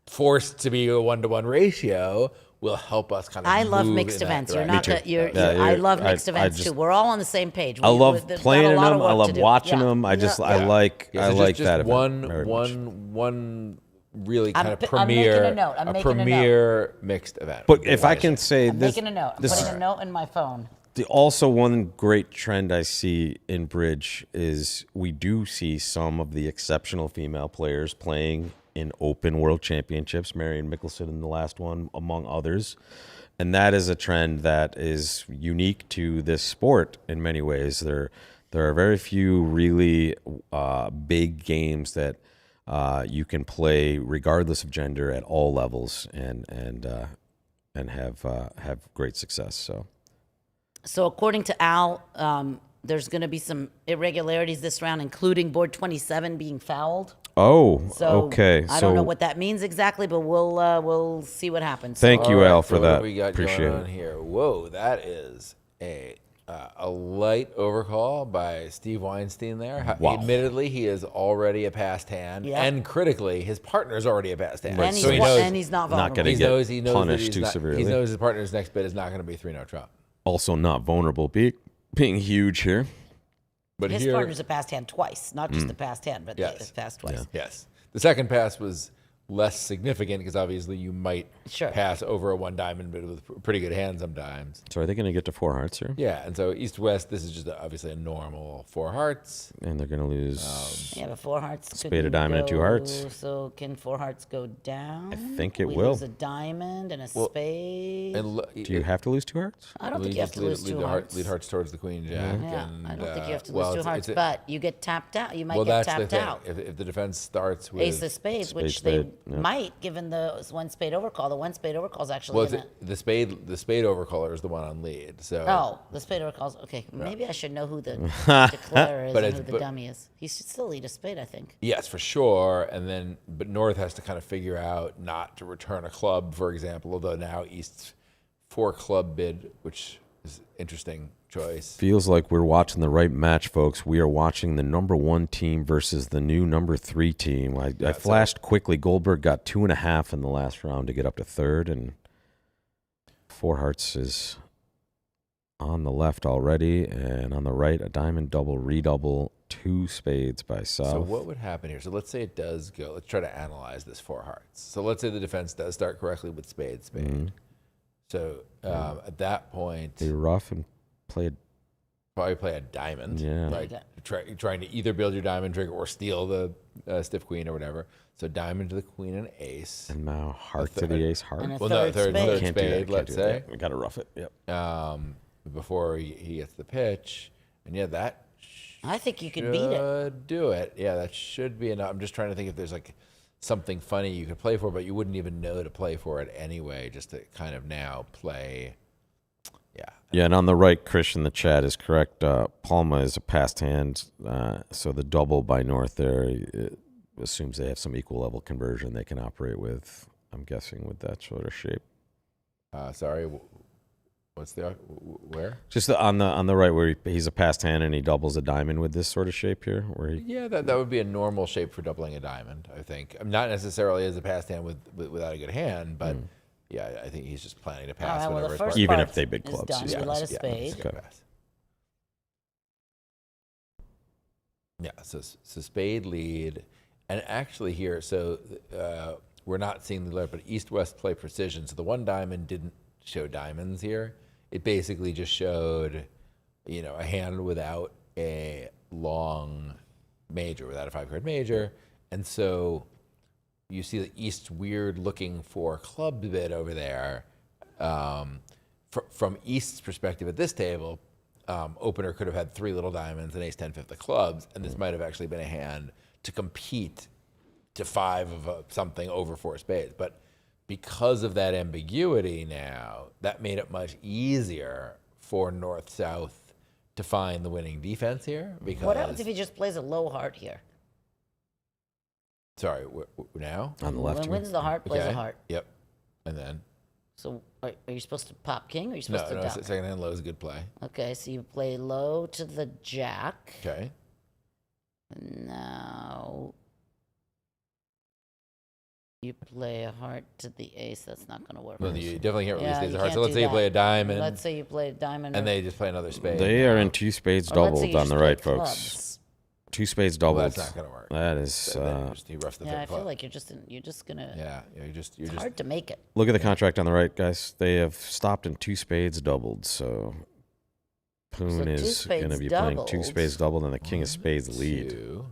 forced to be a 1-to-1 ratio will help us kind of I love move mixed in that events. You're direction. not. You're, Yeah, I you're- love I- mixed I events just- too. We're all on the same page. I love we've got playing a in lot them. of I work love to do. watching Yeah. them. I Yeah. like Yeah, so that just event very much. one really kind of I'm making premier, a note. I'm making a note. premier mixed event. But if I can say I'm this, making a note. I'm this putting a note in my phone. also one great trend I see in bridge is we do see some of the exceptional female players playing in open world championships. Marion Mickelson in the last one, among others. And that is a trend that is unique to this sport in many ways. There are very few really big games that you can play regardless of gender at all levels and have great success. So according to Al, there's going to be some irregularities this round, including board 27 being fouled. Oh, So okay. I don't know what that means exactly, but we'll see what happens. Thank you, All right, Al, for so what that. do we got Appreciate going on it. here? Whoa, that is a light overcall by Steve Weinstein there. Wow. Admittedly, he is already a passed hand, Yeah. and critically, his partner's already a passed hand. And, So he he's, knows, and he's not vulnerable. Not gonna he get knows that punished he's too not, severely. He knows his partner's next bid is not going to be 3-0 Trump. Also not vulnerable, being huge here. But His here, partner's a passed hand twice, not just the passed hand, but Yes. the passed twice. yes, the second pass was less significant because obviously you might Sure. pass over a 1 diamond, but with a pretty good hand sometimes. So are they going to get to 4 hearts here? Yeah, and so East-West, this is just obviously a normal 4 hearts. And they're going to lose. Yeah, but 4 hearts. Spade, couldn't a diamond, and 2 go- hearts. So can 4 hearts go down? I think it we will. lose a diamond and a spade. And Do you have to lose 2 hearts? I don't think you have to lose 2 hearts. Lead hearts towards the queen jack. Yeah, And, I don't think you have to well, lose 2 it's- hearts, it's a- but you get tapped out. You might well, get that's the tapped thing. out. If the defense starts with Ace of spades, which spade, they yeah. might, given the 1 spade overcall. The 1 spade overcall is actually well, in it. the spade overcaller is the one on lead. So Oh, the spade overcalls. Okay, maybe I should know who the declarer is But and it's- who the but- dummy is. He should still lead a spade, I think. yes, for sure. And then, but North has to kind of figure out not to return a club, for example. Although now East's 4 club bid, which is interesting choice. Feels like we're watching the right match, folks. We are watching the number 1 team versus the new number 3 team. I flashed quickly. Goldberg got 2.5 in the last round to get up to 3rd, and 4 hearts is on the left already, and on the right, a diamond double, redouble, 2 spades by South. So what would happen here? So let's say it does go. Let's try to analyze this 4 hearts. So let's say the defense does start correctly with spade. So at that point, Be rough and play probably play a diamond. Yeah. Like trying to either build your diamond trick or steal the stiff queen or whatever. So diamond to the queen and ace. and now heart to third. the ace, heart. And a Well, no, third third spade. Can't do that, spade, can't let's do that. say. We got to rough it. Yep. Before he gets the pitch. And yeah, that I think you could beat it. should do it. Yeah, that should be enough. I'm just trying to think if there's like something funny you could play for, but you wouldn't even know to play for it anyway, just to kind of now play. Yeah. Yeah, and on the right, Chris in the chat is correct. Palma is a passed hand, so the double by North there assumes they have some equal level conversion they can operate with. I'm guessing with that sort of shape. Sorry. What's the where? Just on the right where he's a passed hand and he doubles a diamond with this sort of shape here, where he. Yeah, that would be a normal shape for doubling a diamond, I think. Not necessarily as a passed hand without a good hand, but yeah, I think he's just planning to pass well, the whatever. first Even part if they big is clubs, done. he's You gonna- let a yeah, spade. he's gonna pass. Yeah, so spade lead, and actually here, so we're not seeing the alert, but East-West play precision. So the one diamond didn't show diamonds here. It basically just showed, a hand without a long major, without a 5-card major. And so you see the East weird looking for club bit over there. From East's perspective at this table, opener could have had 3 little diamonds and ace 10 fifth of clubs, and this might have actually been a hand to compete to 5 of something over 4 spades. But because of that ambiguity now, that made it much easier for North-South to find the winning defense here. Because What happens if he just plays a low heart here? Sorry, now? On the left. When here. wins the heart, plays a heart. Yep. And then? So are you supposed to pop king or are you No, supposed to duck? second hand low is a good play. Okay, so you play low to the jack. Okay. Now you play a heart to the ace. That's not going to work. Well, you definitely can't release Yeah, these you heart. So can't let's do say you play a that. diamond, Let's say you play a diamond. and they just play another spade. They are in 2 spades or let's say doubled you on just the play right, folks. clubs. 2 spades Well, doubled. that's not going to work. That is. He roughs the Yeah, third I feel club. like you're just gonna. Yeah, you're just It's hard to make it. Look at the contract on the right, guys. They have stopped in 2 spades doubled, so Poon two is spades going to be playing 2 doubled. spades doubled and the king of spades lead. 2.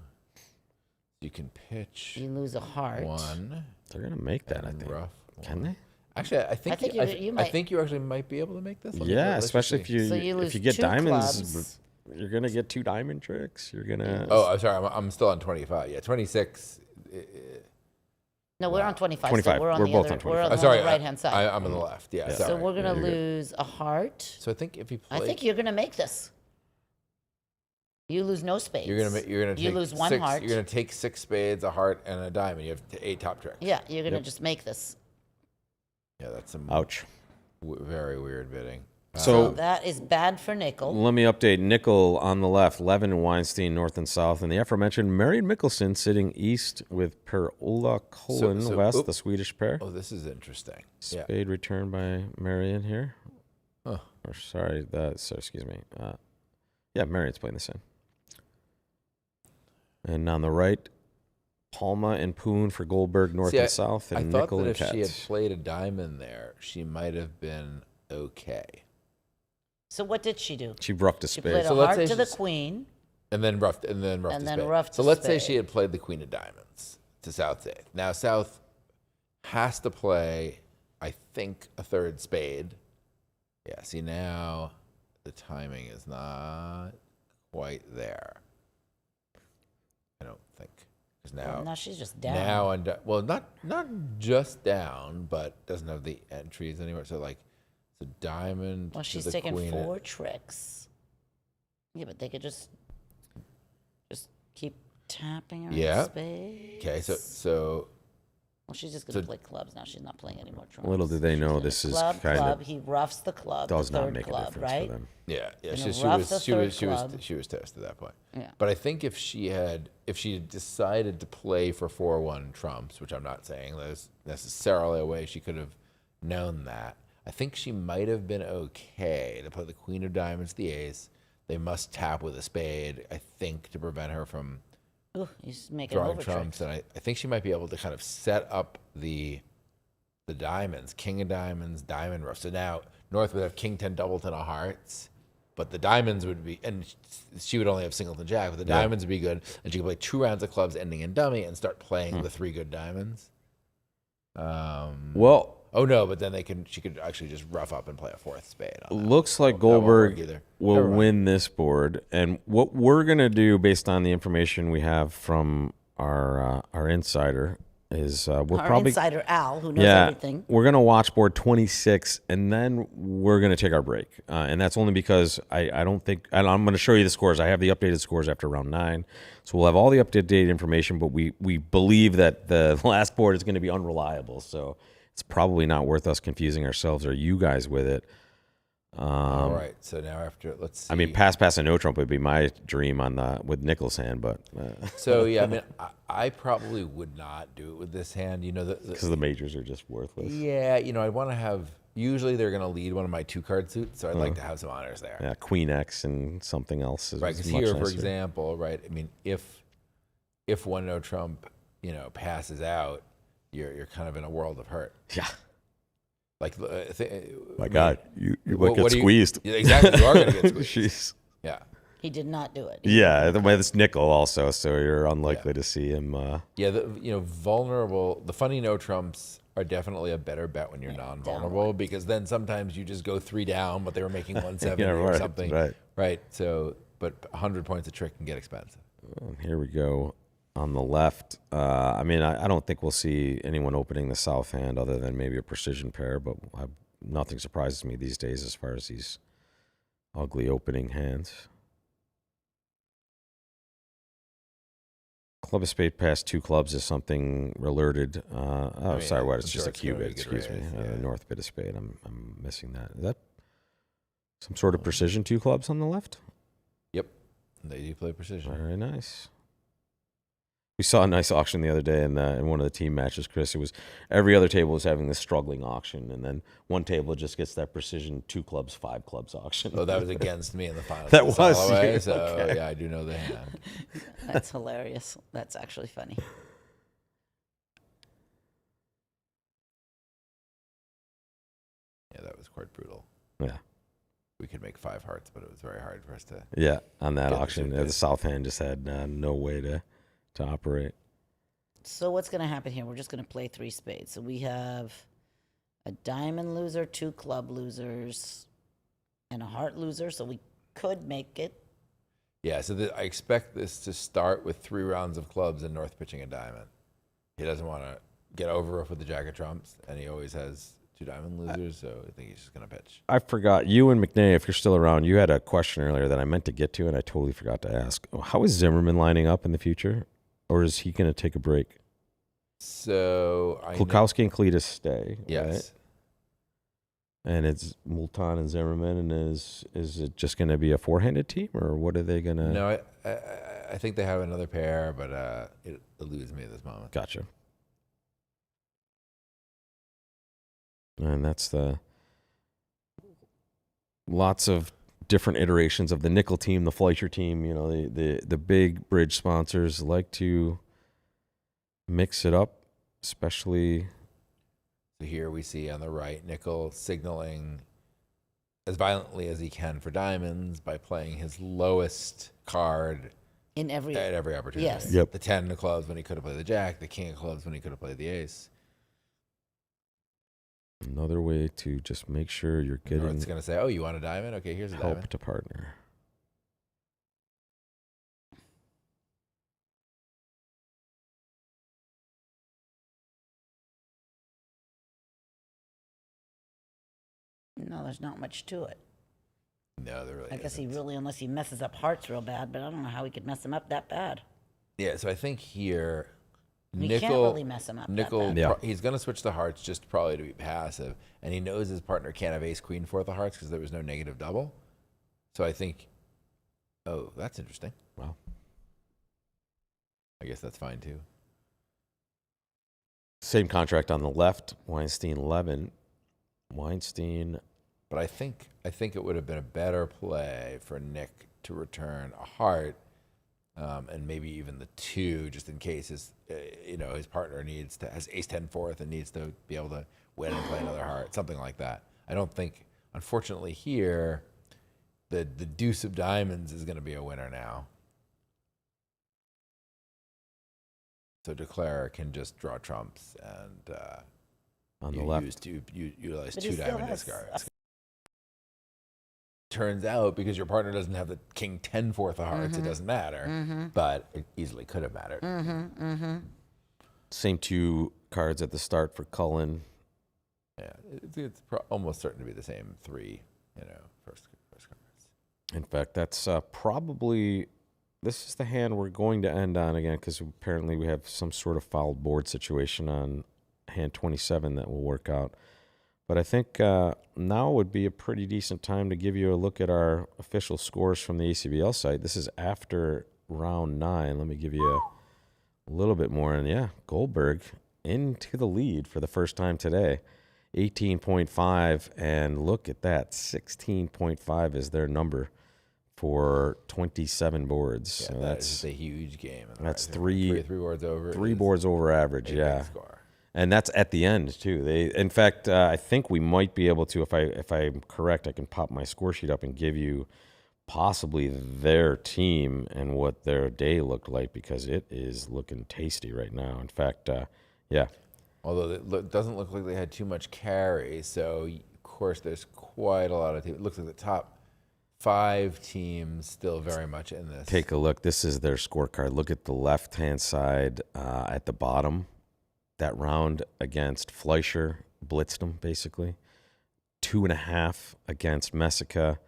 You can pitch You lose a heart. 1. They're going to make that, I and think. rough Can 1. they? Actually, I think think you, you I might- think you actually might be able to make this. Yeah, especially if you So you lose if you get 2 diamonds, clubs. you're going to get 2 diamond tricks. You're going to. Oh, I'm sorry. I'm still on 25. Yeah, 26. No, we're on 25. 25. So we're on We're the both other. on We're on 25. the Sorry, right hand side. I'm on the left. Yeah. Yeah. Sorry. so we're gonna Yeah, you're good. lose a heart. So I think if you play, I think you're gonna make this. You lose no spades. you're gonna You take lose 1 6, heart. You're gonna take 6 spades, a heart, and a diamond. You have 8 top tricks. Yeah, you're gonna just make this. Yeah, that's some Ouch. very weird bidding. So That is bad for nickel. let me update. Nickel on the left, Levin and Weinstein north and south, and the aforementioned Marion Mickelson sitting east with Per-Ola Cullen So- west, the Swedish pair. Oh, this is interesting. Yeah. Spade return by Marion here. Huh. Or sorry, excuse me. Yeah, Marion's playing this in. And on the right, Palma and Poon for Goldberg north See, and south, and I thought Nickel that and if she had Katz. played a diamond there, she might have been okay. So what did she do? She roughed a She spade. played a So let's heart say to the she's- queen. And then roughed And the then spade. roughed So a let's say spade. she had played the queen of diamonds to South's eighth. Now South has to play, I think, a third spade. Yeah. See, now the timing is not quite there. I don't think. Because now, Now she's just down. now and well, not just down, but doesn't have the entries anywhere. So like, it's a diamond. Well, to she's the taking queen. 4 tricks. Yeah, but they could just keep tapping her Yeah. spades. Okay, so Well, she's just gonna so- play clubs now. She's not playing any more trumps. Little do they know She's this gonna is club, kind club. of He roughs the club. does the not third make club, a difference right? for them. yeah, Gonna she rough was the she third was club. she was toast at that point. Yeah. But I think if she had decided to play for 4-1 trumps, which I'm not saying there's necessarily a way she could have known that, I think she might have been okay to play the queen of diamonds, the ace. They must tap with a spade, I think, to prevent her from Ooh, he's making drawing over trumps. tricks. And I think she might be able to kind of set up the diamonds, king of diamonds, diamond rough. So now North would have king 10 doubleton of hearts, but the diamonds would be, and she would only have singleton jack, but the diamonds would be good, and she could play 2 rounds of clubs ending in dummy and start playing the 3 good diamonds. Well, Oh no, but then she could actually just rough up and play a 4th spade. On that. looks like That won't work Goldberg either. will Never mind. win this board. And what we're going to do based on the information we have from our insider is we'll Our probably insider Al, who knows everything. we're going to watch board 26 and then we're going to take our break. And that's only because I don't think, and I'm going to show you the scores. I have the updated scores after round 9. So we'll have all the updated information, but we believe that the last board is going to be unreliable. So it's probably not worth us confusing ourselves or you guys with it. All right. So now after, let's see. I mean, pass, and no trump would be my dream on the with Nickel's hand, but So yeah, I mean, I probably would not do it with this hand. You know, because the majors are just worthless. yeah, you know, I want to have. Usually, they're going to lead one of my 2-card suits, so I'd like to have some honors there. Yeah, Queen X and something else is Right, because much here, for nicer. example, right, I mean, if one no trump, you know, passes out, you're kind of in a world of hurt. Yeah. Like, My God, you what get do you- squeezed. Yeah, exactly, you are going to get squeezed. Jeez. Yeah, He did not do it. Yeah, the way this Nickel also, so you're unlikely to see him. yeah. You know, vulnerable. The funny no trumps are definitely a better bet when you're non-vulnerable, because then sometimes you just go 3 down, but they were making 170 Yeah, or right, something. right. Right. So, but 100 points a trick can get expensive. Here we go on the left. I mean, I don't think we'll see anyone opening the south hand other than maybe a precision pair, but nothing surprises me these days as far as these ugly opening hands. Club of spade past 2 clubs is something alerted. mean, Sorry, what? I'm It's sure just a it's gonna be cubit. a good Excuse me. raise, yeah. North bit of spade. I'm missing that. Is that some sort of precision 2 clubs on the left? Yep. They do play precision. Very nice. We saw a nice auction the other day in one of the team matches, Chris. It was every other table was having this struggling auction, and then one table just gets that precision 2 clubs, 5 clubs auction. Oh, that was against me in the final. That was Holloway, you, so okay. yeah, I do know the hand. That's hilarious. That's actually funny. Yeah, that was quite brutal. Yeah, We could make 5 hearts, but it was very hard for us to. yeah. On that Get the auction, suitcase. the south hand just had no way to operate. So what's going to happen here? We're just going to play 3 spades. So we have a diamond loser, 2 club losers, and a heart loser. So we could make it. Yeah, so I expect this to start with 3 rounds of clubs and North pitching a diamond. He doesn't want to get over with the jack of trumps, and he always has 2 diamond losers, so I think he's just going to pitch. I forgot, you and McNay, if you're still around, you had a question earlier that I meant to get to, and I totally forgot to ask. How is Zimmerman lining up in the future, or is he going to take a break? So I know, Klukowski and Cletus stay. yes. Right? And it's Multan and Zimmerman, and is it just going to be a 4-handed team, or what are they going to? No, I think they have another pair, but it eludes me at this moment. Gotcha. And that's the lots of different iterations of the nickel team, the Fleischer team. You know, the big bridge sponsors like to mix it up, especially. So here we see on the right, Nickel signaling as violently as he can for diamonds by playing his lowest card In every at every opportunity. Yes. Yep. The 10 of clubs when he could have played the jack, the king of clubs when he could have played the ace. Another way to just make sure you're Or getting it's going to say, oh, you want a diamond? Okay, here's a help diamond. to partner. No, there's not much to it. No, there really I guess he isn't. really, unless he messes up hearts real bad, but I don't know how he could mess them up that bad. Yeah, so I think here, He Nickel, can't really mess them up Nickel, that bad. Yeah. he's going to switch the hearts just probably to be passive, and he knows his partner can't have ace queen 4th of hearts because there was no negative double. So I think, oh, that's interesting. Wow. I guess that's fine too. Same contract on the left, Weinstein 11. Weinstein, But I think it would have been a better play for Nick to return a heart, and maybe even the 2, just in case his partner has ace 10 4th and needs to be able to win and play another heart, something like that. I don't think, unfortunately, here the deuce of diamonds is going to be a winner now. So Declare can just draw trumps and on the left. utilize But he 2 still diamond has discards. Turns out, because your partner doesn't have the king 10 4th of hearts, it doesn't matter. But it easily could have mattered. Same 2 cards at the start for Cullen. Yeah, it's almost certain to be the same 3, first cards. In fact, that's probably, this is the hand we're going to end on again, because apparently we have some sort of fouled board situation on hand 27 that will work out. But I think now would be a pretty decent time to give you a look at our official scores from the ACBL site. This is after round 9. Let me give you a little bit more. And yeah, Goldberg into the lead for the first time today. 18.5, and look at that, 16.5 is their number for 27 boards. Yeah, So that's a huge game. that's Right? three boards over. three boards over average. a Yeah, big score. and that's at the end too. In fact, I think we might be able to, if I'm correct, I can pop my score sheet up and give you possibly their team and what their day looked like, because it is looking tasty right now. In fact, yeah. Although it doesn't look like they had too much carry, so of course there's quite a lot of teams. It looks like the top 5 teams still very much in this. Take a look. This is their scorecard. Look at the left-hand side at the bottom. That round against Fleischer blitzed them, basically. 2.5 against Messica.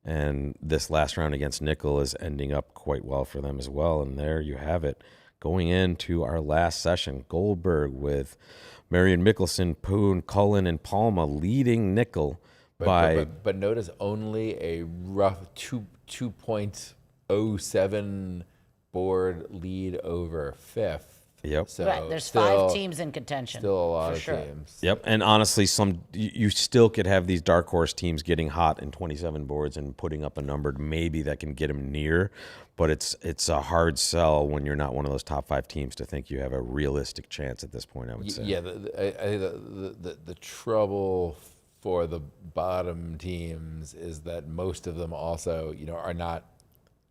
And this last round against Nickel is ending up quite well for them as well. And there you have it. Going into our last session, Goldberg with Marion Mickelson, Poon, Cullen, and Palma leading Nickel by... But notice only a rough 2.07 board lead over 5th. Yep. So Right, there's still, 5 teams in contention. Still a lot for of sure. teams. Yep, and honestly, you still could have these dark horse teams getting hot in 27 boards and putting up a number maybe that can get them near, but it's a hard sell when you're not one of those top 5 teams to think you have a realistic chance at this point, I would say. Yeah, I think the trouble for the bottom teams is that most of them also, are not,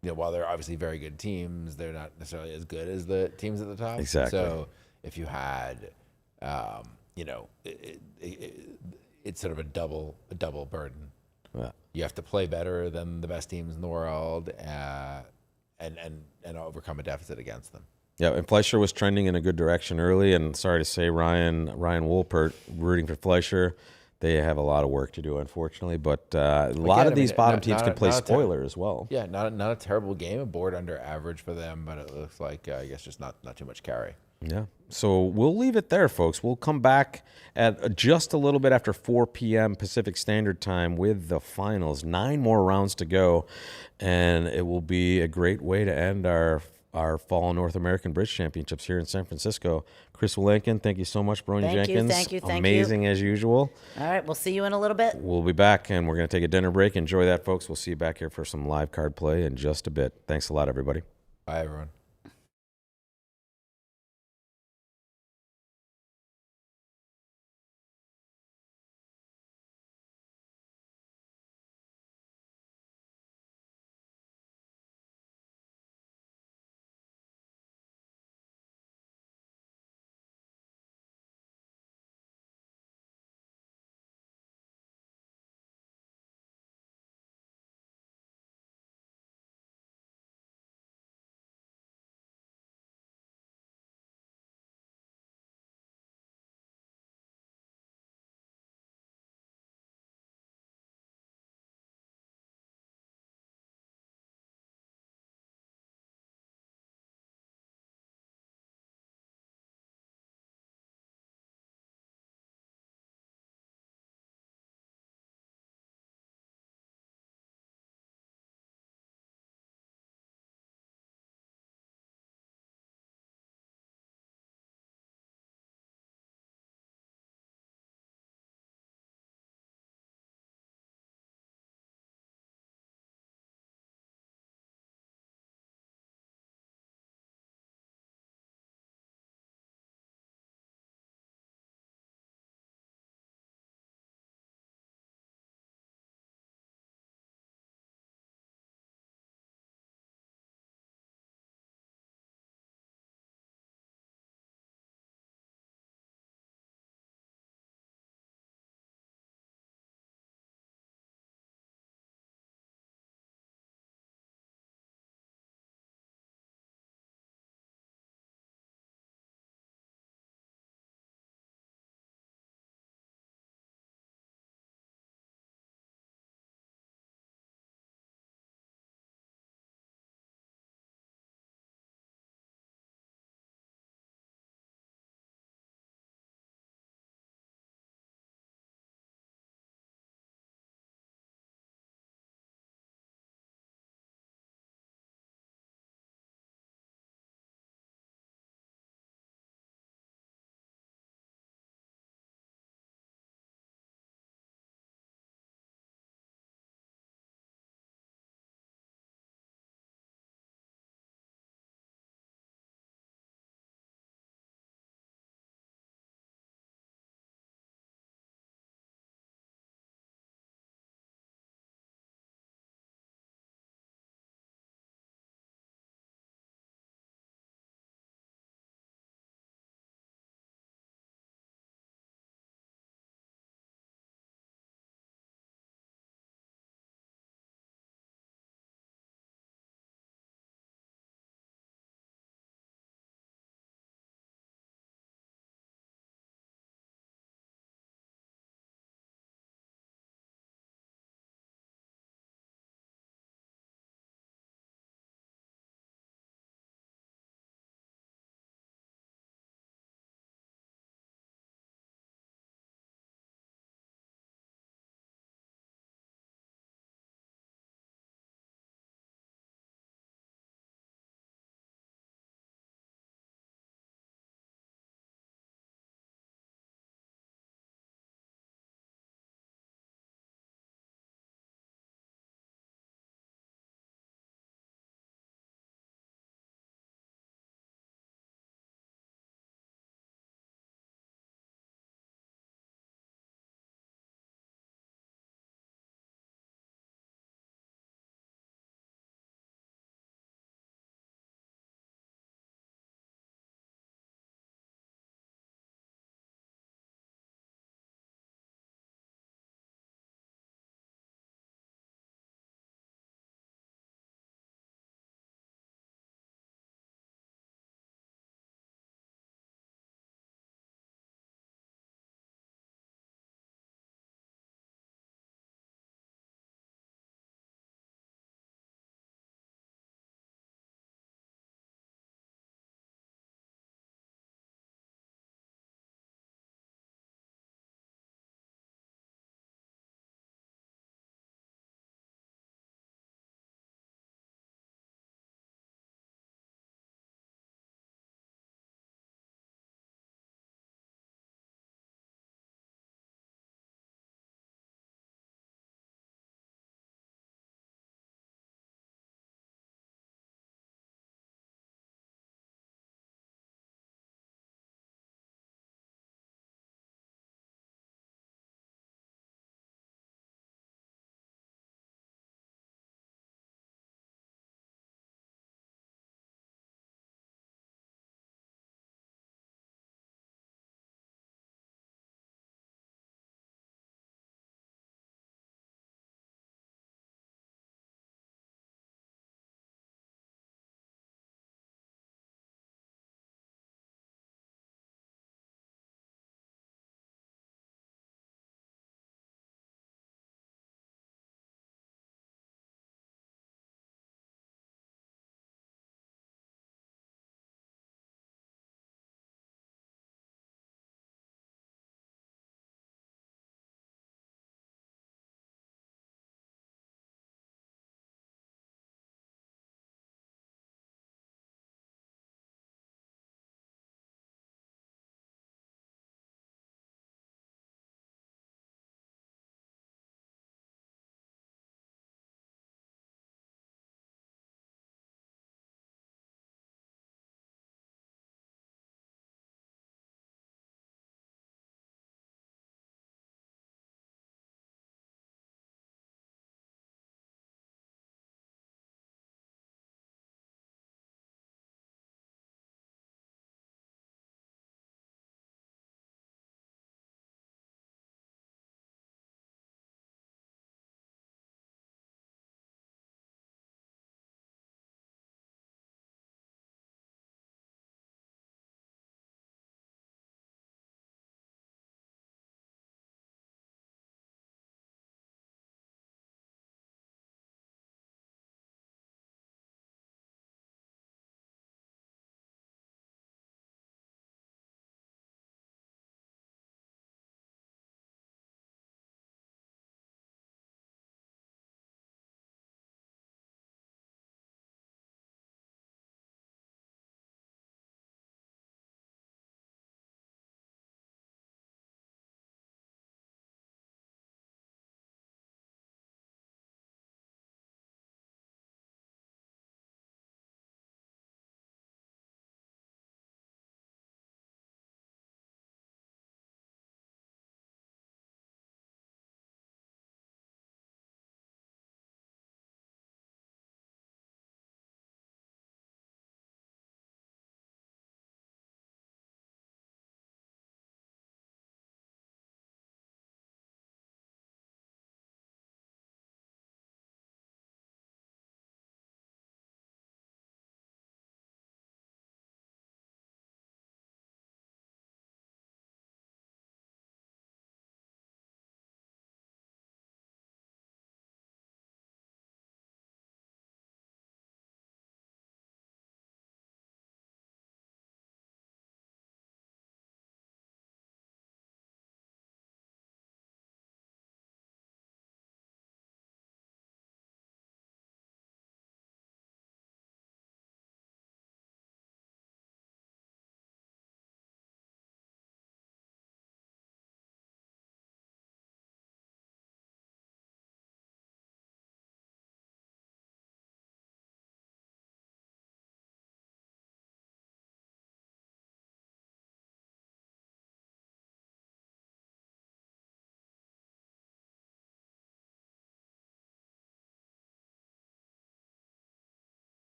while they're obviously very good teams, they're not necessarily as good as the teams at the top. Exactly. So if you had, it's sort of a double burden. Yeah. You have to play better than the best teams in the world, and overcome a deficit against them. Yeah, and Fleischer was trending in a good direction early, and sorry to say, Ryan Wolpert, rooting for Fleischer, they have a lot of work to do, unfortunately. But a lot of these bottom teams can play spoiler as well. Yeah, not a terrible game. A board under average for them, but it looks like I guess just not too much carry. Yeah. So we'll leave it there, folks. We'll come back at just a little bit after 4 p.m. Pacific Standard Time with the finals. 9 more rounds to go, and it will be a great way to end our fall North American Bridge Championships here in San Francisco. Chris Wilenkin, thank you so much. Bronia Jenkins, Thank you. amazing as usual. All right, we'll see you in a little bit. We'll be back, and we're going to take a dinner break. Enjoy that, folks. We'll see you back here for some live card play in just a bit. Thanks a lot, everybody. Bye, everyone.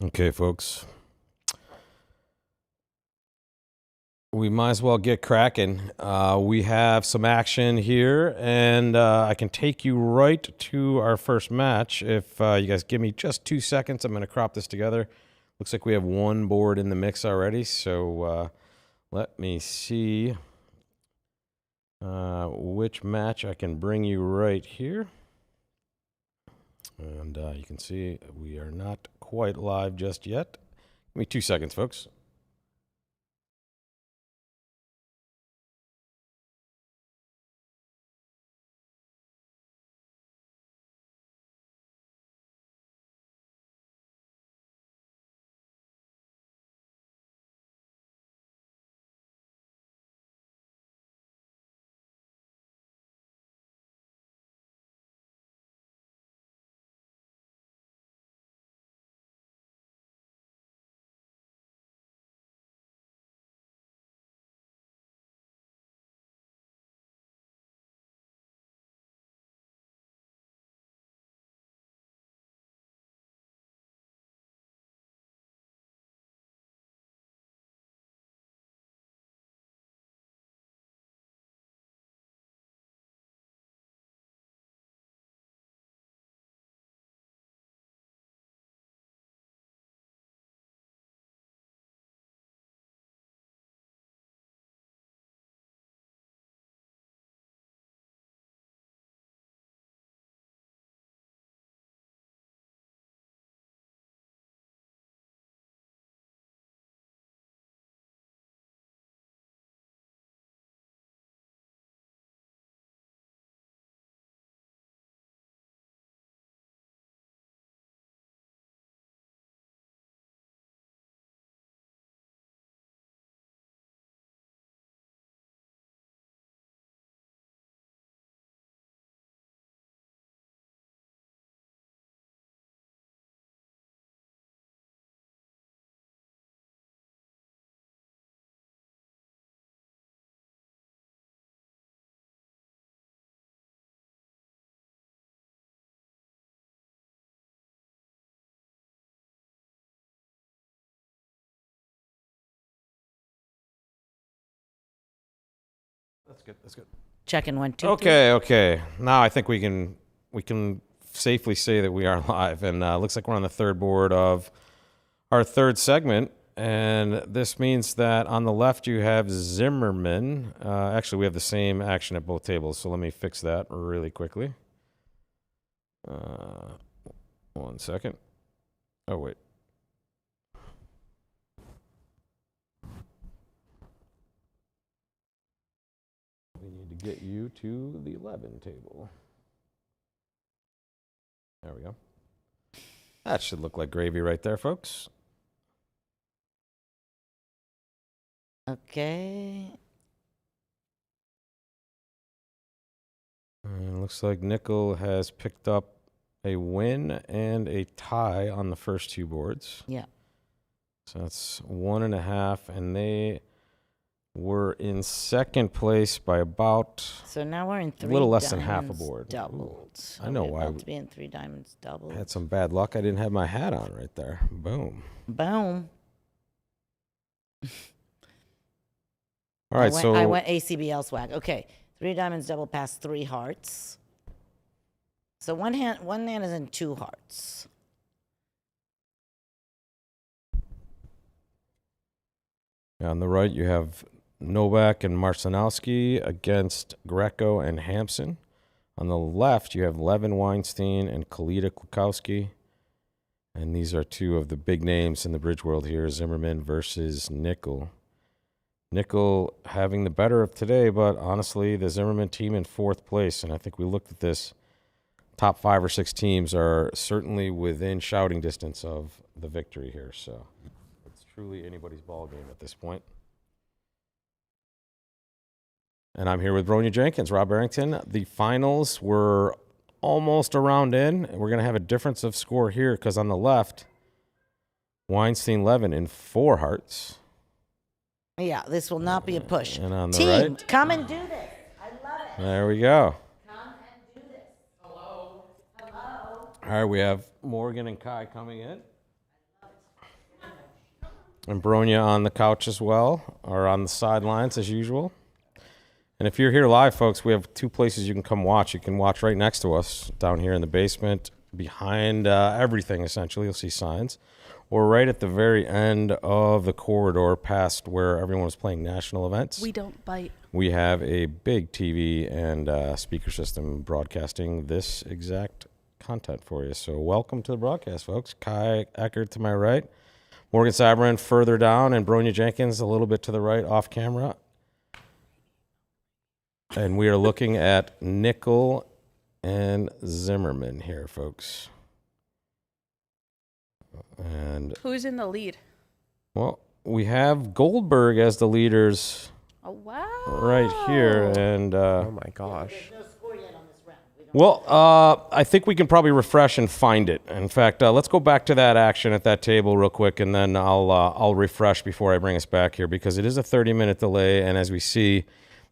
Okay, folks. We might as well get cracking. We have some action here, and I can take you right to our first match. If you guys give me just 2 seconds, I'm going to crop this together. Looks like we have one board in the mix already, so let me see which match I can bring you right here. And you can see we are not quite live just yet. Give me 2 seconds, folks. That's good. That's good. Checking 1, 2, 3. Okay. Now I think we can safely say that we are live, and looks like we're on the third board of our third segment. And this means that on the left you have Zimmerman. Actually, we have the same action at both tables, so let me fix that really quickly. 1 second. Oh, wait. We need to get you to the 11 table. There we go. That should look like gravy right there, folks. Okay. And looks like Nickel has picked up a win and a tie on the first two boards. Yeah. So that's 1.5, and they were in second place by about So now we're in 3 little less than half a diamonds board. doubled. I know Are we why about we- to be in 3 diamonds doubled. had some bad luck. I didn't have my hat on right there. Boom. Boom. All right, I went ACBL swag. Okay. 3 diamonds double past 3 hearts. So one hand is in 2 hearts. on the right you have Novak and Marcinowski against Greco and Hampson. On the left, you have Levin Weinstein and Kalita Klukowski. And these are two of the big names in the bridge world here, Zimmerman versus Nickel. Nickel having the better of today, but honestly, the Zimmerman team in 4th place. And I think we looked at this. Top 5 or 6 teams are certainly within shouting distance of the victory here. So it's truly anybody's ball game at this point. And I'm here with Bronia Jenkins, Rob Barrington. The finals were almost a round in. We're going to have a difference of score here because on the left, Weinstein-Levin in 4 hearts. Yeah, this will not be a push. And on the Team, right, come and do this. I love it. there we go. Come and do this. Hello. All right, we have Morgan and Kai coming in. And Bronia on the couch as well, or on the sidelines as usual. And if you're here live, folks, we have 2 places you can come watch. You can watch right next to us, down here in the basement, behind everything, essentially. You'll see signs. Or right at the very end of the corridor past where everyone was playing national events. We don't bite. We have a big TV and speaker system broadcasting this exact content for you. So welcome to the broadcast, folks. Kai Eckert to my right. Morgan Sabrin further down, and Bronia Jenkins a little bit to the right off camera. And we are looking at Nickel and Zimmerman here, folks. And Who's in the lead? well, we have Goldberg as the leaders Oh, wow. right here, and Oh my gosh. well, I think we can probably refresh and find it. In fact, let's go back to that action at that table real quick, and then I'll refresh before I bring us back here, because it is a 30-minute delay, and as we see,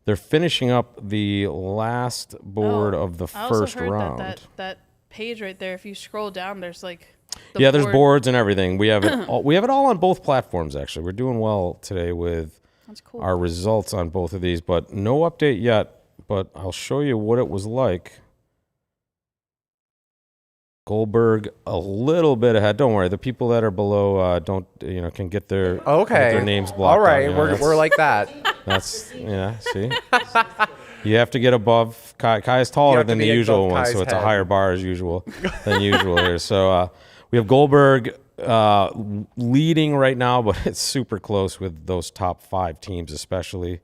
they're finishing up the last board of the I also first heard round. that page right there, if you scroll down, there's like There's boards and everything. We have it. We have it all on both platforms. Actually, we're doing well today with That's cool. our results on both of these, but no update yet. But I'll show you what it was like. Goldberg a little bit ahead. Don't worry, the people that are below can get their Okay. their names blocked. All right, out. we're like that. That's see. You have to get above Kai. Kai is taller have to than the be usual above one, Kai's so it's a head. higher bar as usual than usual here. So we have Goldberg leading right now, but it's super close with those top 5 teams, especially.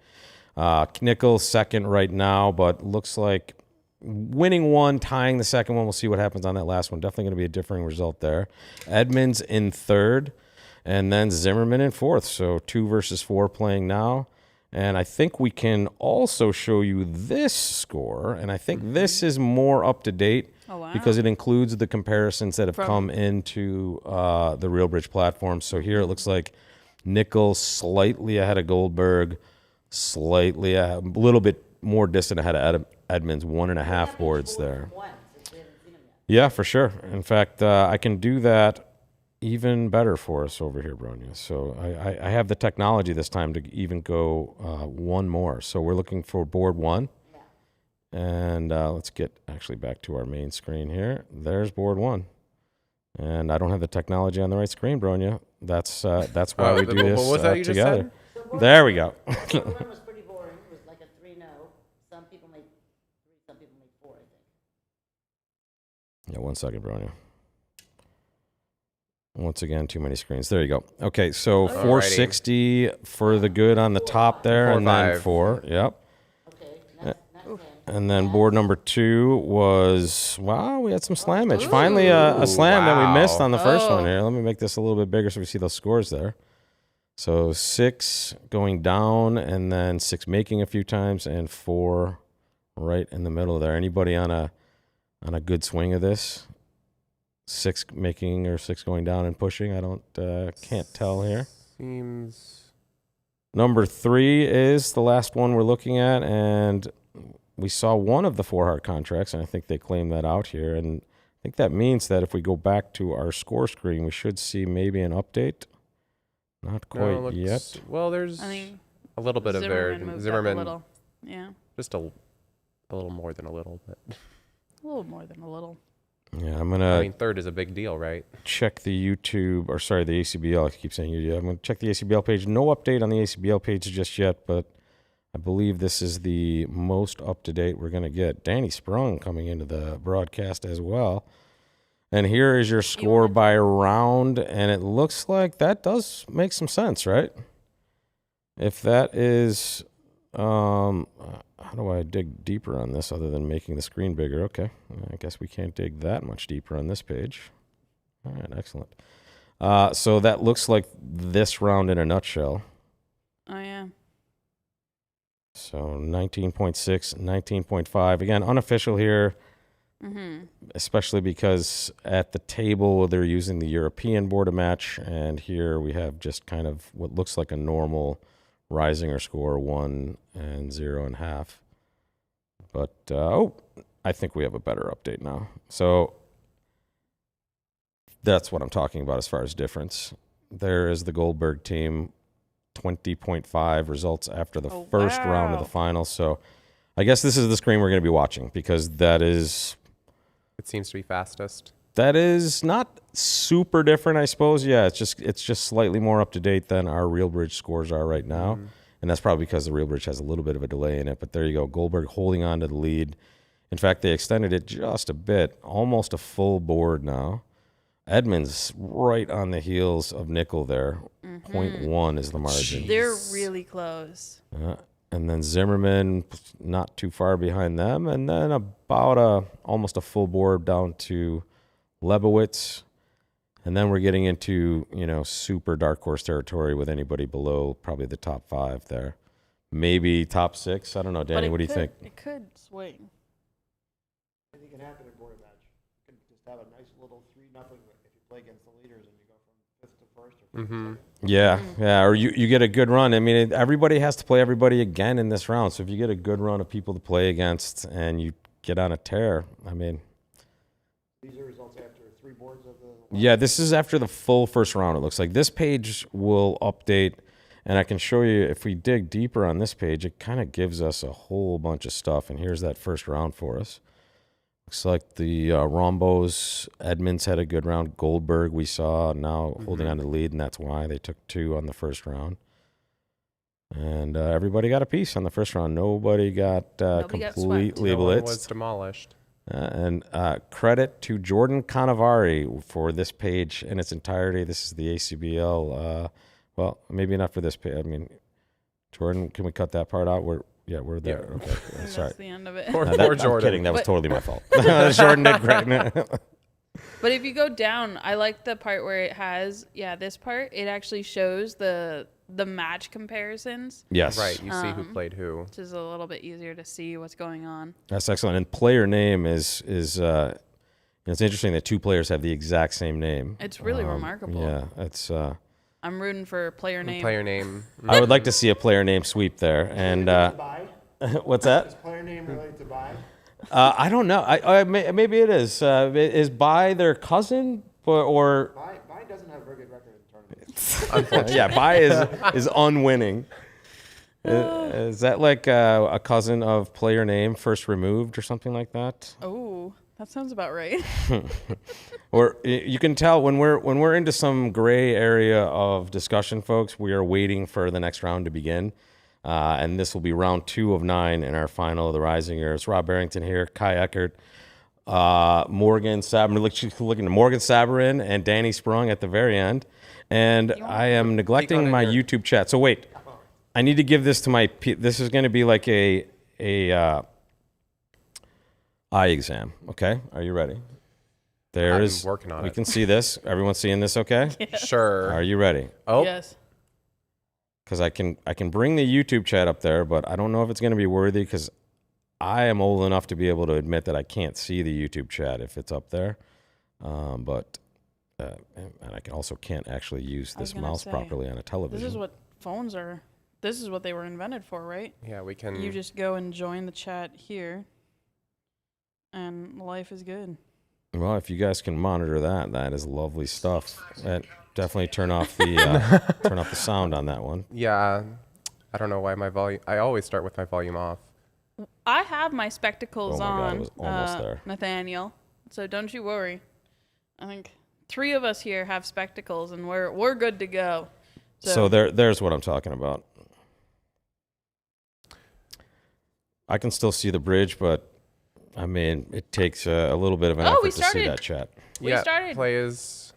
Nickel second right now, but looks like winning one, tying the second one. We'll see what happens on that last one. Definitely going to be a differing result there. Edmonds in third, and then Zimmerman in fourth. So 2 versus 4 playing now. And I think we can also show you this score, and I think this is more up to date because it includes the comparisons that have come into the RealBridge platform. So here it looks like Nickel slightly ahead of Goldberg, slightly a little bit more distant ahead of Edmonds, 1.5 boards there. Yeah, for sure. In fact, I can do that even better for us over here, Bronia. So I have the technology this time to even go one more. So we're looking for board 1. And let's get actually back to our main screen here. There's board 1. And I don't have the technology on the right screen, Bronia. That's why we do what this was that you just together. There we go. Board 1 was pretty boring. It was like a 3-0. Some people made 3, some people made 4, I think. Yeah, 1 second, Bronia. Once again, too many screens. There you go. Okay, so 460 for the good on the top there, 4, and then 5. 4. Yep. Okay, next And then board number 2 was, wow, we had some slammage. Finally, a slam that we missed on the first one here. Let me make this a little bit bigger so we see those scores there. So 6 going down, and then 6 making a few times, and 4 right in the middle there. Anybody on a good swing of this? 6 making or 6 going down and pushing? I can't tell here. Seems Number 3 is the last one we're looking at, and we saw one of the 4 heart contracts, and I think they claimed that out here. And I think that means that if we go back to our score screen, we should see maybe an update. Not quite yet. Well, there's I think a little bit of Zimmerman moved up Zimmerman, a little. Yeah, just a little more than a little, but a little more than a little. Yeah, I'm gonna I mean, third is a big deal, right? check the YouTube, or sorry, the ACBL. I keep saying YouTube. I'm gonna check the ACBL page. No update on the ACBL page just yet, but I believe this is the most up to date we're gonna get. Danny Sprung coming into the broadcast as well. And here is your score by round, and it looks like that does make some sense, right? If that is, how do I dig deeper on this other than making the screen bigger? Okay, I guess we can't dig that much deeper on this page. All right, excellent. So that looks like this round in a nutshell. Oh yeah. So 19.6, 19.5. Again, unofficial here. Especially because at the table they're using the European Board-A-Match, and here we have just kind of what looks like a normal Reisinger score, 1 and 0.5. But I think we have a better update now. So that's what I'm talking about as far as difference. there is the Goldberg team, 20.5 results after the first round of the final. So I guess this is the screen we're going to be watching because that is seems to be fastest. That is not super different, I suppose. Yeah, it's just slightly more up to date than our RealBridge scores are right now. And that's probably because the RealBridge has a little bit of a delay in it. But there you go, Goldberg holding on to the lead. In fact, they extended it just a bit, almost a full board now. Edmonds right on the heels of Nickel there. 0.1 is the margin. They're really close. And then Zimmerman not too far behind them. And then about almost a full board down to Lebowitz. And then we're getting into, super dark horse territory with anybody below probably the top 5 there. Maybe top 6. I don't know, Danny, what do you think? It could swing. Anything can happen in Board-A-Match. You can just have a nice little 3-0 if you play against the leaders and you go from 5th to 1st or 5th to 2nd. Yeah, or you get a good run. I mean, everybody has to play everybody again in this round. So if you get a good run of people to play against and you get on a tear, I mean. These are results after 3 boards of the... Yeah, this is after the full first round, it looks like. This page will update, and I can show you, if we dig deeper on this page, it kind of gives us a whole bunch of stuff. And here's that first round for us. Looks like the Rombos, Edmonds had a good round. Goldberg, we saw now holding on to the lead, and that's why they took 2 on the first round. And everybody got a piece on the first round. Nobody got completely No one blitzed. was demolished. And credit to Jordan Cannavaro for this page in its entirety. This is the ACBL. Well, maybe not for this page. I mean, Jordan, can we cut that part out? We're there. Yeah. Okay, sorry. That's the end of it. Poor I'm Jordan. kidding. That was totally my fault. Jordan did great. But if you go down, I like the part where it has, this part. It actually shows the match comparisons, Yes. Right, you see who played who. which is a little bit easier to see what's going on. That's excellent. And player name is it's interesting that 2 players have the exact same name. It's really remarkable. Yeah, it's. I'm rooting for player name. Player name. I would like to see a player name sweep there. And Buy? what's that? Is player name related to buy? I don't know. Maybe it is. Is Bai their cousin or Buy doesn't have a very good record in tournaments. yeah, Bai is unwinning. Is that like a cousin of player name first removed or something like that? Oh, that sounds about right. Or you can tell when we're into some gray area of discussion, folks. We are waiting for the next round to begin. And this will be round 2 of 9 in our final of the Reisingers. Rob Barrington here, Kai Eckert, Morgan Sabarin, looking to Morgan Sabarin and Danny Sprung at the very end. And I am neglecting my YouTube chat. So wait, I need to give this to this is going to be like a eye exam. Okay, are you ready? I'm working on we it. can see this. Everyone's seeing this, okay? Sure. Are you ready? Oh, Yes. Because I can bring the YouTube chat up there, but I don't know if it's going to be worthy because I am old enough to be able to admit that I can't see the YouTube chat if it's up there. And I also can't actually use I was this gonna mouse say, properly on a television. This is what phones are. This is what they were invented for, right? yeah, we can. You just go and join the chat here, and life is good. Well, if you guys can monitor that, that is lovely stuff. And definitely turn off the sound on that one. Yeah, I don't know why my volume. I always start with my volume off. I have my spectacles Oh my God, on, it was almost there. Nathaniel. So don't you worry. I think 3 of us here have spectacles, and we're good to go. So there's what I'm talking about. I can still see the bridge, but I mean, it takes a little bit of an effort to see started. that chat. We yeah, started. Play is.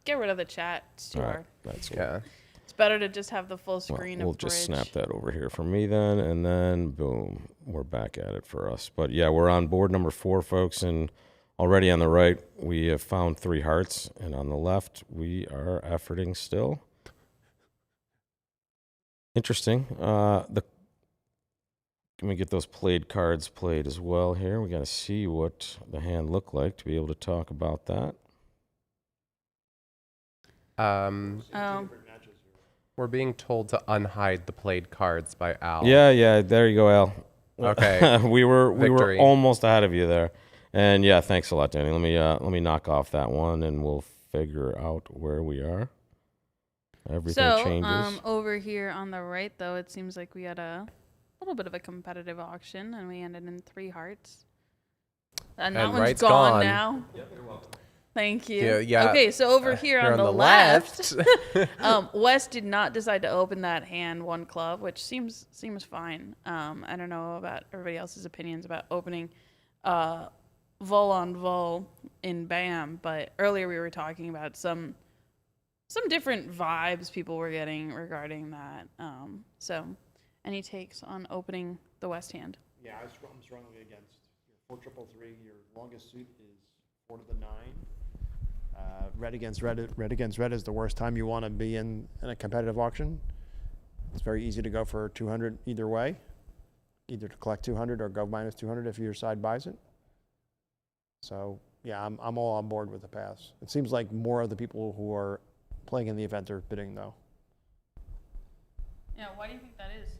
Get rid of the chat. It's too All right, hard. that's good. Yeah. It's better to just have the full Well, screen we'll of just bridge. snap that over here for me then, and then boom, we're back at it for us. But yeah, we're on board number 4, folks, and already on the right, we have found 3 hearts, and on the left, we are efforting still. Interesting. Let me get those played cards played as well here. We got to see what the hand looked like to be able to talk about that. We're being told to unhide the played cards by Al. Yeah, there you go, Al. Okay. we were Victory. almost ahead of you there. And yeah, thanks a lot, Danny. Let me knock off that one, and we'll figure out where we are. Everything changes. Over here on the right, though, it seems like we had a little bit of a competitive auction, and we ended in 3 hearts. And that one's right's gone gone. now. Thank you. Yeah. Okay, so over here on Here the left, Wes did not decide to open that hand 1 club, which seems fine. I don't know about everybody else's opinions about opening vol on vol in BAM, but earlier we were talking about some different vibes people were getting regarding that. So, any takes on opening the West hand? Yeah, I'm strongly against your 4-3-3. Your longest suit is 4 to the 9. Red against red is the worst time you want to be in a competitive auction. It's very easy to go for 200 either way, either to collect 200 or go minus 200 if your side buys it. So yeah, I'm all on board with the pass. It seems like more of the people who are playing in the event are bidding though. Yeah, why do you think that is?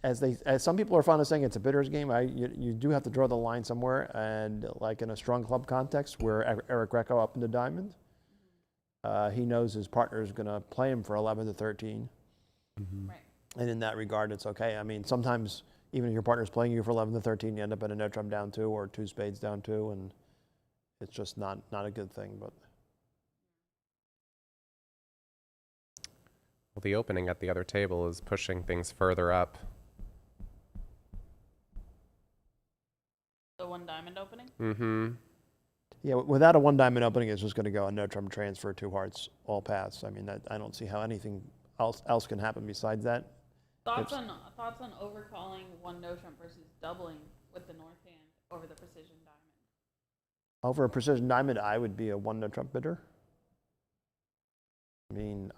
As some people are fond of saying it's a bidder's game, you do have to draw the line somewhere, and like in a strong club context where Eric Greco up into diamond, he knows his partner is going to play him for 11 to 13. Right. And in that regard, it's okay. I mean, sometimes even if your partner's playing you for 11 to 13, you end up in a no trump down 2 or 2 spades down 2, and it's just not a good thing. But Well, the opening at the other table is pushing things further up. The 1 diamond opening? Mm-hmm. yeah, without a 1 diamond opening, it's just going to go a no trump transfer, 2 hearts, all pass. I mean, I don't see how anything else can happen besides that. Thoughts on overcalling 1 no trump versus doubling with the north hand over the precision diamond? Over a precision diamond, I would be a 1 no trump bidder. I mean,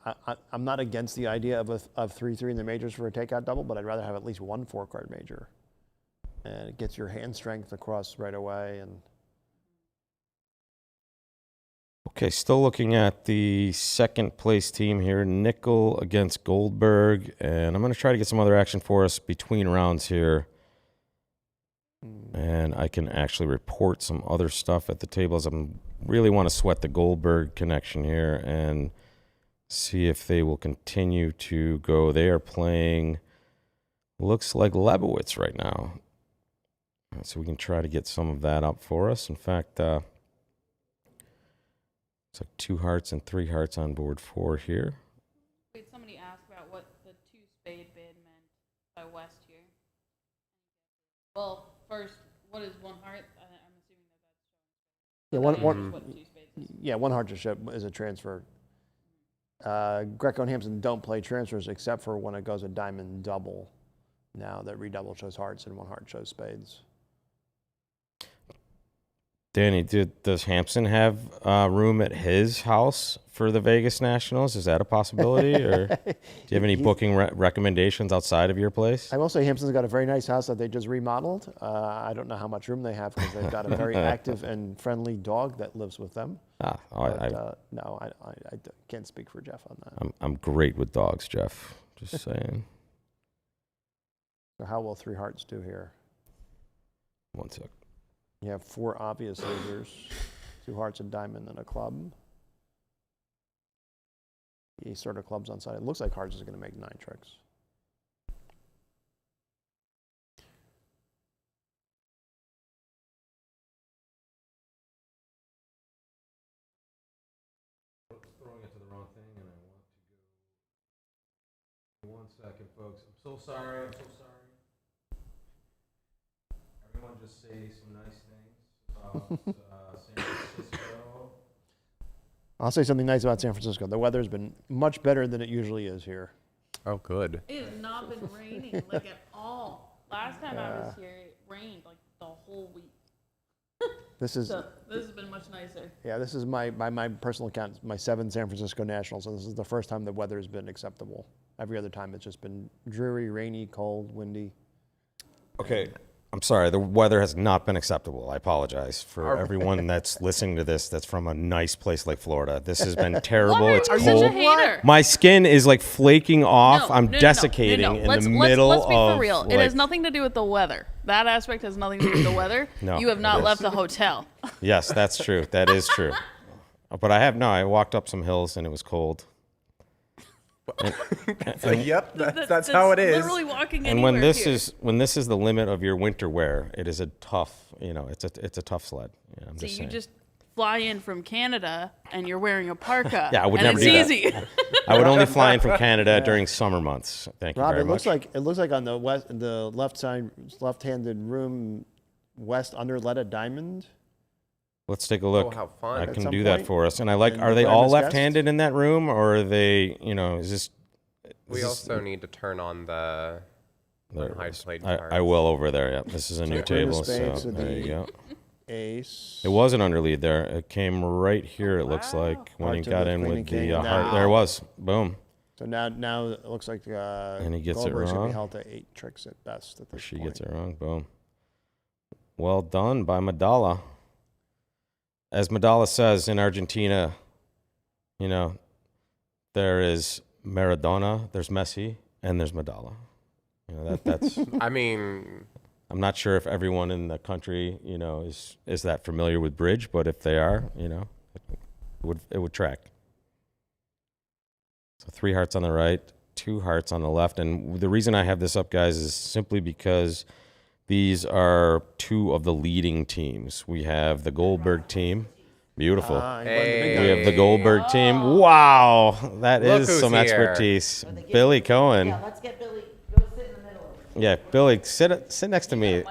I'm not against the idea of 3-3 in the majors for a takeout double, but I'd rather have at least 1 4-card major. And it gets your hand strength across right away. And Okay, still looking at the second place team here, Nickel against Goldberg, and I'm going to try to get some other action for us between rounds here. And I can actually report some other stuff at the tables. I really want to sweat the Goldberg connection here and see if they will continue to go. They are playing, looks like Lebowitz right now. So we can try to get some of that up for us. In fact, it's like 2 hearts and 3 hearts on board 4 here. Wait, somebody asked about what the 2 spade bid meant by West here. Well, first, what is 1 heart? I'm assuming that's showing. What 2 spades is. yeah, 1 heart just is a transfer. Greco and Hampson don't play transfers except for when it goes a diamond double. Now that redouble shows hearts and 1 heart shows spades. Danny, does Hampson have room at his house for the Vegas Nationals? Is that a possibility? Or do you have any booking recommendations outside of your place? I will say Hampson's got a very nice house that they just remodeled. I don't know how much room they have because they've got a very active and friendly dog that lives with them. No, I can't speak for Jeff on that. I'm great with dogs, Jeff. Just saying. So how will 3 hearts do here? 1 sec. You have 4 obvious losers, 2 hearts, a diamond, and a club. He sort of clubs on side. It looks like hearts is going to make 9 tricks. Throwing it to the wrong thing, and I want to go. 1 second, folks. I'm so sorry. Everyone just say some nice things about San Francisco. I'll say something nice about San Francisco. The weather's been much better than it usually is here. Oh, good. It has not been raining like at all. Last time I was here, it rained like the whole week. This has been much nicer. Yeah, this is by my personal account, my 7 San Francisco Nationals, and this is the first time the weather has been acceptable. Every other time it's just been dreary, rainy, cold, windy. Okay. I'm sorry, the weather has not been acceptable. I apologize for everyone that's listening to this that's from a nice place like Florida. This has been terrible. It's Are you cold. such a hater? My skin is like flaking off. No, I'm no, desiccating no. in Let's the middle of. Let's be for real. Like, it has nothing to do with the weather. That aspect has nothing to do with the weather. No, you have it not is. left the hotel. Yes, that's true. That is true. But I walked up some hills and it was cold. So, yep, that's how it is. Literally walking And when anywhere this here. is the limit of your winter wear, it is a tough, it's a tough sled. Yeah, I'm So just you saying. just fly in from Canada and you're wearing a parka. Yeah, I would and never it's do that. easy. I would only fly in from Canada during summer months. Thank you Rob, very it looks much. like on the left-handed room, west underleaded diamond. Let's take a look. how fun. I At can some do that point for us. And I like, in are they the all Brandon's guest? left-handed in that room, or are they, is this? We also need to turn on the There high it is. played I cards. will over there. Yeah, this is a new So queen of table. spades So with there the you go. Ace. It was an underlead there. It came right here. It looks like when Heart he to got the in queen with and the king. heart. There it Now. was. Boom. So now it looks like And he gets it Goldberg's gonna wrong. be held to 8 tricks at best at this She point. gets it wrong. Boom. Well done by Madala. As Madala says in Argentina, there is Maradona, there's Messi, and there's Madala. That's. I mean, I'm not sure if everyone in the country, is that familiar with bridge, but if they are, it would track. So 3 hearts on the right, 2 hearts on the left, and the reason I have this up, guys, is simply because these are 2 of the leading teams. We have the Goldberg team. Beautiful. He won the big We guy. have the Goldberg team. Wow, that Look is who's some here. expertise. Billy Cohen. let's get Billy. Go sit in the middle. Yeah, Billy, sit next to me.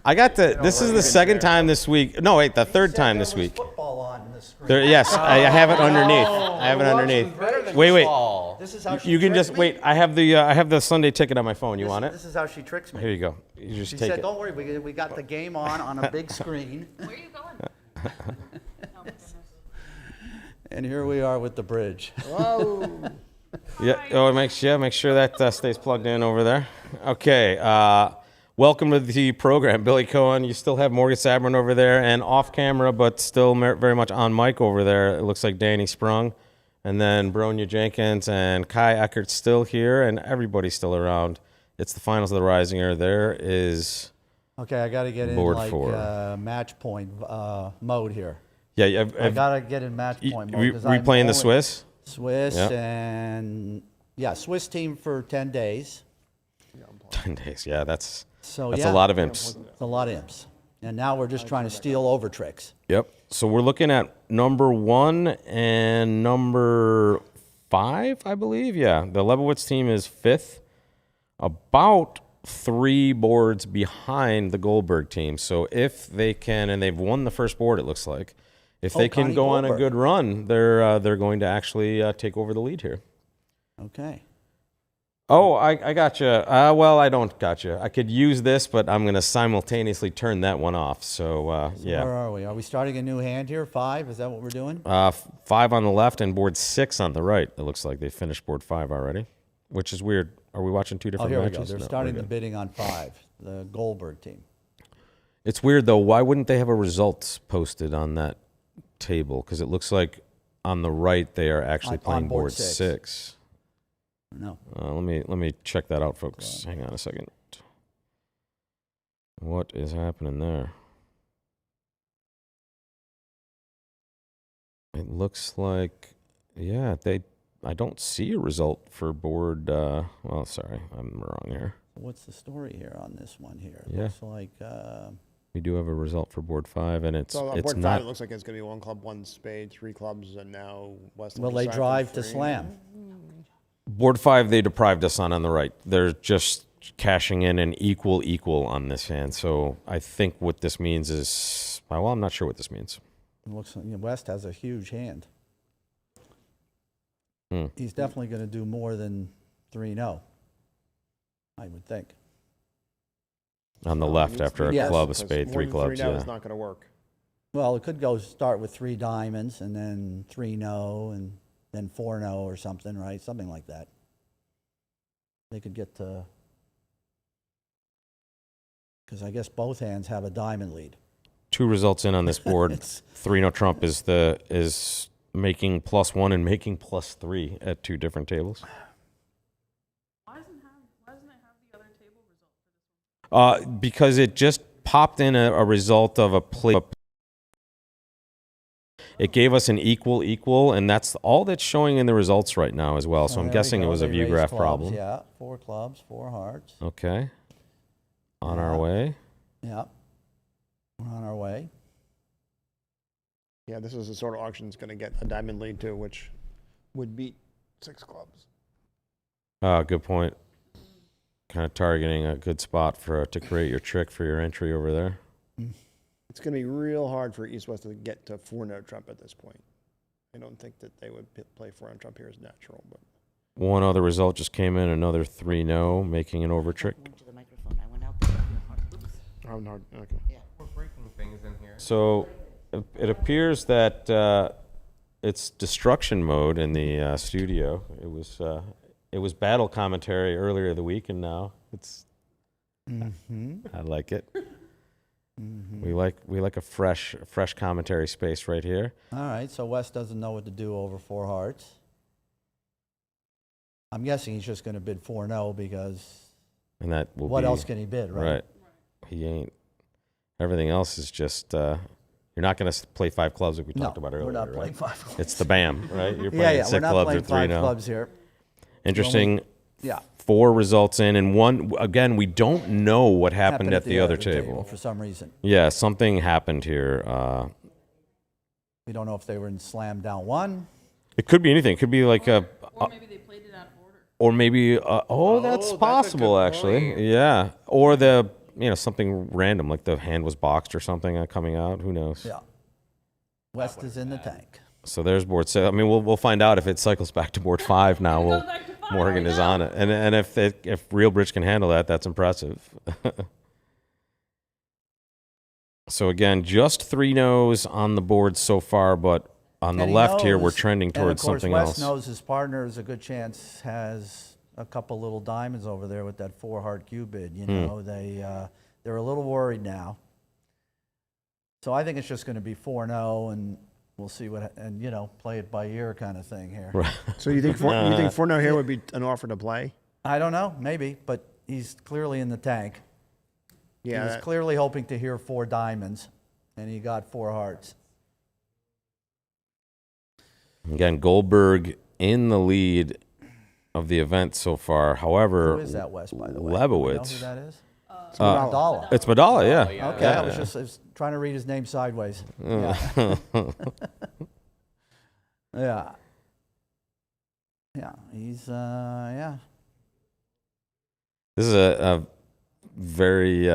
I got this is the second time this week. No, wait, the third time this week. Football on the screen. There, yes, I have it underneath. I have it underneath. Wait. ball. This is how she You can tricks just me? wait. I have the Sunday ticket on my phone. You want it? This is how she tricks me. Here you go. You just She take said, it. "Don't worry, we got the game on a big screen." Where are you going? Oh, my goodness. And here we are with the bridge. Yeah. Oh, make sure that stays plugged in over there. Okay. Welcome to the program, Billy Cohen. You still have Morgan Sabrin over there, and off camera, but still very much on mic over there. It looks like Danny Sprung, and then Bronia Jenkins and Kai Eckert's still here, and everybody's still around. It's the finals of the Reisinger. There is. Okay, I got to get in Board like 4. match point mode here. Yeah. I got to get in match point mode. 'cause I'm Replaying the only- Swiss. Swiss Yep. and Swiss team for 10 days. 10 days. Yeah, that's So a lot of imps. It's a lot of imps. And now we're just trying to steal over tricks. Yep. So we're looking at number 1 and number 5, I believe. Yeah, the Lebowitz team is 5th, about 3 boards behind the Goldberg team. So if they can, and they've won the first board, it looks like, if they can Connie go on a Goldberg. good run, they're going to actually take over the lead here. Okay. Oh, I got you. Well, I don't got you. I could use this, but I'm going to simultaneously turn that one off. So yeah. Where are we? Are we starting a new hand here? 5? Is that what we're doing? 5 on the left and board 6 on the right. It looks like they finished board 5 already, which is weird. Are we watching 2 Oh, different here we matches? go. They're No, starting we're the good. bidding on 5, the Goldberg team. It's weird, though. Why wouldn't they have a results posted on that table? Because it looks like on the right they are actually On playing board board 6. 6. No. Let me check that out, folks. Hang on a second. What is happening there? It looks like, yeah, I don't see a result for board. Well, sorry, I'm wrong here. What's the story here on this one here? Yeah. Looks like We do have a result for board 5, and it's So on it's board 5, not. it looks like it's going to be 1 club, 1 spade, 3 clubs, and now West. will they drive to slam? Board 5, they deprived us on the right. They're just cashing in an equal on this hand. So I think what this means is, well, I'm not sure what this means. It looks like West has a huge hand. Hmm. He's definitely going to do more than 3-0, I would think. On the left, after a Yes. club, a spade, 3 clubs. Now Yeah. is not going to work. Well, it could start with 3 diamonds and then 3-0 and then 4-0 or something, right? Something like that. They could get to, because I guess both hands have a diamond lead. 2 results in on this board. It's- 3-0 trump is making +1 and making +3 at 2 different tables. Why doesn't it have the other table result? Because it just popped in a result of a play. it gave us an equal, and that's all that's showing in the results right now as well. So I'm there we guessing it go. was a They view raised graph clubs, problem. Yeah, 4 clubs, 4 hearts. Okay. On our way. Yeah. We're on our way. Yeah, this is the sort of auction that's going to get a diamond lead too, which would beat 6 clubs. Good point. Kind of targeting a good spot to create your trick for your entry over there. It's going to be real hard for East West to get to 4-note trump at this point. I don't think that they would play 4-note trump here as natural, but One other result just came in, another 3-no, making an over trick. Went to the microphone. I went out there. Oops. hard. Okay. We're breaking things in here. So it appears that it's destruction mode in the studio. It was battle commentary earlier the week, and now it's. I like it. We like a fresh commentary space right here. All right, so West doesn't know what to do over 4 hearts. I'm guessing he's just going to bid 4-0 because And that will what be, else can he bid, right? Right. He ain't. Everything else is just. You're not going to play 5 clubs like we talked about earlier. we're not right? playing 5 clubs. It's the BAM, right? You're Yeah, playing yeah, 6 we're not clubs playing or 5 3-0. clubs here. Interesting. Yeah. 4 results in, and one again. We don't know what happened at the other table. for some reason. Yeah, something happened here. We don't know if they were in slam down 1. It could be anything. It could be like Or maybe they played it out of order. or maybe. That's possible actually. Yeah, or something random like the hand was boxed or something coming out. Who knows? Yeah. West is in the tank. So there's board 6. I mean, we'll find out if it cycles back to board 5 now. It goes back to 5 Morgan right is now. on it, and if Real Bridge can handle that, that's impressive. So again, just 3 no's on the board so far, but on the And he left here, we're knows- trending towards and of course, something West else. knows his partner is a good chance has a couple little diamonds over there with that 4-heart cube bid. You know, they're a little worried now. So I think it's just going to be 4-0, and we'll see play it by ear kind of thing here. Right. So you think 4-0 here would be an offer to play? I don't know, maybe, but he's clearly in the tank. Yeah. He was clearly hoping to hear 4 diamonds, and he got 4 hearts. Again, Goldberg in the lead of the event so far. However, Who is that, West, by the way? Do you know Lebowitz. who that is? It's Madala. Madala. It's Madala, yeah. Okay, I was trying to read his name sideways. Yeah. Yeah. Yeah, he's, yeah. This is a very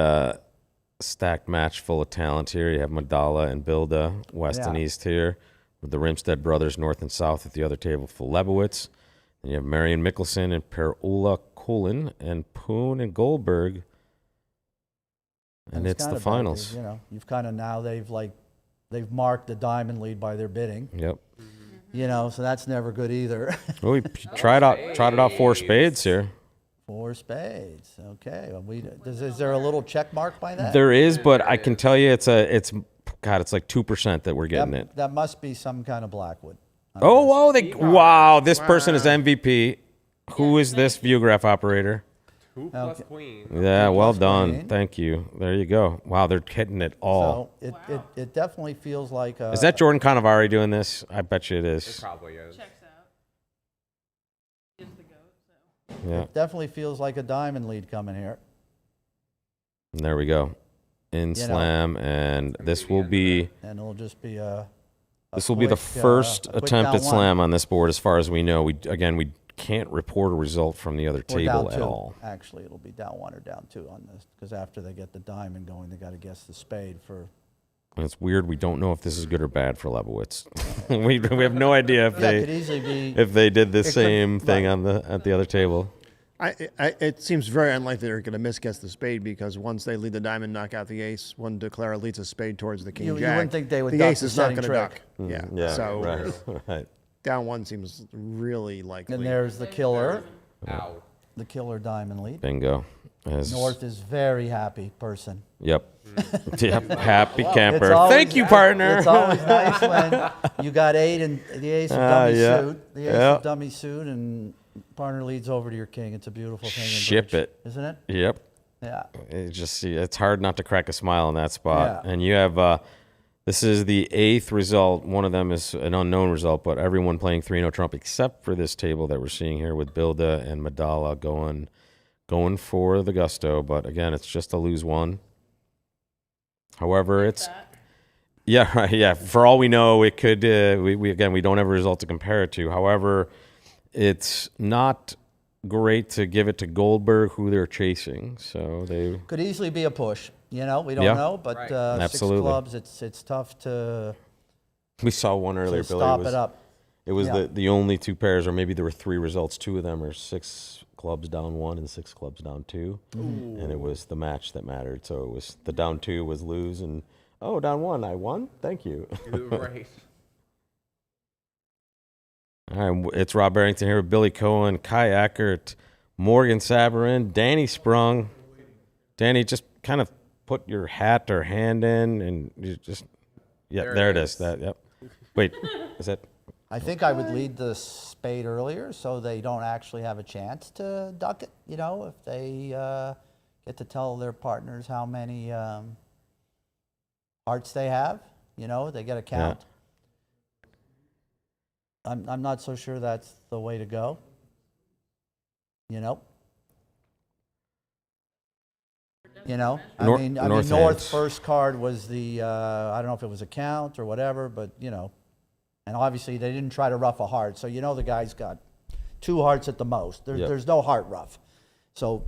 stacked match full of talent here. You have Madala and Bilda, West and Yeah. East here, with the Rimstead brothers north and south at the other table for Lebowitz. And you have Marion Mickelson and Per-Ola Kulin and Poon and Goldberg. And it's kinda the bad 'cause, finals. You've kind of now they've marked the diamond lead by their bidding. Yep. So that's never good either. Well, we trotted out 4 spades here. 4 spades. Okay. Well, is there a little check mark by that? There is, but I can tell you it's like 2% that we're getting it. That must be some kind of Blackwood. Oh, wow, this person is MVP. Who is this viewgraph operator? 2 plus queen. Yeah, well plus done. queen. Thank you. There you go. Wow, they're hitting it all. So it definitely feels like Is that Jordan Cannavaro doing this? I bet you it It is. probably is. Checks out. Gives the goat. So. Yeah, definitely feels like a diamond lead coming here. and there we go. In slam, and this will be And it'll just be a this will be the quick, first a quick attempt down at one. slam on this board, as far as we know. We can't report a result from the other Or table down at 2. all. Actually, it'll be down 1 or down 2 on this, because after they get the diamond going, they got to guess the spade for. And it's weird. We don't know if this is good or bad for Lebowitz. we have no idea if Yeah, it could they easily be. if they did the It could- same thing right. at the other table. It seems very unlikely they're going to misguess the spade, because once they lead the diamond, knock out the ace, one declare leads a spade towards the king You jack. wouldn't think they would the duck ace the is not setting going to trick. duck. Yeah, So right. down 1 seems really likely. And there's the killer, Ow. the killer diamond lead. Bingo. North is very happy person. Yep. Yep. Happy camper. It's always- Thank you, partner. It's always nice when you got 8 and the ace of dummy yeah. suit, the ace Yeah. of dummy suit, and partner leads over to your king. It's a beautiful thing. in Ship bridge, it. isn't it? Yep. Yeah. It's hard not to crack a smile in that spot. Yeah. And you have This is the 8th result. One of them is an unknown result, but everyone playing 3-0 trump except for this table that we're seeing here with Bilda and Madala going for the gusto. But again, it's just a lose one. However, it's yeah, right, yeah. For all we know, it could. We don't have a result to compare it to. However, it's not great to give it to Goldberg, who they're chasing. So they Could easily be a push. You know, we don't Yeah. know, but Right. Absolutely. 6 clubs, it's tough to We saw one earlier, to Billy. stop was, it up. It was Yeah. the only 2 pairs, or maybe there were 3 results. 2 of them are 6 clubs down 1 and 6 clubs down 2. And it was the match that mattered. So it was the down 2 was lose, and down 1, I won. Thank you. Right. All right, it's Rob Barrington here with Billy Cohen, Kai Eckert, Morgan Sabarin, Danny Sprung. Danny, just kind of put your hat or hand in, and you just there it is. That yep. Wait, is that? I think I would lead the spade earlier so they don't actually have a chance to duck it, you know, if they get to tell their partners how many hearts they have, you know, they get a count. I'm not so sure that's the way to go, you know. You know, I mean, North North's Ends. first card was the, I don't know if it was a count or whatever, but, you know, and obviously they didn't try to rough a heart. So, you know, the guy's got 2 hearts at the most. Yep. There's no heart rough. So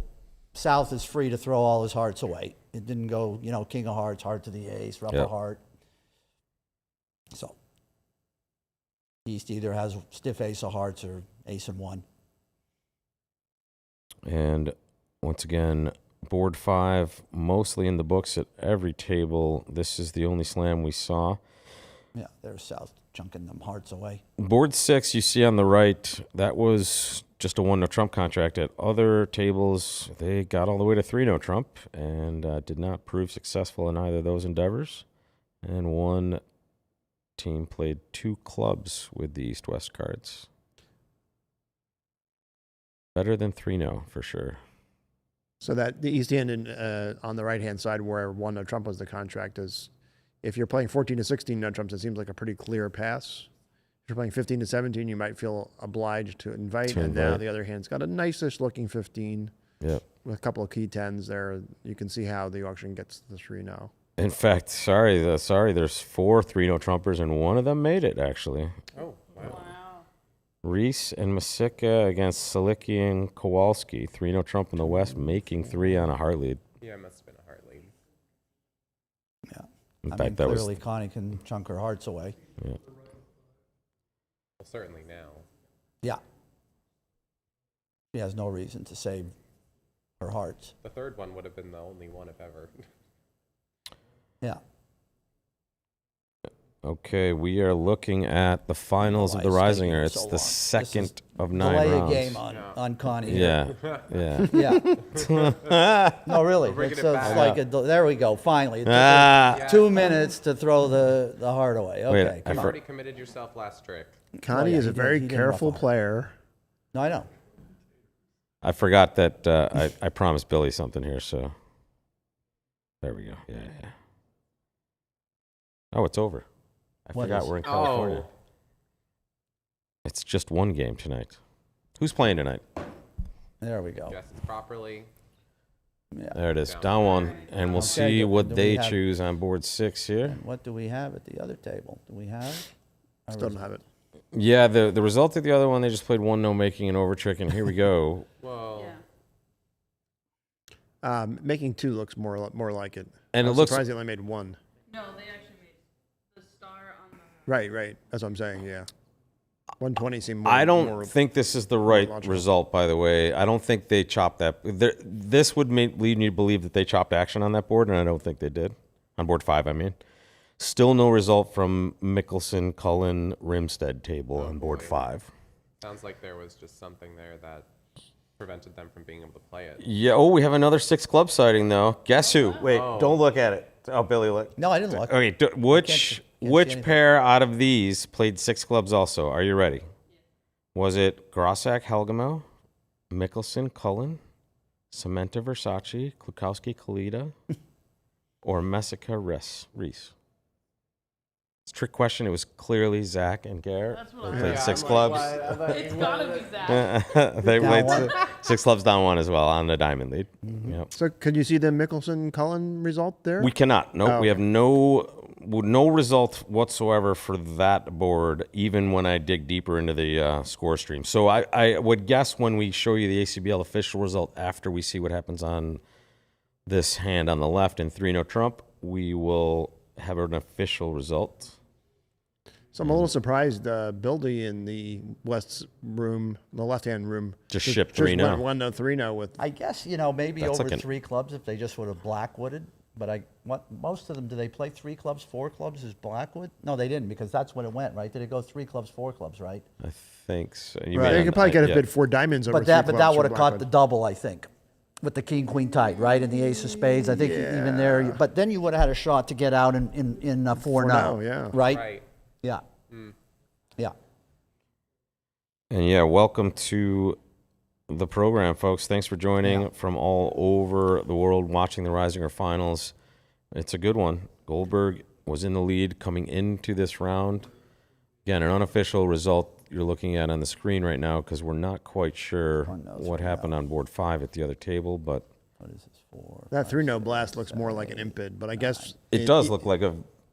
South is free to throw all his hearts away. It didn't go, you know, king of hearts, heart to the ace, rough a Yep. heart. So East either has stiff ace of hearts or ace and 1. And once again, board 5, mostly in the books at every table. This is the only slam we saw. Yeah, there's South chunking them hearts away. Board 6, you see on the right, that was just a 1-0 trump contract. At other tables, they got all the way to 3-0 trump and did not prove successful in either of those endeavors. And one team played 2 clubs with the East-West cards. Better than 3-0 for sure. So that the East End on the right-hand side where 1-0 trump was the contract is, if you're playing 14 to 16 no trumps, it seems like a pretty clear pass. If you're playing 15 to 17, you might feel obliged to invite. And now invite. the other hand's got a nice-ish looking 15 Yep. with a couple of key 10s there. You can see how the auction gets the 3-0. In fact, there's 4 3-0 trumpers, and one of them made it, actually. Oh, wow. Reese and Masika against Salicki and Kowalski. 3-0 trump in the West, making 3 on a heart lead. Yeah, it must have been a heart lead. Yeah. In I fact, mean, that was clearly Connie can chunk her hearts away. Well, certainly now. Yeah. She has no reason to save her hearts. The third one would have been the only one, if ever. Yeah. Okay, we are looking at the finals of the Why is taking Reisinger. It's so the long? This is second of 9 Delay rounds. a game on Connie. here. Yeah, yeah. Yeah. No, really. bringing It's, it it's back. like there we go. Finally. It took her Ah, 2 minutes to throw the heart away. Wait, Okay. I come You've on. already committed yourself last trick. Connie yeah, is he a did- very he did careful rough a heart. player. No, I know. I forgot that I promised Billy something here, so there we go. Yeah. Oh, it's over. I What forgot is? we're in California. Oh. It's just one game tonight. Who's playing tonight? There we go. Guessed properly. Yeah. There it is, Down down 1, and we'll Okay, see do what we they have- choose on board 6 here. And what do we have at the other table? Do we have? Still don't have it. Yeah, the result of the other one, they just played 1 no making an over trick, and here we go. Well, Making 2 looks more like it. And I it was looks surprised they only made 1. No, they actually made the star on the. Right. That's what I'm saying. Yeah. 120 seemed more. I don't more, think this is the right logical. result, by the way. I don't think they chopped that. This would lead me to believe that they chopped action on that board, and I don't think they did. On board 5, I mean. Still no result from Mickelson, Cullen, Rimstead table on board 5. sounds like there was just something there that prevented them from being able to play it. Yeah, we have another 6 club sighting, though. Guess who? Wait, don't look at it. Oh, Billy, look. No, I didn't look. Okay, which see anything. pair out of these played 6 clubs also? Are you ready? Was it Grossack, Helgamo, Mickelson, Cullen, Samantha, Versace, Klukowski, Kalita, or Messica, Reese? It's a trick question. It was clearly Zach and Garrett. That's what They I played thought. six clubs. It's gotta be that. They Down played one? six clubs down one as well on the diamond lead. Yep. So could you see the Mickelson-Cullen result there? We cannot. Nope. Oh, We have okay. no result whatsoever for that board, even when I dig deeper into the score stream. So I would guess when we show you the ACBL official result after we see what happens on this hand on the left in 3-no trump, we will have an official result. So I'm a little surprised Bildy in the West room, the left-hand room, Just shipped 3-0. went 1-3-0 with. I guess, maybe That's over like an- 3 clubs if they just would have blackwooded. But most of them, do they play 3 clubs, 4 clubs is blackwood? No, they didn't, because that's when it went, right? Did it go 3 clubs, 4 clubs, right? I think so. Right. You could probably get a bid 4 diamonds over But 3 that clubs would for have caught the Blackwood. double, I think, with the king, queen tight, right? And the ace of spades. I think even there, but then you would have had a shot to get out in 4-0, yeah. right? Right. Yeah. Yeah. And yeah, welcome to the program, folks. Thanks for joining from all over the world watching the Reisinger finals. It's a good one. Goldberg was in the lead coming into this round. Again, an unofficial result you're looking at on the screen right now because we're not quite sure what happened on board 5 at the other table, but What is this for? That 3-0 blast looks more like an impid, but I guess it does look like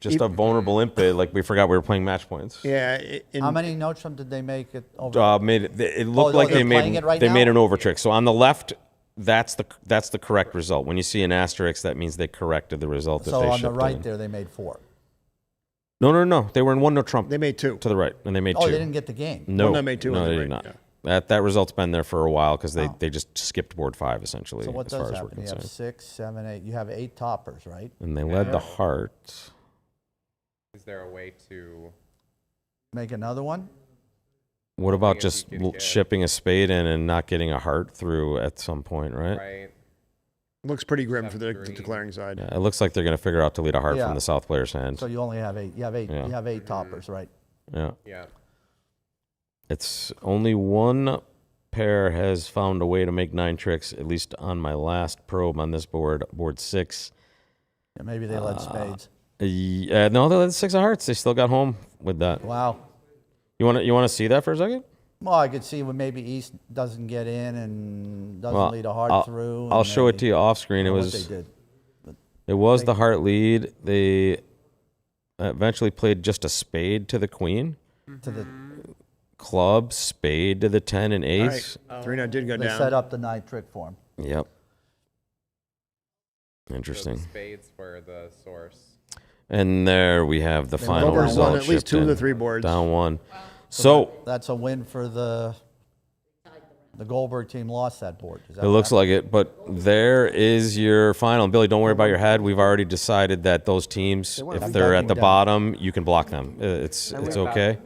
just a vulnerable impid. Like we forgot we were playing match points. Yeah. How many no trump did they make it over? It looked like they're they playing made it right they made now? an over trick. So on the left, that's the correct result. When you see an asterisk, that means they corrected the result that So they on the shipped right in. there, they made 4. No. They were in 1-no trump They made 2. to the right, and they made 2. Oh, they didn't get the game. No, One that made 2 no, on the they right, did not. yeah. That result's been there for a while because they just skipped board 5 essentially. So what as far does as we're happen? You have concerned. 6, 7, 8. You have 8 toppers, right? And they led the heart. Is there a way to? Make another one? What about if just you could get- shipping a spade in and not getting a heart through at some point, right? Right. Looks pretty grim for the 7-3. declaring side. Yeah, it looks like they're going to figure out to lead a heart Yeah. from the south player's hand. So you only have 8. You have 8. Yeah. You have 8 toppers, right? Yeah. Yeah. It's only one pair has found a way to make 9 tricks, at least on my last probe on this board, board 6. Yeah, maybe they led spades. No, they led 6 of hearts. They still got home with that. Wow. You want to see that for a second? Well, I could see when maybe East doesn't get in and doesn't lead a heart through. I'll and show it they- to you off screen. I It don't know was what they did. it was the heart lead. They eventually played just a spade to the queen, To the, club, spade to the 10 and All ace. right. 3-0 did go they down. set up the 9 trick for him. Yep. So Interesting. the spades were the source. And there we have the final Goldberg result. won at least shipped 2 of the in. 3 boards. Down 1. So That's a win for the Goldberg team. Lost that board. Is that it what looks happened? like it, but there is your final. And Billy, don't worry about your head. We've already decided that those teams, if I'm they're at ducking the down. bottom, you can block them. It's okay.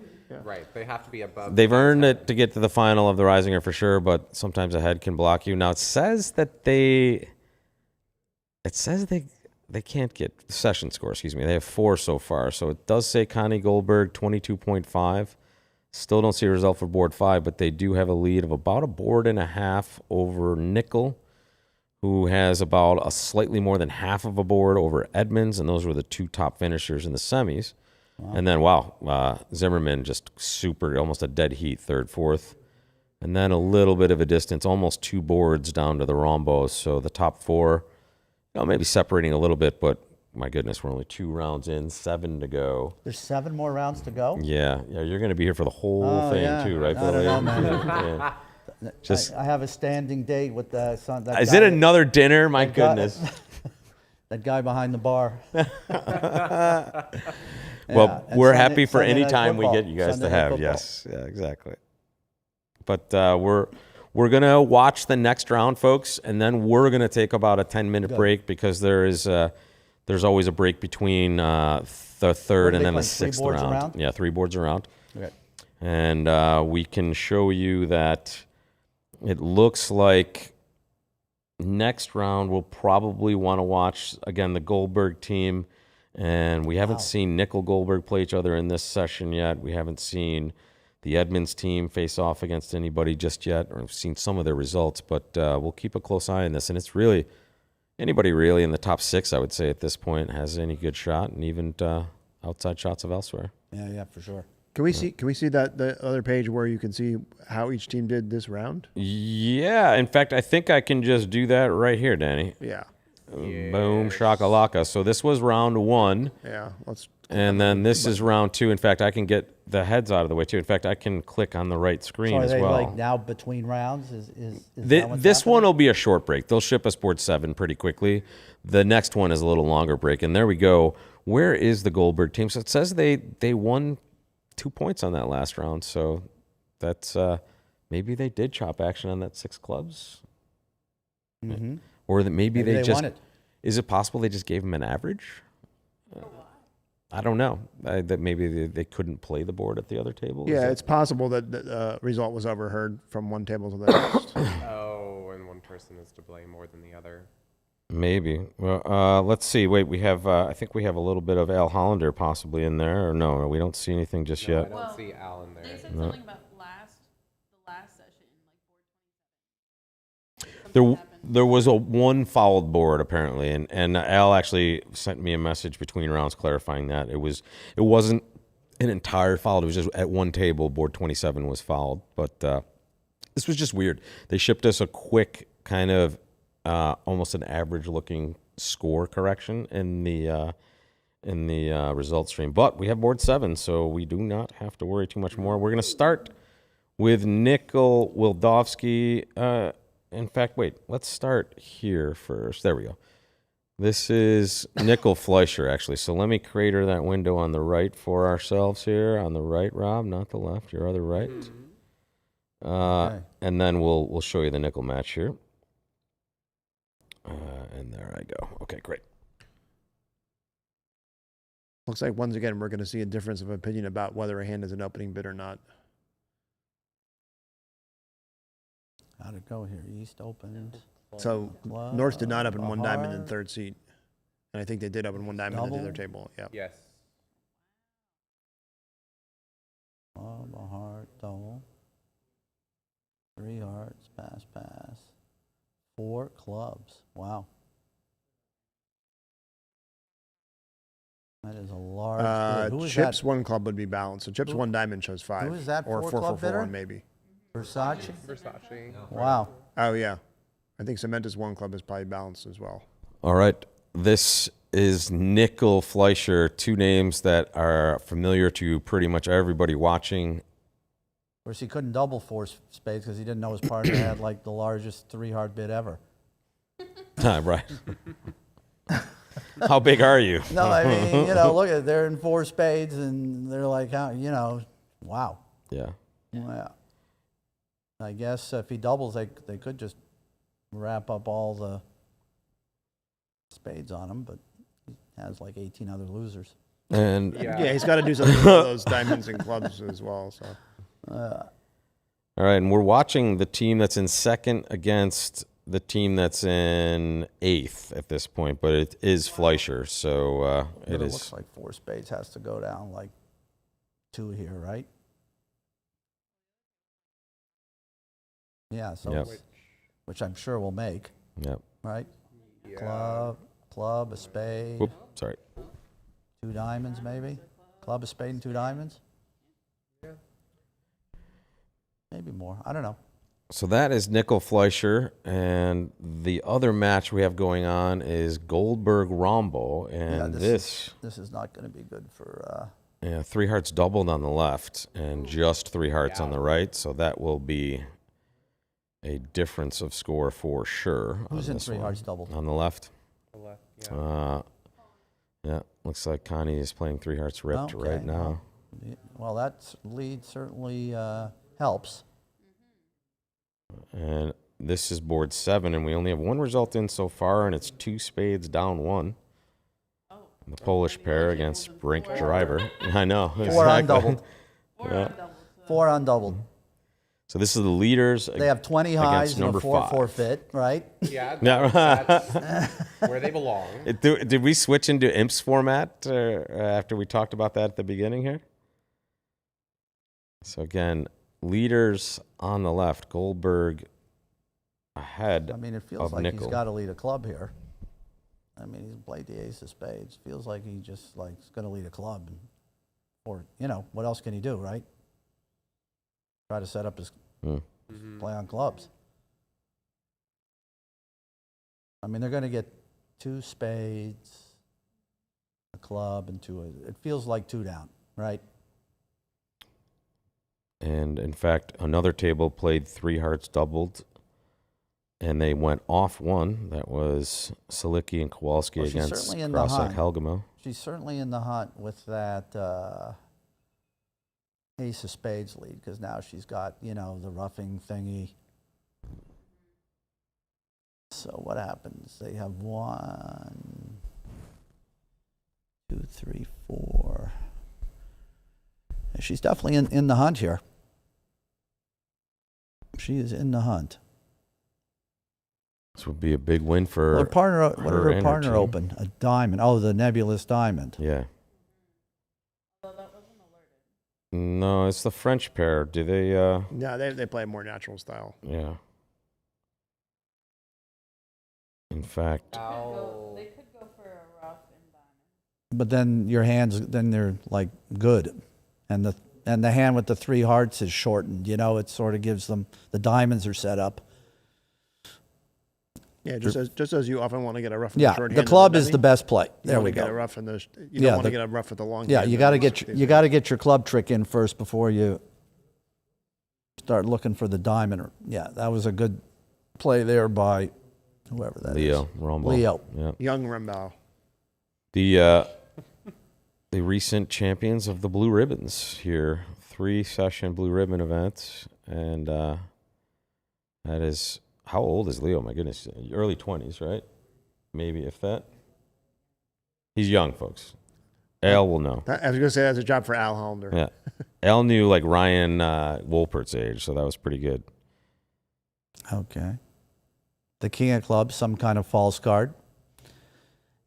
Right. They have to be above. They've earned it to get to the final of the Reisinger for sure, but sometimes a head can block you. Now it says that they can't get session score. Excuse me. They have 4 so far, so it does say Connie Goldberg 22.5. Still don't see a result for board 5, but they do have a lead of about a board and a half over Nickel, who has about a slightly more than half of a board over Edmonds, and those were the 2 top finishers in the semis. And then, Zimmerman just super, almost a dead heat, 3rd, 4th. And then a little bit of a distance, almost 2 boards down to the Rombos. So the top 4, maybe separating a little bit, but my goodness, we're only 2 rounds in, 7 to go. There's 7 more rounds to go. Yeah, you're going to be here for the whole Oh, thing yeah. too, right, I don't Billy? know, man. Yeah. Just, I have a standing date with the son. That is guy, it another dinner? My that guy- goodness. That guy behind the bar. Well, Yeah, and we're Sunday- happy for Sunday any night time we football. get you guys Sunday to night have. football. Yes, yeah, exactly. But we're gonna watch the next round, folks, and then we're gonna take about a 10-minute break because there's always a break between the 3rd do and they then the play, 3 6th boards round. around? Yeah, 3 boards around. Okay. And we can show you that it looks like next round we'll probably want to watch again the Goldberg team, and we haven't seen Nickel Goldberg play each other in this session yet. We haven't seen the Edmonds team face off against anybody just yet, or we've seen some of their results, but we'll keep a close eye on this. And it's really anybody really in the top 6, I would say at this point, has any good shot, and even outside shots of elsewhere. Yeah, for sure. Can we see that the other page where you can see how each team did this round? Yeah, in fact, I think I can just do that right here, Danny. Yeah. Boom, shakalaka. So this was round 1. Yeah. And then this is round 2. In fact, I can get the heads out of the way too. In fact, I can click on the right screen So are as they well. like now between rounds? Is that what's This one happening? will be a short break. They'll ship us board 7 pretty quickly. The next one is a little longer break. And there we go. Where is the Goldberg team? So it says they won 2 points on that last round. So that's maybe they did chop action on that 6 clubs. Mm-hmm. Or that maybe they just won it. Is it possible they just gave them an average? I don't know. That maybe they couldn't play the board at the other table. Yeah, it's possible that the result was overheard from one table to the next. Oh, and one person is to blame more than the other. Maybe. Well, let's see. Wait, we have. I think we have a little bit of Al Hollander possibly in there, or no? We don't see anything just No, I yet. don't see Al in there. They said something about the last session, like There was a one fouled board apparently, and Al actually sent me a message between rounds clarifying that it wasn't an entire foul. It was just at one table, board 27 was fouled. But this was just weird. They shipped us a quick kind of almost an average looking score correction in the result stream. But we have board 7, so we do not have to worry too much more. We're going to start with Nickel Wildowski. In fact, wait, let's start here first. There we go. This is Nickel Fleischer, actually. So let me crater that window on the right for ourselves here. On the right, Rob, not the left, your other right. Okay. And then we'll show you the nickel match here. And there I go. Okay, great. Looks like once again we're going to see a difference of opinion about whether a hand is an opening bid or not. How'd it go here? East opened. So Club, North did not open one diamond in heart, third seat, and I think they did open one diamond at the other double. table. Yeah. Yes. club, a heart, double. 3 hearts, pass. 4 clubs. Wow. That is a large bid. Who is Chips that? one club would be balanced. So Chips one diamond shows 5. who is that, Or 4 4 club for bidder? 1 maybe. Versace? Versace. Wow. Oh yeah, I think Cementa's one club is probably balanced as well. All right. This is Nickel Fleischer, 2 names that are familiar to pretty much everybody watching. Of course, he couldn't double 4 spades because he didn't know his partner had like the largest 3 heart bid ever. Right. How big are you? No, I mean, look at they're in 4 spades and they're like, wow. Yeah. Yeah. I guess if he doubles, they could just wrap up all the spades on him, but he has like 18 other losers. And Yeah, he's got to do something with those diamonds and clubs as well. So all right, and we're watching the team that's in second against the team that's in 8th at this point, but it is Fleischer, so But it is. looks like 4 spades has to go down like 2 here, right? Yeah, so Yep. which I'm sure will make, Yep. right? Yeah. Club, a spade, Whoop, sorry. 2 diamonds maybe? Club, a spade, and 2 diamonds? Yeah. Maybe more. I don't know. So that is Nickel Fleischer, and the other match we have going on is Goldberg Rombo, and this is not going to be good for. 3 hearts doubled on the left and just 3 hearts on the right, so that will be a difference of score for sure. Who's on in this 3 one. hearts doubled? On the left. The left, yeah. Yeah, looks like Connie is playing 3 hearts ripped Okay, right now. Well, that lead certainly helps. And this is board 7, and we only have 1 result in so far, and it's 2 spades down 1. The Polish pair against Brink Driver. I know. 4 exactly. undoubled. 4 undoubled. So this is the leaders. They have 20 highs and a number 4 5. forfeit, right? Yeah, Yeah. that's where they belong. Did we switch into IMPS format after we talked about that at the beginning here? So again, leaders on the left, Goldberg ahead I mean, it feels of like Nickel. he's got to lead a club here. I mean, he's played the ace of spades. Feels like he just like is going to lead a club, or what else can he do, right? Try to set up his play on clubs. I mean, they're going to get 2 spades, a club, and 2. It feels like 2 down, right? And in fact, another table played 3 hearts doubled, and they went off 1. That was Salicki and Kowalski Well, she's against certainly in the Krasek hunt. Helgamo. She's certainly in the hunt with that ace of spades lead, because now she's got, the roughing thingy. So what happens? They have 1, 2, 3, 4. And she's definitely in the hunt here. She is in the hunt. This would be a big win for What partner? What did her her and partner team. open? A diamond. Oh, the nebulous diamond. Yeah. No, it's the French pair. Do they? No, they play a more natural style. Yeah. In fact, They could go for a rough and diamond. But then your hands, then they're like good, and the hand with the 3 hearts is shortened. It sort of gives them, the diamonds are set up. Yeah, just as you often want to get a rough in the Yeah, short the hand. club is the best play. There we Get a go. rough in the. You Yeah, don't want to the- get a rough with the long. Yeah, hand you in got to the- get your club trick in first before you start looking for the diamond. Yeah, that was a good play there by whoever that is. Leo Rombo. Leo. Yeah. Young Rembau. The recent champions of the Blue Ribbons here, 3-session Blue Ribbon event, and that is, how old is Leo? My goodness, early 20s, right? Maybe if that. He's young, folks. Al will know. I was going to say that's a job for Al Hollander. Yeah, Al knew like Ryan Wolpert's age, so that was pretty good. Okay. The king of clubs, some kind of false card.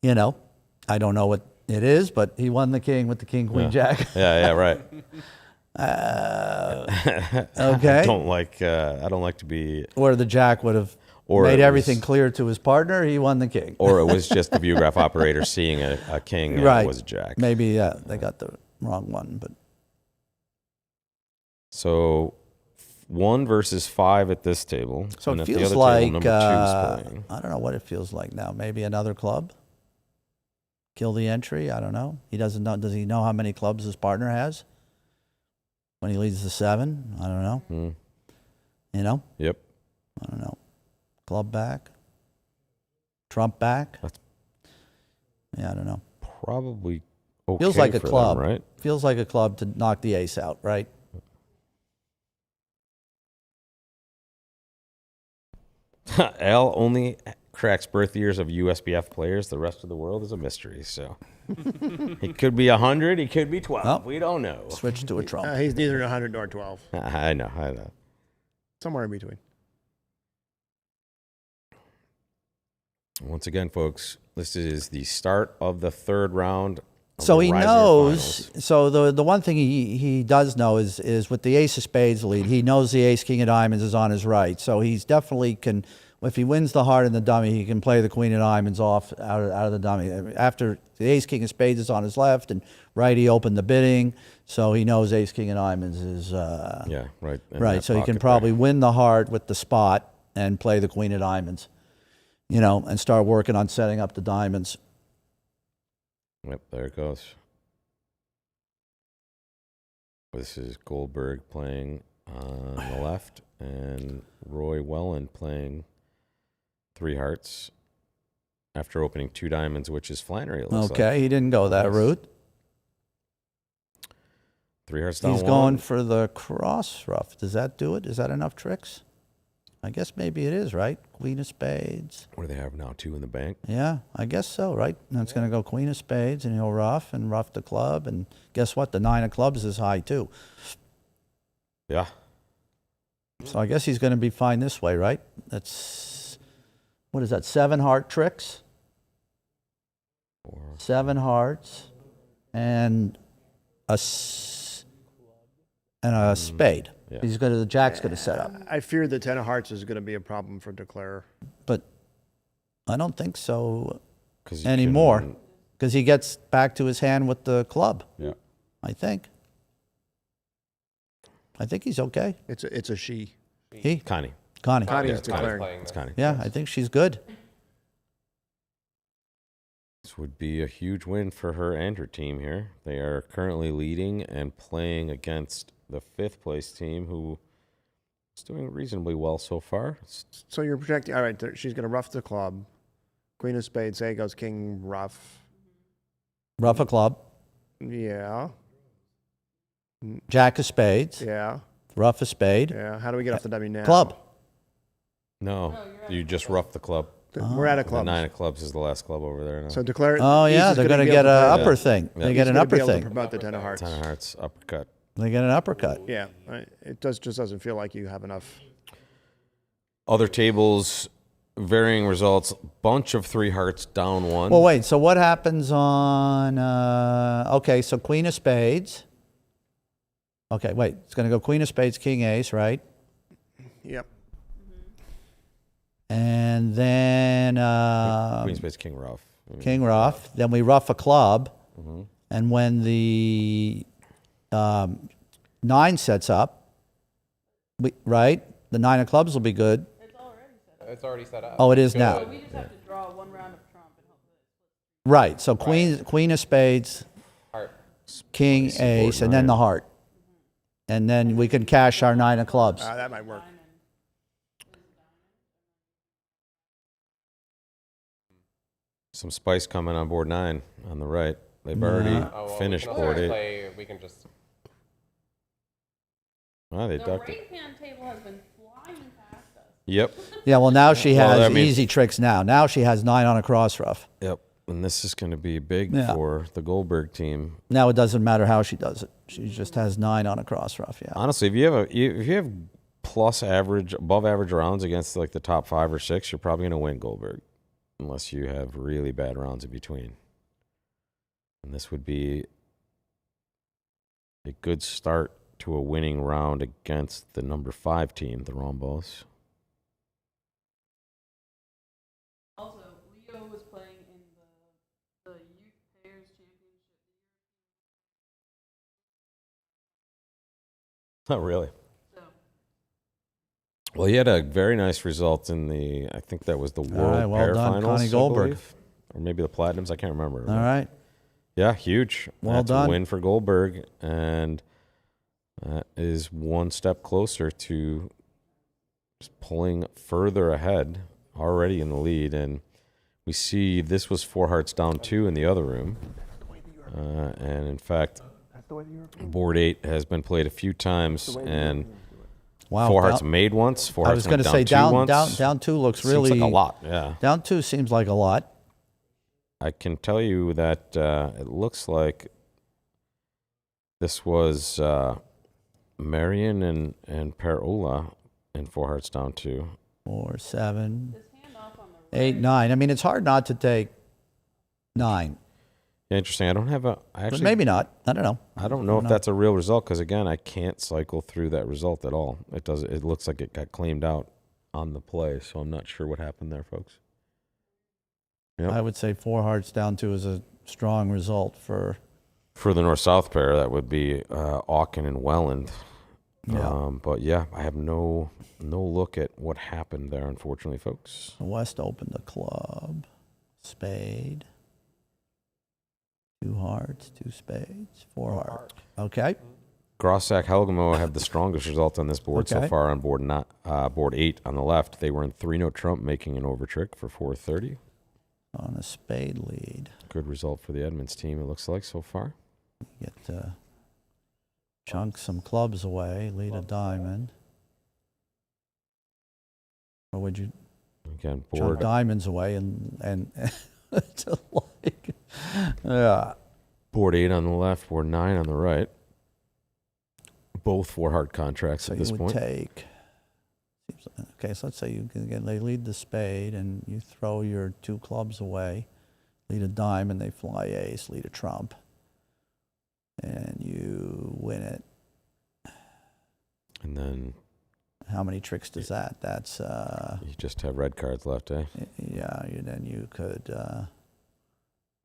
I don't know what it is, but he won the king with the king, queen, jack. Yeah, right. Okay. I don't like to be. Where the jack would have Or made it everything was- clear to his partner, he won the king. Or it was just the viewgraph operator seeing a king and Right. it was a jack. Maybe they got the wrong one, but So 1 versus 5 at this table. so and it at the feels other like table, number 2 is playing. I don't know what it feels like now. Maybe another club. Kill the entry. I don't know. He doesn't know. Does he know how many clubs his partner has when he leads the 7? I don't know. Yep. I don't know. Club back. Trump back. That's- Yeah, I don't know. Probably okay Feels like a for them, club, right? Feels like a club to knock the ace out, right? Al only cracks birth years of USBF players. The rest of the world is a mystery. So he could be 100. He could be 12. Well, we don't know. Switch to a Trump. He's neither 100 nor 12. I know. Somewhere in between. Once again, folks, this is the start of the 3rd round. Of So the he Reisinger knows. Finals. So the one thing he does know is with the ace of spades lead, he knows the ace king of diamonds is on his right. So he's definitely can. If he wins the heart and the dummy, he can play the queen of diamonds off out of the dummy. After the ace king of spades is on his left and right, he opened the bidding, so he knows ace king of diamonds is Yeah, right. in right. that So he can pocket probably there. win the heart with the spot and play the queen of diamonds, and start working on setting up the diamonds. Yep, there it goes. This is Goldberg playing on the left and Roy Welland playing 3 hearts after opening 2 diamonds, which is Flannery. It looks Okay, like. he didn't go that Nice. route. 3 hearts down He's 1. going for the cross rough. Does that do it? Is that enough tricks? I guess maybe it is, right? Queen of spades. What do they have now? 2 in the bank. Yeah, I guess so, right? And it's going to go queen of spades, and he'll rough the club. And guess what? The 9 of clubs is high, too. Yeah. So I guess he's going to be fine this way, right? That's, what is that, 7 heart tricks? 7 hearts and a spade. Yeah. The jack's going to set up. I fear the 10 of hearts is going to be a problem for Declare. But I don't think so. 'Cause anymore because he gets back to his hand with the club. Yeah. I think he's okay. It's a she. Connie. Connie. Connie's Connie's declaring. playing It's there. Connie. Yeah, I think she's good. This would be a huge win for her and her team here. They are currently leading and playing against the 5th place team, who is doing reasonably well so far. So you're projecting. All right, she's going to rough the club. Queen of spades. Say goes king rough. Rough a club. Yeah. Jack of spades. Yeah. Rough a spade. Yeah. How do we get off the dummy now? Club. No, you just rough the club. We're at a The club. 9 of clubs is the last club over there now. So declare. Oh East yeah, is they're gonna going to be able get an promote- upper thing. Yeah. They East get is an gonna upper be able to thing. promote the 10 of hearts. 10 of hearts, uppercut. They get an uppercut. Yeah. It just doesn't feel like you have enough. Other tables, varying results. Bunch of 3 hearts, down 1. Well, wait. So what happens on? Okay, so Queen of Spades. Okay, wait. It's going to go Queen of Spades, King Ace, right? Yep. And then Queen spades, king rough. King rough. Then we rough a club. Mm-hmm. And when the 9 sets up, right? The 9 of clubs will be good. It's already set up. Oh, it is Good. now. We just have to draw one round of Trump and hope Right. So Queen of Spades, Heart. King Spicy Ace, board and then nine. the heart. And then we can cash our 9 of clubs. That might work. Some spice coming on board 9 on the right. They've already Oh, well, finished we can board also 8. play, we can just. Oh, they the ducked it. right hand table has been flying past us. Yep. Yeah, well, now she Well, has that means- easy tricks now. Now she has 9 on a cross rough. Yep. And this is going to be big Yeah. for the Goldberg team. Now it doesn't matter how she does it. She just has 9 on a cross rough, yeah. Honestly, if you have plus average, above average rounds against like the top 5 or 6, you're probably going to win Goldberg, unless you have really bad rounds in between. And this would be a good start to a winning round against the number 5 team, the Rombos. Also, Leo was playing in the Youth Pairs Championship. Not really. So Well, he had a very nice result in the, I think that was the World right, well Pair done, Finals, Connie I Goldberg. believe. Or maybe the Platinums, I can't remember. All right. Yeah, huge. Well That's done. a win for Goldberg, and that is one step closer to just pulling further ahead, already in the lead. And we see this was 4 hearts down 2 in the other room. And in fact, board 8 has been played a few times, and Wow. 4 hearts down- made once, 4 I hearts was going went to say down 2 once. down 2 looks Seems really like a lot, yeah. Down 2 seems like a lot. I can tell you that it looks like this was Marion and Parola in 4 hearts down 2. 4, 7, 8, 9. I mean, it's hard not to take 9. Yeah, interesting. I don't have a. I But actually, maybe not. I don't know. I don't know if that's a real result because again, I can't cycle through that result at all. It does. It looks like it got claimed out on the play, so I'm not sure what happened there, folks. Yep. I would say 4 hearts down 2 is a strong result for. For the north-south pair, that would be Auken and Welland. Yeah. But yeah, I have no look at what happened there, unfortunately, folks. The West opened the club. Spade. 2 hearts, 2 spades, 4 hearts. Okay. Grossack Helgamo have the strongest result on this board so Okay. far on board board 8 on the left. They were in 3-note trump, making an over trick for 430. On a spade lead. Good result for the Edmonds team, it looks like so far. Get chunk some clubs away, lead a diamond. Or would you Again, chunk board diamonds away and to like, yeah. board 8 on the left, board 9 on the right. Both 4-heart contracts So at you this would point. take. Okay, so let's say you can get, they lead the spade and you throw your 2 clubs away, lead a diamond, they fly ace, lead a trump, and you win it. And then How many tricks does that? That's you just have red cards left, eh? yeah. Then you could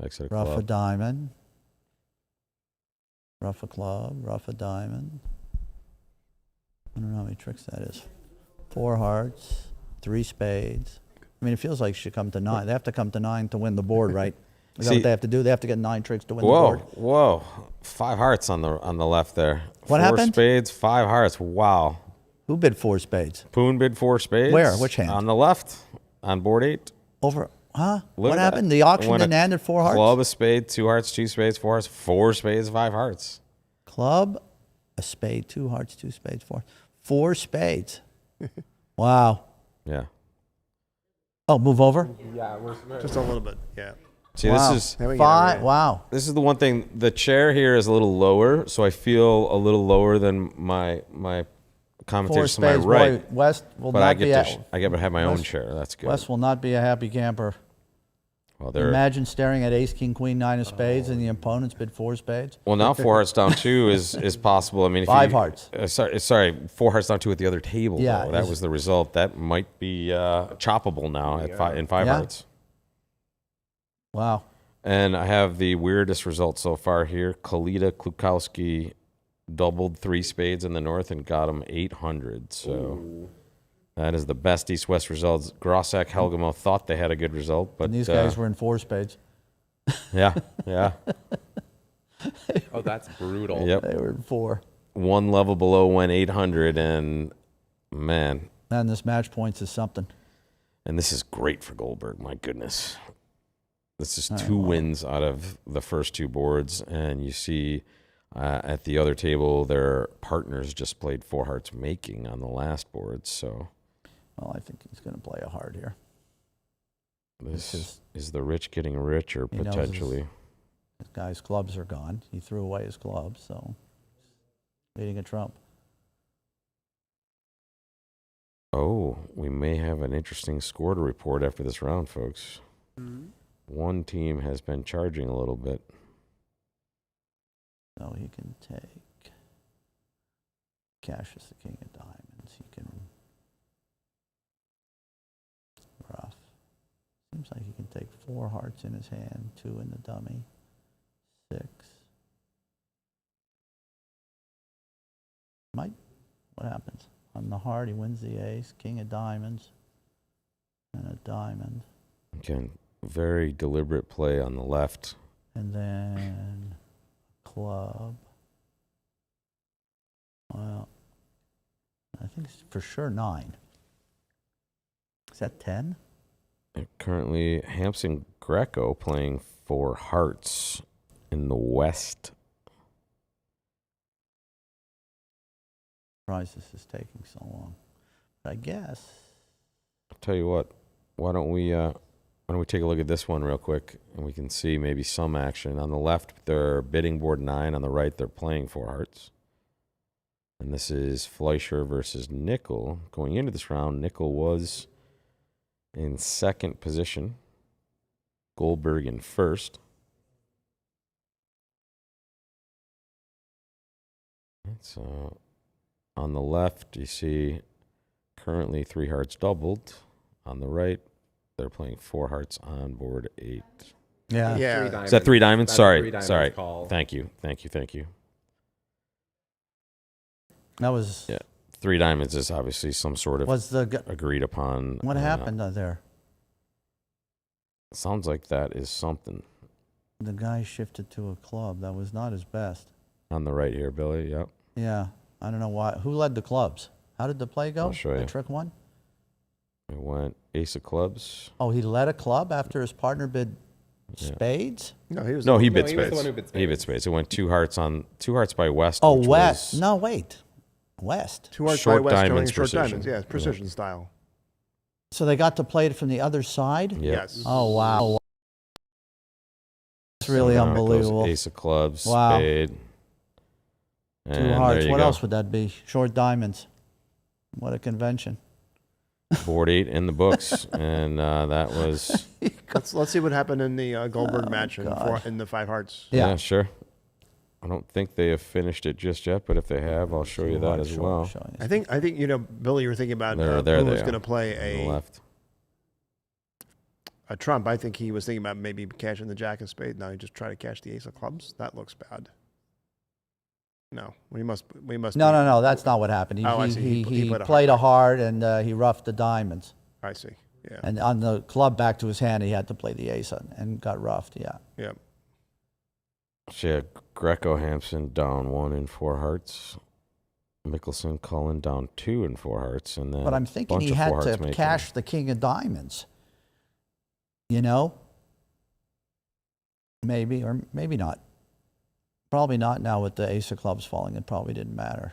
Exit a Rough a club. diamond. Rough a club. Rough a diamond. I don't know how many tricks that is. 4 hearts. 3 spades. I mean, it feels like it should come to 9. They have to come to 9 to win the board, right? Is that See- what they have to do? They have to get 9 tricks to win the Whoa, board. whoa! 5 hearts on the left there. What 4 happened? spades, 5 hearts. Wow. Who bid 4 spades? Poon bid 4 spades. Where? Which hand? On the left, on board 8. Over, huh? Look What at happened? that. The auction Went a didn't end at 4 hearts? Club, a spade, 2 hearts, 2 spades, 4 hearts, 4 spades, 5 hearts. Club, a spade, 2 hearts, 2 spades, 4 spades. Wow. Yeah. Oh, move over? Yeah, Just a little bit, yeah. See, Wow. this is There we go, Five. yeah. Wow. this is the one thing. The chair here is a little lower, so I feel a little lower than my 4 commentators to my spades. right. Boy, West will But I not be get to a, I get to have my own West- chair. That's good. West will not be a happy camper. Well, they're Imagine staring at ace, king, queen, 9 of spades, and the opponent's bid 4 spades. well now 4 hearts down 2 is possible. I mean, if 5 you, hearts. Sorry, 4 hearts down 2 at the other table. Yeah, though. That is- was the result. That might be choppable now at in 5 Yeah. hearts. Wow. And I have the weirdest result so far here. Kalita Klukowski doubled 3 spades in the north and got him 800. So that is the best East-West results. Grossack, Helgamo thought they had a good result, but And these guys were in 4 spades. yeah, yeah, Oh, that's brutal. yep. They were in 4. One level below went 800, and man, Man, this match points is something. and this is great for Goldberg. My goodness, this is 2 wins out of the first 2 boards, and you see at the other table their partners just played 4 hearts making on the last board. So Well, I think he's going to play a hard here. this is the rich getting richer He knows his- potentially. This guy's clubs are gone. He threw away his clubs, so leading a trump. Oh, we may have an interesting score to report after this round, folks. One team has been charging a little bit. So he can take cash is the king of diamonds. He can rough. Seems like he can take 4 hearts in his hand, 2 in the dummy, 6. Might. What happens? On the heart, he wins the ace, king of diamonds, and a diamond. Again, very deliberate play on the left. And then club. Well, I think it's for sure 9. Is that 10? And currently, Hampson Greco playing 4 hearts in the west. Surprised this is taking so long. But I guess. I'll tell you what, why don't we take a look at this one real quick, and we can see maybe some action. On the left, they're bidding board 9. On the right, they're playing 4 hearts. And this is Fleischer versus Nickel. Going into this round, Nickel was in second position. Goldberg in first. So on the left, you see currently 3 hearts doubled. On the right, they're playing 4 hearts on board 8. Yeah. Yeah. Is that 3 diamonds? That's Sorry, 3 diamonds sorry. call. Thank you. That was. Yeah, 3 diamonds is obviously some sort of Was the. agreed upon. What happened there? Sounds like that is something The guy shifted to a club. That was not his best. on the right here, Billy. Yep. Yeah. I don't know why. Who led the clubs? How did the play go? I'll show The you. trick one? It went ace of clubs. Oh, he led a club after his partner bid Yeah. spades? No, he was. No, he No, bid he was the spades. one who bid He bid spades. spades. It went 2 hearts by West. Oh, which West. was- No, wait. West. 2 hearts Short by West going diamonds short precision. diamonds. Yeah, it's precision style. So they got to play it from the other side? Yep. Yes. Oh, wow. It's really So now it goes unbelievable. Ace of clubs, Wow. spade. 2 And hearts. there you What go. else would that be? Short diamonds. What a convention. Board 8 in the books, and that was Let's see what happened in the Goldberg match God. in the 5 hearts. Yeah. yeah, sure. I don't think they have finished it just yet, but if they have, I'll show you that as Sure, well. showing I think Billy, you were thinking about There who they was are, going to play on the a left. a trump. I think he was thinking about maybe cashing the jack of spades. Now he just try to cash the ace of clubs. That looks bad. No, we must. No, that's not what happened. Oh, I see. He played a played a heart. hard and he roughed the diamonds. I see. Yeah. And on the club back to his hand, he had to play the ace and got roughed. Yeah. Yeah. So yeah, Greco Hampson down 1 in 4 hearts. Mickelson Cullen down 2 in 4 hearts, and then. But I'm thinking he had to cash the king of diamonds. You know? Maybe or maybe not. Probably not now with the ace of clubs falling. It probably didn't matter.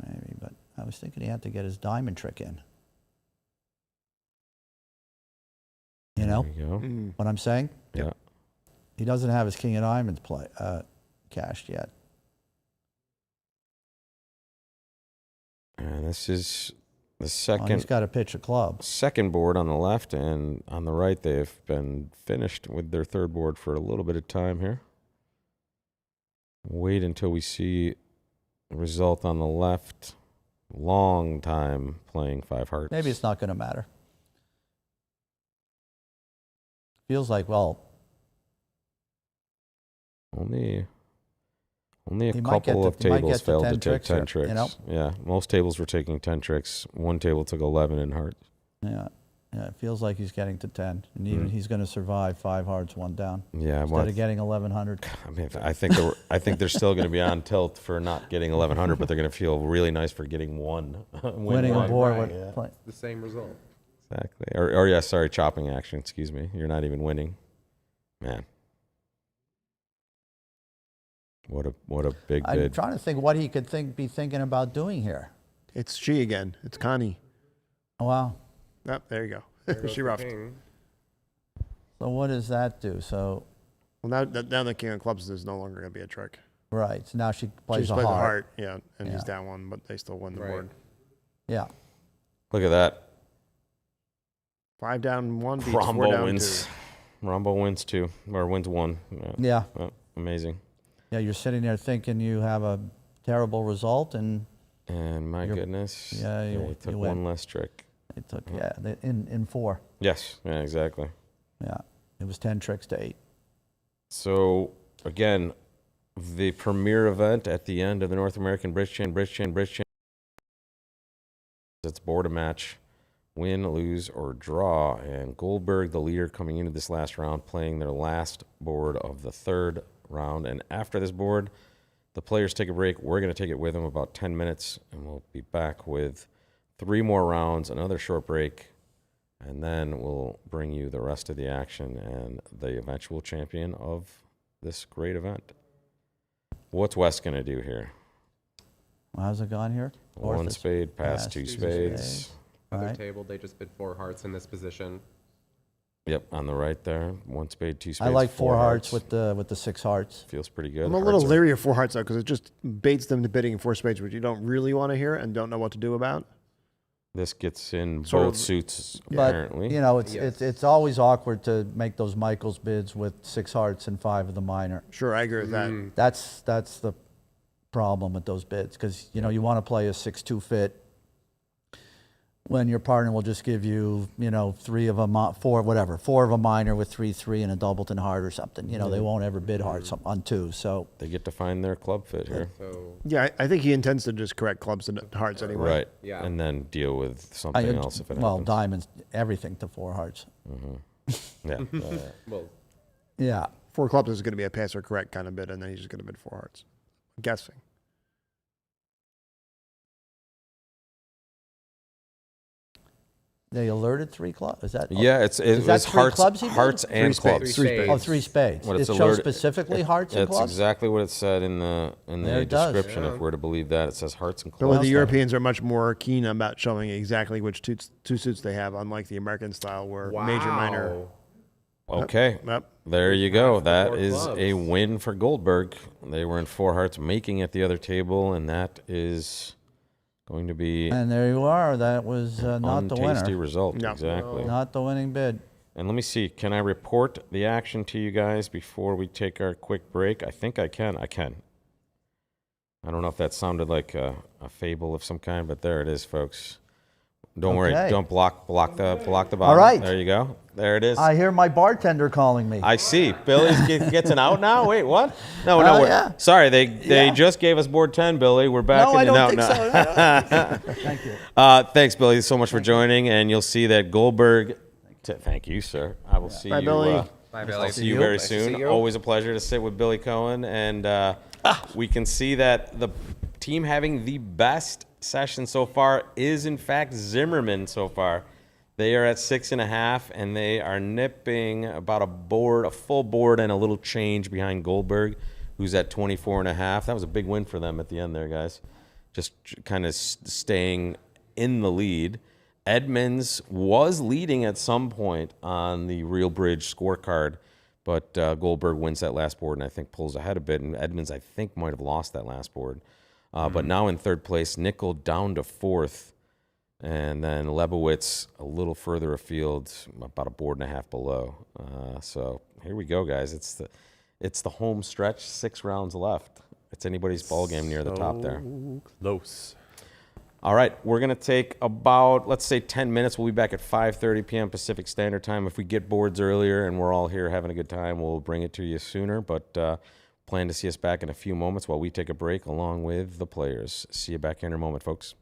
Maybe, but I was thinking he had to get his diamond trick in. You know There you go. what I'm saying? Yeah. He doesn't have his king of diamonds cashed yet. And this is the Oh, second. he's got to pitch a club. Second board on the left, and on the right they've been finished with their third board for a little bit of time here. Wait until we see the result on the left. Long time playing 5 hearts. Maybe it's not going to matter. Feels like, well, Only a He might get couple to- of he might tables get to failed 10 to take tricks 10 here, tricks. you know? Yeah, most tables were taking 10 tricks. One table took 11 in hearts. yeah, it feels like he's getting to 10. And even he's going to survive 5 hearts, 1 down. Yeah, Instead of getting 1,100. I mean, I think they're still going to be on tilt for not getting 1,100, but they're going to feel really nice for getting one. Winning a one. board right, with yeah. play. The same result. Exactly. Or yeah, sorry, chopping action. Excuse me. You're not even winning, man. What a big I'm bid. trying to think what he could be thinking about doing here. It's she again. It's Connie. Oh, wow. Oh, there you go. There goes she the roughed. king. So what does that do? So, Well, now the king of clubs is no longer going to be a trick. right. So now she She plays just a plays heart. a heart, yeah, and he's Yeah. down 1, but they still win the Right. board. Yeah. Look at that. 5 down 1 beats 4 Rombo down wins. 2. Rombo wins 2, or wins 1. Yeah. Oh, amazing. Yeah, you're sitting there thinking you have a terrible result, and And my You're- goodness, yeah, you- he took you one win. less trick. it took, in 4. Yes, yeah, exactly. Yeah. It was 10 tricks to 8. So again, the premier event at the end of the North American Bridge Chain. It's Board-A-Match, win, lose, or draw. And Goldberg, the leader, coming into this last round, playing their last board of the 3rd round. And after this board, the players take a break. We're going to take it with them about 10 minutes, and we'll be back with 3 more rounds, another short break, and then we'll bring you the rest of the action and the eventual champion of this great event. What's Wes going to do here? Well, how's it gone here? Fourth One is spade, pass pass, 2 2 spades. spades. Other Right. table, they just bid 4 hearts in this position. Yep, on the right there. 1 spade, 2 spades. I like 4 4 hearts with the 6 hearts. Feels pretty good. I'm a little Hearts are- leery of 4 hearts, though, because it just baits them to bidding 4 spades, which you don't really want to hear and don't know what to do about. This gets in Sort both of- suits, But, apparently. you know, it's, Yes. it's always awkward to make those Michaels bids with 6 hearts and 5 of the minor. Sure, I agree with that. That's the problem with those bids, because, you know, you want to play a 6-2 fit when your partner will just give you, you know, 4 of a minor with 3-3 and a doubleton heart or something. You know, they won't ever bid hearts on 2. So, They get to find their club fit here. So Yeah, I think he intends to just correct clubs and hearts anyway. Right. Yeah. And then deal with something else if it well, happens. diamonds, everything to 4 hearts. Yeah. well, Yeah. 4 clubs is going to be a pass or correct kind of bid, and then he's just going to bid 4 hearts. I'm guessing. They alerted 3 clubs. Is that? Yeah, it that was 3 hearts, clubs he did? hearts and spades. clubs. 3 spades. Oh, 3 spades. What It it's shows alerted- specifically hearts and That's clubs? exactly what it said in the There it does. description. Yeah. If we're to believe that, it says hearts and But with clubs. the Europeans are much more keen about showing exactly which 2 suits they have, unlike the American style where major, minor. wow. Okay, Yep. there you go. Half the That 4 is clubs. a win for Goldberg. They were in 4 hearts, making it the other table, and that is going to be And there you are. That was not the untasty winner. result. No. Exactly. Not the winning bid. And let me see. Can I report the action to you guys before we take our quick break? I think I can. I can. I don't know if that sounded like a fable of some kind, but there it is, folks. Don't worry. Okay. Don't block the bottom. All right. There you go. There it is. I hear my bartender calling me. I see. Billy's gets an out now. Wait, what? No, yeah. Sorry, they just gave us board 10, Billy. We're back. No, I don't think so. Thank you. Thanks, Billy, so much for joining. And you'll see that Goldberg. Thank you, sir. I will see Bye, you. Billy. Bye, I'll see you very soon. Always a pleasure to sit with Billy Cohen, and we can see that the team having the best session so far is in fact Zimmerman so far. They are at 6.5, and they are nipping about a full board and a little change behind Goldberg, who's at 24.5. That was a big win for them at the end there, guys. Just kind of staying in the lead. Edmonds was leading at some point on the Real Bridge scorecard, but Goldberg wins that last board and I think pulls ahead a bit. And Edmonds, I think, might have lost that last board. But now in third place, Nickel down to fourth. And then Lebowitz a little further afield, about a board and a half below. So here we go, guys. It's the home stretch, 6 rounds left. It's anybody's ball game near the top there. Close. All right, we're going to take about, let's say, 10 minutes. We'll be back at 5:30 p.m. Pacific Standard Time. If we get boards earlier and we're all here having a good time, we'll bring it to you sooner. But plan to see us back in a few moments while we take a break along with the players. See you back here in a moment, folks.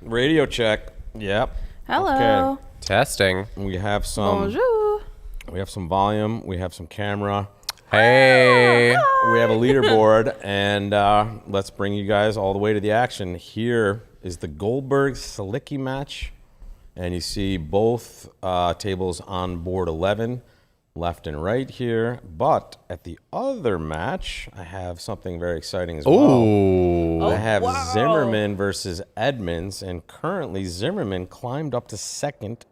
Radio check. Yep. Hello. Testing. We have some. Bonjour. We have some volume. We have some camera. Hey. We have a leaderboard, and let's bring you guys all the way to the action. Here is the Goldberg-Slicki match, and you see both tables on board 11, left and right here. But at the other match, I have something very exciting as well. Ooh. I have Zimmerman versus Edmonds, and currently Zimmerman climbed up to second,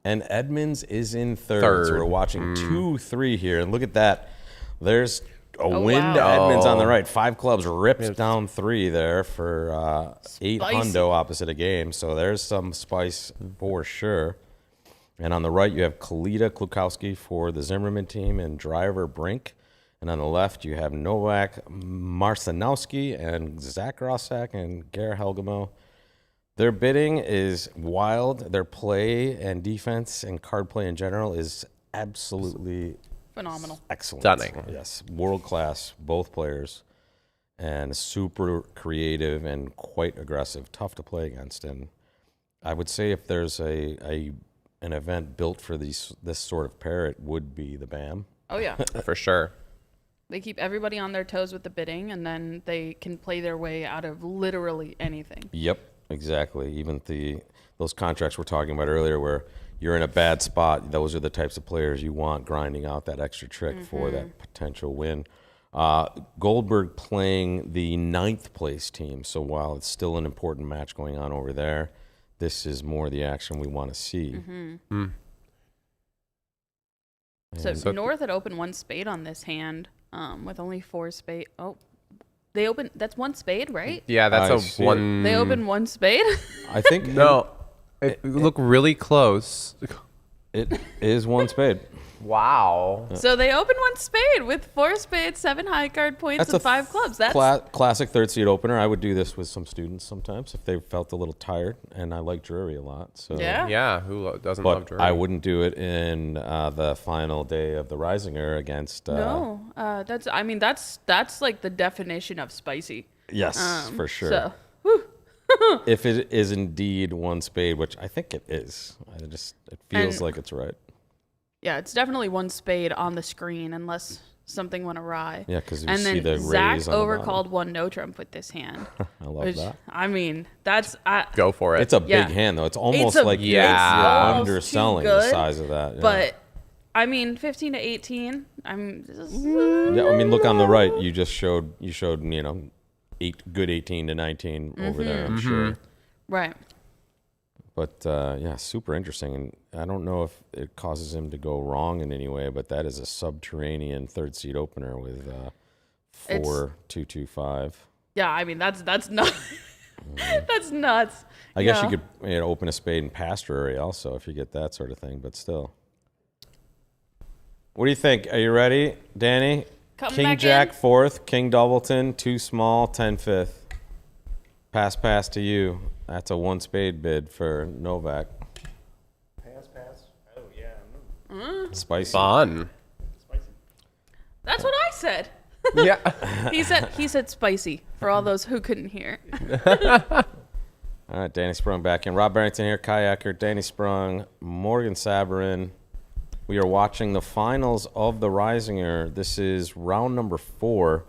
and Edmonds is in third. So we're watching 2-3 here, and look at that. There's a win to Edmonds on the right. 5 clubs ripped down 3 there for 8 hundo opposite a game. So there's some spice for sure. And on the right, you have Kalita Klukowski for the Zimmerman team and Driver Brink. And on the left, you have Novak Marcinowski and Zach Rossack and Ger Helgamo. Their bidding is wild. Their play and defense and card play in general is absolutely Phenomenal. excellent. Stunning. Yes, world class, both players, and super creative and quite aggressive, tough to play against. And I would say if there's an event built for this sort of pair, it would be the BAM. Oh, yeah. For sure. They keep everybody on their toes with the bidding, and then they can play their way out of literally anything. Yep, exactly. Even those contracts we're talking about earlier where you're in a bad spot, those are the types of players you want grinding out that extra trick for that potential win. Goldberg playing the 9th place team, so while it's still an important match going on over there, this is more the action we want to see. So North had opened 1 spade on this hand with only 4 spade. Oh, they opened, that's 1 spade, right? Yeah, that's one. They opened 1 spade? I think No. It look really close. it is 1 spade. Wow. So they opened 1 spade with 4 spades, 7 high card points, and 5 clubs. That's Classic third seed opener. I would do this with some students sometimes if they felt a little tired, and I like Drury a lot. So Yeah. Yeah, who doesn't love But Drury? I wouldn't do it in the final day of the Reisinger against. no. That's like the definition of spicy. Yes, for sure. So, If it is indeed 1 spade, which I think it is, it feels And- like it's right. yeah, it's definitely 1 spade on the screen unless something went awry. Yeah, because you And see the then Zach raise on the bottom. overcalled 1 no trump with this hand. I love Which, that. I mean, that's Go for it. It's a Yeah. big hand, though. It's almost a- like Yeah. you're almost too underselling the good, size of that. Yeah. but I mean 15 to 18. Yeah, I mean, look on the right. You showed 18 to 19 over there. I'm sure. Right. But yeah, super interesting. And I don't know if it causes him to go wrong in any way, but that is a subterranean third seed opener with 4-2-2-5. Yeah, I mean that's nuts. That's nuts. I guess you could open a spade and pass Drury also if you get that sort of thing, but still. What do you think? Are you ready, Danny? Coming King back Jack in. 4th, King Doubleton, 2 small, 10 5th. Pass to you. That's a 1 spade bid for Novak. Pass. Oh, yeah. Spicy. fun. That's what I said. Yeah. He said spicy for all those who couldn't hear. All right, Danny Sprung back in. Rob Barrington here, kayaker. Danny Sprung, Morgan Sabarin. We are watching the finals of the Reisinger. This is round number 4,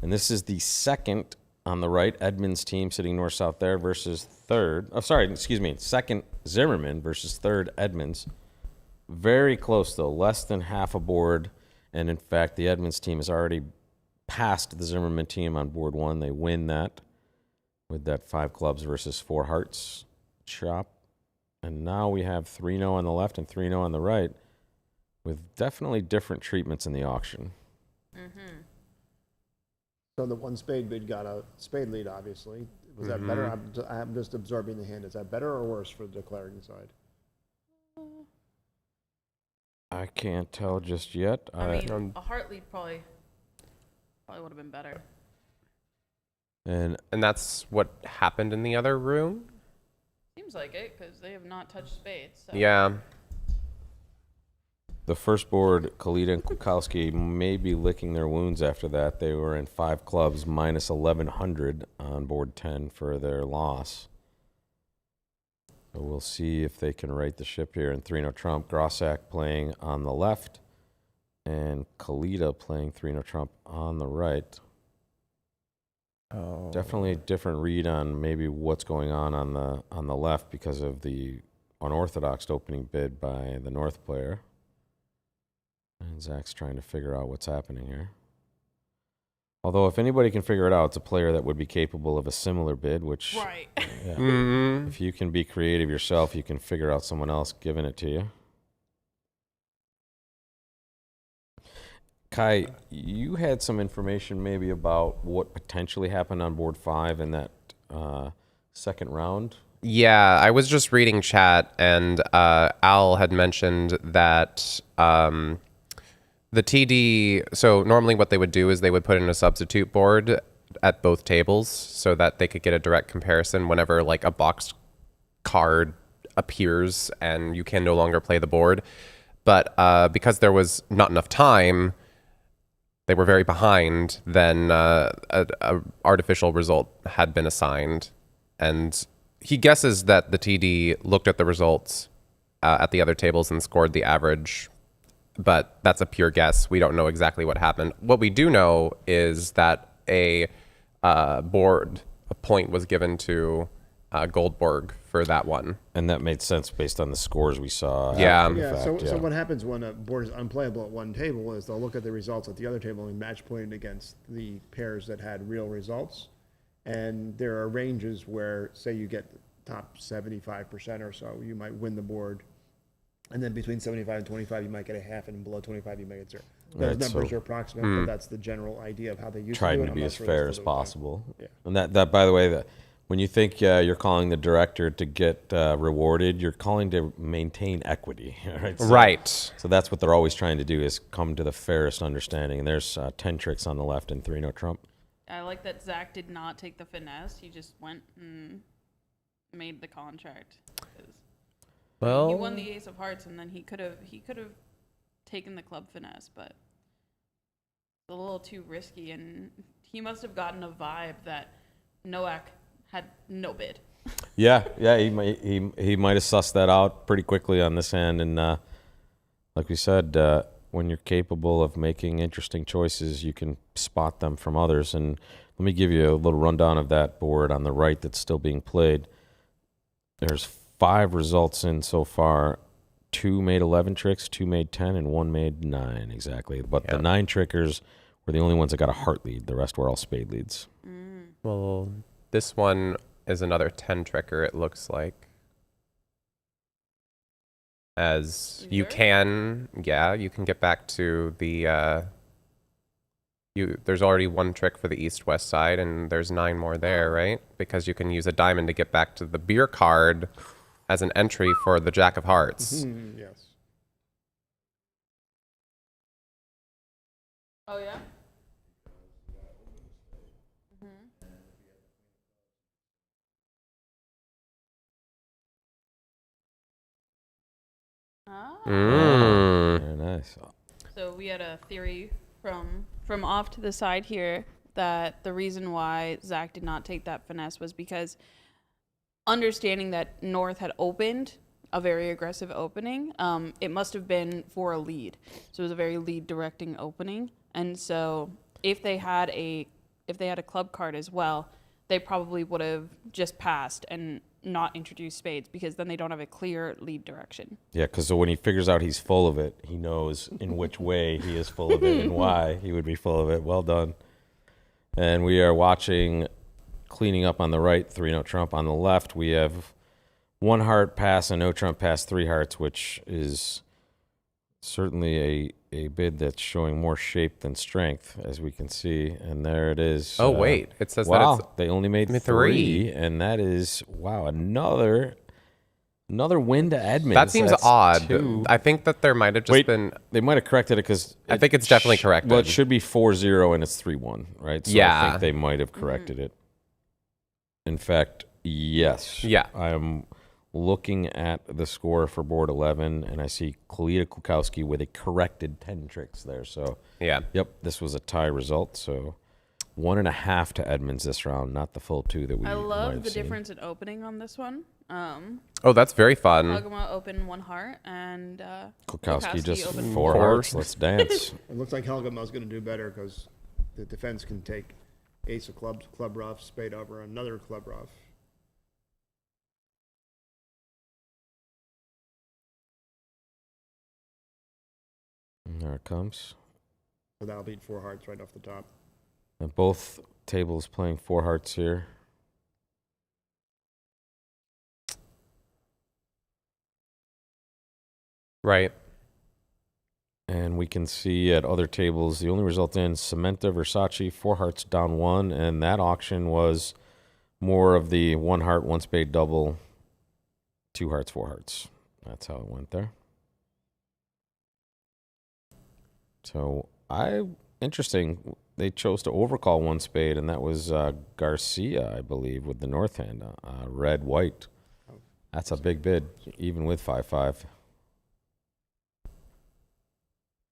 and this is the second on the right, Edmonds team sitting north-south there versus third. Oh, sorry, excuse me. Second, Zimmerman versus third, Edmonds. Very close, though. Less than half a board. And, in fact, the Edmonds team has already passed the Zimmerman team on board 1. They win that with that 5 clubs versus 4 hearts chop. And now we have 3-0 on the left and 3-0 on the right with definitely different treatments in the auction. So the 1 spade bid got a spade lead, obviously. Was that better? I'm just absorbing the hand. Is that better or worse for the declaring side? I can't tell just yet. I mean, a heart lead probably would have been better. And that's what happened in the other room? Seems like it because they have not touched spades. So. Yeah. the first board, Kalita and Kukowski may be licking their wounds after that. They were in 5 clubs, minus 1,100 on board 10 for their loss. So we'll see if they can right the ship here. And 3-0 trump, Grossack playing on the left, and Kalita playing 3-0 trump on the right. Oh. Definitely a different read on maybe what's going on the left because of the unorthodox opening bid by the North player. And Zach's trying to figure out what's happening here. Although if anybody can figure it out, it's a player that would be capable of a similar bid, which Right. yeah. Mm-hmm. If you can be creative yourself, you can figure out someone else giving it to you. Kai, you had some information maybe about what potentially happened on board 5 in that second round. Yeah, I was just reading chat, and Al had mentioned that the TD, so normally what they would do is they would put in a substitute board at both tables so that they could get a direct comparison whenever like a boxed card appears and you can no longer play the board. But because there was not enough time, they were very behind, then a artificial result had been assigned. And he guesses that the TD looked at the results at the other tables and scored the average, but that's a pure guess. We don't know exactly what happened. What we do know is that a point was given to Goldberg for that one. And that made sense based on the scores we saw. Yeah. after the Yeah, fact, so what happens when a board is unplayable at one table is they'll look at the results at the other table and match point it against the pairs that had real results. And there are ranges where, say you get the top 75% or so, you might win the board. And then between 75 and 25, you might get a half, and below 25, you might get zero. Those Right, numbers so- are approximate, but that's the general idea of how they use Trying it. to be I'm as not sure fair that's as still the way. possible. Yeah. And that, by the way, when you think you're calling the director to get rewarded, you're calling to maintain equity. Right. Right. So that's what they're always trying to do, is come to the fairest understanding. And there's 10 tricks on the left and 3-0 trump. I like that Zach did not take the finesse. He just went and made the contract. 'Cause Well, he won the ace of hearts, and then he could have taken the club finesse, but it's a little too risky. And he must have gotten a vibe that Nowak had no bid. Yeah, he might have sussed that out pretty quickly on this hand. And like we said, when you're capable of making interesting choices, you can spot them from others. And let me give you a little rundown of that board on the right that's still being played. There's 5 results in so far. 2 made 11 tricks, 2 made 10, and 1 made 9 exactly. But the 9 trickers were the only ones that got a heart lead. The rest were all spade leads. well, this one is another 10 tricker, it looks like. As you sure? can get back to the there's already 1 trick for the east-west side, and there's 9 more there, right? Because you can use a diamond to get back to the beer card as an entry for the Jack of Hearts. Yes. Oh yeah. Mm. Very nice. So we had a theory from off to the side here that the reason why Zach did not take that finesse was because understanding that North had opened a very aggressive opening, it must have been for a lead. So it was a very lead directing opening. And so if they had a club card as well, they probably would have just passed and not introduced spades, because then they don't have a clear lead direction. Yeah, because so when he figures out he's full of it, he knows in which way he is full of it and why he would be full of it. Well done. And we are watching cleaning up on the right, 3-0 trump. On the left, we have 1 heart pass and no trump pass, 3 hearts, which is certainly a bid that's showing more shape than strength, as we can see. And there it is. Oh, wait. It says wow, that it's they only made 3, and that is, wow, another win to Edmonds. That seems That's odd. 2. I think that there might have just been. They might have corrected it because I think it's definitely corrected. Well, it should be 4-0 and it's 3-1, right? So I Yeah. think they might have corrected it. In fact, yes. Yeah. I am looking at the score for board 11, and I see Kalita Kukowski with a corrected 10 tricks there. So, Yeah. yep, this was a tie result. So, 1.5 to Edmonds this round, not the full 2 that we I might love have the seen. difference in opening on this one. Oh, that's very fun. Hogema opened 1 heart, and Kulkowski just opened 4 4. hearts. Let's dance. It looks like Helgema's going to do better because the defense can take ace of clubs, club rough, spade over, another club rough. And there it comes. So that'll beat 4 hearts right off the top. And both tables playing 4 hearts here. Right. And we can see at other tables, the only result in Samantha Versace, 4 hearts down 1. And that auction was more of the 1 heart, 1 spade double, 2 hearts, 4 hearts. That's how it went there. So interesting. They chose to overcall 1 spade, and that was Garcia, I believe, with the north hand. Red, white. That's a big bid, even with 5-5.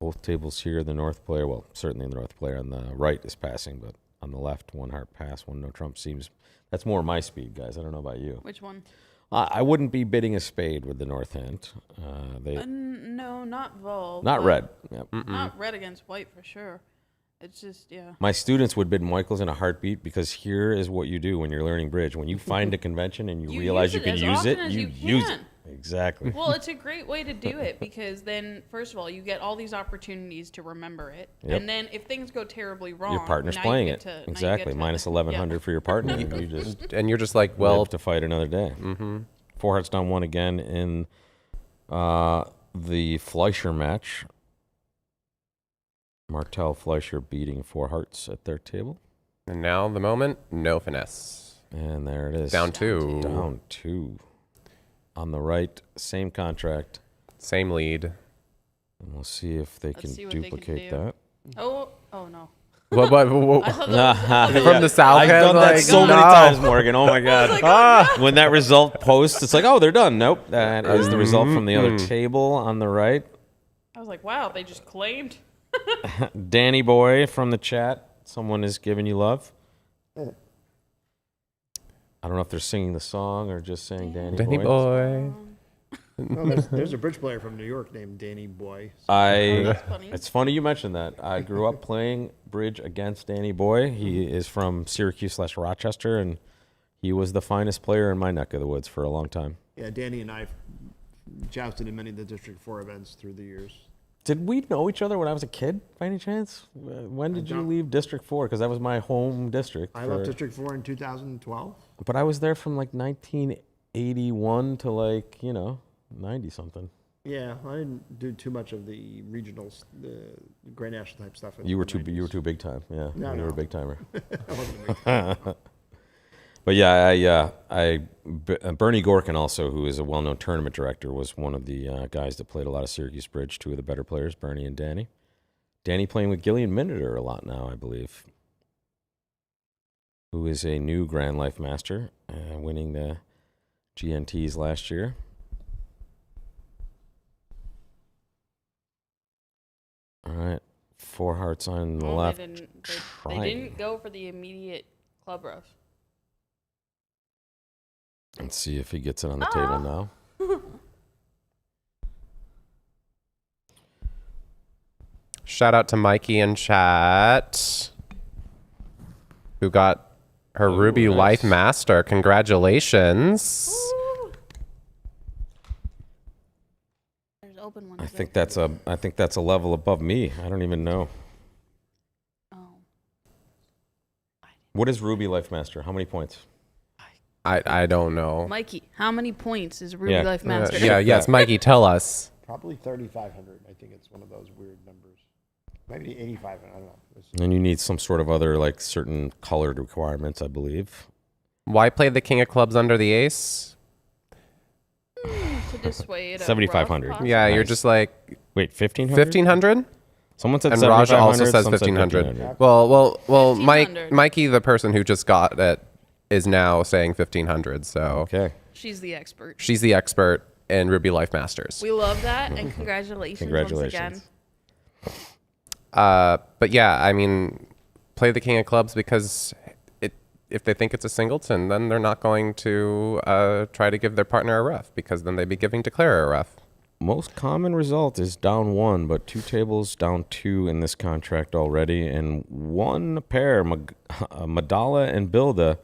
Both tables here, the north player, well, certainly the north player on the right is passing, but on the left, 1 heart pass, 1 no trump seems, that's more my speed, guys. I don't know about you. Which one? I wouldn't be bidding a spade with the north hand. No, not Vol. Not but red. Yep. Not red against white for sure. It's just, yeah. My students would bid Michaels in a heartbeat because here is what you do when you're learning bridge. When you find a convention and you realize you can use it, you use it. Exactly. Well, it's a great way to do it because then, first of all, you get all these opportunities to remember it. Yep. And then if things go terribly wrong, Your partner's now playing you it. get to- now you Exactly. get to- Minus 1,100 yeah. for your partner. And you just And you're just like, well, live to fight another day. 4 hearts down 1 again in the Fleischer match. Martel Fleischer beating 4 hearts at their table. and now the moment, no finesse. And there it is. Down 2. Down 2. On the right, same contract. Same lead. And we'll see if they Let's can see what they can duplicate do. that. Oh no. What? I thought that was, From the south I've end, done that like, so many no. times, Morgan. Oh my God. When that result posts, it's like, oh, they're done. Nope. That is the result from the other table on the right. I was like, wow, they just claimed. Danny Boy from the chat. Someone is giving you love. I don't know if they're singing the song or just saying Danny, Danny boy. Oh, there's a bridge player from New York named Danny Boy. Funny. It's funny you mentioned that. I grew up playing bridge against Danny Boy. He is from Syracuse/Rochester, and he was the finest player in my neck of the woods for a long time. Yeah, Danny and I jousted in many of the District 4 events through the years. Did we know each other when I was a kid, by any chance? When did you leave District 4? Because that was my home district. I left District 4 in 2012. But I was there from like 1981 to like, 90-something. Yeah, I didn't do too much of the regionals, the Grand National type stuff. in You were the too big time. Yeah, No, you were a no. big timer. I wasn't a big fan. But yeah, Bernie Gorkin also, who is a well-known tournament director, was one of the guys that played a lot of Syracuse bridge. 2 of the better players, Bernie and Danny. Danny playing with Gillian Miniter a lot now, I believe, who is a new Grand Life Master, winning the GNTs last year. All right, 4 hearts on the left. They Trying. didn't go for the immediate club rough. Let's see if he gets it on the table now. Shout out to Mikey in chat, who got her Ruby nice. Life Master. Congratulations. There's open ones. I think that's a level above me. I don't even know. Oh. What is Ruby Life Master? How many points? I don't know. Mikey, how many points is Ruby Yeah. Life Master? Yes, Mikey, tell us. Probably 3,500. I think it's one of those weird numbers. Maybe 8,500. I don't know. And you need some sort of other like certain colored requirements, I believe. Why play the King of Clubs under the Ace? To dissuade. 7,500. Yeah, you're Nice. just like Wait, 1,500? 1,500? Someone said And Raja 7,500. also says some said 1,500. Well, 1,500. Mikey, the person who just got it, is now saying 1,500. So Okay. She's the expert. she's the expert in Ruby Life Masters. We love that, and congratulations, once again. Congratulations. But yeah, I mean, play the king of clubs because if they think it's a singleton, then they're not going to try to give their partner a rough, because then they'd be giving declare a rough. Most common result is down 1, but 2 tables down 2 in this contract already. And one pair, Madala and Bilda,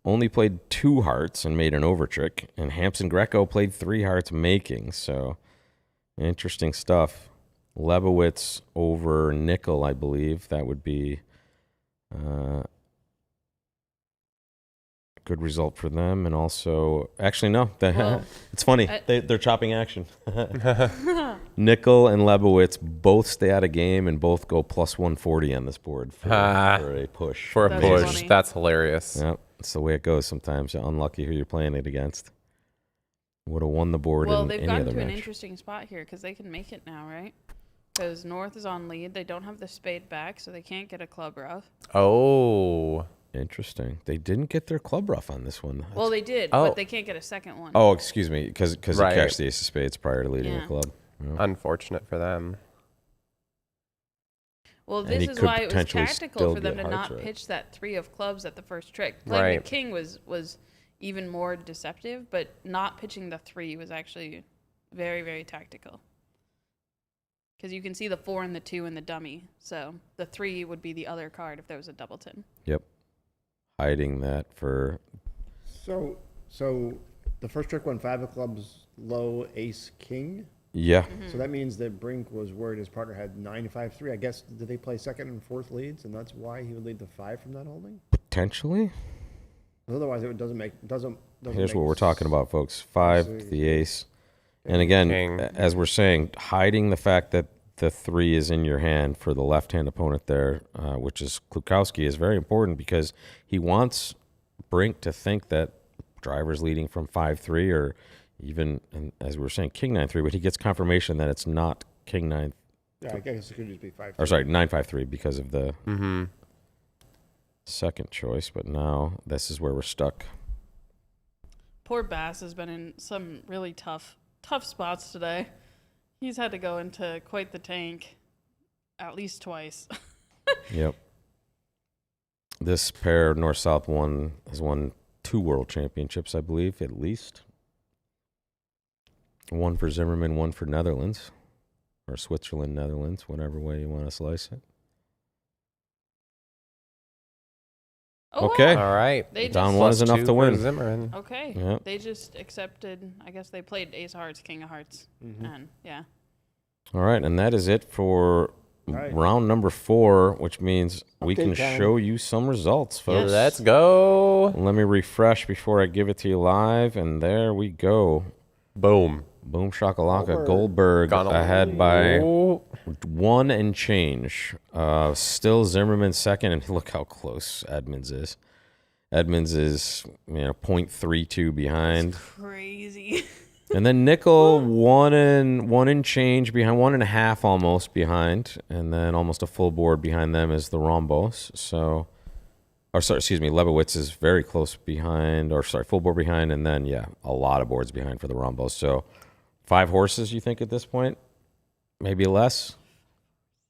only played 2 hearts and made an overtrick. And Hampson Greco played 3 hearts making. So interesting stuff. Lebowitz over Nickel, I believe. That would be good result for them. And also, actually, no. It's funny. They're chopping action. Nickel and Lebowitz both stay out of game and both go plus 140 on this board for a push. For a That's push. funny. That's hilarious. Yep. That's the way it goes sometimes. You're unlucky who you're playing it against. Would have won the board Well, in they've any gotten other to an match. interesting spot here because they can make it now, right? Because North is on lead. They don't have the spade back, so they can't get a club rough. Oh. Interesting. They didn't get their club rough on this one. Well, they did, Oh. but they can't get a second one. Oh, excuse me, because Right. he cashed the ace of spades prior to leading Yeah. the club. Yeah. Unfortunate for them. Well, And this he is could why it was potentially tactical still for them get to hearts not right. pitch that 3 of clubs at the first trick. Playing the Right. king was even more deceptive, but not pitching the 3 was actually very, very tactical. Because you can see the 4 and the 2 in the dummy. So the 3 would be the other card if there was a doubleton. Yep. Hiding that for So the first trick went 5 of clubs, low, ace, king. yeah. Mm-hmm. So that means that Brink was worried his partner had 9-5-3. I guess, did they play second and fourth leads, and that's why he would lead the 5 from that holding? Potentially. Otherwise, it doesn't make Here's make what we're talking about, folks. 5, see. the ace. And again, King. as we're saying, hiding the fact that the 3 is in your hand for the left-hand opponent there, which is Klukowski, is very important because he wants Brink to think that driver's leading from 5-3 or even, and as we were saying, king 9-3, but he gets confirmation that it's not king 9, Yeah, I guess it could just be 5. or sorry, 9-5-3 because of the Mm-hmm. second choice. But now this is where we're stuck. Poor Bass has been in some really tough spots today. He's had to go into quite the tank at least twice. Yep. This pair, North-South, has won 2 world championships, I believe, at least. 1 for Zimmerman, 1 for Netherlands, or Switzerland, Netherlands, whatever way you want to slice it. Oh, Okay. wow. All right. They Down just, 1 is enough +2 to for win. Zimmerman. okay. Yep. They just accepted. I guess they played ace of hearts, king of hearts, and yeah. All right, and that is it for right. round number 4, which means we can Update time. show you some results, folks. Yes. Let's go. Let me refresh before I give it to you live, and there we go. Boom. Boom shakalaka. Goldberg Gone ahead by Ooh. 1 and change. Still Zimmerman second, and look how close Edmonds is. Edmonds is 0.32 behind, Crazy. and then Nickel one and change behind, 1.5 almost behind, and then almost a full board behind them is the Rombos. So, Lebowitz is very close behind, full board behind, and then a lot of boards behind for the Rombos. So, 5 horses, you think at this point? Maybe less?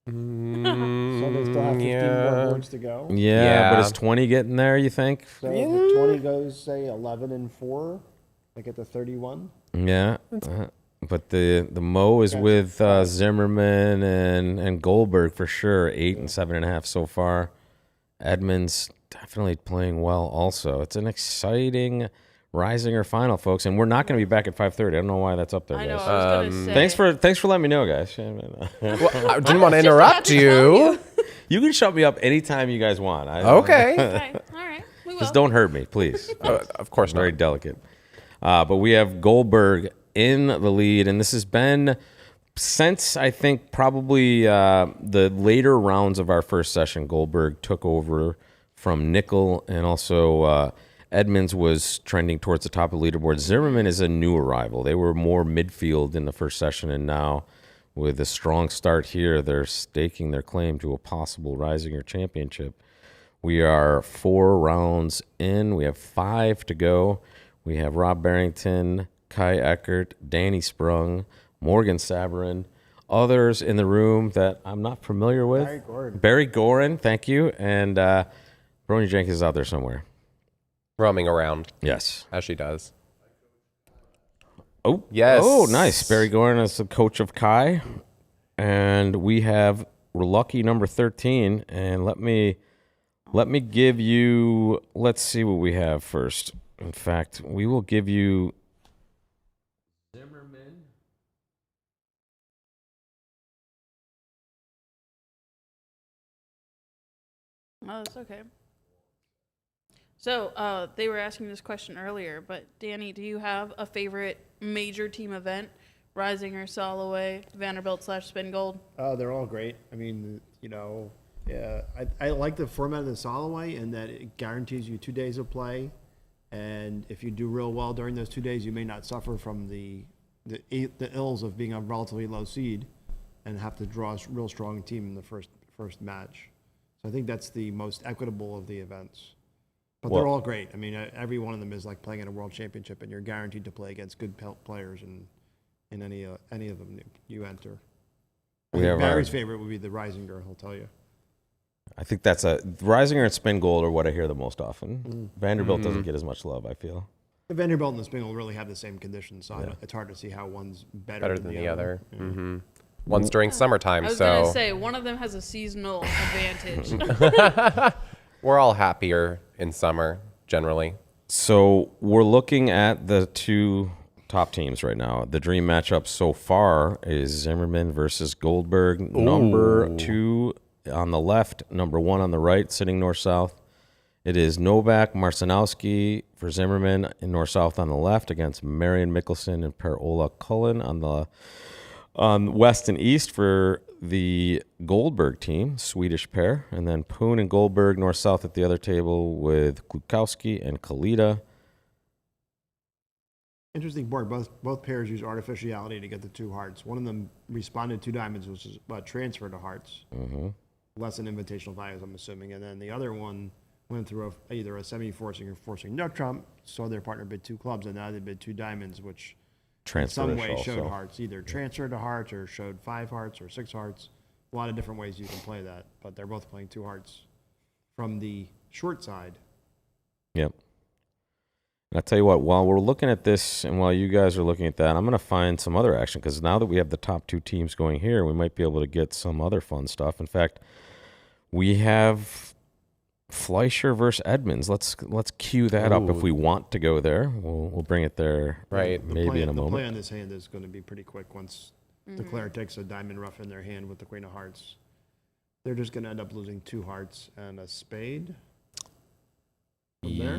So they still have 15 yeah. more boards to go. Yeah, but Yeah. is 20 getting there, you think? So if 20 goes, say, 11 and 4, they get to 31. Yeah. But the Mo is with Zimmerman and Goldberg for sure, 8 and 7.5 so far. Edmonds definitely playing well also. It's an exciting Reisinger final, folks, and we're not going to be back at 5:30. I don't know why that's up there, I know. guys. I was gonna say. Thanks for letting me know, guys. Well, I didn't want to interrupt you. You can shut me up anytime you guys want. Okay. Okay. All right. We will. Just don't hurt me, please. Of course not. Very delicate. But we have Goldberg in the lead, and this has been since I think probably the later rounds of our first session. Goldberg took over from Nickel, and also Edmonds was trending towards the top of the leaderboard. Zimmerman is a new arrival. They were more midfield in the first session, and now with a strong start here, they're staking their claim to a possible Reisinger championship. We are 4 rounds in. We have 5 to go. We have Rob Barrington, Kai Eckert, Danny Sprung, Morgan Sabarin, others in the room that I'm not familiar with. Barry Gorin. Barry Gorin, thank you. And Bronia Jenkins is out there somewhere. Roaming around, Yes. as she does. Oh, Yes. Oh, nice. Barry Gorin is the coach of Kai. And we have lucky number 13. And let me give you, let's see what we have first. In fact, we will give you Zimmerman. Oh, that's okay. So, they were asking this question earlier, but Danny, do you have a favorite major team event? Reisinger, Soloway, Vanderbilt/Spin Gold? They're all great. I mean, yeah, I like the format of the Soloway in that it guarantees you 2 days of play. And if you do real well during those 2 days, you may not suffer from the ills of being a relatively low seed and have to draw a real strong team in the first match. So I think that's the most equitable of the events. But they're all great. I mean, every one of them is like playing in a world championship, and you're guaranteed to play against good players in any of them you enter. Barry's favorite would be the Reisinger, he'll tell you. I think that's Reisinger and Spin Gold are what I hear the most often. Vanderbilt doesn't get as much love, I feel. The Vanderbilt and the Spin Gold really have the same conditions, so it's hard to see how one's better Than the other. Yeah. Mm-hmm. One's during summertime, I was so going to say, one of them has a seasonal advantage. we're all happier in summer, generally. So we're looking at the two top teams right now. The dream matchup so far is Zimmerman versus Goldberg. Number 2 on the left, number 1 on the right, sitting north-south. It is Novak Marcinowski for Zimmerman in north-south on the left against Marion Mickelson and Per-Ola Cullen on the west and east for the Goldberg team, Swedish pair. And then Poon and Goldberg north-south at the other table with Klukowski and Kalita. Interesting board. Both pairs use artificiality to get the 2 hearts. One of them responded 2 diamonds, which is transfer to hearts. Mm-hmm. Less than invitational values, I'm assuming. And then the other one went through either a semi-forcing or forcing no trump, saw their partner bid 2 clubs, and now they bid 2 diamonds, which in some way showed hearts. Either transfer to hearts or showed 5 hearts or 6 hearts. A lot of different ways you can play that, but they're both playing 2 hearts from the short side. Yep. And I'll tell you what, while we're looking at this and while you guys are looking at that, I'm going to find some other action because now that we have the top 2 teams going here, we might be able to get some other fun stuff. In fact, we have Fleischer versus Edmonds. Let's cue that up if we want to go there. We'll bring it there right maybe in a moment. The play on this hand is going to be pretty quick once the player takes a diamond rough in their hand with the queen of hearts. They're just going to end up losing 2 hearts and a spade. From there.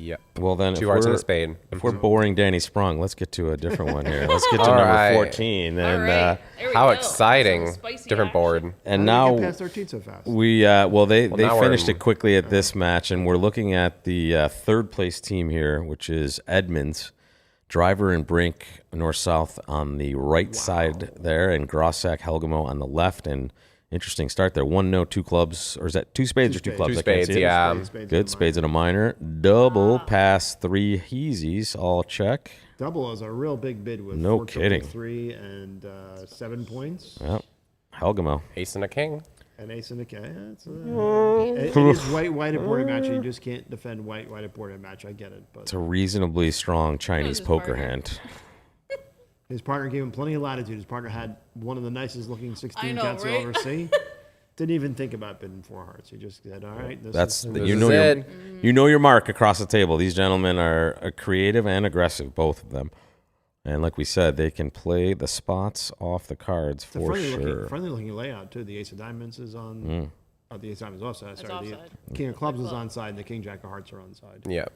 Yep. Well, then 2 hearts and a spade. If we're boring Danny Sprung, let's get to a different one here. Let's get to number 14. And There we how go. exciting! Some spicy Different action. board. and How now did you get past 13 so fast? they now we're finished in- it quickly at this match, and we're looking at the third place team here, which is Edmonds. Driver and Brink north-south on the right side there, and Grossack Helgamo on the left. And interesting start there. 1-0, 2 clubs, or is that 2 spades or 2 clubs? 2 I can't spades, see it. yeah. Good spades and a minor. Double pass 3 heezies, all check. Double is a real big bid with No 4 kidding. 3 and 7 points. Yep. Helgamo. Ace and a king. An ace and a king. It is white at board match. You just can't defend white at board match. I get it, but It's a reasonably strong Chinese his poker partner. hand. his partner gave him plenty of latitude. His partner had one of the nicest looking 16 cats right? you'll ever see. Didn't even think about bidding 4 hearts. He just said, "All right, That's is, you is know it. you know your mark across the table. These gentlemen are creative and aggressive, both of them. And like we said, they can play the spots off the cards It's a for friendly sure. looking layout too. The ace of diamonds is on. The ace of diamonds is offside. It's Sorry, offside. the king of clubs is onside. And the king jack of hearts are onside. Yep.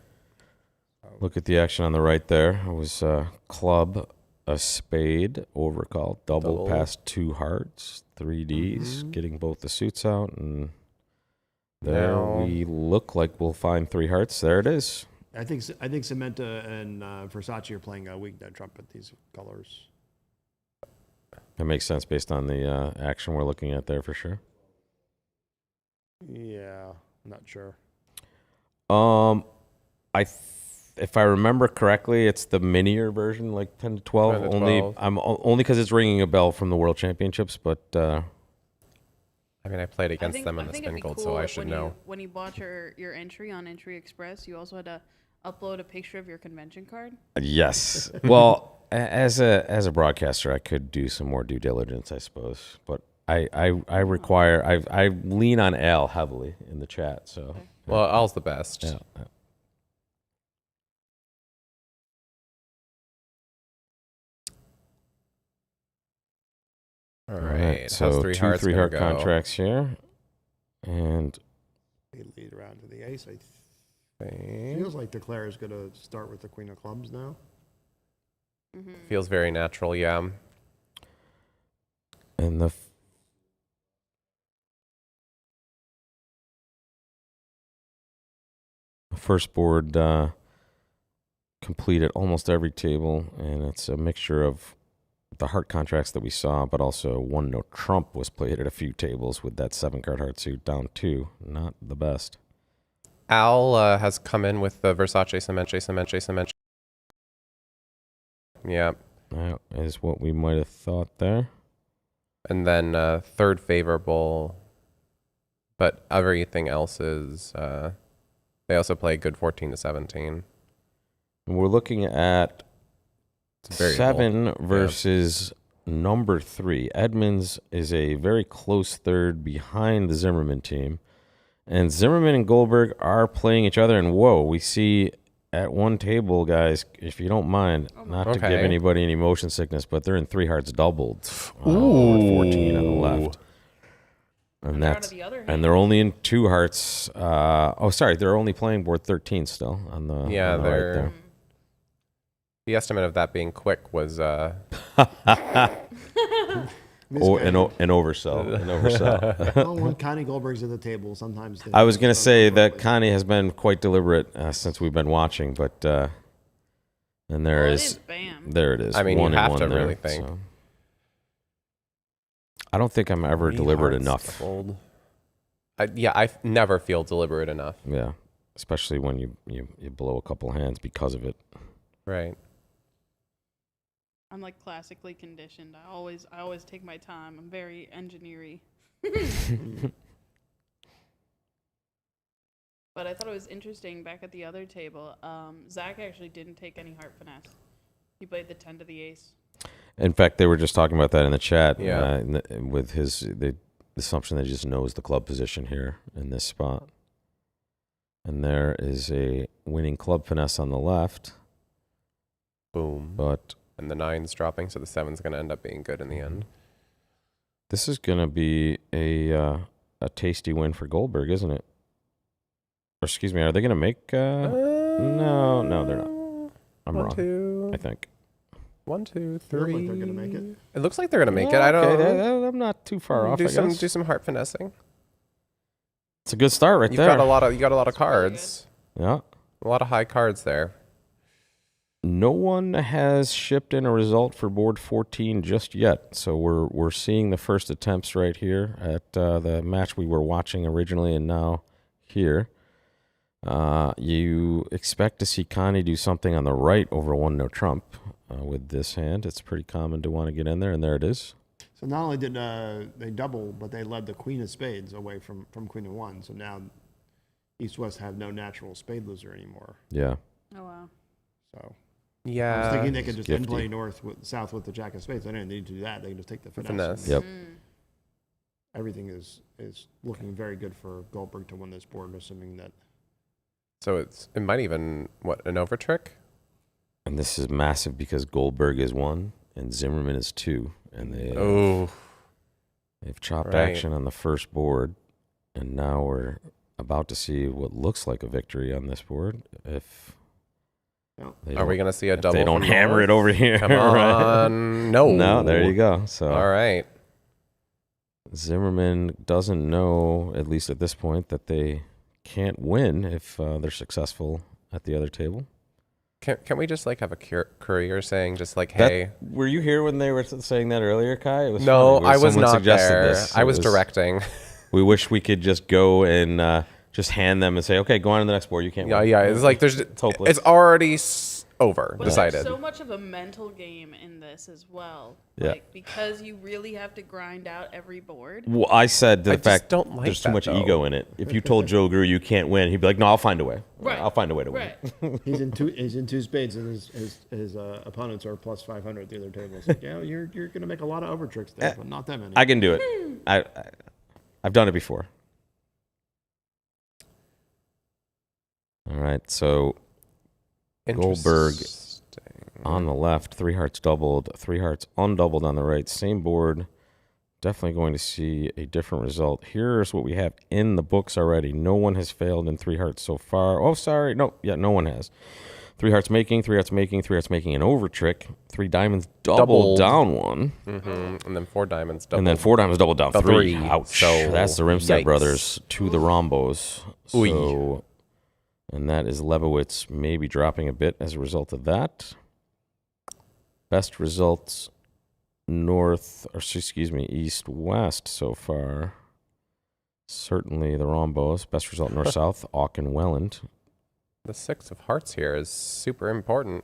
Look at the action on the right there. It was a club, a spade, overcall, double past 2 hearts, 3 Ds, getting both the suits out, and there Now- we look like we'll find 3 hearts. There it is. I think Samantha and Versace are playing a weak net trump at these colors. That makes sense based on the action we're looking at there for sure. Yeah, I'm not sure. if I remember correctly, it's the minier version, like 10 to 12. 10 to only 12. only because it's ringing a bell from the World Championships. But I mean, I played I against think, them in I the think spin it'd be gold, cool so I if should when know. You, when you bought your entry on Entry Express, you also had to upload a picture of your convention card. yes, well, as a broadcaster, I could do some more due diligence, I suppose. But I require I lean on Al heavily in the chat. So Well, Al's the best. yeah. All All right. right, so How's three two hearts gonna three-heart go? contracts here, and They lead around to the ace. It Okay. feels like the Claire is going to start with the queen of clubs now. Feels very natural, yeah. and the first board completed almost every table, and it's a mixture of the heart contracts that we saw, but also one no trump was played at a few tables with that 7-card heart suit down 2. Not the best. Al has come in with the Versace cement. Yeah. That is what we might have thought there. And then third favorable, but everything else is, they also play good 14 to 17. And we're looking at It's variable. 7 versus number 3. Edmonds is a very close third behind the Zimmerman team. And Zimmerman and Goldberg are playing each other. And whoa, we see at one table, guys, if you don't mind, not to give Okay. anybody any motion sickness, but they're in 3 hearts doubled. Board 14 on the left. And they're out that's of the other and they're only in 2 hearts. They're only playing board 13 still on the Yeah, on the right they're. there. The estimate of that being quick was An oversell. Well, when Connie Goldberg's at the table, sometimes they I was going to don't say go that quickly. Connie has been quite deliberate since we've been watching, but and there Well, it is is bam. there it is. I mean, one you and have one to there, really think. so. I don't think I'm ever 3 deliberate hearts enough. doubled. I never feel deliberate enough. Yeah, especially when you blow a couple hands because of it. Right. I'm like classically conditioned. I always take my time. I'm very engineery. But I thought it was interesting back at the other table. Zach actually didn't take any heart finesse. He played the 10 to the ace. In fact, they were just talking about that in the chat. Yeah. With the assumption that he just knows the club position here in this spot. And there is a winning club finesse on the left, Boom. but And the 9's dropping, so the 7's going to end up being good in the end. this is going to be a tasty win for Goldberg, isn't it? Or excuse me, are they going to make? No, they're not. I'm One, wrong. 2. I think. 1, 2, Feel 3. like they're gonna make it. It looks like they're going to make it. I don't Okay, I'm not too far off. do I some guess. do some heart finessing. It's a good start right You've there. got a lot of That's really cards. Yeah. A lot of high cards there. No one has shipped in a result for board 14 just yet. So we're seeing the first attempts right here at the match we were watching originally and now here. You expect to see Connie do something on the right over 1 no trump with this hand. It's pretty common to want to get in there, and there it is. So not only did they double, but they led the queen of spades away from queen of 1. So now East-West have no natural spade loser anymore. Yeah. Oh, wow. So I Yeah. was thinking they could just Gifty. play south with the jack of spades. They didn't need to do that. They can just take the finesse. Finesse. Yep. Everything is looking very good for Goldberg to win this board, assuming that. So it might even an over trick. And this is massive because Goldberg is 1 and Zimmerman is 2. And they've chopped Right. action on the first board. And now we're about to see what looks like a victory on this board. If No. they Are we don't- going to see a if double? they don't from hammer both? it over here. Come right? on. No. No, there you go. So All right. Zimmerman doesn't know, at least at this point, that they can't win if they're successful at the other table. Can we just have a courier saying just That- hey? were you here when they were saying that earlier, Kai? It was No, funny. I was Someone not suggested there. this. I It was directing. We wish we could just go and just hand them and say, okay, go on to the next board. You can't Yeah, win. yeah. It's like It's hopeless. it's already over, But decided. there's so much of a mental game in this as well. Yeah. Like, because you really have to grind out every board. Well, I said the I just fact don't like there's too that, much though. ego in it. If you told Joe Greer you can't win, he'd be like, no, I'll find a way. Right. I'll find a way to win. Right. He's in two spades, and his opponents are plus 500 at the other table. It's like, yeah, you're going to make a lot of over tricks there, but not that many. I can do it. I've done it before. All right, so Goldberg on the left, 3 hearts doubled, 3 hearts undoubled on the right. Same board. Definitely going to see a different result. Here's what we have in the books already. No one has failed in 3 hearts so far. Oh, sorry. No, yeah, no one has. 3 hearts making, 3 hearts making, 3 hearts making an over trick. 3 diamonds doubled down 1. And then 4 diamonds doubled. And then 4 diamonds doubled down 3. 3. Ouch. So, that's the Rimstead yikes. brothers to the Rombos. So, and that is Lebowitz maybe dropping a bit as a result of that. Best results east-west so far. Certainly the Rombos. Best result north-south, Auk and Welland. The 6 of hearts here is super important.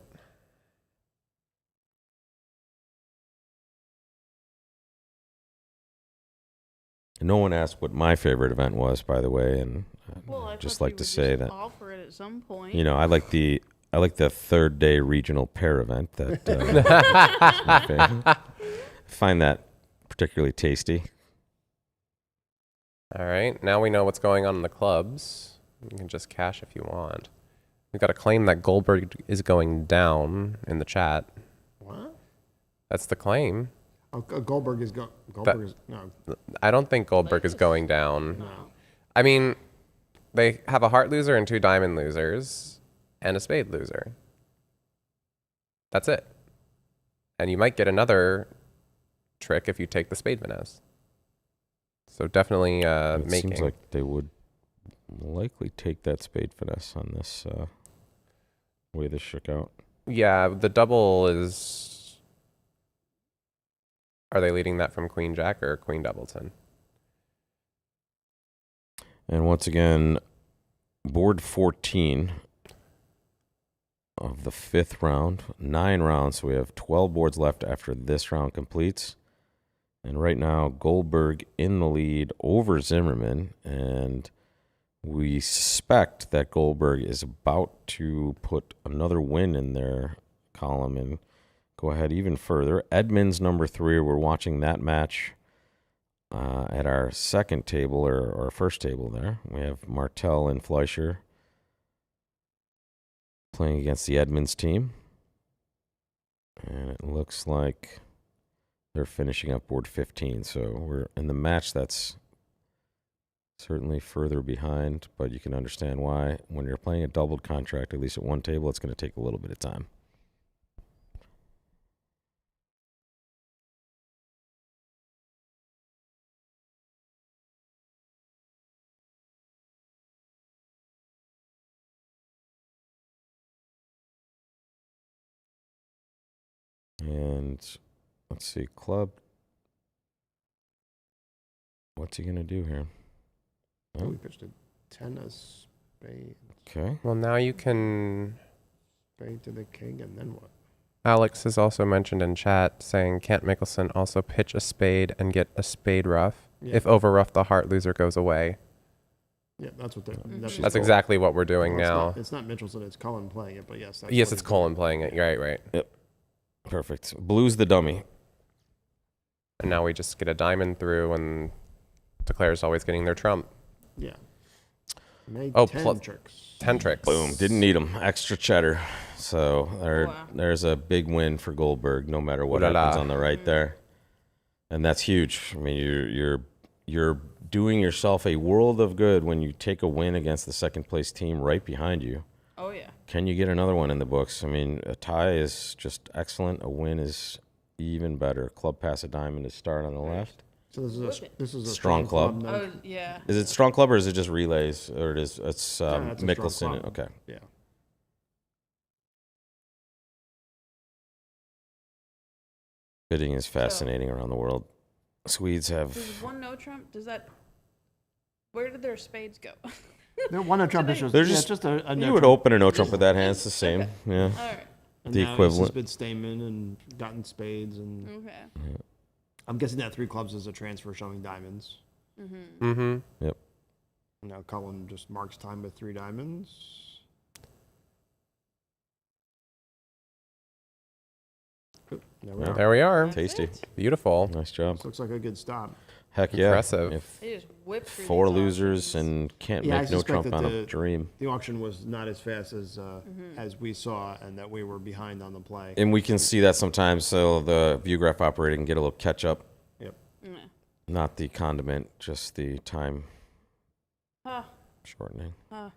No one asked what my favorite event was, by the way, and Well, I just thought like you to would say just that, offer it at some point. you know, I like the 3rd day regional pair event. That I find that particularly tasty. All right, now we know what's going on in the clubs. You can just cash if you want. We've got a claim that Goldberg is going down in the chat. What? That's the claim. Oh, Goldberg is no. I don't think Goldberg is going down. No. I mean, they have a heart loser and 2 diamond losers and a spade loser. That's it. And you might get another trick if you take the spade finesse. So definitely It making. seems like they would likely take that spade finesse on this way this shook out. Yeah, the double is. Are they leading that from Queen Jack or Queen Doubleton? And once again, board 14 of the 5th round, 9 rounds. So we have 12 boards left after this round completes. And right now, Goldberg in the lead over Zimmerman. And we suspect that Goldberg is about to put another win in their column and go ahead even further. Edmonds, number 3, we're watching that match at our second table or our first table there. We have Martel and Fleischer playing against the Edmonds team. And it looks like they're finishing up board 15. So we're in the match that's certainly further behind, but you can understand why. When you're playing a doubled contract, at least at one table, it's going to take a little bit of time. And let's see, club. What's he going to do here? Oh, we pitched a 10 of spades. Okay. Well, now you can. Spade to the king, and then what? Alex has also mentioned in chat saying, can't Mickelson also pitch a spade and get a spade rough? Yeah. If over rough, the heart loser goes away. Yeah, that's what they're. That's exactly what we're doing now. It's not Mitchelson, it's Cullen playing it, but yes. Yes, it's Colin playing it. Right. Yep. Perfect. Blue's the dummy. And now we just get a diamond through, and declare's always getting their trump. Yeah. Made Oh, 10 tricks. 10 tricks. Boom. Didn't need them. Extra cheddar. So Wow. there's a big win for Goldberg, no matter what Ooh la la. happens on the right there. And that's huge. I mean, you're doing yourself a world of good when you take a win against the second place team right behind you. Oh, yeah. Can you get another one in the books? I mean, a tie is just excellent. A win is even better. Club pass a diamond to start on the left. So this is a Strong club. then. Oh, yeah. Is it strong club or is it just relays? Or it's Yeah, it's a strong Mickelson? club. Okay. Yeah. Bidding is fascinating around the world. Swedes have. Does one no trump? Does that? Where did their spades go? The one no trump is just, They're yeah, just- just a no You would trump. open a no trump with that hand. It's the same. Yeah. All right. And the now equivalent. He's just been Stamen and gotten spades, and Okay. I'm guessing that 3 clubs is a transfer showing diamonds. Mm-hmm. Yep. Now Cullen just marks time with 3 diamonds. Oop, there we are. There we are. Tasty. Beautiful. Nice job. This looks like a good stop. Heck yeah. Impressive. If They just whipped through 4 these losers options. and can't Yeah, I make no suspect trump that on a the- dream. The auction was not as fast as we saw, and that we were behind on the play. And we can see that sometimes, so the view graph operator can get a little catch up. Yep. Yeah. Not the condiment, just the time Huh. shortening. Huh.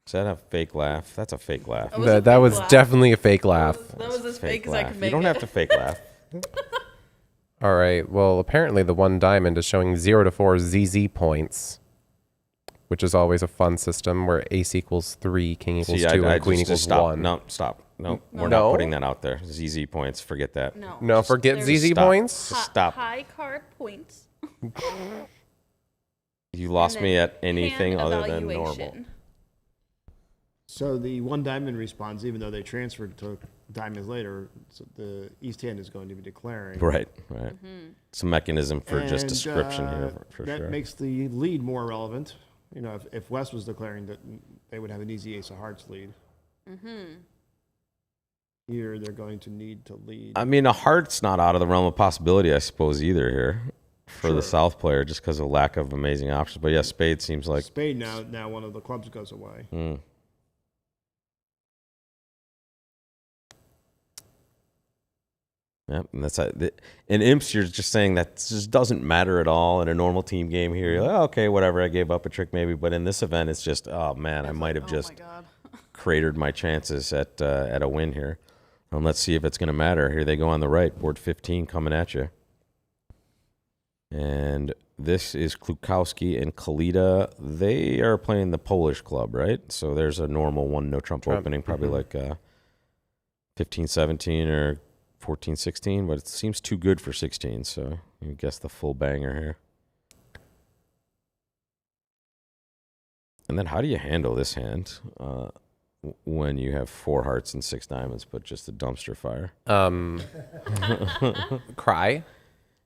Is that a fake laugh? That's a fake laugh. That was a That fake was laugh. definitely a fake laugh. That was as fake as I laugh. could make You don't it. have to fake laugh. All right. Well, apparently the one diamond is showing 0 to 4 ZZ points, which is always a fun system where ace equals 3, king equals 2, and queen equals stop. 1. No, stop. No, we're No? not putting that out there. ZZ points, forget that. No. No, forget There's ZZ stop. points. Just stop. High card points. You lost and me then at anything hand other than normal. evaluation. So the 1 diamond responds, even though they transferred to diamonds later, so the East hand is going to be declaring. Right, right. It's a mechanism for just And, description here, for that sure. makes the lead more relevant. You know, if West was declaring that they would have an easy ace of hearts lead. Here, they're going to need to lead. I mean, a heart's not out of the realm of possibility, I suppose, either here for the Sure. South player, just because of lack of amazing options. But yeah, spade seems like. Spade now one of the clubs goes away. Mm. Yep, and that's in imps. You're just saying that just doesn't matter at all in a normal team game. Here, you're like, oh, okay, whatever. I gave up a trick maybe, but in this event, it's just, oh man, I might have Oh just my god. cratered my chances at a win here. Let's see if it's going to matter. Here they go on the right, board 15 coming at you, and this is Klukowski and Kalita. They are playing the Polish club, right? So there's a normal 1 no trump opening, probably like 15-17 or 14-16, but it seems too good for 16, so you guess the full banger here. And then how do you handle this hand when you have 4 hearts and 6 diamonds, but just a dumpster fire? Cry.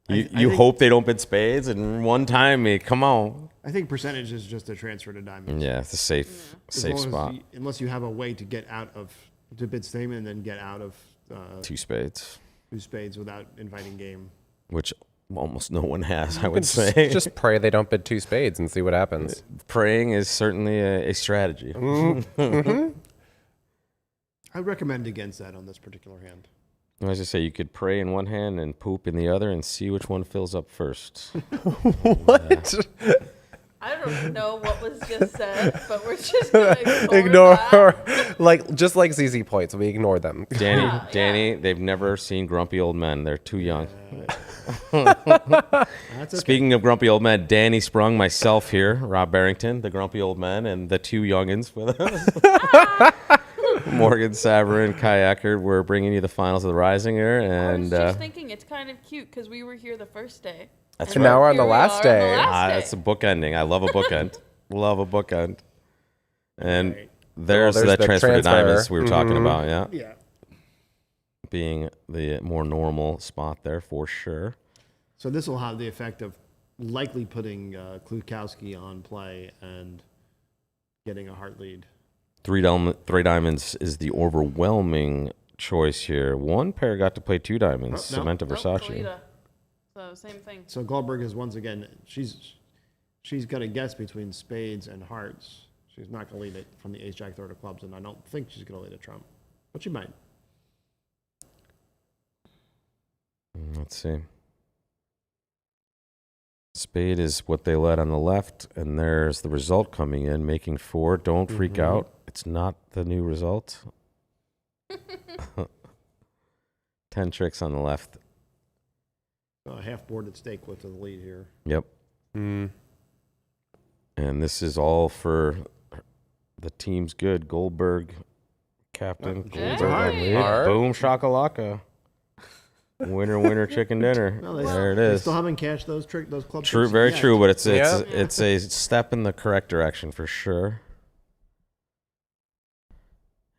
You think- hope they don't bid spades, and one time, come on. I think percentage is just a transfer to diamonds. Yeah, it's a safe As long as spot. unless you have a way to get out of, to bid statement and then get out of 2 spades, 2 spades without inviting game. which almost no one has, I would say. Just pray they don't bid 2 spades and see what happens. Praying is certainly a strategy. I recommend against that on this particular hand. As I say, you could pray in one hand and poop in the other and see which one fills up first. What? I don't know what was just said, but we're just gonna Ignore, that. like just like ZZ points, we ignore them. Danny, they've never seen grumpy old men. They're too young. That's okay. Speaking of grumpy old men, Danny Sprung, myself here, Rob Barrington, the grumpy old men, and the 2 youngins with us. Morgan Saverin and Kai Eckert. We're bringing you the finals of the Reisinger, I and was just thinking it's kind of cute because we were here the first day. that's And right. Now we're on here the we last are on the day. last day. That's a book ending. I love a bookend. Love a bookend. And Right. there's there's that the transfer to transfer. diamonds we were talking about, yeah. Yeah. Being the more normal spot there for sure. So this will have the effect of likely putting Klukowski on play and getting a heart lead. 3 diamonds is the overwhelming choice here. One pair got to play 2 diamonds. Oh, no. Samantha Nope, Versace. Kalita. So same thing. So Goldberg is once again, she's going to guess between spades and hearts. She's not going to lead it from the ace jack third of clubs, and I don't think she's going to lead a trump, but she might. Let's see. Spade is what they led on the left, and there's the result coming in, making 4. Don't freak out. It's not the new result. 10 tricks on the left. Half board at stake with the lead here. Yep. Mm. And this is all for the team's good. Goldberg, captain. Yeah. Goldberg on lead. Hard. Boom shakalaka. Winner, winner, chicken dinner. Well, There it They is. still haven't cashed those club True, tricks very yet. true, but it's Yeah. it's a step in the correct direction for sure.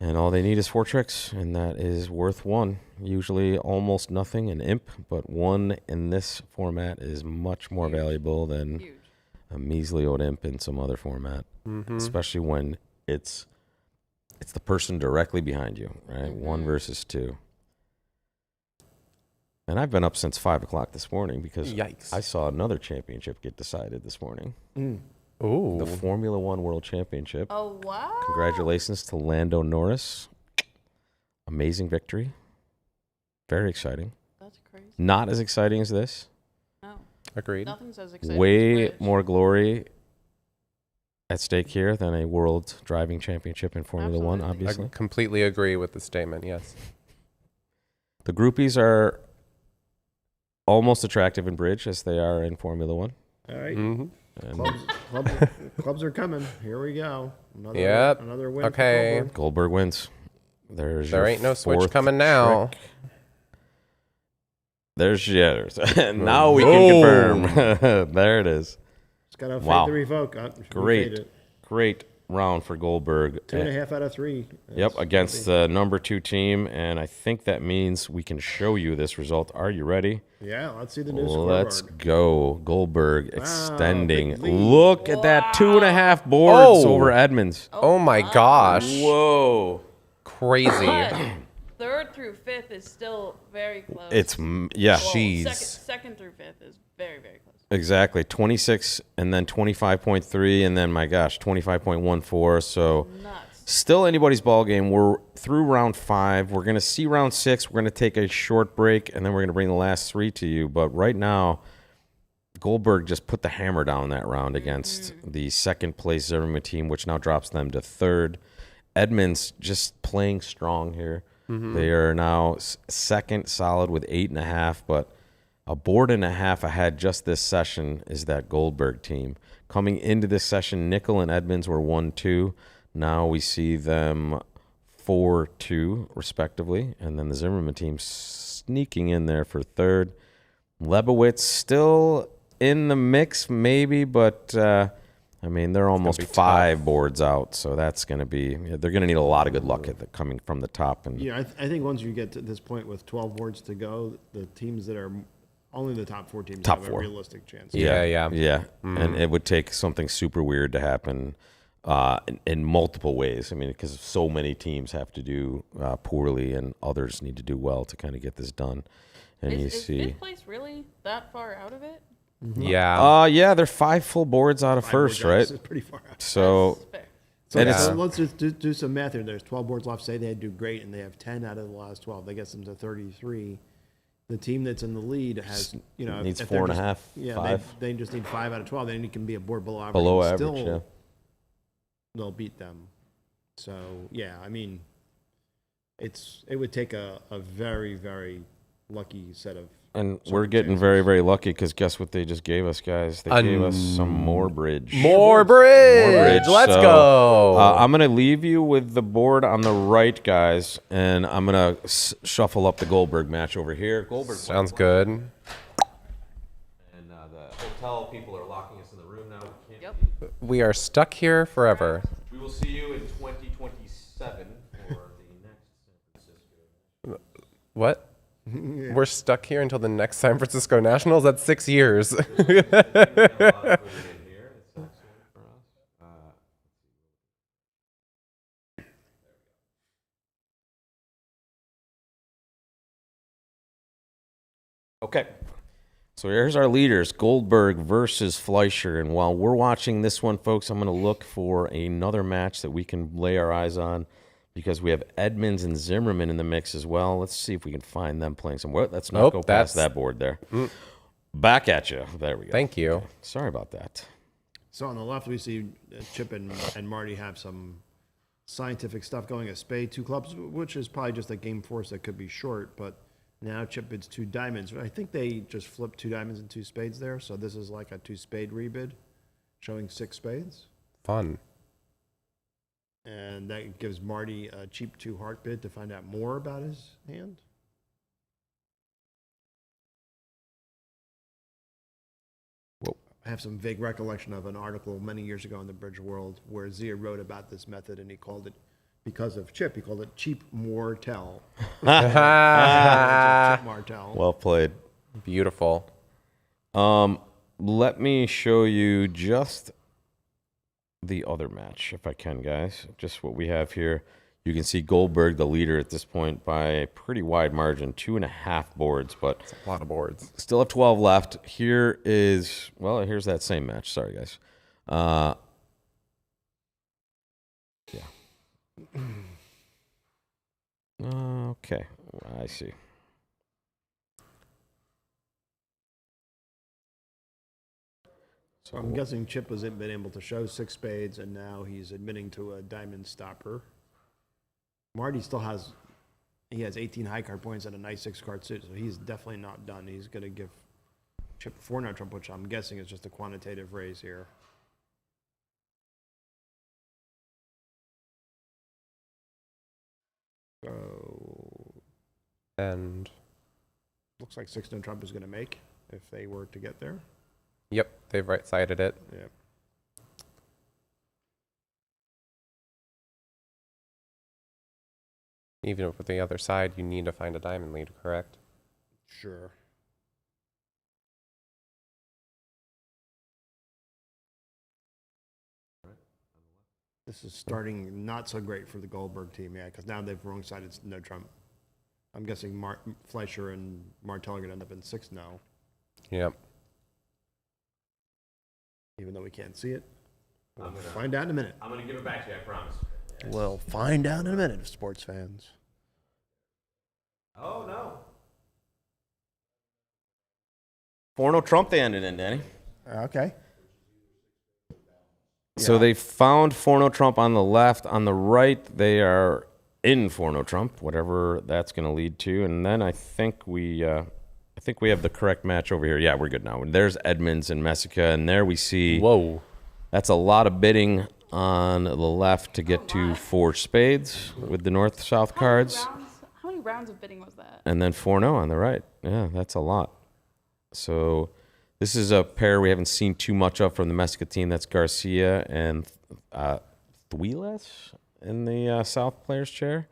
And all they need is 4 tricks, and that is worth 1. Usually almost nothing in imp, but 1 in this format is much more valuable than Huge. a measly old imp in some other format, especially when it's the person directly behind you, right? 1 versus 2. And I've been up since 5 o'clock this morning because Yikes. I saw another championship get decided this morning. Ooh. The Formula One World Championship. Oh wow! Congratulations to Lando Norris. Amazing victory. Very exciting. That's crazy. Not as exciting as this. No, Agreed. nothing's as exciting. Way as British. more glory at stake here than a world driving championship in Formula One, Absolutely. obviously. I completely agree with the statement. Yes. The groupies are almost attractive in bridge as they are in Formula One. All right. Mm-hmm. And Clubs are coming. Here we go. Yep. Another win. Okay. For Goldberg. Goldberg wins. There There ain't no switch coming now. There's now we can confirm. There it is. Just got to fade Wow. the revoke. Great, great round for Goldberg. 2.5 out of 3. Yep, That's against the number 2 team, and I think that means we can show you this result. Are you ready? Yeah, let's see the new Let's scoreboard. go. Goldberg extending. big lead. Look at that 2.5 boards Oh. over Edmonds. Oh my gosh. Whoa. Crazy. But third through fifth is still very close. Yeah. Well, Jeez. Second through fifth is very, very close. Exactly. 26 and then 25.3 and then, my gosh, 25.14. So Nuts. still anybody's ball game. We're through round 5. We're going to see round 6. We're going to take a short break, and then we're going to bring the last 3 to you. But right now, Goldberg just put the hammer down that round against the second place Zimmerman team, which now drops them to 3rd. Edmonds just playing strong here. They are now second solid with 8.5, but a board and a half ahead just this session is that Goldberg team. Coming into this session, Nickel and Edmonds were 1-2. Now we see them 4-2, respectively. And then the Zimmerman team sneaking in there for 3rd. Lebowitz still in the mix, maybe, but I mean, they're almost be 5 tough. boards out. So that's going to be, they're going to need a lot of good luck coming from the top. And Yeah, I think once you get to this point with 12 boards to go, the teams that are only the top 4 teams Top have 4. a realistic chance. Yeah. And it would take something super weird to happen in multiple ways. I mean, because so many teams have to do poorly and others need to do well to kind of get this done. And you Is see, fifth place really that far out of it? Yeah. yeah, they're 5 full boards out of 5 first, boards, right? It's pretty far out. So That's fair. So, And so it's- let's just do some math here. There's 12 boards left. Say they do great and they have 10 out of the last 12. That gets them to 33. The team that's in the lead has, needs if they're 4.5, yeah, 5. they just need 5 out of 12. Then it can be a board below average. Below and average, still, yeah. They'll beat them. So yeah, I mean, it would take a very, very lucky set of. And we're getting very, very lucky because guess what they just gave us, guys? They gave us some more bridge. More bridge. More bridge. Let's So, go. I'm going to leave you with the board on the right, guys, and I'm going to shuffle up the Goldberg match over here. Goldberg Sounds good. And the hotel people are locking us in the room now. We can't leave. We are stuck here forever. We will see you in 2027 for the next San Francisco. What? We're stuck here until the next San Francisco Nationals? That's 6 years. We have a lot of food in here. It's excellent for us. Okay. So here's our leaders, Goldberg versus Fleischer. And while we're watching this one, folks, I'm going to look for another match that we can lay our eyes on because we have Edmonds and Zimmerman in the mix as well. Let's see if we can find them playing some. Well, let's not Nope, go past that's- that board there. Back at you. There we go. Thank you. Sorry about that. So on the left, we see Chip and Marty have some scientific stuff going. A spade, 2 clubs, which is probably just a game force that could be short. But now Chip bids 2 diamonds. I think they just flipped 2 diamonds and 2 spades there. So this is like a 2 spade rebid, showing 6 spades. Fun. And that gives Marty a cheap 2 heart bid to find out more about his hand. I have some vague recollection of an article many years ago in the Bridge World where Zia wrote about this method, and he called it, because of Chip, he called it cheap Mortel. Chip Martel. Well played. Beautiful. Let me show you just the other match, if I can, guys. Just what we have here. You can see Goldberg, the leader at this point, by a pretty wide margin, 2.5 boards, but It's a lot of boards. still have 12 left. Here is, well, here's that same match. Sorry, guys. Yeah. Okay, I see. So I'm guessing Chip has been able to show 6 spades, and now he's admitting to a diamond stopper. Marty still has, he has 18 high card points and a nice 6-card suit, so he's definitely not done. He's going to give Chip 4 trump, which I'm guessing is just a quantitative raise here. So And looks like 6 trump is going to make if they were to get there. yep, they've right-sided it. Yeah. Even with the other side, you need to find a diamond lead, correct? Sure. This is starting not so great for the Goldberg team, yeah, because now they've wrong-sided no trump. I'm guessing Fleischer and Martel are going to end up in 6 now, Yep. even though we can't see it. We'll find out in a minute. I'm going to give it back to you, I promise. We'll find out in a minute, sports fans. Oh, no. 4-0 Trump they ended in, Danny. Okay. So they found 4-0 Trump on the left. On the right, they are in 4-0 Trump, whatever that's going to lead to. And then I think we have the correct match over here. Yeah, we're good now. There's Edmonds and Messica, and there we see. Whoa. That's a lot of bidding on the left to get to 4 spades with the north-south cards. How many rounds of bidding was that? And then 4-0 on the right. Yeah, that's a lot. So this is a pair we haven't seen too much of from the Messica team. That's Garcia and Thuiles in the South players chair.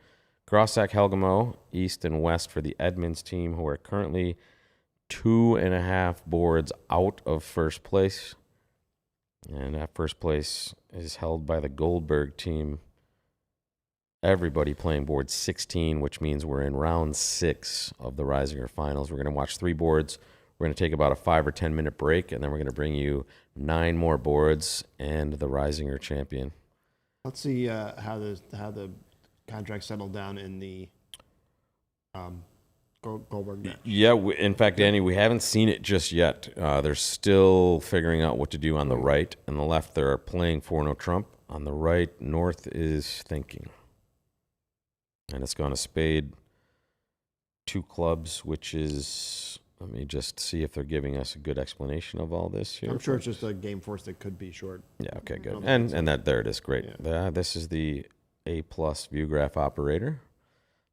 Grossack, Helgamo, East and West for the Edmonds team, who are currently 2.5 boards out of first place. And that first place is held by the Goldberg team. Everybody playing board 16, which means we're in round 6 of the Reisinger finals. We're going to watch 3 boards. We're going to take about a 5 or 10 minute break, and then we're going to bring you 9 more boards and the Reisinger champion. Let's see how the contract settled down in the Goldberg match. Yeah, in fact, Danny, we haven't seen it just yet. They're still figuring out what to do on the right. On the left, they're playing 4-0 Trump. On the right, North is thinking. And it's gone a spade, 2 clubs, which is, let me just see if they're giving us a good explanation of all this here. I'm sure it's just a game force that could be short. Yeah, okay, good. And that there it is, great. Yeah. This is the A+ view graph operator.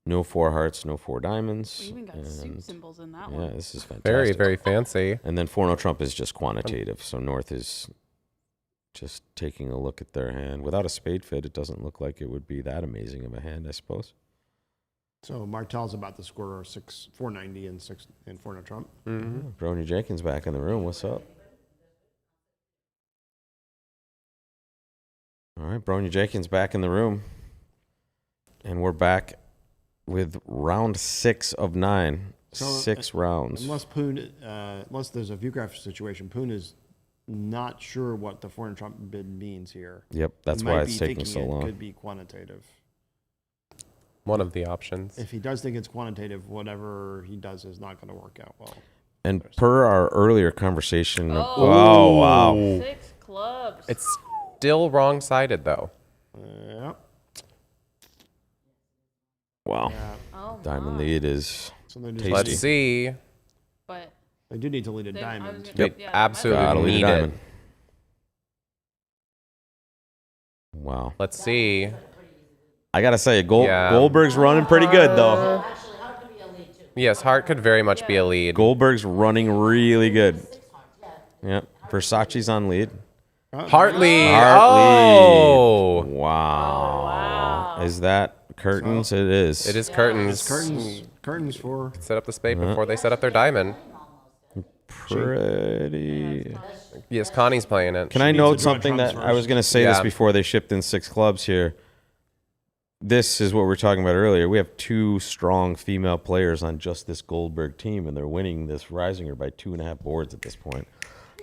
No 4 hearts, no 4 diamonds. We even got suit symbols in that Yeah, one. this is fantastic. Very, very fancy. And then 4-0 Trump is just quantitative. So North is just taking a look at their hand. Without a spade fit, it doesn't look like it would be that amazing of a hand, I suppose. So Martel's about to score 490 and 4-0 Trump. Mm-hmm. Bronia Jenkins back in the room. What's up? All right, Bronia Jenkins back in the room. And we're back with round 6 of 9. So, 6 rounds. Unless there's a view graph situation, Poon is not sure what the 4-0 Trump bid means here. Yep, that's He why might it's be taking thinking so it long. could be quantitative. One of the options. If he does think it's quantitative, whatever he does is not going to work out well. And per our earlier conversation, Oh. wow. 6 clubs. It's still wrong-sided, though. Yeah. Wow. Yeah. Oh Diamond my. lead is So they, tasty. Let's see. But they do need to lead a they- I was diamond. gonna- Yep, yeah, absolutely Gotta lead a need diamond. it. Wow. Let's see. I got to say, Yeah. Goldberg's running pretty good, though. Yes, Hart could very much be a lead. Goldberg's running really good. Yep. Versace's on lead. Hartley. Heart Oh. lead. Wow. Is that curtains? It is. It is curtains. Curtains for. Set up the spade before they set up their diamond. Pretty. Yes, Connie's playing it. Can I needs note to draw something trumps that I was first. going to say this Yeah. before they shipped in 6 clubs here? This is what we were talking about earlier. We have 2 strong female players on just this Goldberg team, and they're winning this Reisinger by 2.5 boards at this point.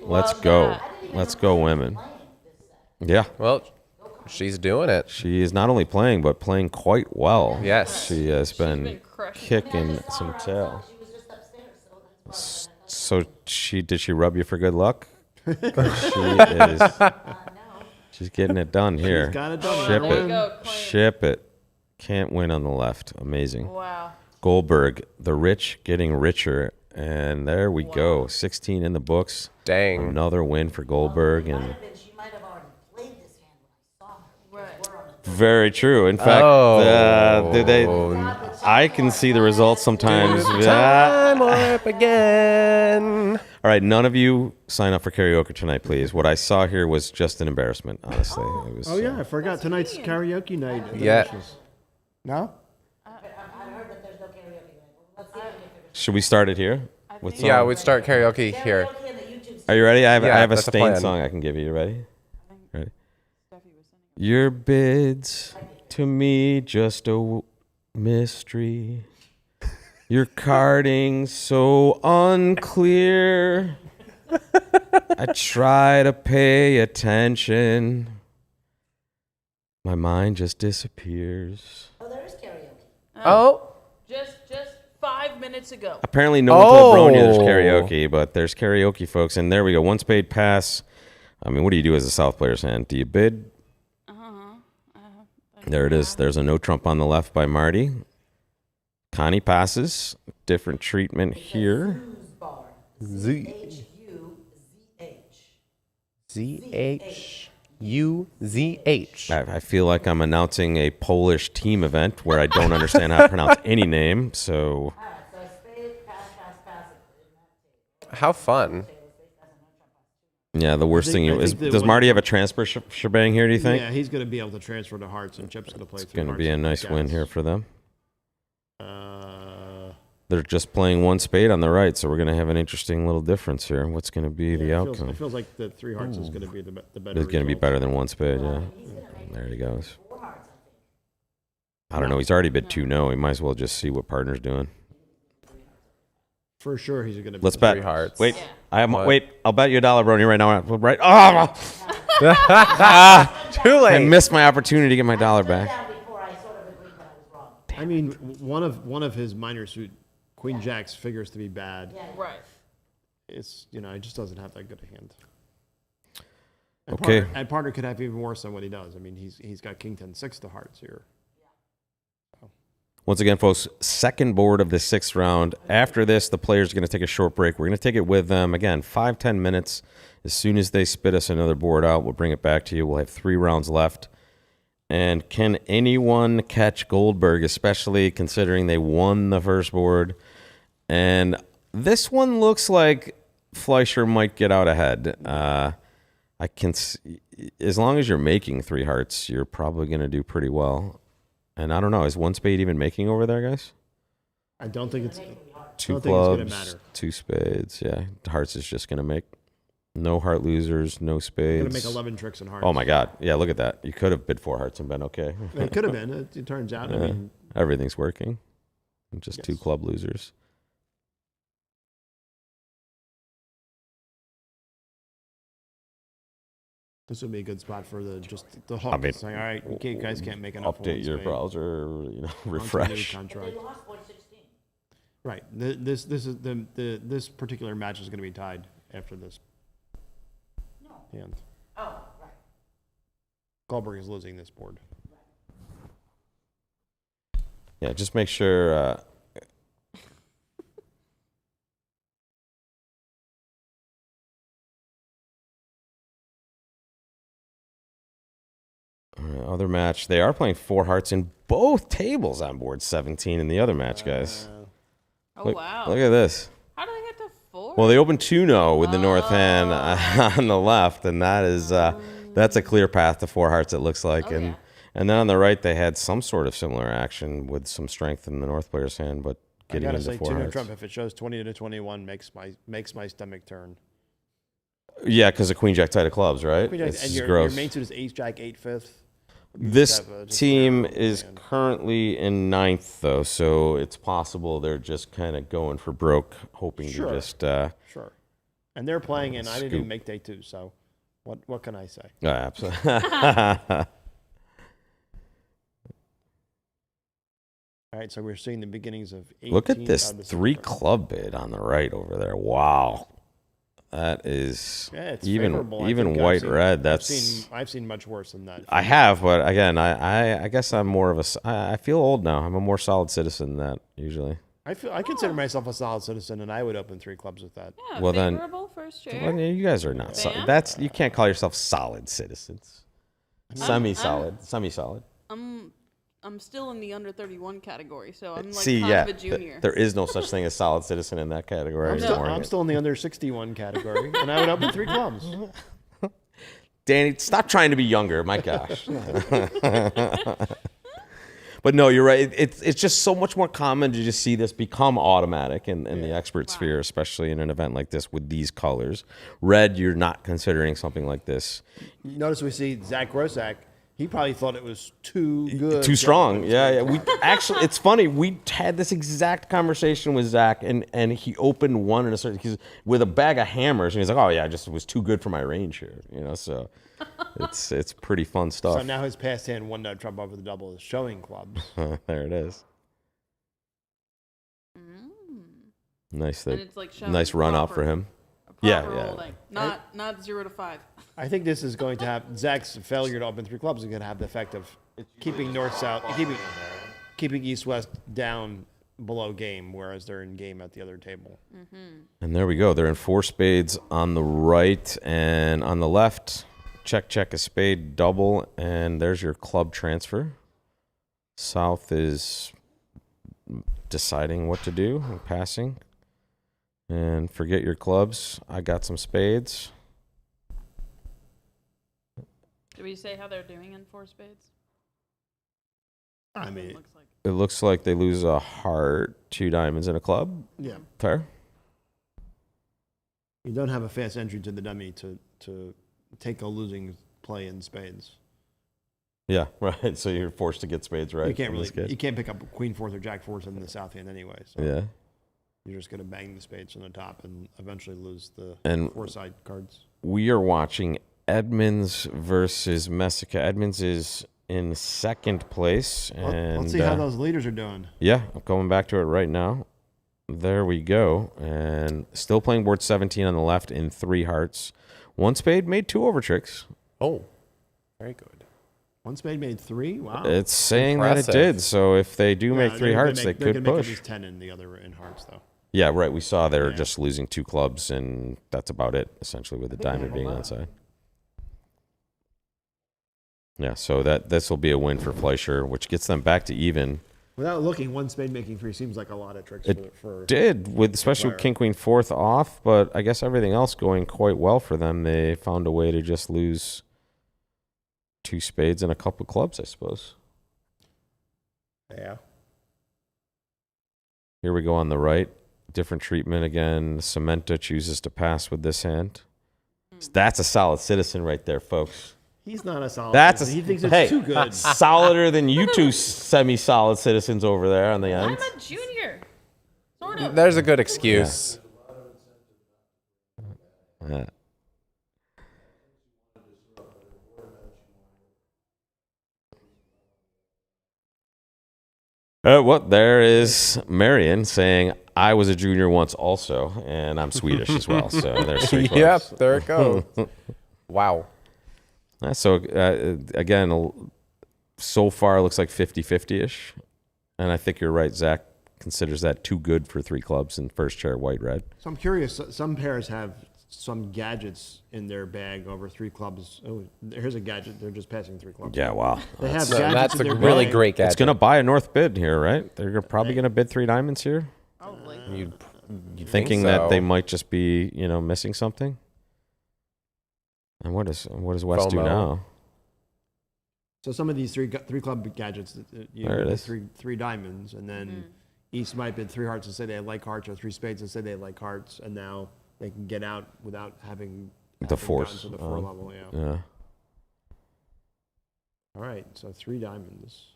Let's go. Let's go, women. Yeah. Well, she's doing it. She is not only playing, but playing quite well. Yes. She has been been crushing kicking some tail. So did she rub you for good luck? She's getting it done here. Got it done. Ship There you it. go, Queen. Ship it. Can't win on the left. Amazing. Wow. Goldberg, the rich getting richer. And there we go. 16 in the books. Dang. Another win for Goldberg. And She might have already played this hand when I saw her. Right. very true. In fact, I can see the results sometimes. Time warp again. All right, none of you sign up for karaoke tonight, please. What I saw here was just an embarrassment, honestly. It was, Oh yeah, I forgot tonight's karaoke night. At the Yeah. Nationals. No. Should we start it here? What Yeah, song? we'd start karaoke here. Are you ready? I have Yeah, a that's the Stain plan. song I can give you. You ready? Ready? Your bids to me just a mystery. Your carding so unclear. I try to pay attention. My mind just disappears. Oh, there is karaoke. Oh. Just 5 minutes ago. Apparently, no one told Bronia there's Oh. karaoke, but there's karaoke, folks. And there we go. One spade pass. I mean, what do you do as a South player's hand? Do you bid? There it is. There's a no trump on the left by Marty. Connie passes. Different treatment here. Z-H-U-Z-H. I feel like I'm announcing a Polish team event where I don't understand how to pronounce any name. So How fun. yeah, the worst thing I is, think that does what- Marty have a transfer shebang here, do you think? Yeah, he's going to be able to transfer to hearts, and Chip's going to play. It's going to be a nice win here for them. Uh, They're just playing one spade on the right, so we're going to have an interesting little difference here. What's going to be the outcome? It feels like the 3 hearts is going to be the better. It's going to be result. better than one spade, yeah. There he goes. I don't know. He's already bid 2-0. He might as well just see what partner's doing. For sure, he's going to. Let's bet. 3 hearts. Wait, What? wait. I'll bet you $1, Brony, right now. Right. Oh, Too late. I missed my opportunity to get my $1 back. I mean, one of his minor suit Queen Jack's figures to be bad. Right. It's he just doesn't have that good a hand. And Okay. partner could have even worse than what he does. I mean, he's got King 10-6 to hearts here. Once again, folks, second board of the 6th round. After this, the players are going to take a short break. We're going to take it with them. Again, 5-10 minutes. As soon as they spit us another board out, we'll bring it back to you. We'll have 3 rounds left. And can anyone catch Goldberg, especially considering they won the first board? And this one looks like Fleischer might get out ahead. I can see, as long as you're making 3 hearts, you're probably going to do pretty well. And I don't know, is one spade even making over there, guys? I don't think it's 2 don't think it's gonna clubs, matter. 2 spades. Yeah, hearts is just going to make no heart losers, no spades. going to make 11 tricks in hearts. Oh my God! Yeah, look at that. You could have bid 4 hearts and been okay. It could have been. It turns out. I mean, Everything's working. Just 2 Yes. club losers. this would be a good spot for the hook. I mean, saying, all right, you guys can't make enough. for Update one your spade. browser. On to a new Refresh. contract. Right. This is this particular match is going to be tied after this. Hand. Oh, right. Goldberg is losing this board. Yeah, just make sure. Other match. They are playing 4 hearts in both tables on board 17 in the other match, guys. Oh, Look, wow. Look at this. How do they get to 4? Well, they open 2-0 with the north hand on the left, and that is that's a clear path to 4 hearts, it looks like. And then on the right, they had some sort of similar action with some strength in the north player's hand, but getting I gotta into say, 4 2-0 hearts. trump, if it shows 20 to 21, makes my stomach turn. Yeah, because of queen jack tight of clubs, right? Queen jack, It's and just your gross. main suit is ace jack 8/5. This have a- just team narrow is hand. currently in 9th, though, so it's possible they're just kind of going for broke, hoping Sure. to just. Sure. And they're playing, and I didn't Scoop. even make day 2, so what can I say? Absolutely. All right, so we're seeing the beginnings of 18. Look at this of the 3 super. club bid on the right over there. Wow, that is Yeah, it's even favorable. I even think white red. I've seen much worse than that. I have, but again, I guess I'm more of a. I feel old now. I'm a more solid citizen than that usually. I consider myself a solid citizen, and I would open 3 clubs with that. Yeah, Well, then- favorable first chair. Well, you guys are not. Bam. That's you can't call yourself solid citizens. Semi-solid, semi-solid. I'm still in the under 31 category, so I'm like See, kind yeah, of a junior. there is no such thing as solid citizen in that category anymore. I'm still in the under 61 category, and I would open 3 clubs. Danny, stop trying to be younger. My gosh. But no, you're right. It's just so much more common to just see this become automatic in the expert sphere, especially in an event like this with these colors. Red, you're not considering something like this. Notice we see Zach Grosak. He probably thought it was too good. Too strong. Yeah. We actually, it's funny. We had this exact conversation with Zach, and he opened one in a certain with a bag of hammers, and he's like, "Oh yeah, it was too good for my range here." So it's pretty fun stuff. So now his past hand 1-0 trump over the double is showing clubs. There it is. Nice. And it's like showing Nice run out for proper- him. a Yeah, proper yeah. holding. Not 0 to 5. I think this is going to have Zach's failure to open 3 clubs is going to have the effect of keeping north-south, keeping east-west down below game, whereas they're in game at the other table. And there we go. They're in 4 spades on the right, and on the left, check a spade double, and there's your club transfer. South is deciding what to do and passing. And forget your clubs. I got some spades. Did we say how they're doing in 4 spades? I mean, Looks like. It looks like they lose a heart, 2 diamonds, and a club. yeah. Fair. You don't have a fast entry to the dummy to take a losing play in spades. Yeah, right. So you're forced to get spades right. You can't in really, this case. you can't pick up queen fourth or jack fourth in the south hand anyway. So Yeah. you're just going to bang the spades from the top and eventually lose the And 4 side cards. we are watching Edmonds versus Messica. Edmonds is in 2nd place. And Let's see how those leaders are doing. Yeah, I'm going back to it right now. There we go. And still playing board 17 on the left in 3 hearts. 1 spade made 2 over tricks. Oh, very good. 1 spade made 3. Wow. It's saying that it Impressive. did. So if they do make Yeah, 3 they're hearts, gonna they they're could gonna make at push. least 10 in the other in hearts though. Yeah, right. We saw they're Yeah. just losing 2 clubs, and that's about it, essentially, with the diamond being outside. Yeah, so this will be a win for Fleischer, which gets them back to even. Without looking, 1 spade making 3 seems like a lot of tricks It for Did, with especially with player. King Queen 4th off, but I guess everything else going quite well for them. They found a way to just lose 2 spades and a couple clubs, I suppose. Yeah. Here we go on the right. Different treatment again. Cementa chooses to pass with this hand. That's a solid citizen right there, folks. He's not a solid. That's citizen. He thinks it's hey, too good. solider than you 2 semi-solid citizens over there on the I'm end. a junior. Sort of. There's a good excuse. Yeah. Well, there is Marion saying, I was a junior once also, and I'm Swedish as well. So there's 3 clubs. Yep, there it goes. Wow. So, again, so far it looks like 50-50-ish. And I think you're right. Zach considers that too good for 3 clubs in first chair, white-red. So I'm curious. Some pairs have some gadgets in their bag over 3 clubs. Oh, here's a gadget. They're just passing 3 clubs. Yeah, wow. They have So gadgets that's in a their really bag. great gadget. It's going to buy a north bid here, right? They're probably going to bid 3 diamonds here. Probably. You'd thinking that they might just be, missing something. And what does West do FOMO. now? So some of these three club gadgets, you There it get is. three diamonds, and then East might bid 3 hearts and say they like hearts, or 3 spades and say they like hearts, and now they can get out without having The gotten force. to the 4 level. Yeah. Yeah. All right, so 3 diamonds.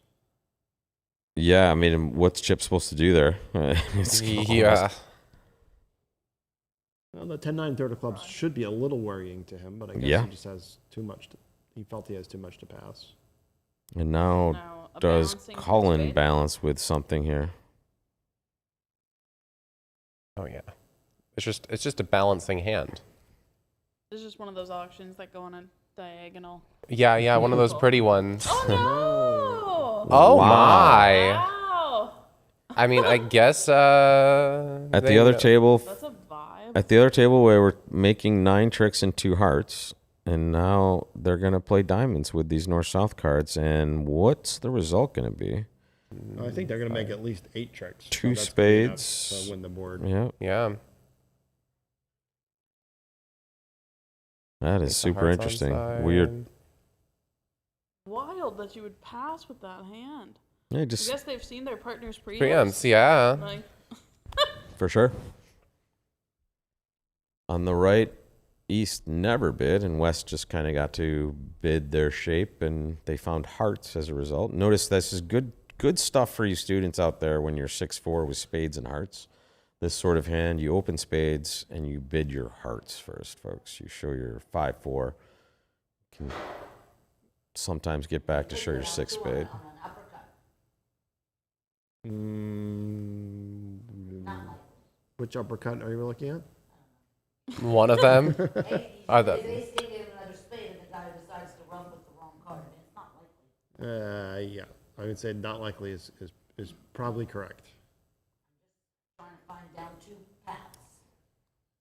Yeah, I mean, what's Chip supposed to do there? It's Yeah. Well, the 10-9 third of clubs should be a little worrying to him, but I guess Yeah. he just has too much. He felt he has too much to pass. And now Now, a does balancing Cullen spade? balance with something here? Oh yeah. It's just a balancing hand. This is just one of those auctions that go on a diagonal. Yeah, one of those pretty ones. Oh no! Oh Wow. my. Wow! I mean, I guess At they the other know. table, That's a vibe. at the other table, we were making 9 tricks and 2 hearts, and now they're gonna play diamonds with these north-south cards. And what's the result gonna be? I think they're going to make at least 8 tricks. 2 that's good enough spades. to win the board. Yeah, Yeah. that is Ace of super hearts on interesting. side. Weird. Wild that you would pass with that hand. Yeah, I just guess they've seen their partner's Preempts, yeah. Like, for sure. On the right, East never bid, and West just kind of got to bid their shape, and they found hearts as a result. Notice this is good stuff for you students out there when you're 6'4" with spades and hearts. This sort of hand, you open spades and you bid your hearts first, folks. You show your 5-4. Can sometimes get back to show your 6 spade. Which uppercut are you looking at? One of them. Are the Yeah, I would say not likely is probably correct.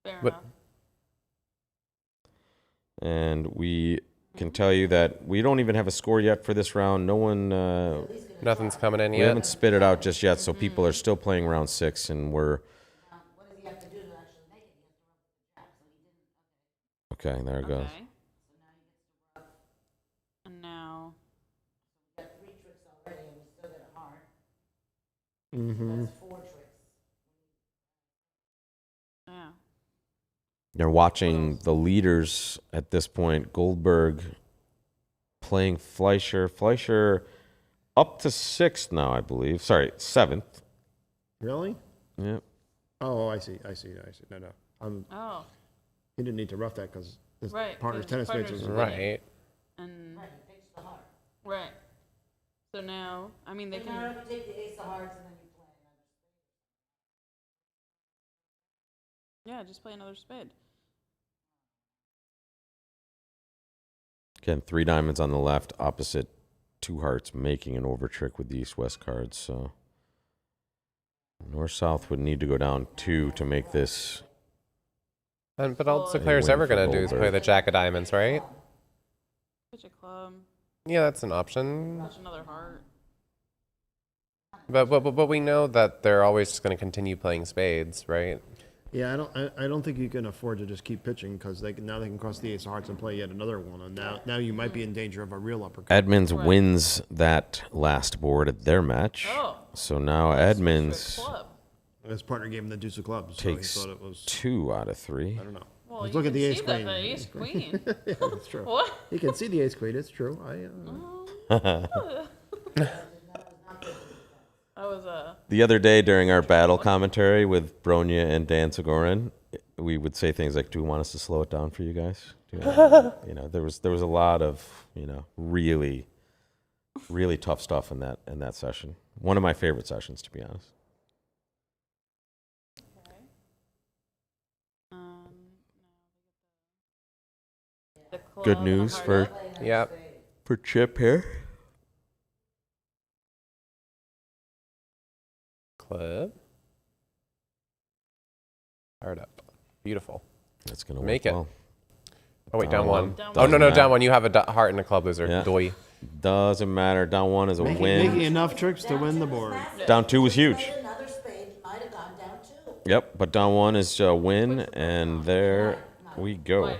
fair But- enough. And we can tell you that we don't even have a score yet for this round. No one, Nothing's coming in we yet. haven't spit it out just yet, so people are still playing round 6, and we're. Okay, there it goes. Okay. And now, Mm-hmm. yeah. You're watching the leaders at this point. Goldberg playing Fleischer. Fleischer up to 6th now, I believe. Sorry, 7th. Really? Yep. Oh, I see. No. Oh, He didn't need to rough that because his Right, partner's 'cause his tennis spades partner's was Right. and right. So now, I mean, they can. Yeah, just play another spade. Again, 3 diamonds on the left, opposite 2 hearts, making an over trick with the east-west cards. So north-south would need to go down 2 to make this. But all Well, Sinclair's win ever for going to do is Goldberg. play the Jack of Diamonds, right? Pitch a club. Yeah, that's an option. Pitch another heart. But we know that they're always just going to continue playing spades, right? Yeah, I don't think you can afford to just keep pitching because now they can cross the ace of hearts and play yet another one, and now you might be in danger of a real uppercut. Edmonds Right. wins that last board at their match. Oh. So now Straight Edmonds club. His partner gave him the deuce of clubs, takes so he thought it was. 2 out of 3. I don't know. Well, Let's you look at can the ace see that queen. the ace queen. Yeah, that's true. What? You can see the ace queen. It's true. I was The other day during our battle commentary with Bronia and Dan Segorin, we would say things like, "Do you want us to slow it down for you guys?" There was a lot of really, really tough stuff in that session. One of my favorite sessions, to be honest. the club Good and the news heart for up. Yep. for Chip here. Club. Hard up. Beautiful. That's gonna Make work it. well. Oh, wait, down Down one. one. Down Oh, no, one. no, down one. You have a heart and a club loser. Yeah. Doy. Doesn't matter. Down 1 is a Making win. enough tricks to win the board. Down 2 was huge. Another spade might have gone down 2. Yep, but down 1 is a win, and there we go.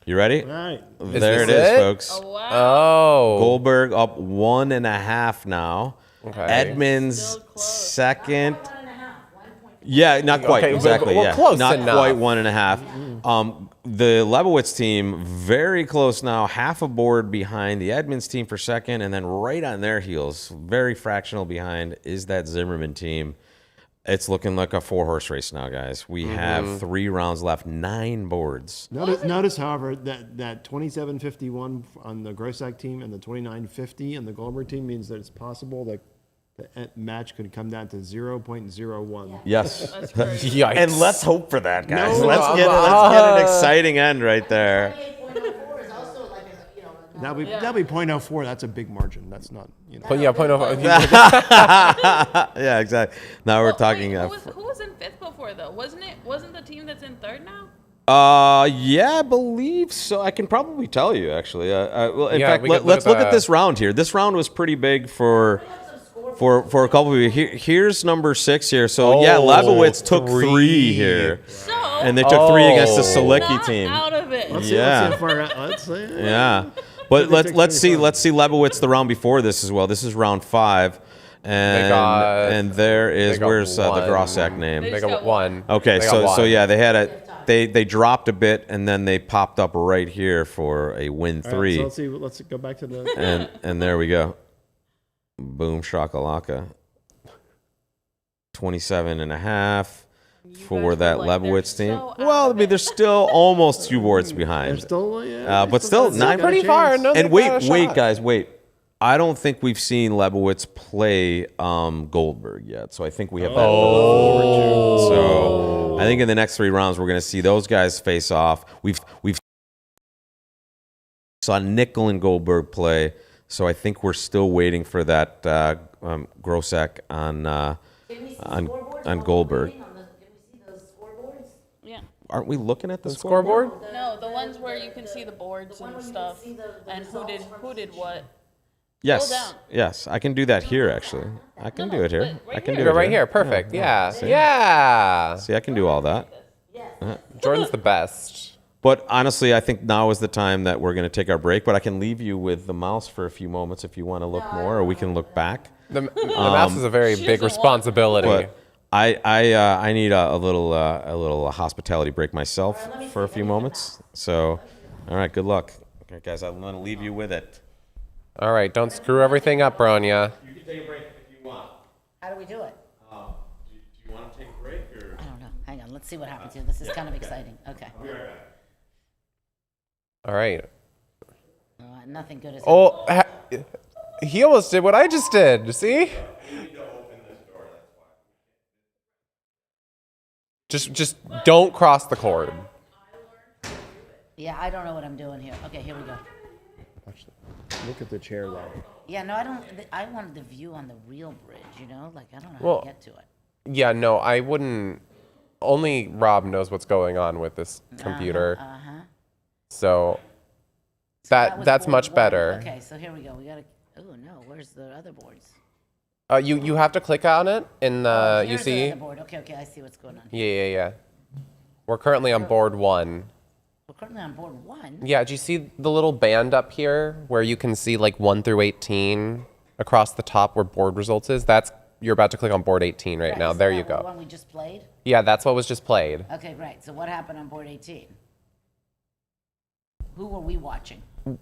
You ready? All right. There it this is, it? folks. Oh, wow. Oh. Goldberg up 1.5 now. Okay. Edmonds Still close. second. Yeah, not quite. Okay, exactly. well, yeah, close not enough. quite 1.5. The Lebowitz team very close now, half a board behind the Edmonds team for second, and then right on their heels, very fractional behind, is that Zimmerman team. It's looking like a 4-horse race now, guys. We have 3 rounds left, 9 boards. Notice, however, that 2751 on the Grossack team and the 2950 on the Goldberg team means that it's possible that the match could come down to 0.01. Yes. That's crazy. Yikes. And let's hope for that, guys. No, let's get an exciting end right there. 28.04 is also like a, That'll be 0.04. That's a big margin. That's not, But yeah, point of. Yeah, exactly. Now we're talking. Wait, who was in 5th before though? Wasn't the team that's in 3rd now? Yeah, I believe so. I can probably tell you actually. Well, in Yeah, fact, we could let's look look at at this round here. This round was pretty big for a couple of you. Here's number 6 here. So yeah, Lebowitz took 3 here, So and they took 3 against the Selicki not team. out of it. let's Yeah. see how far out. Let's see. Yeah, but Maybe let's see 25. Lebowitz the round before this as well. This is round 5, and there is got where's the one. Grossack name? They They just got got one. Okay, They got so one. yeah, they had they dropped a bit and then they popped up right here for a win All right, 3, so let's see. Let's go back to the. and there we go, boom shakalaka, 27.5 for guys that were like, they're Lebowitz team. so out Well, I of mean, it. they're still almost 2 boards behind. They're still, yeah. But still, got- nine got a Pretty chance. far. No, And they've got a wait, shot. guys, wait. I don't think we've seen Lebowitz play Goldberg yet, so I think we have that to look forward to. So I think in the next 3 rounds we're going to see those guys face off. We've saw Nickel and Goldberg play, so I think we're still waiting for that Grossack on Goldberg. Can we see those scoreboards? Yeah. Aren't we looking at the Scoreboard? No, the ones where you can see the boards and stuff, and who did what. Yes, down. yes, I can do that here. Actually, I can do it here. but right I can here. do Go it right here. Perfect. Yeah. Yeah. See, I can do all that. Jordan's the best. But honestly, I think now is the time that we're going to take our break. But I can leave you with the mouse for a few moments if you want to look more, or we can look back. The mouse is a very big doesn't want- responsibility. But I need a little hospitality break myself for a few moments. So, all right, good luck, okay, guys. I'm going to leave you with it. All right, don't screw everything up, Bronia. You can take a break if you want. How do we do it? Do you want to take a break or? I don't know. Hang on. Let's see what happens here. This is kind of exciting. Okay. All right. Nothing good is Oh, he almost did what I just did. See? Just don't cross the cord. Yeah, I don't know what I'm doing here. Okay, here we go. Look at the chair though. Yeah, no, I don't. I wanted the view on the real bridge, you know? Like, I don't know how Well, to get to it. Yeah, no, I wouldn't. Only Rob knows what's going on with this computer. So That was that's board much 1. better. Okay, so here we go. We gotta. Oh no, where's the other boards? You have to click on it in the you Here's the see. other board. Okay, I see what's going on. Yeah. We're currently on board 1. We're currently on board 1. Yeah, do you see the little band up here where you can see like 1 through 18 across the top where board results is? You're about to click on board 18 right now. Is There that you the go. one we just played. Yeah, that's what was just played. Okay, right. So what happened on board 18? Who were we watching? We were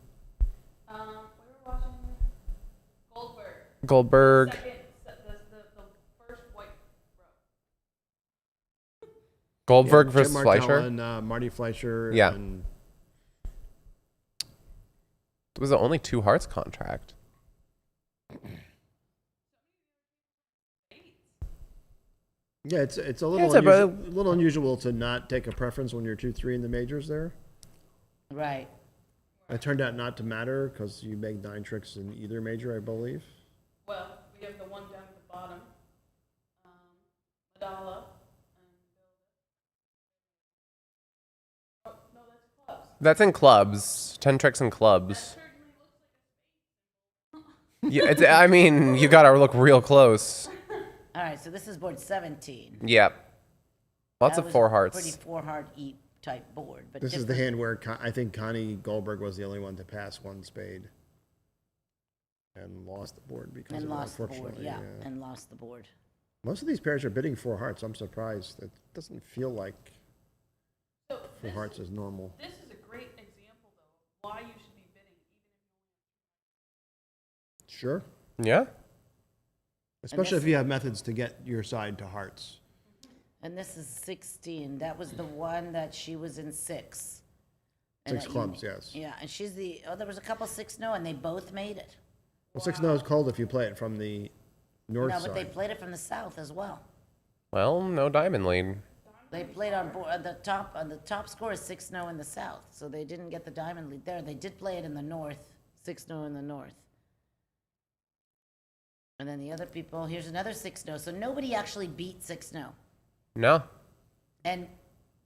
watching Goldberg. Goldberg. The first white row. Goldberg Chip versus Martell Fleischer. and Marty Fleischer. Yeah. And It was the only 2 hearts contract. yeah, it's a little it's a little unusual to not take a preference when you're 2-3 in the majors there. Right. It turned out not to matter because you make 9 tricks in either major, I believe. Well, we have the one down at the bottom. Madala. Oh, no, that's clubs. That's in clubs. 10 tricks in clubs. Yeah, I mean, you gotta look real close. All right, so this is board 17. Yep. Lots That of was four a hearts. Pretty four heart eat type board. But This is the different. hand where I think Connie Goldberg was the only one to pass one spade. And lost the board because And of it, lost the board, unfortunately. yeah, and lost the board. Most of these pairs are bidding four hearts. I'm surprised. It doesn't feel like So four hearts is normal. this is a great example, though, of why you should be bidding. Sure. Yeah. Especially if you have methods to get your side to hearts. And this is 16. That was the one that she was in 6. And Six that clubs, yes. Yeah, and she's there was a couple 6-0, and they both made it. Well, 6-0 is cold if you play it from the north No, side. but they played it from the south as well. Well, no diamond lead. They played on board, the top score is 6-0 in the south, so they didn't get the diamond lead there. They did play it in the north, 6-0 in the north. And then the other people, here's another 6-0. So nobody actually beat 6-0. No. And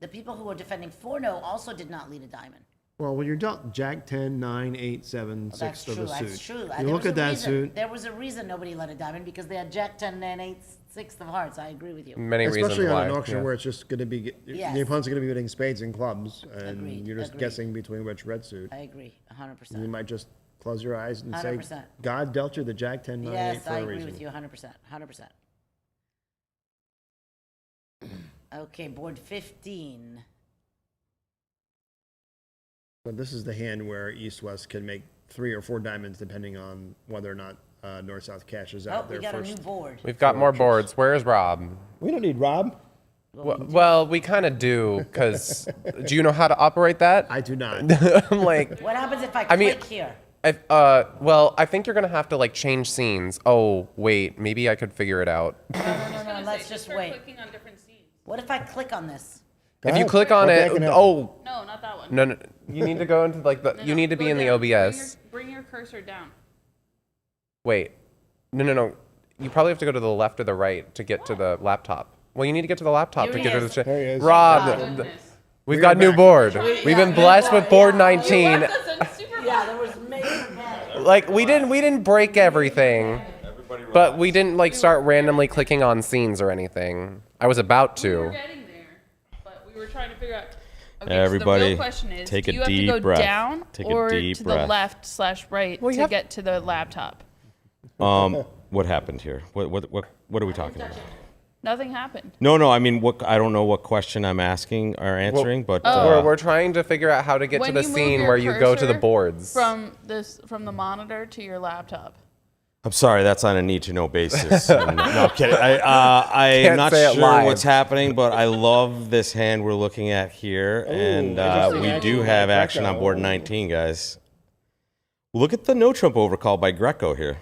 the people who were defending 4-0 also did not lead a diamond. Well, when you're dealt Jack 10, 9, 8, 7, Well, 6 that's of true, a suit. that's true. You There look was a at that reason- suit, There was a reason nobody led a diamond, because they had Jack 10, 9, 8, 6 of hearts. I agree with you. Many reasons especially why. on an auction yeah. where it's just going to be, Yes. the opponent's going to be bidding spades and clubs, and Agreed, you're just agreed. guessing between which red suit. I agree, You 100%. might just close your eyes and say, 100%. God dealt you the Jack 10, 9, 8 Yes, for I a agree reason. with you 100%, 100%. Okay, board 15. But this is the hand where East-West can make 3 or 4 diamonds depending on whether or not North-South cashes Oh, out we their got a first. new board. We've got more boards. Where's Rob? We don't need Rob. Well, we kind of do, because do you know how to operate that? I do not. I'm like, What happens if I I mean- click here? well, I think you're going to have to, like, change scenes. Oh, wait, maybe I could figure it out. No, let's just wait. Clicking on different scenes. What if I click on this? Go If you ahead. click on Okay, I it, can help. oh, No, not that one. no, you need to go into, like, the, you need to Go be in the down. OBS. Bring your cursor down. Wait, no. You probably have to go to the left or the right to get to the laptop. Well, you need to get to the laptop Here to he get to the is. There he is. Rob, Goodness. we've We're got new back. board. We've been blessed with board 19. Super Yeah, there was major panic. Like we didn't break everything, but we didn't like start randomly clicking on scenes or anything. I was about We were to. getting there, but we were trying to figure out. Okay, so the Everybody, real question is, take do a you have deep to go breath. down Take a or deep to breath. the left/right Well, you to have- get to the laptop? What happened here? What are we talking about? Nothing happened. No. I mean, I don't know what question I'm asking or answering, but We're trying to figure out how to get to When the you move scene your where you go to the cursor boards. From the monitor to your laptop. I'm sorry, that's on a need-to-know basis. And, no, I'm kidding. I'm Can't not say it sure live. what's happening, but I love this hand we're looking at here, and interesting we action do by have action Greco. on board 19, guys. Look at the no trump overcall by Greco here.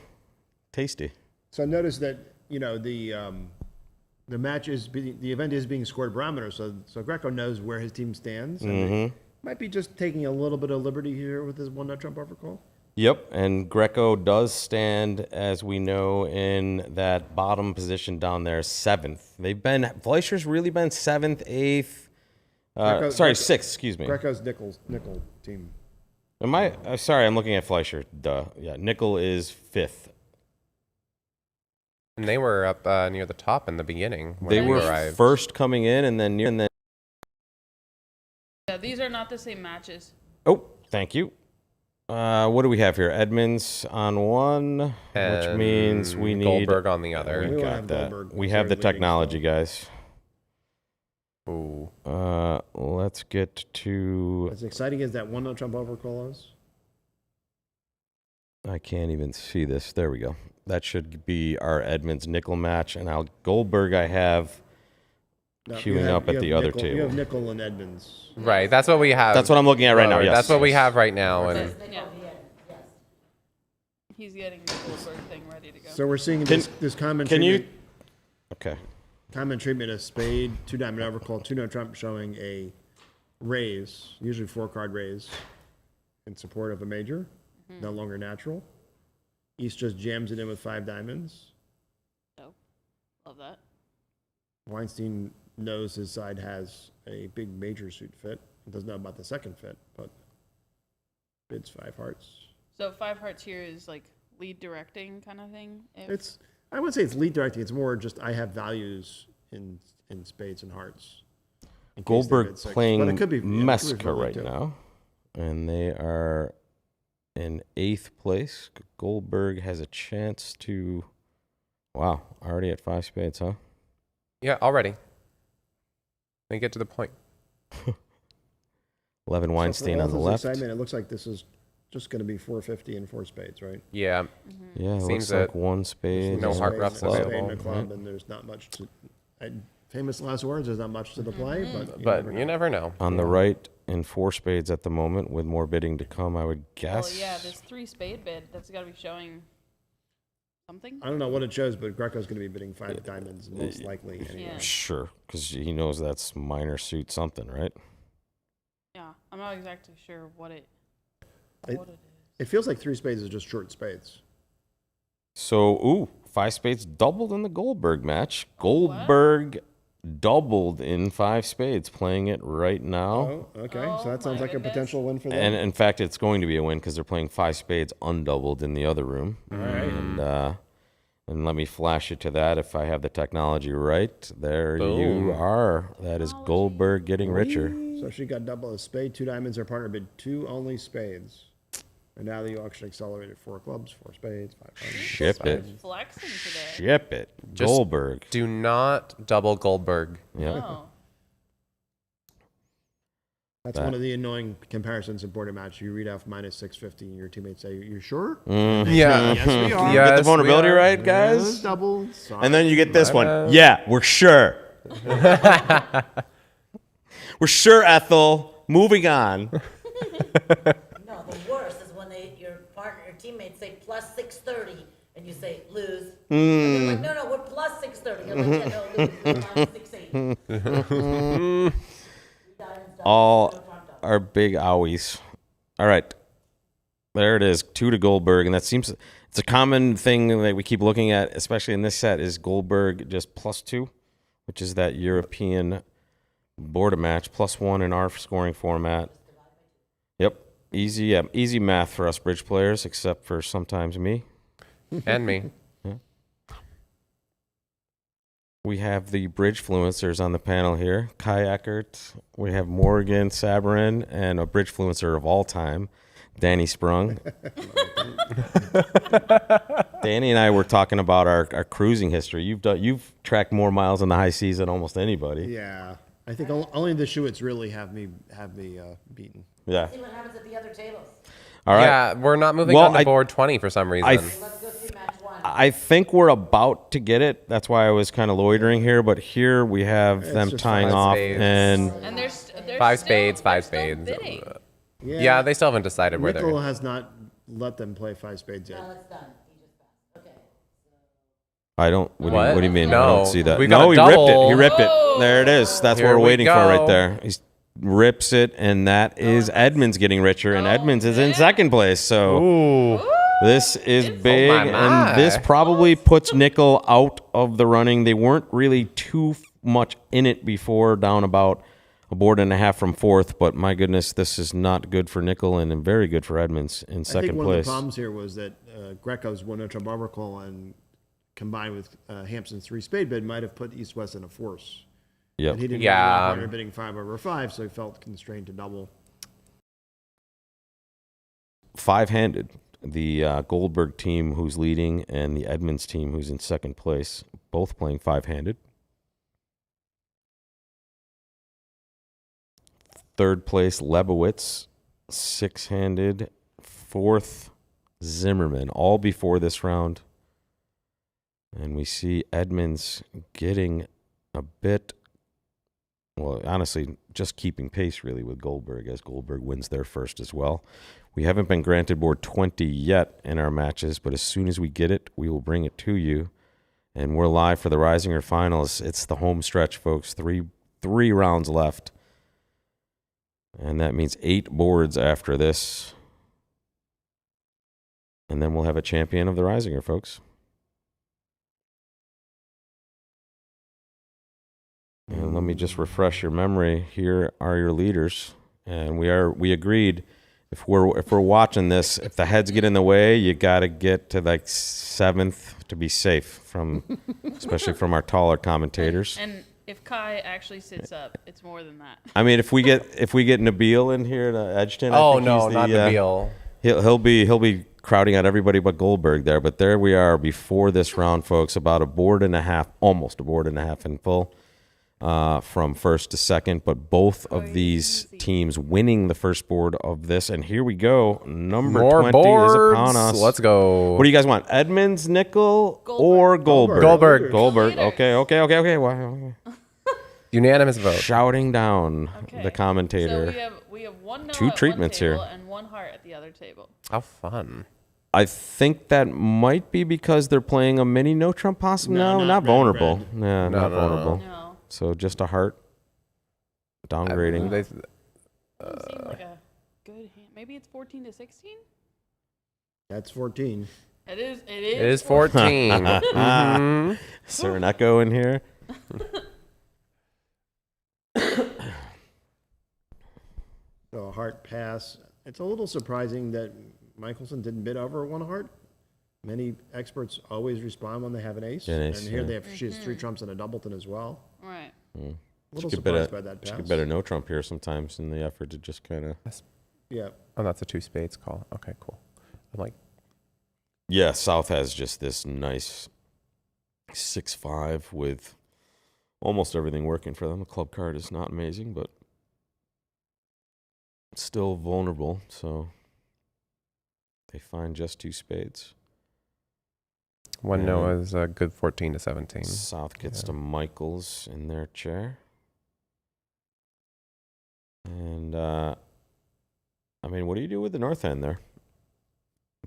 Tasty. So notice that, the match is, the event is being scored barometer, so Greco knows where his team stands. And he might be just taking a little bit of liberty here with his 1-0 trump overcall. Yep, and Greco does stand, as we know, in that bottom position down there, 7th. Fleischer's really been 7th, 8th. Greco- 6th, excuse me. Greco's nickel team. Sorry, I'm looking at Fleischer. Duh. Yeah, Nickel is 5th. And they were up near the top in the beginning when They we were arrived. first coming in, and then Yeah, these are not the same matches. oh, thank you. What do we have here? Edmonds on one, which And means we need Goldberg on the We other. won't got have that. Goldberg We have the necessarily leading technology, still. guys. Ooh. Let's get to. As exciting as that 1-0 trump overcall is. I can't even see this. There we go. That should be our Edmonds nickel match, and Goldberg I have No, queuing you have- up you at have the other Nickel- You table. have Nickel and Edmonds. Right, that's what we have. That's what I'm looking at right now. lowered. Yes, That's what we have right now. And Yeah. He's getting the Goldberg thing ready to go. So we're seeing Can- this common Can you? treatment, Okay. common treatment of spade, 2-diamond overcall, 2-0 trump showing a raise, usually 4-card raise, in support of a major, no longer natural. East just jams it in with 5 diamonds. Oh, love that. Weinstein knows his side has a big major suit fit. Doesn't know about the second fit, but bids 5 hearts. So 5 hearts here is like lead directing kind of thing. I wouldn't say it's lead directing. It's more just I have values in spades and hearts. in case they Goldberg bid 6. But playing it could be Meska further, right too. now, and they are in 8th place. Goldberg has a chance to. Wow, already at 5 spades, huh? Yeah, already. Let me get to the point. Levin So for Weinstein all on the this left. excitement, it looks like this is just going to be 450 and 4 spades, right? Yeah. Yeah, it Seems looks like that 1 spade. no and heart a roughs club. Spade and a available. club, and there's not much to. Famous last words. There's not much to the play, but But you never know. On the right, in 4 spades at the moment, with more bidding to come, I would Well, guess. yeah, this 3 spade bid, that's got to be showing something. I don't know what it shows, but Greco's going to be bidding 5 diamonds most likely. Anyway. Yeah. Sure, because he knows that's minor suit something, right? Yeah, I'm not exactly sure what it It- is. It feels like 3 spades is just short spades. So, 5 spades doubled in the Goldberg match. Goldberg doubled in 5 spades, playing it right now. Oh, okay. Oh So that sounds my like a goodness. potential win for them. And in fact, it's going to be a win because they're playing 5 spades undoubled in the other room. All right. And let me flash it to that if I have the technology right. There Boom. you are. That is Goldberg getting richer. So she got double a spade, 2 diamonds. Her partner bid 2 only spades. And now the auction accelerated 4 clubs, 4 spades, 5 diamonds. Ship it. Flexing today. Ship it. Just- Goldberg. Do not double Goldberg. Yeah. Oh. That's one of the annoying comparisons in Board-A-Match. You read off minus 650 and your teammates say, "You sure?" Yeah. Yes, we are. Yes, Get the vulnerability we are. right, Yeah, it was guys? double. Sorry. And then you get this one. bad. Yeah, we're sure. We're sure, Ethel. Moving on. No, the worst is when your partner, your teammates say plus 630, and you say lose. And they're like, no, we're plus 630. You're like, yeah, no, lose. We're minus 680. All are big owies. All right. There it is. 2 to Goldberg. And that seems, it's a common thing that we keep looking at, especially in this set, is Goldberg just +2, which is that European Board-A-Match, +1 in our scoring format. Yep. Easy math for us bridge players, except for sometimes me. And me. We have the bridge fluencers on the panel here. Kai Eckert, we have Morgan Sabarin, and a bridge fluencer of all time, Danny Sprung. Danny and I were talking about our cruising history. You've tracked more miles in the high seas than almost anybody. Yeah, I think only the Schuetts really have me beaten. Yeah. See what happens at the other tables. All right. Yeah, we're not moving Well, on to board 20 for some reason. I Let's go see match 1. I think we're about to get it. That's why I was kind of loitering here. But here we have them just tying 5 off, spades. and And they're 5 still, spades, 5 they're still spades. bidding. Yeah, they still haven't decided where Nickel they're. has not let them play 5 spades yet. Well, it's done. He just passed. Okay. I don't. What What? do you mean? I No, don't see that. we got No, a he ripped it. double. He ripped it. There it is. That's Here what we're we waiting for right go. there. He rips it, and that is Edmonds getting richer, and Edmonds is in second place. So Ooh. this is big, my. and this probably puts Nickel out of the running. They weren't really too much in it before, down about a board and a half from 4th. But my goodness, this is not good for Nickel, and very good for Edmonds in I think second one of the place. problems here was that Greco's one inch barbacle and combined with Hampson's 3 spade bid might have put East West in a force. Yep. And he didn't Yeah. have a partner bidding 5 over 5, so he felt constrained to double. 5-handed. The Goldberg team, who's leading, and the Edmonds team, who's in second place, both playing 5-handed. Third place, Lebowitz, 6-handed. 4th, Zimmerman, all before this round. And we see Edmonds getting a bit, well, honestly, just keeping pace really with Goldberg, as Goldberg wins there first as well. We haven't been granted board 20 yet in our matches, but as soon as we get it, we will bring it to you. And we're live for the Reisinger Finals. It's the home stretch, folks. Three rounds left. And that means 8 boards after this. And then we'll have a champion of the Reisinger, folks. And let me just refresh your memory. Here are your leaders. And we agreed if we're watching this, if the heads get in the way, you got to get to like 7th to be safe from, especially from our taller commentators. And If Kai actually sits up, it's more than that. I mean, if we get Nabil in here to Edgerton, I Oh think no, he's the, not Nabil. He'll be crowding out everybody but Goldberg there. But there we are before this round, folks. About a board and a half, almost a board and a half in full from first to second. But both of these teams winning the first board of this. And here we go. Number More 20 boards. is upon us. Let's go. What do you guys want? Edmonds, Nickel, or Goldberg? Goldberg. Goldberg. Okay. Wow. Unanimous vote. Shouting down Okay. the commentator. So we have one no Two at treatments one table here. and one heart at the other table. How fun. I think that might be because they're playing a mini no Trump possible. No, No, not not red, vulnerable. red. Yeah, not no. vulnerable. No. So just a heart. Downgrading. They- Doesn't seem like a good hand. Maybe it's 14 to 16. That's 14. It is. it is 14. Mhm. Is there an echo in here? So a heart pass. It's a little surprising that Michelson didn't bid over one heart. Many experts always respond when they have an ace. An ace, and here yeah. she has 3 trumps and a doubleton as well. Right. A little She could bet surprised by that she pass. could bet a no Trump here sometimes in the effort to just kind of. Yeah. Oh, that's a 2 spades call. Okay, cool. I'm like, Yeah, South has just this nice 6-5 with almost everything working for them. The club card is not amazing, but still vulnerable. So they find just 2 spades. one no And is a good 14 to 17. South gets Yeah. to Michaels in their chair. And, I mean, what do you do with the north end there?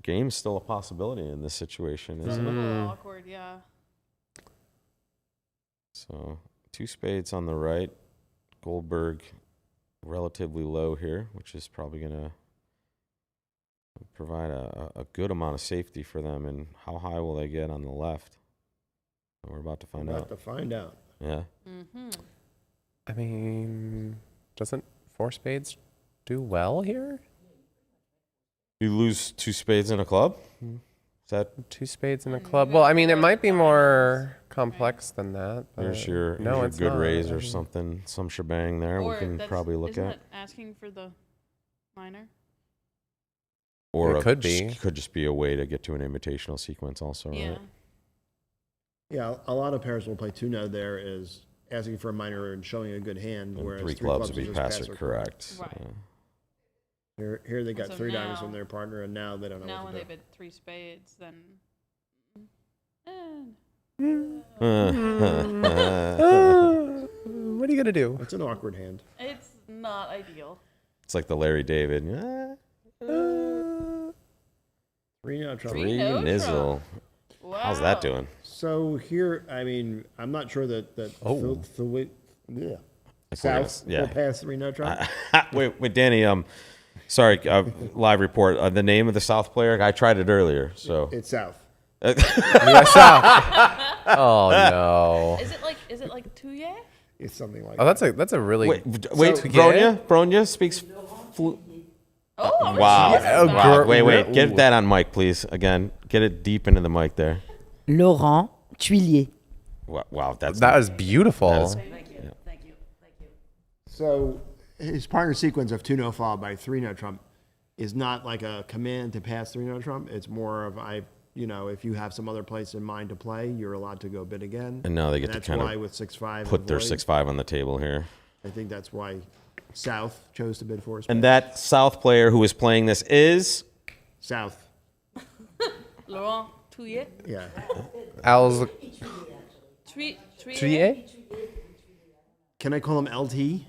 Game's still a possibility in this situation, It's a isn't it? little awkward, yeah. So 2 spades on the right. Goldberg relatively low here, which is probably going to provide a good amount of safety for them. And how high will they get on the left? We're about to find About out. to find out. Yeah. Mm-hmm. I mean, doesn't 4 spades do well here? You lose 2 spades in a club? Is that 2 spades in a club. Well, I mean, it might be more complex than that. here's but your, no, here's it's your good not. raise I or mean, something, some shebang there we can probably look isn't at. it asking for the minor? Or It could be. could just be a way to get to an invitational sequence also, Yeah. right? Yeah, a lot of pairs will play 2-no there is asking for a minor and showing a good hand, And whereas 3 3 clubs would is be just pass or or correct. Right. Yeah. Here they got So 3 diamonds now- from their partner, and now they don't know Now what when to they do. bid 3 spades, then. what are you gonna do? It's an awkward hand. It's not ideal. It's like the Larry David. 3-no trouble. 3 no nizzle. Wow. How's that doing? So here, I mean, I'm not sure that Oh. yeah. If we're gonna- South yeah. will pass 3-no trump. Wait, Danny. Sorry. Live report. The name of the South player. I tried it earlier. So It's South. Yes, oh no. Is it like Touye? It's something like Oh, that's a really wait. So- Bronia speaks. Oh, Wow. Yeah, Wow. gr- Wait. Get ooh. that on mic, please. Again, get it deep into the mic there. Laurent Tuillier. Wow. that is beautiful. That is- So his partner sequence of 2-no followed by 3-no trump is not like a command to pass 3-no trump. It's more of if you have some other place in mind to play, you're allowed to go bid again. And now they get to that's kind why of with 6-5 put their avoid, 6-5 on the table here. I think that's why South chose to bid for us. And that South player who is playing this is South. Laurent Touye? Yeah. Al's Touye? Can I call him LT?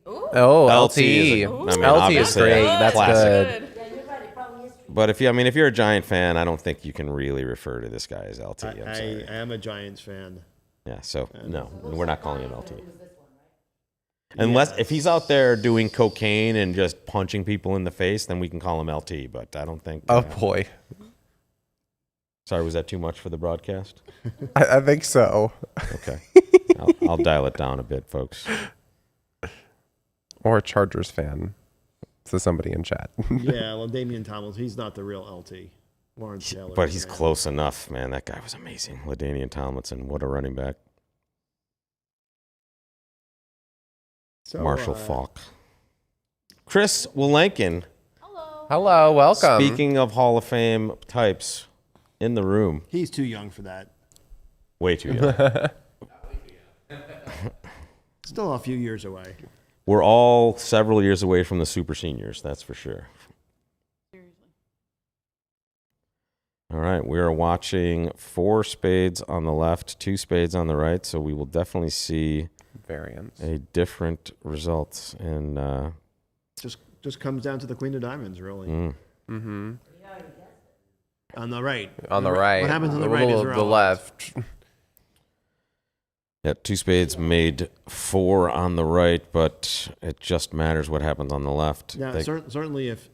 Oh, LT LT. is a- I mean, LT is obviously great. a That's classic. good. But if you're a Giant fan, I don't think you can really refer to this guy as LT. I'm I sorry. am a Giants fan. Yeah, so no, we're not calling him LT. Unless if he's out there doing cocaine and just punching people in the face, then we can call him LT. But I don't think. Oh boy. Sorry, was that too much for the broadcast? I think so. Okay, I'll dial it down a bit, folks. Or a Chargers fan. So somebody in chat. Yeah, well, Damian Thomas, he's not the real LT. Lawrence Taylor. But is, he's man. close enough, man. That guy was amazing. LaDainian Tomlinson, what a running back. So, Marshall Falk. Chris Wilenkin. Hello, welcome. Speaking of Hall of Fame types, in the room. He's too young for that. Way too young. Still a few years away. We're all several years away from the super seniors, that's for sure. All right, we are watching 4 spades on the left, 2 spades on the right, so we will definitely see variance. a different result. And Just comes down to the queen of diamonds, really. Mm-hmm. On the right. On the right. What happens on the A right is little- the irrelevant. left. yeah, 2 spades made 4 on the right, but it just matters what happens on the left. Yeah, They- certainly if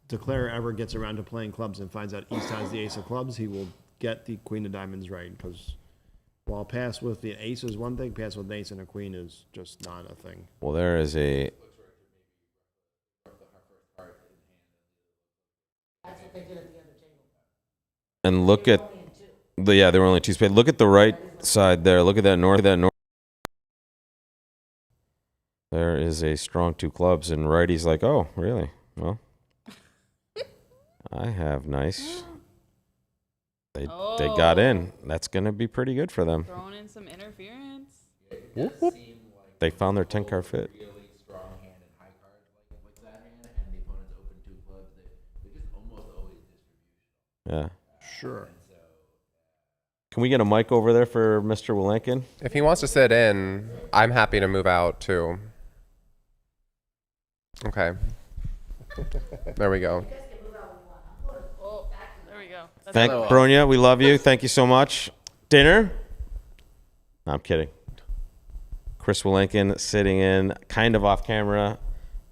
Declare ever gets around to playing clubs and finds out East has the ace of clubs, he will get the queen of diamonds right. Because while pass with the ace is one thing, pass with an ace and a queen is just not a thing. well, there is a... And look at... Yeah, there were only 2 spades. Look at the right side there. Look at that north. There is a strong 2 clubs, and righty's like, oh, really? Well, I have nice. They got in. That's going to be pretty good for them. Throwing in some interference. Whoop, whoop. They found their 10-card fit. Really strong hand and high cards like that hand, and the opponent's open 2 clubs. They're just almost always distributional. Yeah. Sure. Can we get a mic over there for Mr. Wilenkin? If he wants to sit in, I'm happy to move out too. Okay. There we go. Oh, there we go. That's Thank all. Bronia. We love you. Thank you so much. Dinner? No, I'm kidding. Chris Wilenkin sitting in, kind of off camera,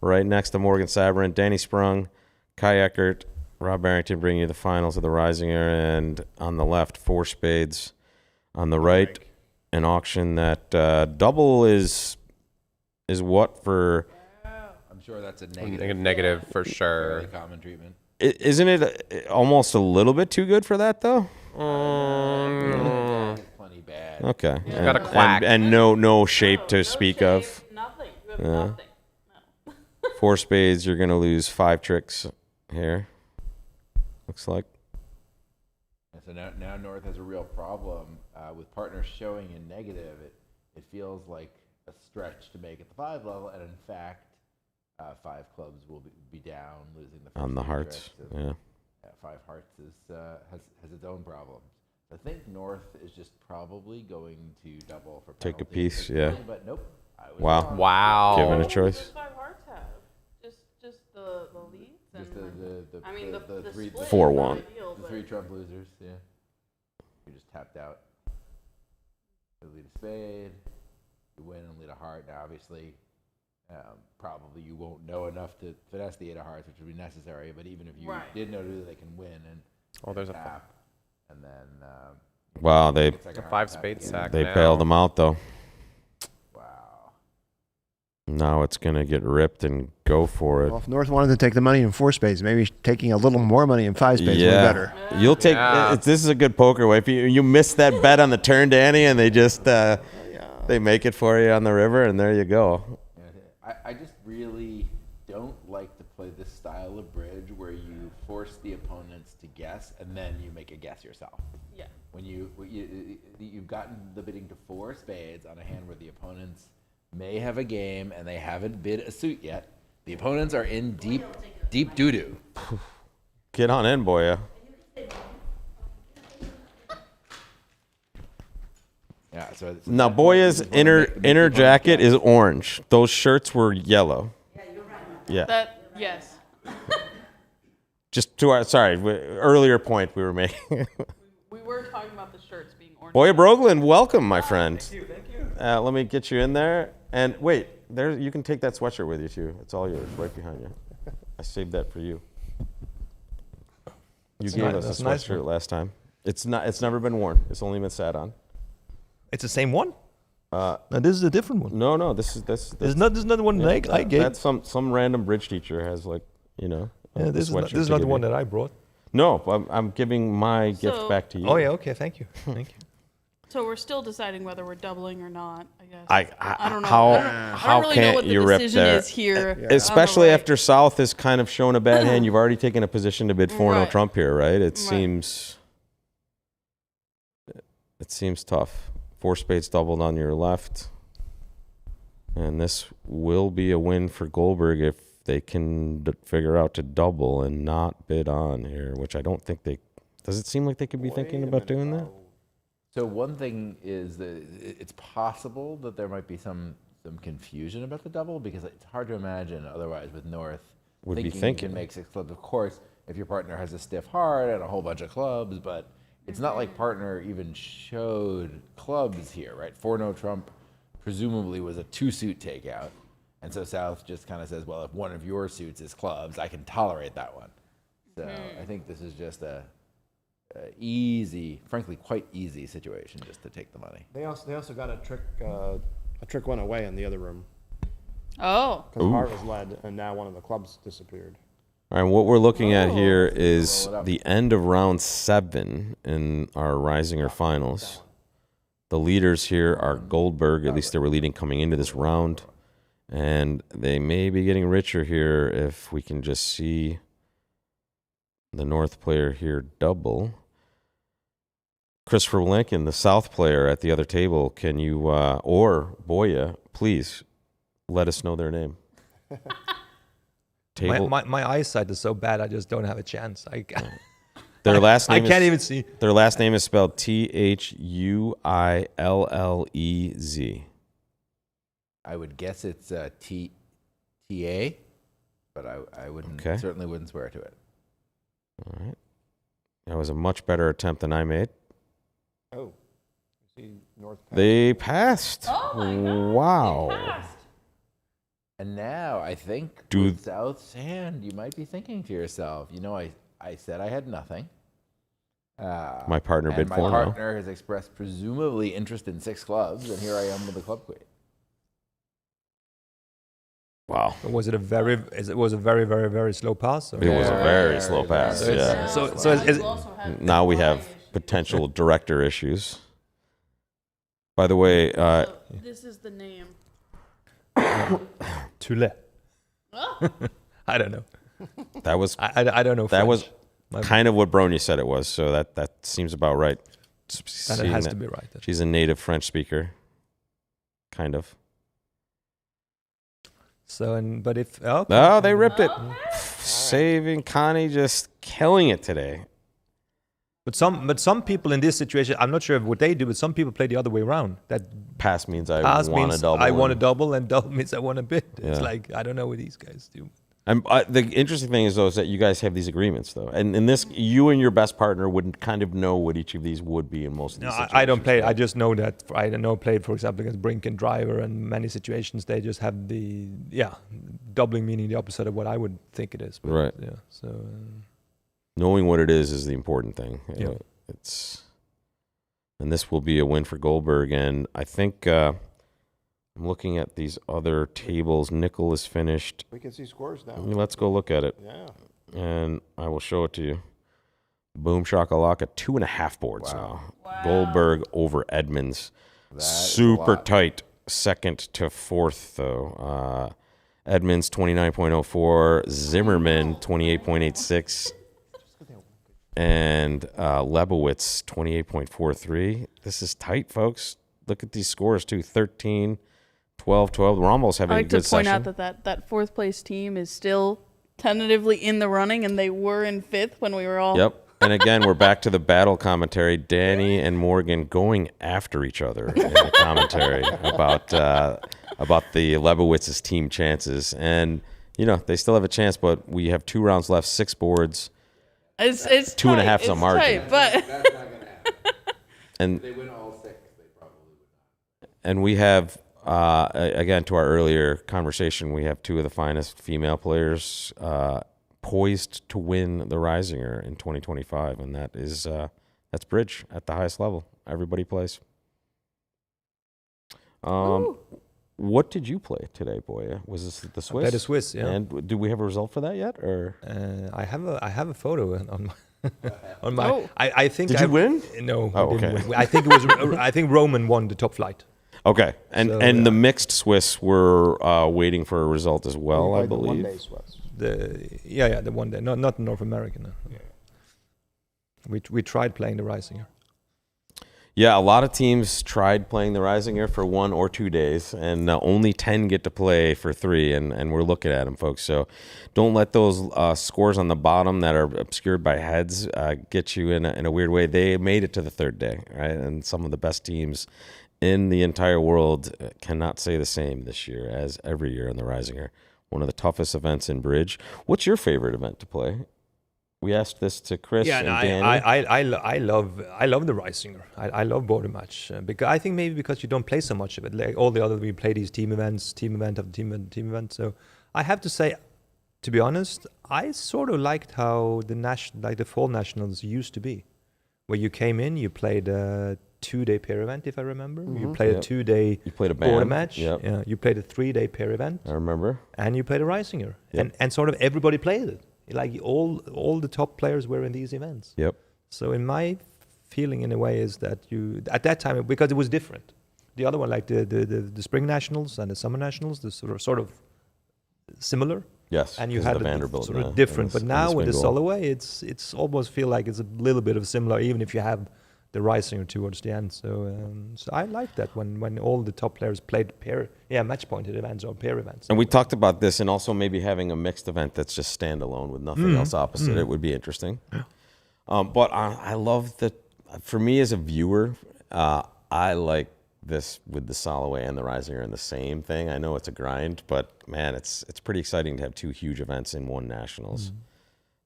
right next to Morgan Sabrant, Danny Sprung, Kai Eckert, Rob Barrington bringing you the finals of the Reisinger, and on the left, 4 spades. On the right, an auction that double is what for? I'm sure that's a negative. Negative for sure. Fairly common treatment. Isn't it almost a little bit too good for that though? It's plenty bad. Okay, Got a quack. and no shape to speak of. Nothing. You have Yeah. nothing. No. 4 spades, you're gonna lose 5 tricks here. Looks like. And so now North has a real problem with partners showing in negative. It feels like a stretch to make at the 5 level, and in fact, 5 clubs will be down, losing the first On the 3 hearts, tricks. yeah. 5 hearts has its own problems. I think North is just probably going to double for Take a penalty, piece, yeah. But nope. I was Wow. wrong. Wow. Given a What does choice. 5 hearts have? Just the leads and Just like, the I mean the three split is 4-1. not ideal, the but 3 trump losers. Yeah, you just tapped out. You lead a spade, you win and lead a heart. Now, obviously, probably you won't know enough to finesse the 8 of hearts, which would be necessary. But even if you Right. did know that they can win and There's a tap, and then Wow, they it's like a 5 heart tap spade again. sack. they now. bailed them out though. Wow. Now it's gonna get ripped and go for it. Well, if North wanted to take the money in 4 spades, maybe taking a little more money in 5 spades would be better. You'll take. Yeah. This is a good poker way. If you miss that bet on the turn, Danny, and they just they make it for you on the river, and there you go. I just really don't like to play this style of bridge where you force the opponents to guess and then you make a guess yourself. yeah. When you've gotten the bidding to 4 spades on a hand where the opponents may have a game and they haven't bid a suit yet, the opponents are in deep doo-doo. Get on in, boya. Yeah. So Now, Boya's inner jacket is orange. Those shirts were yellow. Yeah. That yes. Just to our earlier point we were making. We were talking about the shirts being orange. Boya Brogland, welcome, my friend. Thank you. Let me get you in there. And wait, there you can take that sweatshirt with you too. It's all yours, right behind you. I saved that for you. You gave us a sweatshirt last time. It's never been worn. It's only been sat on. It's the same one? No, this is a different one. No, this is This is not the one that I gave. That's some random bridge teacher has Yeah, this is not the one that I brought. No, I'm giving my gift back to you. Oh yeah, okay, thank you, thank you. So we're still deciding whether we're doubling or not, I guess. I don't know. How I don't really know can't what the you rip decision there? is here. Especially after South has kind of shown a bad hand. You've already taken a position to bid 4-0 Right. Trump here, right? It Right. seems tough. 4 spades doubled on your left. And this will be a win for Goldberg if they can figure out to double and not bid on here, which I don't think they... Does it seem like they could be thinking about doing that? So one thing is that it's possible that there might be some confusion about the double, because it's hard to imagine otherwise with North Would be you thinking. can make 6 clubs. Of course, if your partner has a stiff heart and a whole bunch of clubs, but it's not like partner even showed clubs here, right? 4-0 Trump presumably was a 2-suit takeout. And so South just kind of says, well, if one of your suits is clubs, I can tolerate that one. So I think this is just a easy, frankly, quite easy situation just to take the money. They also got a trick went away in the other room. Oh. Because Heart was led, and now one of the clubs disappeared. All right, what we're looking at here is the end of round 7 in our Reisinger finals. The leaders here are Goldberg, at least they were leading coming into this round. And they may be getting richer here if we can just see the North player here double. Christopher Lincoln, the South player at the other table, can you, or Boya, please let us know their name. My eyesight is so bad, I just don't have a chance. Their last name I can't even see. Their last name is spelled Thuillez. I would guess it's TA, but I wouldn't certainly wouldn't swear to it. All right. That was a much better attempt than I made. Oh. See North passed. They passed. Oh my God. Wow. They passed. And now I think with South's hand, you might be thinking to yourself, you know, I said I had nothing. My partner bid 4-0. My partner has expressed presumably interest in 6 clubs, and here I am with the club queen. Wow. Was it a very, very slow pass? Or? It was a very slow pass. Yeah. So now we have potential director issues. By the way, this is the name. Tule. I don't know. That was I don't know. That French. was kind of what Bronia said it was, so that seems about right. That has to be right. She's a native French speaker, kind of. So but if they ripped it, saving Connie, just killing it today. But some people in this situation, I'm not sure what they do, but some people play the other way around. That pass means I want to double. I want to double, and double means I want to bid. It's Yeah. like I don't know what these guys do. And the interesting thing is, though, is that you guys have these agreements, though, and in this, you and your best partner would kind of know what each of these would be in most of these situations. I don't play. Right? I just know that I don't know played, for example, against Brink and Driver, and many situations they just have the doubling meaning the opposite of what I would think it is. But, Right. Yeah. So knowing what it is the important thing. Yeah. And this will be a win for Goldberg, and I think I'm looking at these other tables. Nickel is finished. We can see scores now. Let's go look at it. Yeah. And I will show it to you. Boom shakalaka, 2.5 boards now. Goldberg over Edmonds. Super tight. Second to fourth, though. Edmonds 29.04, Zimmerman 28.86, and Lebowitz 28.43. This is tight, folks. Look at these scores, too. 13, 12, 12. We're almost having I a like good to point session. out that fourth place team is still tentatively in the running, and they were in 5th when we were all. Yep. And again, we're back to the battle commentary. Danny and Morgan going after each other in the commentary about the Lebowitz's team chances. And, you know, they still have a chance, but we have 2 rounds left, 6 boards. It's 2.5 is a margin. Tight, but That's not going to happen. And If they win all 6, they probably would not. And we have, again, to our earlier conversation, we have 2 of the finest female players poised to win the Reisinger in 2025, and that is that's bridge at the highest level. Everybody plays. What did you play today, Boya? Was this the Swiss? I played the Swiss, yeah. And do we have a result for that yet, or I have a photo on my On my, Oh. I think Did you win? No, Oh, we didn't okay. win. I think it was. I think Roman won the top flight. Okay, and So, and the yeah. mixed Swiss were waiting for a result as well, I Played the believe. one-day Swiss. The one day, not North American. No. We tried playing the Reisinger. Yeah, a lot of teams tried playing the Reisinger for 1 or 2 days, and only 10 get to play for 3, and we're looking at them, folks. So don't let those scores on the bottom that are obscured by heads get you in a weird way. They made it to the 3rd day, right? And some of the best teams in the entire world cannot say the same this year as every year in the Reisinger. One of the toughest events in bridge. What's your favorite event to play? We asked this to Chris Yeah, and no, Danny. I love the Reisinger. I love Board-A-Match because I think maybe because you don't play so much of it. Like all the other, we play these team events, team event after team event. So I have to say, to be honest, I sort of liked how the fall nationals used to be, where you came in, you played a 2-day pair event, if I remember. You played a 2-day You played a band. Board-A-Match. Yep. Yeah, you played a 3-day pair event, I remember. and you played a Reisinger, Yep. and sort of everybody played it. Like all the top players were in these events. Yep. So in my feeling, in a way, is that you at that time, because it was different. The other one, like the spring nationals and the summer nationals, the sort of similar. Yes. And you 'cause had of the the Vanderbilt sort and of the- different. and But now with the Swingle. Soloway, it's almost feel like it's a little bit of similar, even if you have the Reisinger towards the end. So so I like that when all the top players played match pointed events or pair events. And we talked about this, and also maybe having a mixed event that's just standalone with nothing else opposite it would be interesting. But I love for me as a viewer, I like this with the Soloway and the Reisinger and the same thing. I know it's a grind, but man, it's pretty exciting to have 2 huge events in one nationals.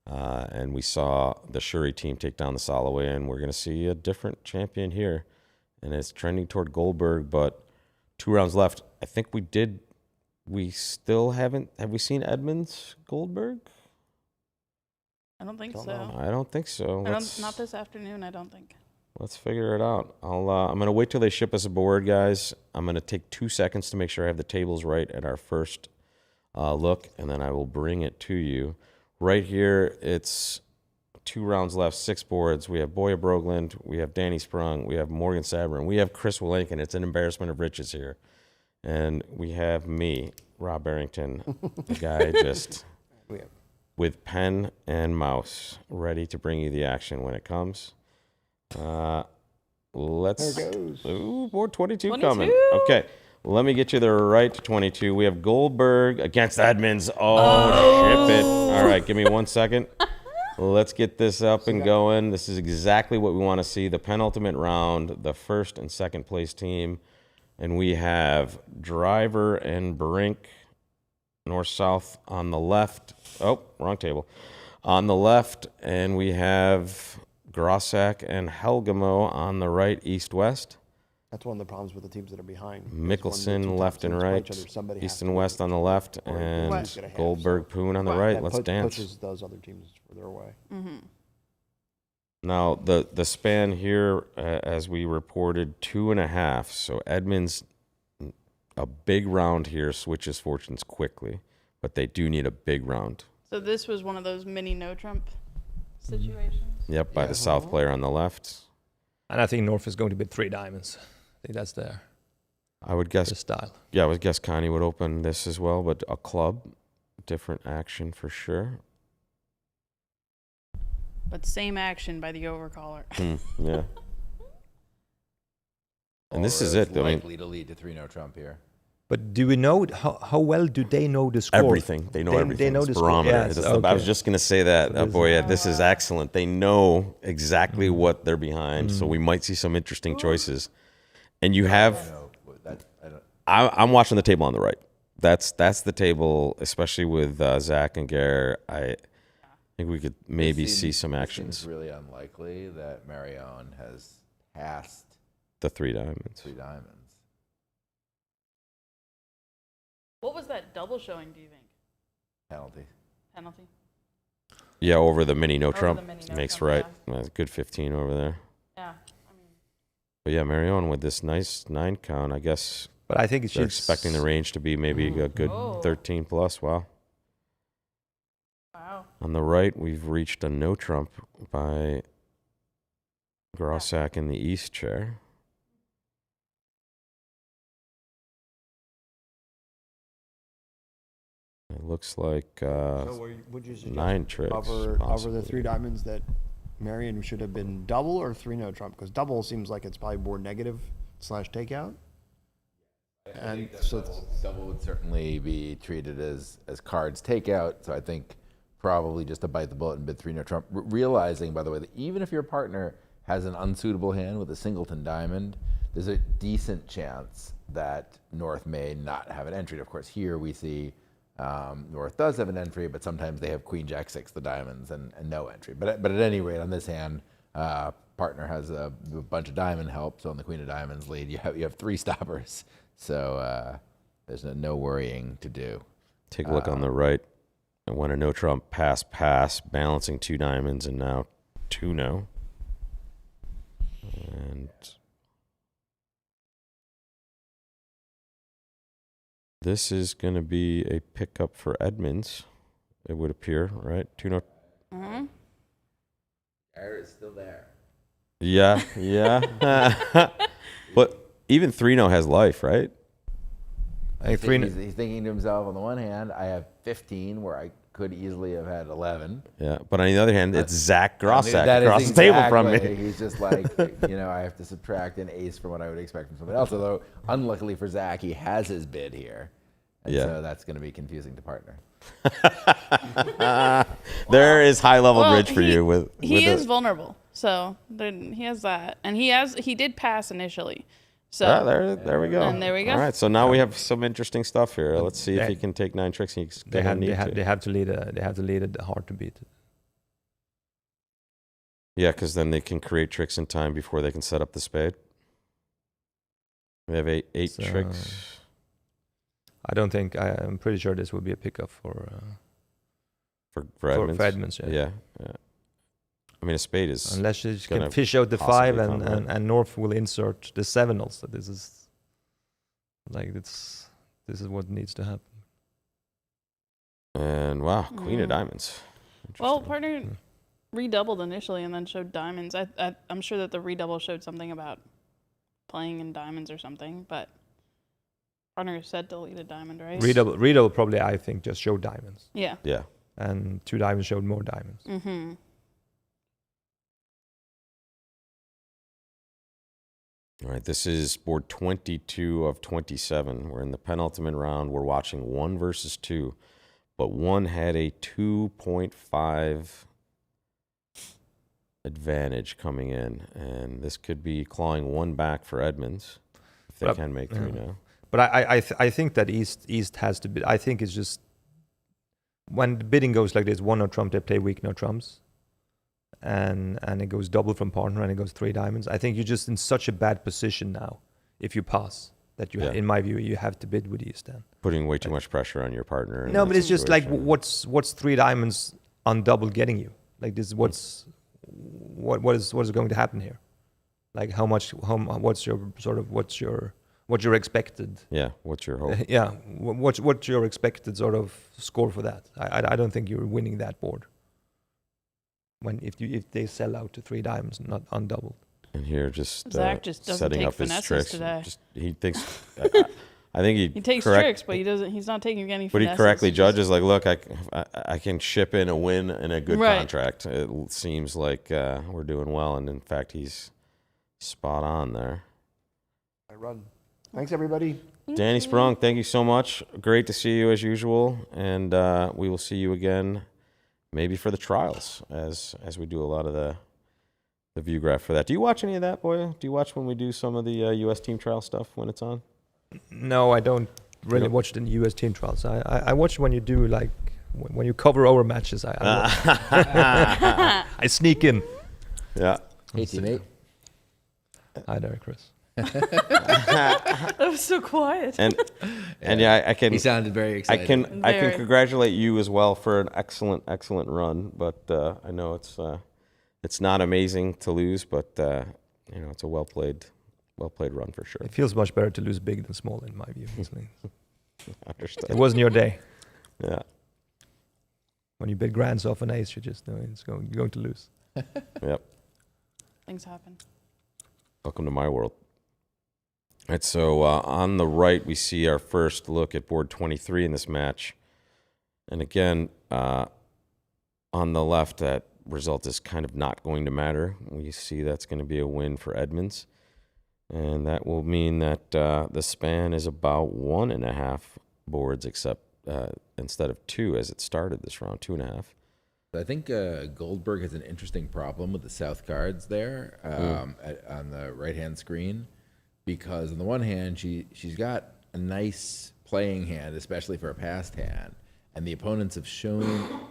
And we saw the Shuri team take down the Soloway, and we're going to see a different champion here. And it's trending toward Goldberg, but 2 rounds left. I think we still haven't, have we seen Edmonds Goldberg? I don't think Don't so. know. I don't think so. Not this afternoon, I don't think. Let's figure it out. I'm going to wait till they ship us a board, guys. I'm going to take 2 seconds to make sure I have the tables right at our first look, and then I will bring it to you. Right here, it's 2 rounds left, 6 boards. We have Boya Brogland, we have Danny Sprung, we have Morgan Sabrin, we have Chris Willenkin. It's an embarrassment of riches here. And we have me, Rob Barrington, the guy just with pen and mouse, ready to bring you the action when it comes. Let's. There it goes. Ooh, board 22 22. coming. Okay, let me get you the right 22. We have Goldberg against Edmonds. Oh, ship it. All right, give me 1 second. Let's get this up and going. This is exactly what we want to see. The penultimate round, the first and second place team. And we have Driver and Brink, north-south on the left. Oh, wrong table. On the left, and we have Grossack and Helgamo on the right, east-west. That's one of the problems with the teams that are behind. is Mickelson when the two left top and teams play right, each other, somebody has east to and go west on the left, or and who's gonna have, Goldberg so Poon on the right. that Let's dance. pushes those other teams further away. Now, the span here, as we reported, 2.5. So Edmonds, a big round here, switches fortunes quickly, but they do need a big round. So this was one of those mini no Trump situations. Yep, by the south player on the left. And I think North is going to be 3 diamonds. I think that's the I would guess, style. yeah, I would guess Connie would open this as well, but a club, different action for sure. But same action by the overcaller. Yeah. And this Or is it. I mean, likely to lead to 3-0 Trump here. But do we know how well do they know the score? everything. They know everything. They know It's the score. barometer. Yes, That's I was okay. just going to say that. So Boy, yeah, this is excellent. They know exactly what they're behind, so we might see some interesting choices. And you have, I'm watching the table on the right. That's the table, especially with Zach and Gare. I think we could maybe see some actions. It's really unlikely that Marion has passed The 3 diamonds. 3 diamonds. What was that double showing, do you think? Penalty. Penalty? Yeah, over the mini no Over Trump the mini no makes Trump, right. That's good 15 over there. Yeah. I mean, But yeah, Marion with this nice 9 count, I guess But I think they're expecting the range to be maybe a good Oh. 13 plus. Wow. wow. Wow. On the right, we've reached a no trump by Grossack in the East chair. It looks like Would you suggest 9 tricks. over the possibly. 3 diamonds that Marion should have been double or 3 no trump? Because double seems like it's probably more negative / takeout. And so double would certainly be treated as cards takeout. So I think probably just to bite the bullet and bid 3 no trump. Realizing, by the way, that even if your partner has an unsuitable hand with a singleton diamond, there's a decent chance that North may not have an entry. Of course, here we see North does have an entry, but sometimes they have Queen Jack 6, the diamonds, and no entry. But at any rate, on this hand, partner has a bunch of diamond help. So on the Queen of Diamonds lead, you have 3 stoppers. So there's no worrying to do. Take a look on the right. And when a no trump pass, balancing 2 diamonds and now 2 no. And this is going to be a pickup for Edmonds, it would appear, right? 2 no. Mm-hmm. Error is still there. Yeah. But even 3 no has life, right? I think He's thinking to himself, on the one hand, I have 15 where I could easily have had 11. Yeah, but on the other hand, it's Zach Grossack That is across the table from me. exactly- He's just like, I have to subtract an ace from what I would expect from somebody else. Although, unluckily for Zach, he has his bid here. And Yeah. so that's going to be confusing to partner. There is high level Well, bridge for you with he with is vulnerable, so he has that, and he did pass initially. So there we go. And there we go. All right, so now we have some interesting stuff here. Let's see if They- he can take 9 tricks. He's they gonna need have to. to lead a hard to beat. Yeah, because then they can create tricks in time before they can set up the spade. We have eight So, tricks. I'm pretty sure this will be a pickup for For Edmonds. yeah. Yeah. I mean, a spade is Unless you gonna can fish out the possibly 5 come, right? and North will insert the 7 also. This is this is what needs to happen. And wow, Queen of Mhm. Diamonds. Well, Interesting. partner redoubled initially and then showed diamonds. I'm sure that the redouble showed something about playing in diamonds or something, but partner said delete a diamond, right? Redouble probably, I think, just showed diamonds, Yeah. Yeah. and 2 diamonds showed more diamonds. Mm-hmm. All right, this is board 22 of 27. We're in the penultimate round. We're watching 1 versus 2, but 1 had a 2.5 advantage coming in, and this could be clawing 1 back for Edmonds if they But- can make 3 now. But I think that East has to bid. I think it's just when the bidding goes like this, 1 no trump, they play weak no trumps, and it goes double from partner and it goes 3 diamonds. I think you're just in such a bad position now if you pass that Yeah. in my view, you have to bid with East then. Putting way too much pressure on your partner. in No, that but it's just like situation. what's 3 diamonds on double getting you? Like this, what is going to happen here? Like what's your expected? Yeah, what's your hope? Yeah, what's your expected sort of score for that? I don't think you're winning that board. If they sell out to 3 diamonds, not undoubled. And here, just Zach just doesn't setting take up his finesses tricks. today. He thinks. I think He takes tricks, but he's not taking any But he finesses. correctly He's just- judges, like, look, I can ship in a win and a good Right. contract. It seems like we're doing well, and in fact, he's spot on there. I run. Thanks, everybody. Danny Sprung, thank you so much. Great to see you as usual, and we will see you again, maybe for the trials, as we do a lot of the view graph for that. Do you watch any of that, Boya? Do you watch when we do some of the U.S. team trial stuff when it's on? No, I don't really don't- watch the U.S. team trials. I watch when you do like when you cover our matches. I sneak in. Yeah. Hey, teammate. Hi there, Chris. That was so quiet. And yeah, I can. He sounded very I excited. can Very. congratulate you as well for an excellent run. But I know it's not amazing to lose, but it's a well played run for sure. It feels much better to lose big than small, in my view. It Understood. wasn't your day. Yeah. When you bet grands off an ace, you just know you're going to lose. Yep. Things happen. Welcome to my world. All right, so on the right, we see our first look at board 23 in this match. And again, on the left, that result is kind of not going to matter. We see that's going to be a win for Edmonds. And that will mean that the span is about 1.5 boards, except instead of 2 as it started this round, 2.5. I think Goldberg has an interesting problem with the south cards there on the right-hand screen, because on the one hand, she's got a nice playing hand, especially for a passed hand, and the opponents have shown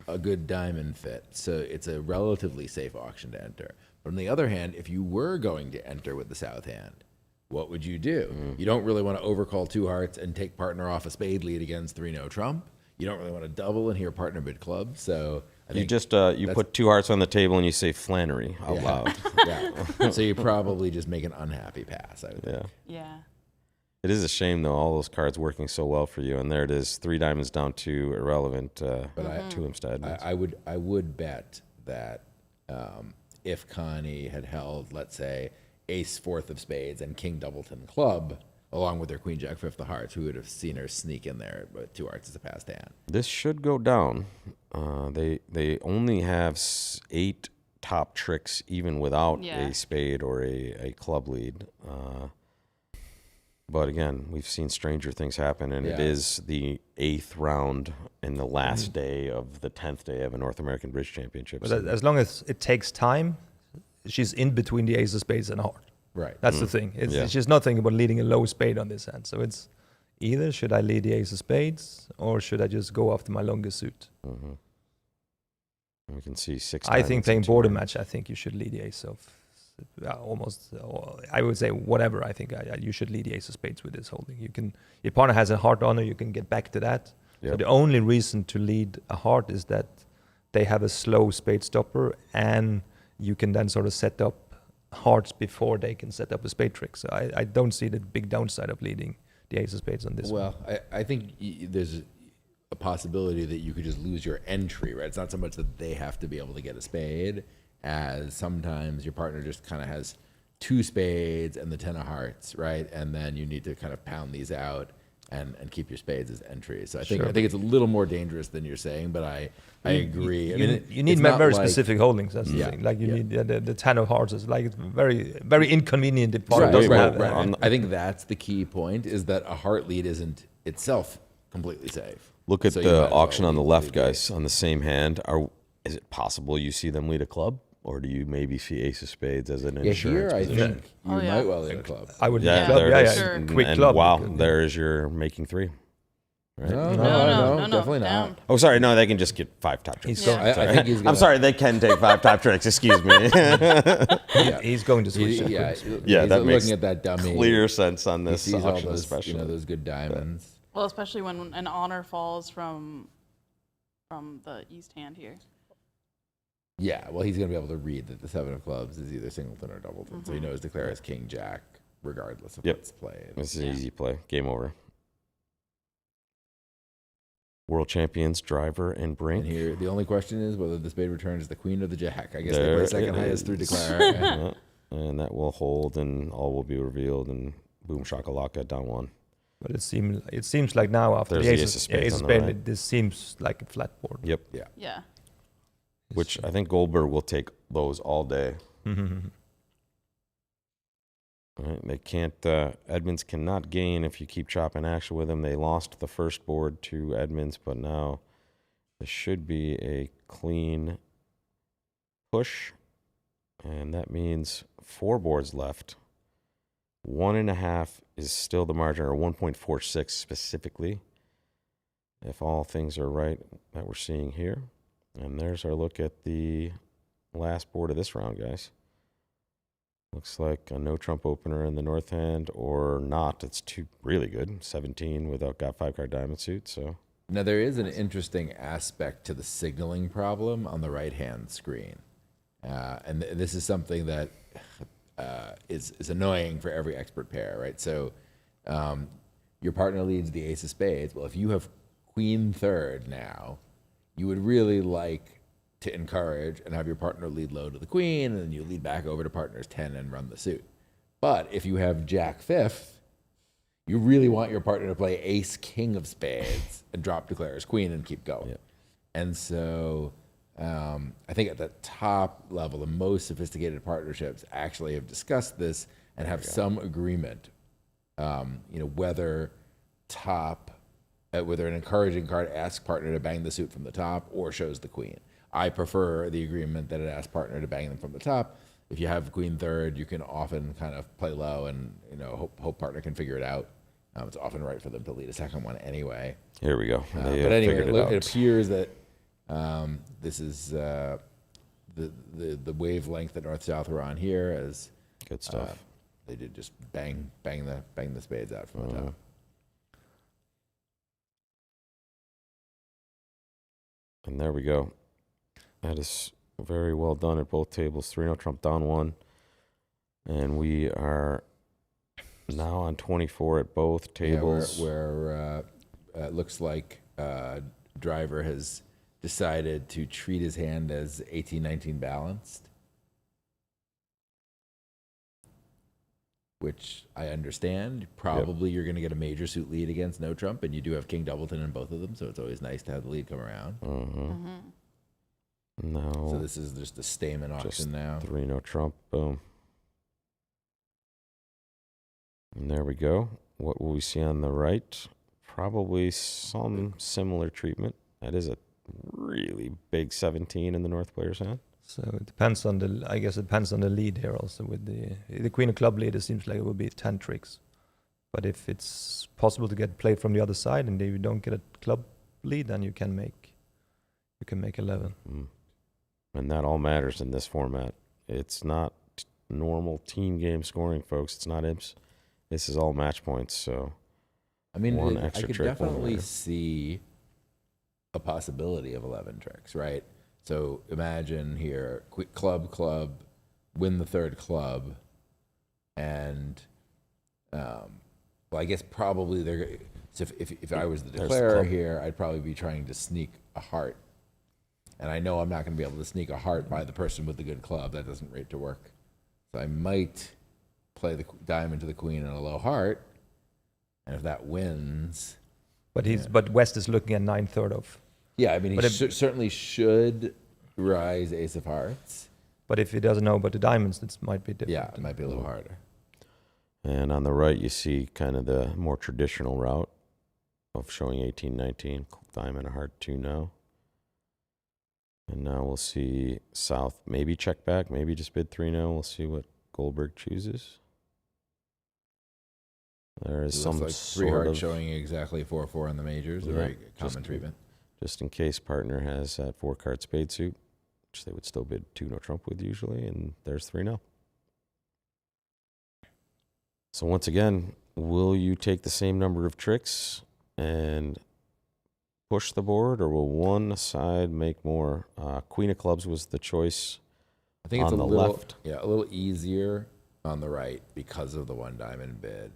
a good diamond fit, so it's a relatively safe auction to enter. But on the other hand, if you were going to enter with the south hand, what would you do? You don't really want to overcall 2 hearts and take partner off a spade lead against 3-no trump. You don't really want to double and hear partner bid club. So I think you put 2 hearts on the table and you say Flannery out loud. Yeah. So you probably just make an unhappy pass, I would think. Yeah. It is a shame, though, all those cards working so well for you. And there it is, 3 diamonds down to irrelevant, 2 instead. I would bet that if Connie had held, let's say, ace 4th of spades and king doubleton club, along with their queen jack 5th of hearts, we would have seen her sneak in there, but 2 hearts is a passed hand. This should go down. They only have 8 top tricks, even without a spade or a club lead. But again, we've seen stranger things happen, and it is the 8th round in the last day of the 10th day of a North American Bridge Championship. But as long as it takes time, she's in between the ace of spades and a heart. Right. That's the thing. It's just nothing about leading a low spade on this hand. So it's either should I lead the ace of spades or should I just go after my longest suit? We can see 6 I think playing diamonds and 2 Board-A-Match, I think you should lead the ace of almost. I would say whatever. I think you should lead the ace of spades with this holding. Your partner has a heart honor. You can get back to that. Yep. So the only reason to lead a heart is that they have a slow spade stopper, and you can then sort of set up hearts before they can set up a spade trick. So I don't see the big downside of leading the ace of spades on this one. Well, I think there's a possibility that you could just lose your entry, right? It's not so much that they have to be able to get a spade, as sometimes your partner just kind of has 2 spades and the 10 of hearts, right? And then you need to kind of pound these out and keep your spades as entries. So I think it's a little more dangerous than you're saying, but I agree. You need very specific holdings. That's the thing. Like you need the 10 of hearts is like it's very, very inconvenient. If partner doesn't have that. I think that's the key point, is that a heart lead isn't itself completely safe. Look at the auction on the left, guys, on the same hand. Is it possible you see them lead a club? Or do you maybe see ace of spades as an insurance here I position? think you might well lead a club. I would there it is. Sure. Quick and club. wow, there's your making 3. Right? No, definitely down. not. Oh, sorry, no, they can just get 5 top tricks. He's going. I think he's I'm sorry, they can take 5 top tricks. Excuse me. He's going to switch. Yeah, he's that makes looking at that dummy. clear sense on He this sees all auction, those, especially. those good diamonds. Well, especially when an honor falls from the east hand here. Yeah, well, he's going to be able to read that the 7 of clubs is either singleton or doubleton, so he knows declare as king jack regardless of what's played. This is an easy play. Game over. World champions, Driver and Brink. And here, the only question is whether the spade return is the queen or the jack. I guess There they play second it highest through is. declare. Yeah, and that will hold, and all will be revealed, and boom shakalaka, down 1. But it seems like now after There's the the ace of spades on the spade, right. this seems like a flat board. Yep. Yeah. Which I think Goldberg will take those all day. Right, they can't. Edmonds cannot gain if you keep chopping action with them. They lost the first board to Edmonds, but now this should be a clean push, and that means 4 boards left. 1.5 is still the margin, or 1.46 specifically, if all things are right that we're seeing here. And there's our look at the last board of this round, guys. Looks like a no trump opener in the north hand, or not. It's really good. 17 without got 5-card diamond suit. So Now, there is an interesting aspect to the signaling problem on the right-hand screen. And this is something that is annoying for every expert pair, right? So your partner leads the ace of spades. Well, if you have queen third now, you would really like to encourage and have your partner lead low to the queen, and then you lead back over to partner's 10 and run the suit. But if you have Jack fifth, you really want your partner to play ace king of spades and drop declares queen and keep going. Yep. And so I think at the top level, the most sophisticated partnerships actually have discussed this and have some agreement. Whether whether an encouraging card asks partner to bang the suit from the top or shows the queen. I prefer the agreement that it asks partner to bang them from the top. If you have queen third, you can often kind of play low and hope partner can figure it out. It's often right for them to lead a second one anyway. Here we go. But anyway, it appears that this is the wavelength that North South are on here as Good stuff. they did just bang the spades out from the top. And there we go. That is very well done at both tables. 3-0 Trump down 1. And we are now on 24 at both tables. Yeah, where it looks like Driver has decided to treat his hand as 18-19 balanced, which I understand. Probably you're going to get a major suit lead against no trump, and you do have King Doubleton in both of them, so it's always nice to have the lead come around. No. So this is just a stamen auction now. 3-0 Trump. Boom. And there we go. What will we see on the right? Probably some similar treatment. That is a really big 17 in the North player's hand. So it depends on I guess it depends on the lead here also. With the Queen of Club lead, it seems like it would be 10 tricks. But if it's possible to get played from the other side and you don't get a club lead, then you can make 11. And that all matters in this format. It's not normal team game scoring, folks. It's not IMS. This is all match points. So, I mean, one I extra could trick definitely see a possibility of 11 tricks, right? So imagine here, quick club, win the third club, and well, I guess probably they're. So if I was the declarer here, I'd probably be trying to sneak a heart, and I know I'm not going to be able to sneak a heart by the person with the good club. That doesn't rate to work. So I might play the diamond to the queen and a low heart, and if that wins. But West is looking at 9/3 of. Yeah, I mean, he certainly should rise ace of hearts. But if he doesn't know about the diamonds, it might be different. Yeah, it might be a little harder. And on the right, you see kind of the more traditional route of showing 18-19, diamond, a heart, 2-0. And now we'll see South maybe check back, maybe just bid 3-0. We'll see what Goldberg chooses. There is some like three hearts showing exactly 4-4 on the majors. A very common treatment. Just in case partner has that 4-card spade suit, which they would still bid 2-0 trump with usually, and there's 3-0. So once again, will you take the same number of tricks and push the board, or will one side make more? Queen of clubs was the choice. I think it's on a the little, left. Yeah, a little easier on the right because of the one diamond bid.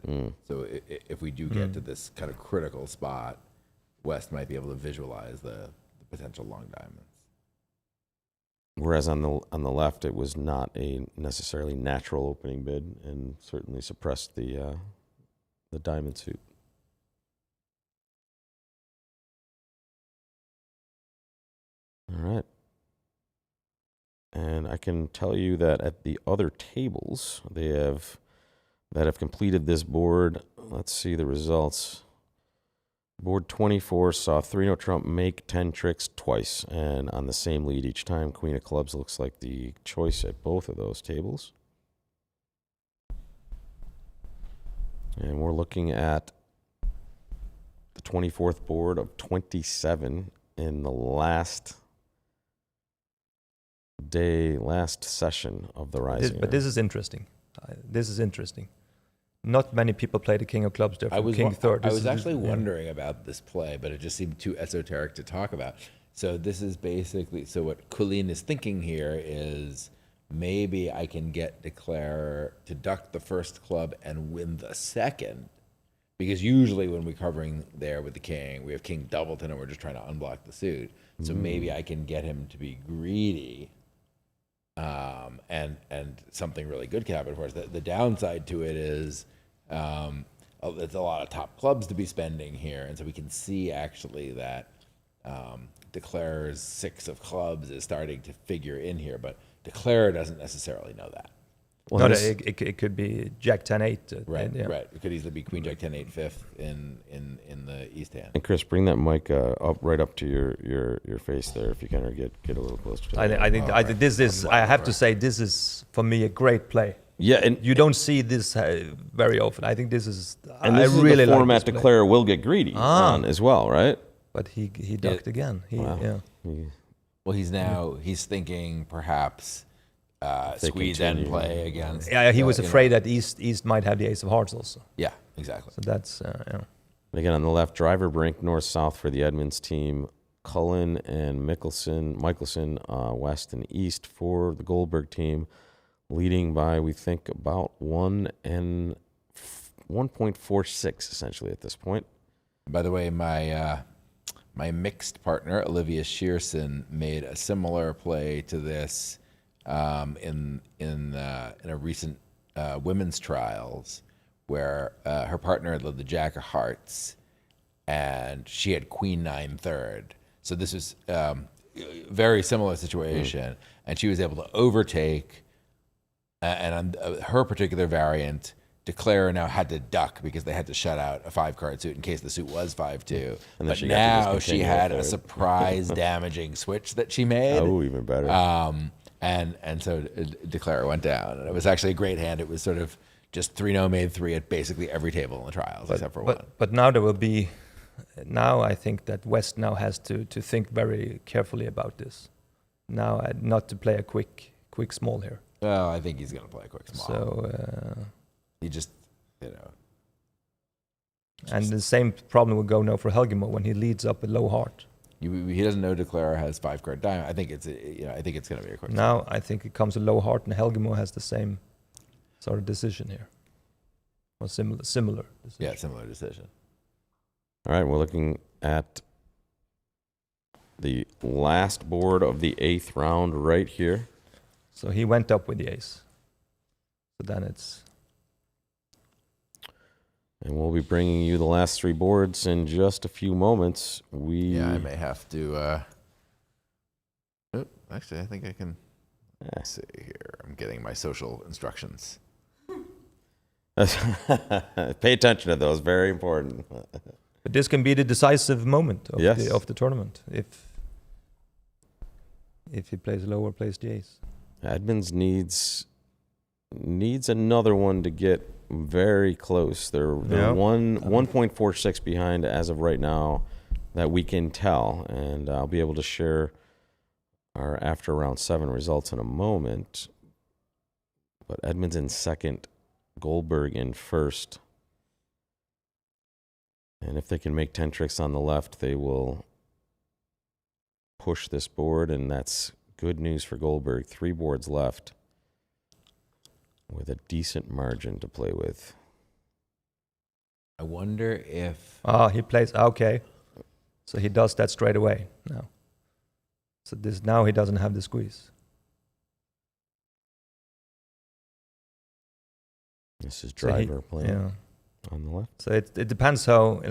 So if we do get to this kind of critical spot, West might be able to visualize the potential long diamonds. Whereas on the left, it was not a necessarily natural opening bid, and certainly suppressed the diamond suit. All right. And I can tell you that at the other tables that have completed this board, let's see the results. Board 24 saw 3-0 trump make 10 tricks twice, and on the same lead each time. Queen of clubs looks like the choice at both of those tables. And we're looking at the 24th board of 27 in the last session of the Reisinger. But this is interesting. Not many people play the king of clubs there from king third. I was actually wondering about this play, but it just seemed too esoteric to talk about. So this is basically, so what Colleen is thinking here is maybe I can get declare to duck the first club and win the second. Because usually when we're covering there with the king, we have king doubleton and we're just trying to unblock the suit. So maybe I can get him to be greedy, and something really good can happen for us. The downside to it is there's a lot of top clubs to be spending here, and so we can see actually that Declare's 6 of clubs is starting to figure in here, but Declare doesn't necessarily know that. Well, no, it could be Jack 10-8. Right, yeah. right. It could easily be Queen Jack 10-8 fifth in the East hand. And Chris, bring that mic right up to your face there, if you can, or get a little closer to it. I think this is. I have to say, this is for me a great play. Yeah, and you don't see this very often. I think this is. And this I is really the format like this play. Declare will get greedy on as well, right? But he ducked again. Wow. Well, he's thinking perhaps squeeze end play against. Yeah, he was afraid that East might have the ace of hearts also. Yeah, exactly. So that's Again, on the left, driver brink north-south for the Edmonds team. Cullen and Michelson, west and east for the Goldberg team, leading by, we think, about 1.46 essentially at this point. By the way, my mixed partner Olivia Shearson made a similar play to this in a recent women's trials, where her partner had led the Jack of Hearts, and she had Queen 9 third. So this was very similar situation, and she was able to overtake. And on her particular variant, Declare now had to duck because they had to shut out a 5-card suit in case the suit was 5-2. But now she had a surprise damaging switch that she made. Oh, even better. And so Declare went down, and it was actually a great hand. It was sort of just 3-0 made 3 at basically every table in the trials except for one. But now there will be. Now I think that West now has to think very carefully about this. Now not to play a quick small here. Well, I think he's going to play a quick small. So he just, and the same problem will go now for Helgemo when he leads up with low heart. He doesn't know Declare has 5-card diamond. I think it's going to be a quick. Now I think it comes to low heart, and Helgemo has the same sort of decision here, or similar decision. Yeah, similar decision. All right, we're looking at the last board of the 8th round right here. So he went up with the ace. So then it's. And we'll be bringing you the last 3 boards in just a few moments. I may have to. Actually, I think I can. Let's see here. I'm getting my social instructions. Pay attention to those. Very important. But this can be the decisive moment of the tournament if he plays low or plays the ace. Edmonds needs another one to get very close. They're 1.46 behind as of right now that we can tell, and I'll be able to share our after round 7 results in a moment. But Edmonds in second, Goldberg in first. And if they can make 10 tricks on the left, they will push this board, and that's good news for Goldberg. 3 boards left with a decent margin to play with. I wonder if... he plays... Okay. So he does that straight away now. So now he doesn't have the squeeze. This is driver playing on the left. So it depends how,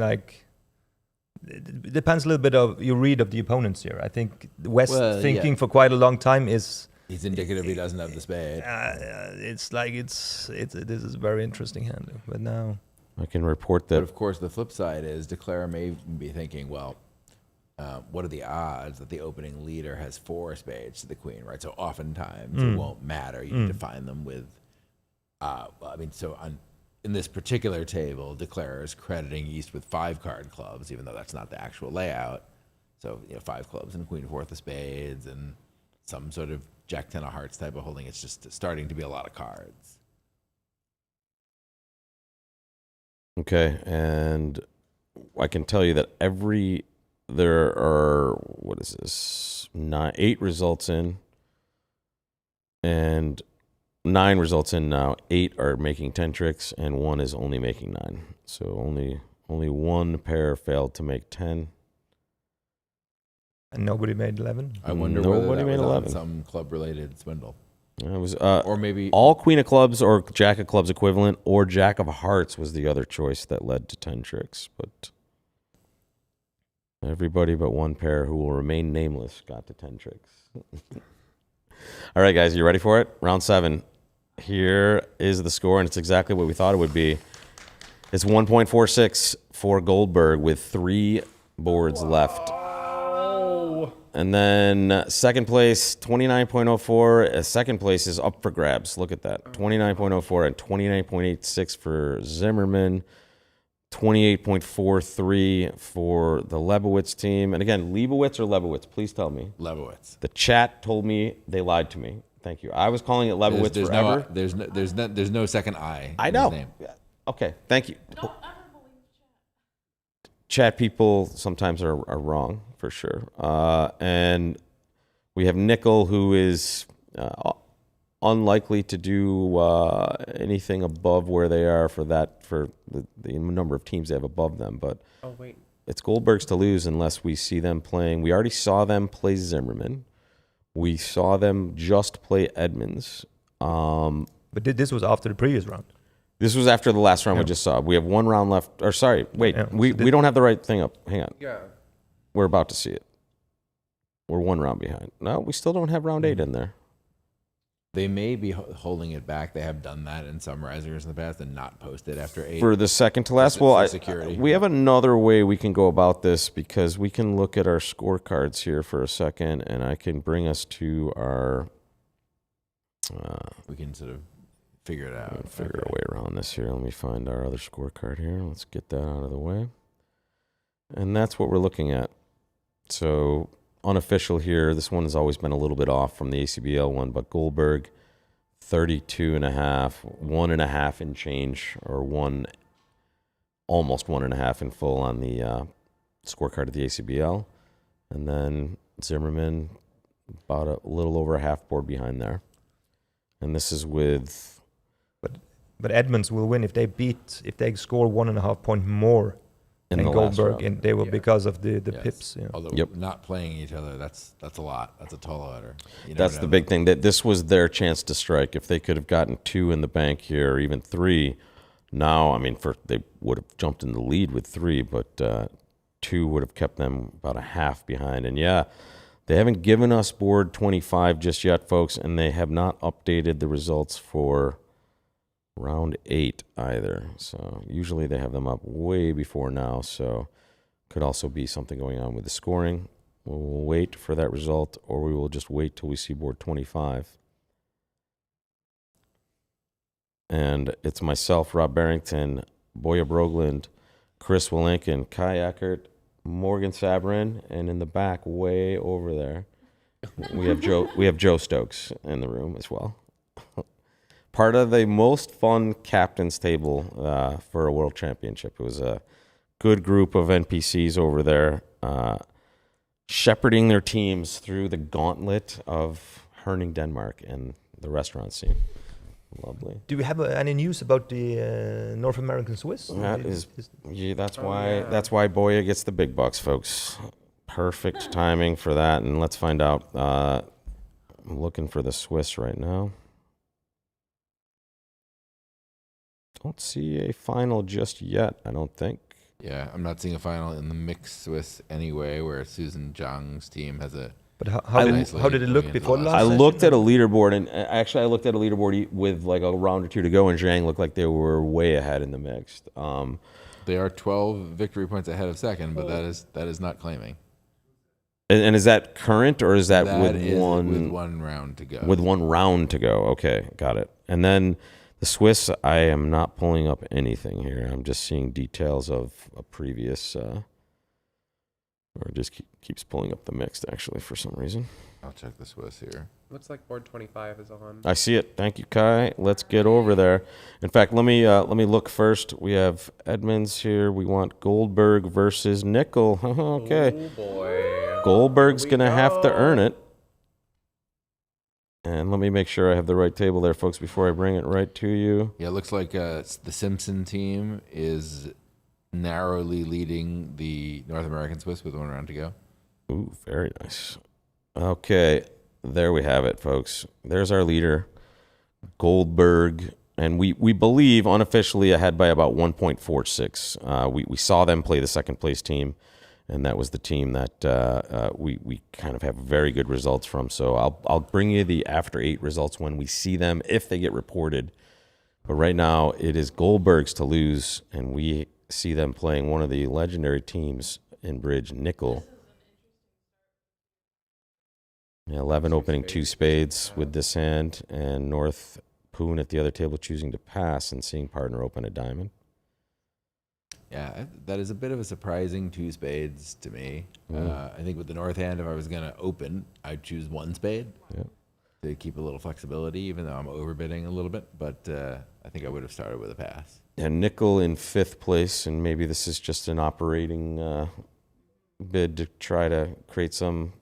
it depends a little bit of your read of the opponents here. I think West thinking for quite a long time is... He's indicative he doesn't have the spade. This is a very interesting hand. But now... I can report that... But of course, the flip side is Declare may be thinking, well, what are the odds that the opening leader has 4 spades to the queen, right? So oftentimes it won't matter. You need to find them with... in this particular table, Declare is crediting East with 5-card clubs, even though that's not the actual layout. So 5 clubs and Queen 4 of spades and some sort of Jack 10 of hearts type of holding. It's just starting to be a lot of cards. Okay, and I can tell you that there are 8 results in, and 9 results in now. 8 are making 10 tricks, and 1 is only making 9. So only one pair failed to make 10. And nobody made 11. I wonder Nobody whether that made was on 11. some club-related swindle. It was Or maybe all Queen of Clubs or Jack of Clubs equivalent, or Jack of Hearts was the other choice that led to 10 tricks. But everybody but one pair who will remain nameless got to 10 tricks. All right, guys, you ready for it? Round 7. Here is the score, and it's exactly what we thought it would be. It's 1.46 for Goldberg with 3 boards left. And then second place, 29.04. Second place is up for grabs. Look at that. 29.04 and 29.86 for Zimmerman. 28.43 for the Lebowitz team. And again, Leibowitz or Lebowitz? Please tell me. Lebowitz. The chat told me they lied to me. Thank you. I was calling it Lebowitz There's forever. there's no second I. I in know. his name. Okay, thank you. Chat people sometimes are wrong, for sure. And we have Nickel, who is unlikely to do anything above where they are for the number of teams they have above them. But it's Goldberg's to lose unless we see them playing. We already saw them play Zimmerman. We saw them just play Edmonds. But this was after the previous round. This was after the last round we just saw. We have 1 round left. Or sorry, wait. Yeah, we don't have the right thing up. Hang on. Yeah. We're about to see it. We're 1 round behind. No, we still don't have round 8 in there. They may be holding it back. They have done that in some Reisingers in the past and not posted after 8. For the second to last, For security. we have another way we can go about this, because we can look at our scorecards here for a second, and I can bring us to our... we can sort of figure it out. Figure a way around this here. Let me find our other scorecard here. Let's get that out of the way. And that's what we're looking at. So unofficial here, this one has always been a little bit off from the ACBL one, but Goldberg 32.5, 1.5 in change, or almost 1.5 in full on the scorecard of the ACBL. And then Zimmerman about a little over a half board behind there. And this is with... But Edmonds will win if they score 1.5 point more In than the last Goldberg, round. and they will because of the Yes. pips. Yeah. Although Yep. not playing each other, that's a lot. That's a tall order. You That's never the know. big thing. That this was their chance to strike. If they could have gotten 2 in the bank here, or even 3, now, I mean, they would have jumped in the lead with 3, but 2 would have kept them about a half behind. And yeah, they haven't given us board 25 just yet, folks, and they have not updated the results for round 8 either. So usually they have them up way before now, so could also be something going on with the scoring. We'll wait for that result, or we will just wait till we see board 25. And it's myself, Rob Barrington, Boya Brogland, Chris Walenkin, Kai Eckert, Morgan Sabrin, and in the back, way over there, we have Joe Stokes in the room as well. Part of the most fun captain's table for a world championship. It was a good group of NPCs over there, shepherding their teams through the gauntlet of Herning, Denmark, and the restaurant scene. Lovely. Do we have any news about the North American Swiss? That's why Boya gets the big bucks, folks. Perfect timing for that, and let's find out. I'm looking for the Swiss right now. Don't see a final just yet, I don't think. Yeah, I'm not seeing a final in the mixed Swiss anyway, where Susan Zhang's team has a. But how did it look before the last I session? looked at a leaderboard, and actually I looked at a leaderboard with like a round or 2 to go, and Zhang looked like they were way ahead in the mixed. They are 12 victory points ahead of second, but that is not claiming. And is that current, or is that That with is one? with 1 round to go. With 1 round to go. Okay, got it. And then the Swiss, I am not pulling up anything here. I'm just seeing details of a previous, or it just keeps pulling up the mixed, actually, for some reason. I'll check the Swiss here. Looks like board 25 is on. I see it. Thank you, Kai. Let's get over there. In fact, let me look first. We have Edmonds here. We want Goldberg versus Nickel. Okay. Oh boy. Goldberg's Here we going to have to go. earn it. And let me make sure I have the right table there, folks, before I bring it right to you. Yeah, it looks like the Simpson team is narrowly leading the North American Swiss with 1 round to go. Ooh, very nice. Okay, there we have it, folks. There's our leader, Goldberg, and we believe unofficially ahead by about 1.46. We saw them play the second place team, and that was the team that we kind of have very good results from. So I'll bring you the after 8 results when we see them, if they get reported. But right now it is Goldberg's to lose, and we see them playing one of the legendary teams in bridge, Nickel. 11 opening 2 spades with this hand, and North Poon at the other table choosing to pass and seeing partner open a diamond. Yeah, that is a bit of a surprising 2 spades to me. I think with the North hand, if I was going to open, I'd choose 1 spade to keep a little flexibility, even though I'm overbidding a little bit. But I think I would have started with a pass. And Nickel in 5th place, and maybe this is just an operating bid to try to create some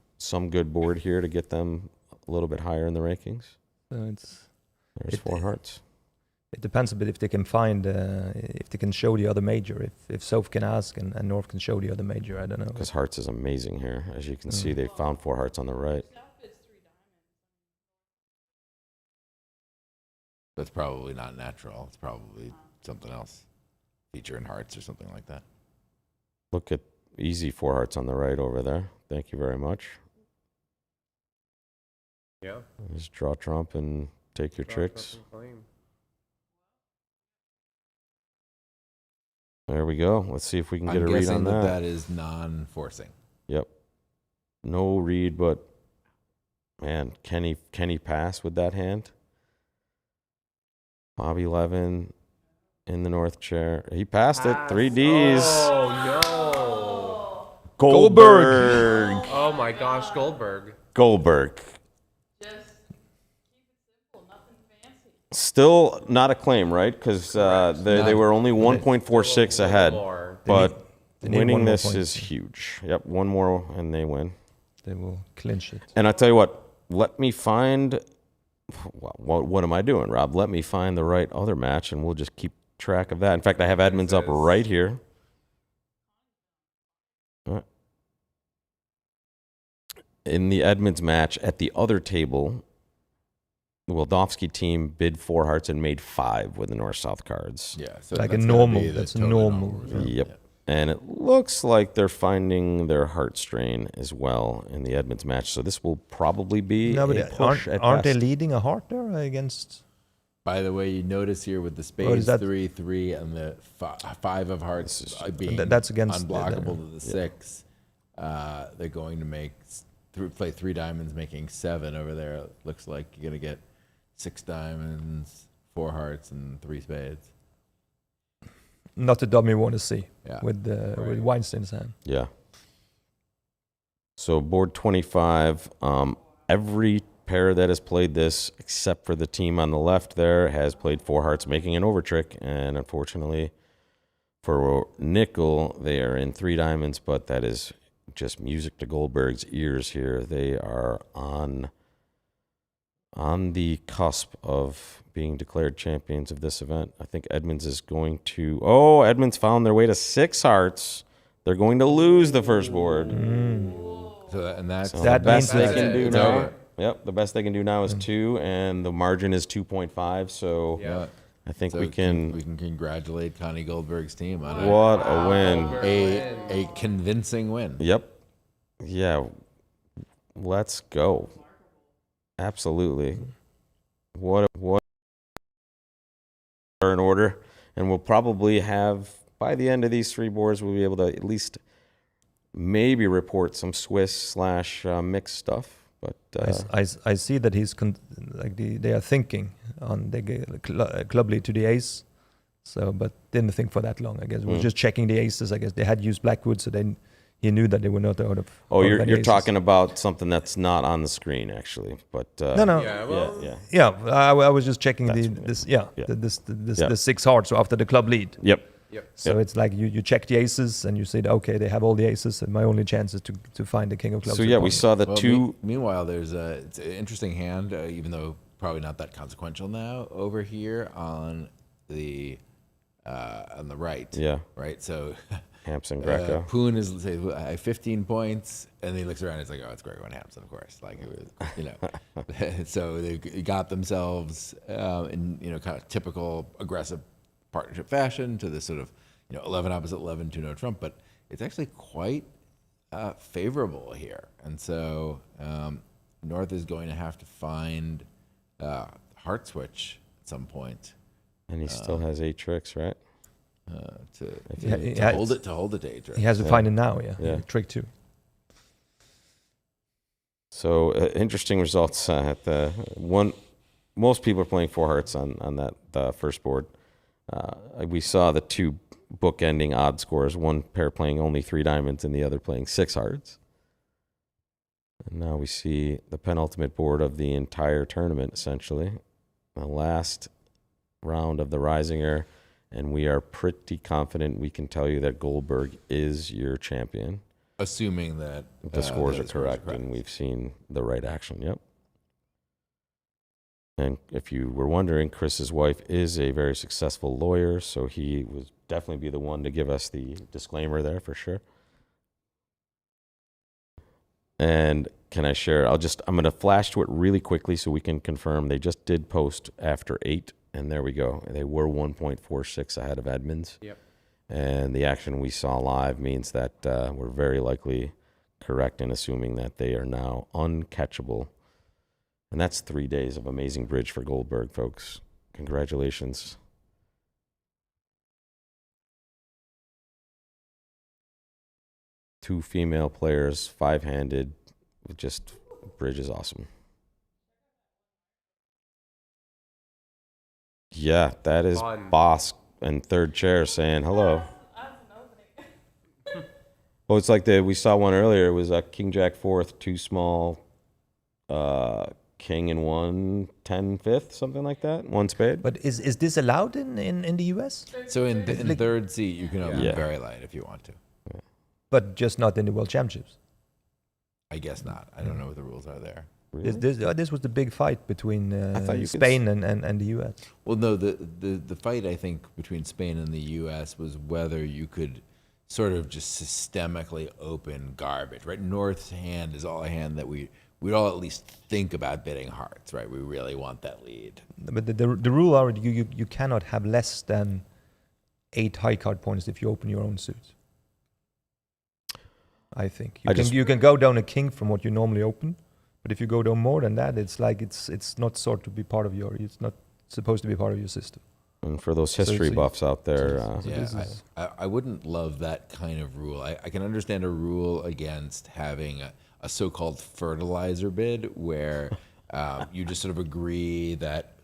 good board here to get them a little bit higher in the rankings. So There's 4 hearts. it depends a bit if they can find, if they can show the other major. If South can ask and North can show the other major, I don't know. Because hearts is amazing here. As you can see, they found 4 hearts on the right. That's probably not natural. It's probably something else. Feature in hearts or something like that. Look at easy 4 hearts on the right over there. Thank you very much. Yeah. Just draw trump and take your tricks. There we go. Let's see if we can get a read on that. That is non-forcing. Yep. No read, but man, can he pass with that hand? Bobby Levin in the North chair. He passed it. 3 Ds. Oh no! Goldberg. Oh my gosh, Goldberg. Goldberg. Still not a claim, right? Because they were only 1.46 ahead. But winning this is huge. Yep, 1 more and they win. They will clinch it. And I tell you what, let me find. What am I doing, Rob? Let me find the right other match, and we'll just keep track of that. In fact, I have Edmonds up right here. In the Edmonds match at the other table, the Wildowski team bid 4 hearts and made 5 with the North-South cards. Yeah, so Like a that's gotta normal. be the That's a total normal. result. Yep. Yeah. And it looks like they're finding their heart strain as well in the Edmonds match. So this will probably be No, but a push at aren't they best. leading a heart there against? By the way, you notice here with the is spades that- 3-3 and the 5 of hearts being that's against unblockable to the 6. They're going to play 3 diamonds, making 7 over there. It looks like you're gonna get 6 diamonds, 4 hearts, and 3 spades. Not the dummy want to see Yeah. with Weinstein's hand. Yeah. So board 25, every pair that has played this, except for the team on the left there, has played 4 hearts, making an over trick. And unfortunately for Nickel, they are in 3 diamonds, but that is just music to Goldberg's ears here. They are on the cusp of being declared champions of this event. I think Edmonds is going to... Oh, Edmonds found their way to 6 hearts. They're going to lose the first board. So that's So the best they that's can it. do It's now. over. Yep, the best they can do now is 2, and the margin is 2.5. So Yeah. I think So we can... we can congratulate Connie Goldberg's team on What a win. a convincing win. Yep. Yeah. Let's go. Absolutely. What are in order, and we'll probably have, by the end of these 3 boards, we'll be able to at least maybe report some Swiss / mixed stuff. But I see that he's they are thinking on the club lead to the ace. So, but didn't think for that long. I guess we were just checking the aces. I guess they had used Blackwood, so then he knew that they were not out of. oh, out of you're any you're aces. talking about something that's not on the screen actually, but No. Yeah, well, yeah. I was just checking That's- the 6 hearts so after the club lead. Yep. So it's like you check the aces and you say, okay, they have all the aces, and my only chance is to find the king of clubs. So yeah, we opponent. saw the Well, 2. Meanwhile, there's it's an interesting hand, even though probably not that consequential now. Over here on the right. Yeah. Right. So Hampson Greco. Poon is, say, I have 15 points, and then he looks around and it's like, oh, it's Greco and Hampson, of course. Like, it was, so they got themselves in, kind of typical aggressive partnership fashion to this sort of, 11 opposite 11, 2-no trump, but it's actually quite favorable here. And so North is going to have to find heart switch at some point. And he still has 8 tricks, right? To hold it to 8 tricks. He has to find it now, Yeah. Trick 2. So interesting results at the one. Most people are playing 4 hearts on that first board. We saw the 2 bookending odd scores. One pair playing only 3 diamonds and the other playing 6 hearts. And now we see the penultimate board of the entire tournament, essentially. The last round of the Reisinger, and we are pretty confident we can tell you that Goldberg is your champion. Assuming that The scores that are the correct, and we've seen the right action. Yep. And if you were wondering, Chris's wife is a very successful lawyer, so he would definitely be the one to give us the disclaimer there for sure. And can I share? I'm going to flash to it really quickly so we can confirm. They just did post after 8, and there we go. They were 1.46 ahead of Edmonds. Yep. And the action we saw live means that we're very likely correct in assuming that they are now uncatchable. And that's 3 days of amazing bridge for Goldberg, folks. Congratulations. Two female players, 5-handed, with just bridge is awesome. Yeah, that is Boss and third chair saying hello. Oh, it's like we saw one earlier. It was a King Jack 4th, 2 small, King and 1 10 5th, something like that. 1 spade. But is this allowed in the US? So in third seat, you can open Yeah. very light if you want to. But just not in the World Championships. I guess not. I don't know what the rules are there. Really? This was the big fight between thought you could Spain and the US. Well, no, the fight, I think, between Spain and the U.S. was whether you could sort of just systemically open garbage, right? North's hand is all a hand that we'd all at least think about bidding hearts, right? We really want that lead. But the rule already, you cannot have less than 8 high card points if you open your own suits. I think you can go down a king from what you normally open, but if you go down more than that, it's like it's not sort to be part of it's not supposed to be part of your system. And for those history buffs out there, I wouldn't love that kind of rule. I can understand a rule against having a so-called fertilizer bid where you just sort of agree that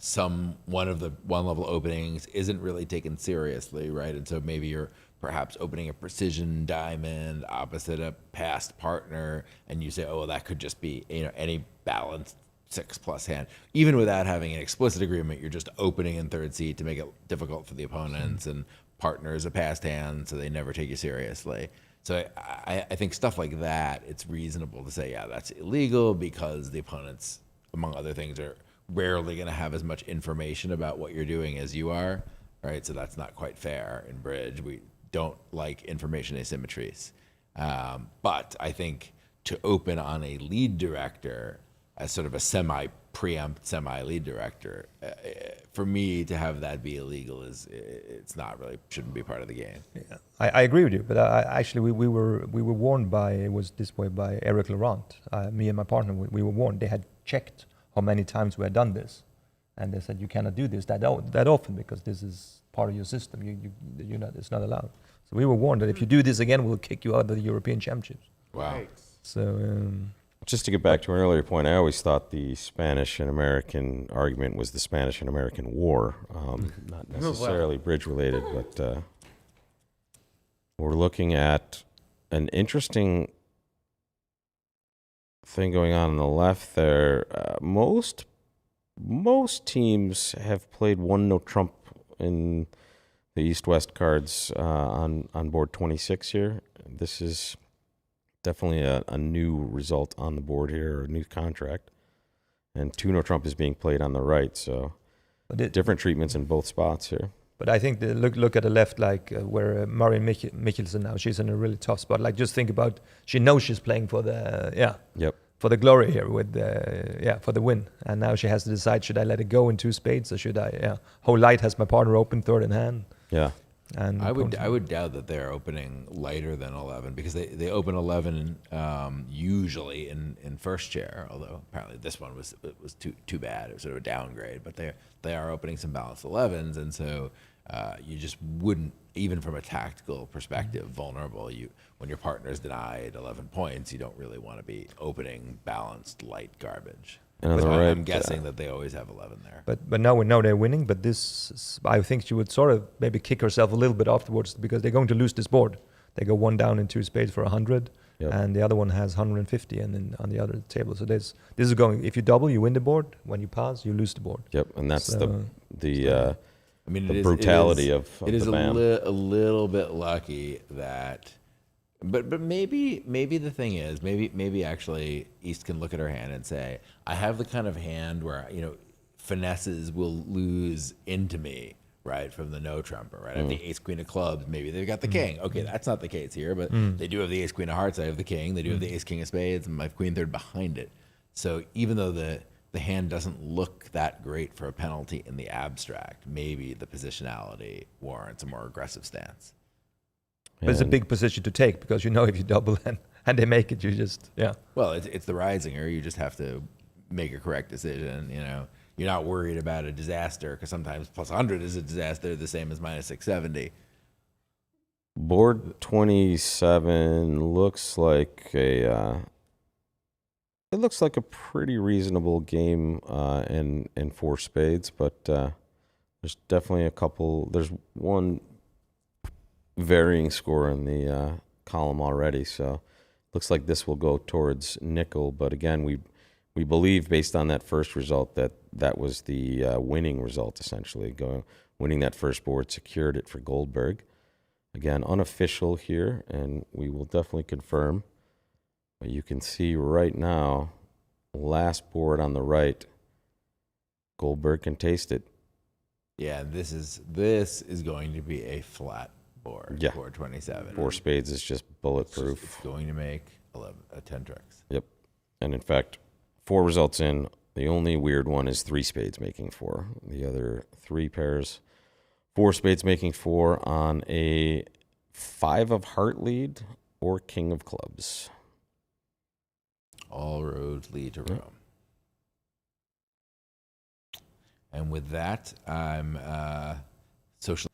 one of the one-level openings isn't really taken seriously, right? And so maybe you're perhaps opening a precision diamond opposite a past partner, and you say, oh, well, that could just be any balanced 6+ hand. Even without having an explicit agreement, you're just opening in third seat to make it difficult for the opponents, and partner is a past hand, so they never take you seriously. So I think stuff like that, it's reasonable to say, yeah, that's illegal because the opponents, among other things, are rarely going to have as much information about what you're doing as you are, right? So that's not quite fair in bridge. We don't like information asymmetries. But I think to open on a lead director as sort of a semi-preempt, semi-lead director, for me to have that be illegal it's not really, shouldn't be part of the game. Yeah. I agree with you, but actually we were warned by Eric Laurent. Me and my partner, we were warned. They had checked how many times we had done this, and they said you cannot do this that often because this is part of your system. It's not allowed. So we were warned that if you do this again, we'll kick you out of the European Championships. Wow. So just to get back to an earlier point, I always thought the Spanish and American argument was the Spanish and American War, not necessarily bridge related, but we're looking at an interesting thing going on the left there. Most teams have played 1-no trump in the East-West cards on board 26 here. This is definitely a new result on the board here, or a new contract. And 2-no trump is being played on the right, so different treatments in both spots here. But I think look at the left, like where Marion Mikkelsen now, she's in a really tough spot. Like just think about, she knows she's playing for the for the glory here with for the win, and now she has to decide, should I let it go in 2 spades or should I whole light has my partner open third in hand. Yeah. And I would doubt that they're opening lighter than 11 because they open 11 usually in first chair. Although apparently this one was too bad. It was sort of a downgrade. But they are opening some balanced 11s, and so you just wouldn't, even from a tactical perspective, vulnerable. When your partner's denied 11 points, you don't really want to be opening balanced light garbage. And on the I'm right, guessing that they always have 11 there. But now we know they're winning. But this, I think she would sort of maybe kick herself a little bit afterwards because they're going to lose this board. They go 1 down in 2 spades for 100, and the other one has 150, and then on the other table. So this is going. If you double, you win the board. When you pass, you lose the board. Yep, and that's So, the I mean, the brutality of it is the BAM. a little bit lucky that, but maybe the thing is maybe actually East can look at her hand and say, I have the kind of hand where finesses will lose into me, right, from the no trumper, right? I have the ace queen of clubs, maybe they've got the king. Okay, that's not the case here, but they do have the ace queen of hearts. I have the king. They do have the ace king of spades, and my queen third behind it. So even though the hand doesn't look that great for a penalty in the abstract, maybe the positionality warrants a more aggressive stance. but it's a big position to take because if you double and they make it, you just Well, it's the Reisinger. You just have to make a correct decision. You're not worried about a disaster because sometimes plus 100 is a disaster, the same as minus 670. Board 27 looks like it looks like a pretty reasonable game in 4 spades, but there's definitely a couple. There's one varying score in the column already, so looks like this will go towards nickel. But again, we believe based on that first result that was the winning result, essentially. Winning that first board secured it for Goldberg. Again, unofficial here, and we will definitely confirm. But you can see right now, last board on the right, Goldberg can taste it. Yeah, this is going to be a flat board. Yeah. Board 27. 4 spades is just bulletproof. It's going to make 10 tricks. Yep. And in fact, 4 results in, the only weird one is 3 spades making 4. The other 3 pairs, 4 spades making 4 on a 5 of heart lead or king of clubs. All roads lead to Rome. And with that, I'm social.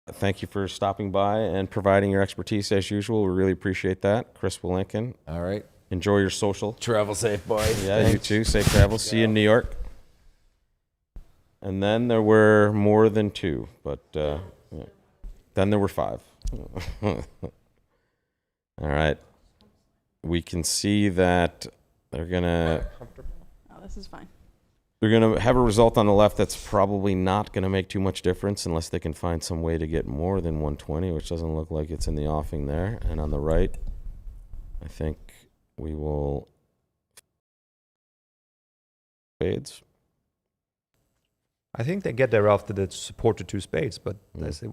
Thank you for stopping by and providing your expertise as usual. We really appreciate that. Chris Willinkin. All right. Enjoy your social. Travel safe, boys. Yeah, Thanks. you too. Safe travels. See you in New York. And then there were more than 2, but then there were 5. All right. We can see that they're gonna. Oh, this is fine. They're gonna have a result on the left that's probably not gonna make too much difference unless they can find some way to get more than 120, which doesn't look like it's in the offing there. And on the right, I think we will spades. I think they get there after the support to 2 spades, but I say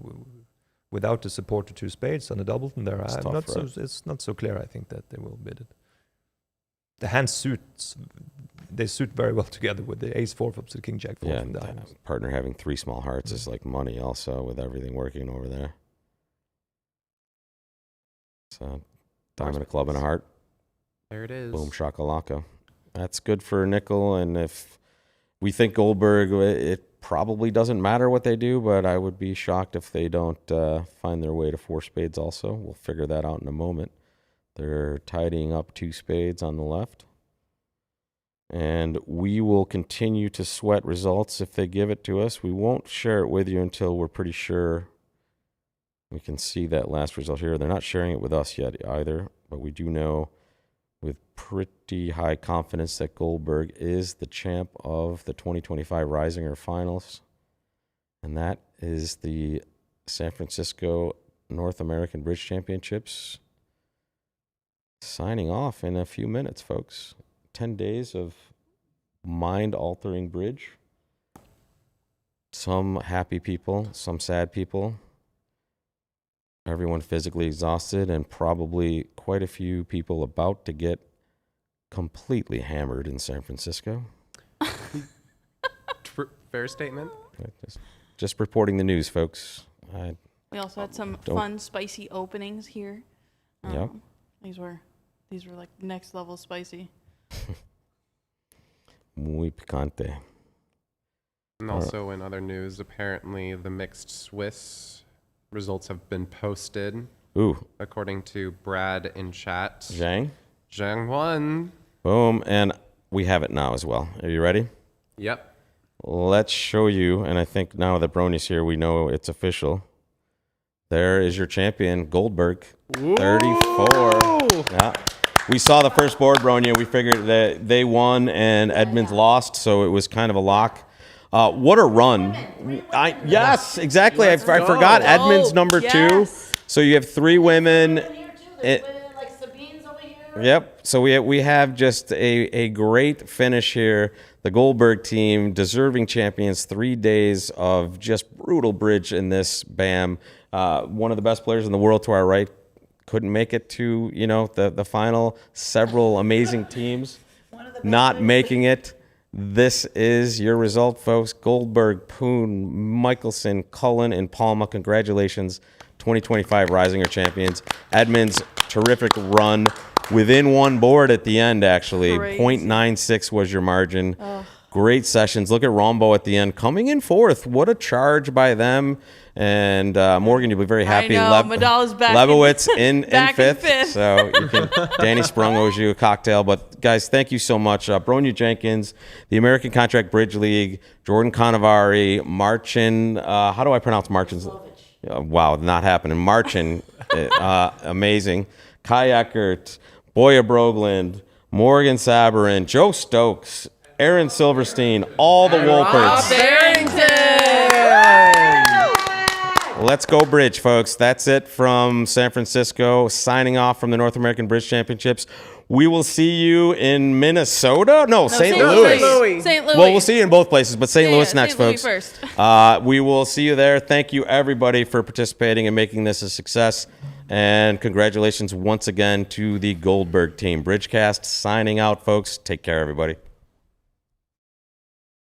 without the support to 2 spades on the doubleton there, It's I'm tough, not right? it's not so clear. I think that they will bid it. The hand suits, they suit very well together with the ace 4 flips to the king jack 4 Yeah, from and diamonds. partner having 3 small hearts is like money also with everything working over there. So diamond, a club, and a heart. There it is. Boom shakalaka. That's good for nickel, and if we think Goldberg, it probably doesn't matter what they do, but I would be shocked if they don't find their way to 4 spades also. We'll figure that out in a moment. They're tidying up 2 spades on the left. And we will continue to sweat results if they give it to us. We won't share it with you until we're pretty sure we can see that last result here. They're not sharing it with us yet either, but we do know with pretty high confidence that Goldberg is the champ of the 2025 Reisinger Finals. And that is the San Francisco North American Bridge Championships. Signing off in a few minutes, folks. 10 days of mind-altering bridge. Some happy people, some sad people. Everyone physically exhausted, and probably quite a few people about to get completely hammered in San Francisco. Fair statement. Just reporting the news, folks. We also had some fun, spicy openings here. Yep. These were like next level spicy. Muy picante. And also in other news, apparently the mixed Swiss results have been posted. Ooh. According to Brad in chat. Zhang? Zhang won. Boom. And we have it now as well. Are you ready? Yep. Let's show you. And I think now that Bronia's here, we know it's official. There is your champion, Goldberg. Woo! 34. Yeah. We saw the first board, Bronia. We figured that they won and Edmonds lost, so it was kind of a lock. What a run. Yes, exactly. I forgot Edmonds number 2. So you have 3 women. Yep. So we have just a great finish here. The Goldberg team, deserving champions, 3 days of just brutal bridge in this BAM. One of the best players in the world to our right couldn't make it to, the final. Several amazing teams not making it. This is your result, folks. Goldberg, Poon, Michelson, Cullen, and Palma. Congratulations, 2025 Reisinger champions. Edmonds, terrific run. Within 1 board at the end, actually. Crazy. 0.96 was your margin. Great sessions. Look at Rombo at the end, coming in 4th. What a charge by them. And Morgan, you'll be very happy. I know. Madala's back Lebowitz in back in 5th. fifth. So you can, Danny Sprung owes you a cocktail. But guys, thank you so much. Bronia Jenkins, the American Contract Bridge League, Jordan Canavari, Marcin. How do I pronounce Marcin's? Wow, not happening. Marcin, amazing. Kai Eckert, Boya Brogland, Morgan Sabarin, Joe Stokes, Aaron Silverstein, all the Wolperts. Rob Barrington! Let's go bridge, folks. That's it from San Francisco. Signing off from the North American Bridge Championships. We will see you in Minnesota? No, St. Louis. St. Louis. Well, we'll see you in both places, but St. Louis next, St. Louis folks. first. We will see you there. Thank you, everybody, for participating and making this a success. And congratulations once again to the Goldberg team. Bridgecast signing out, folks. Take care, everybody.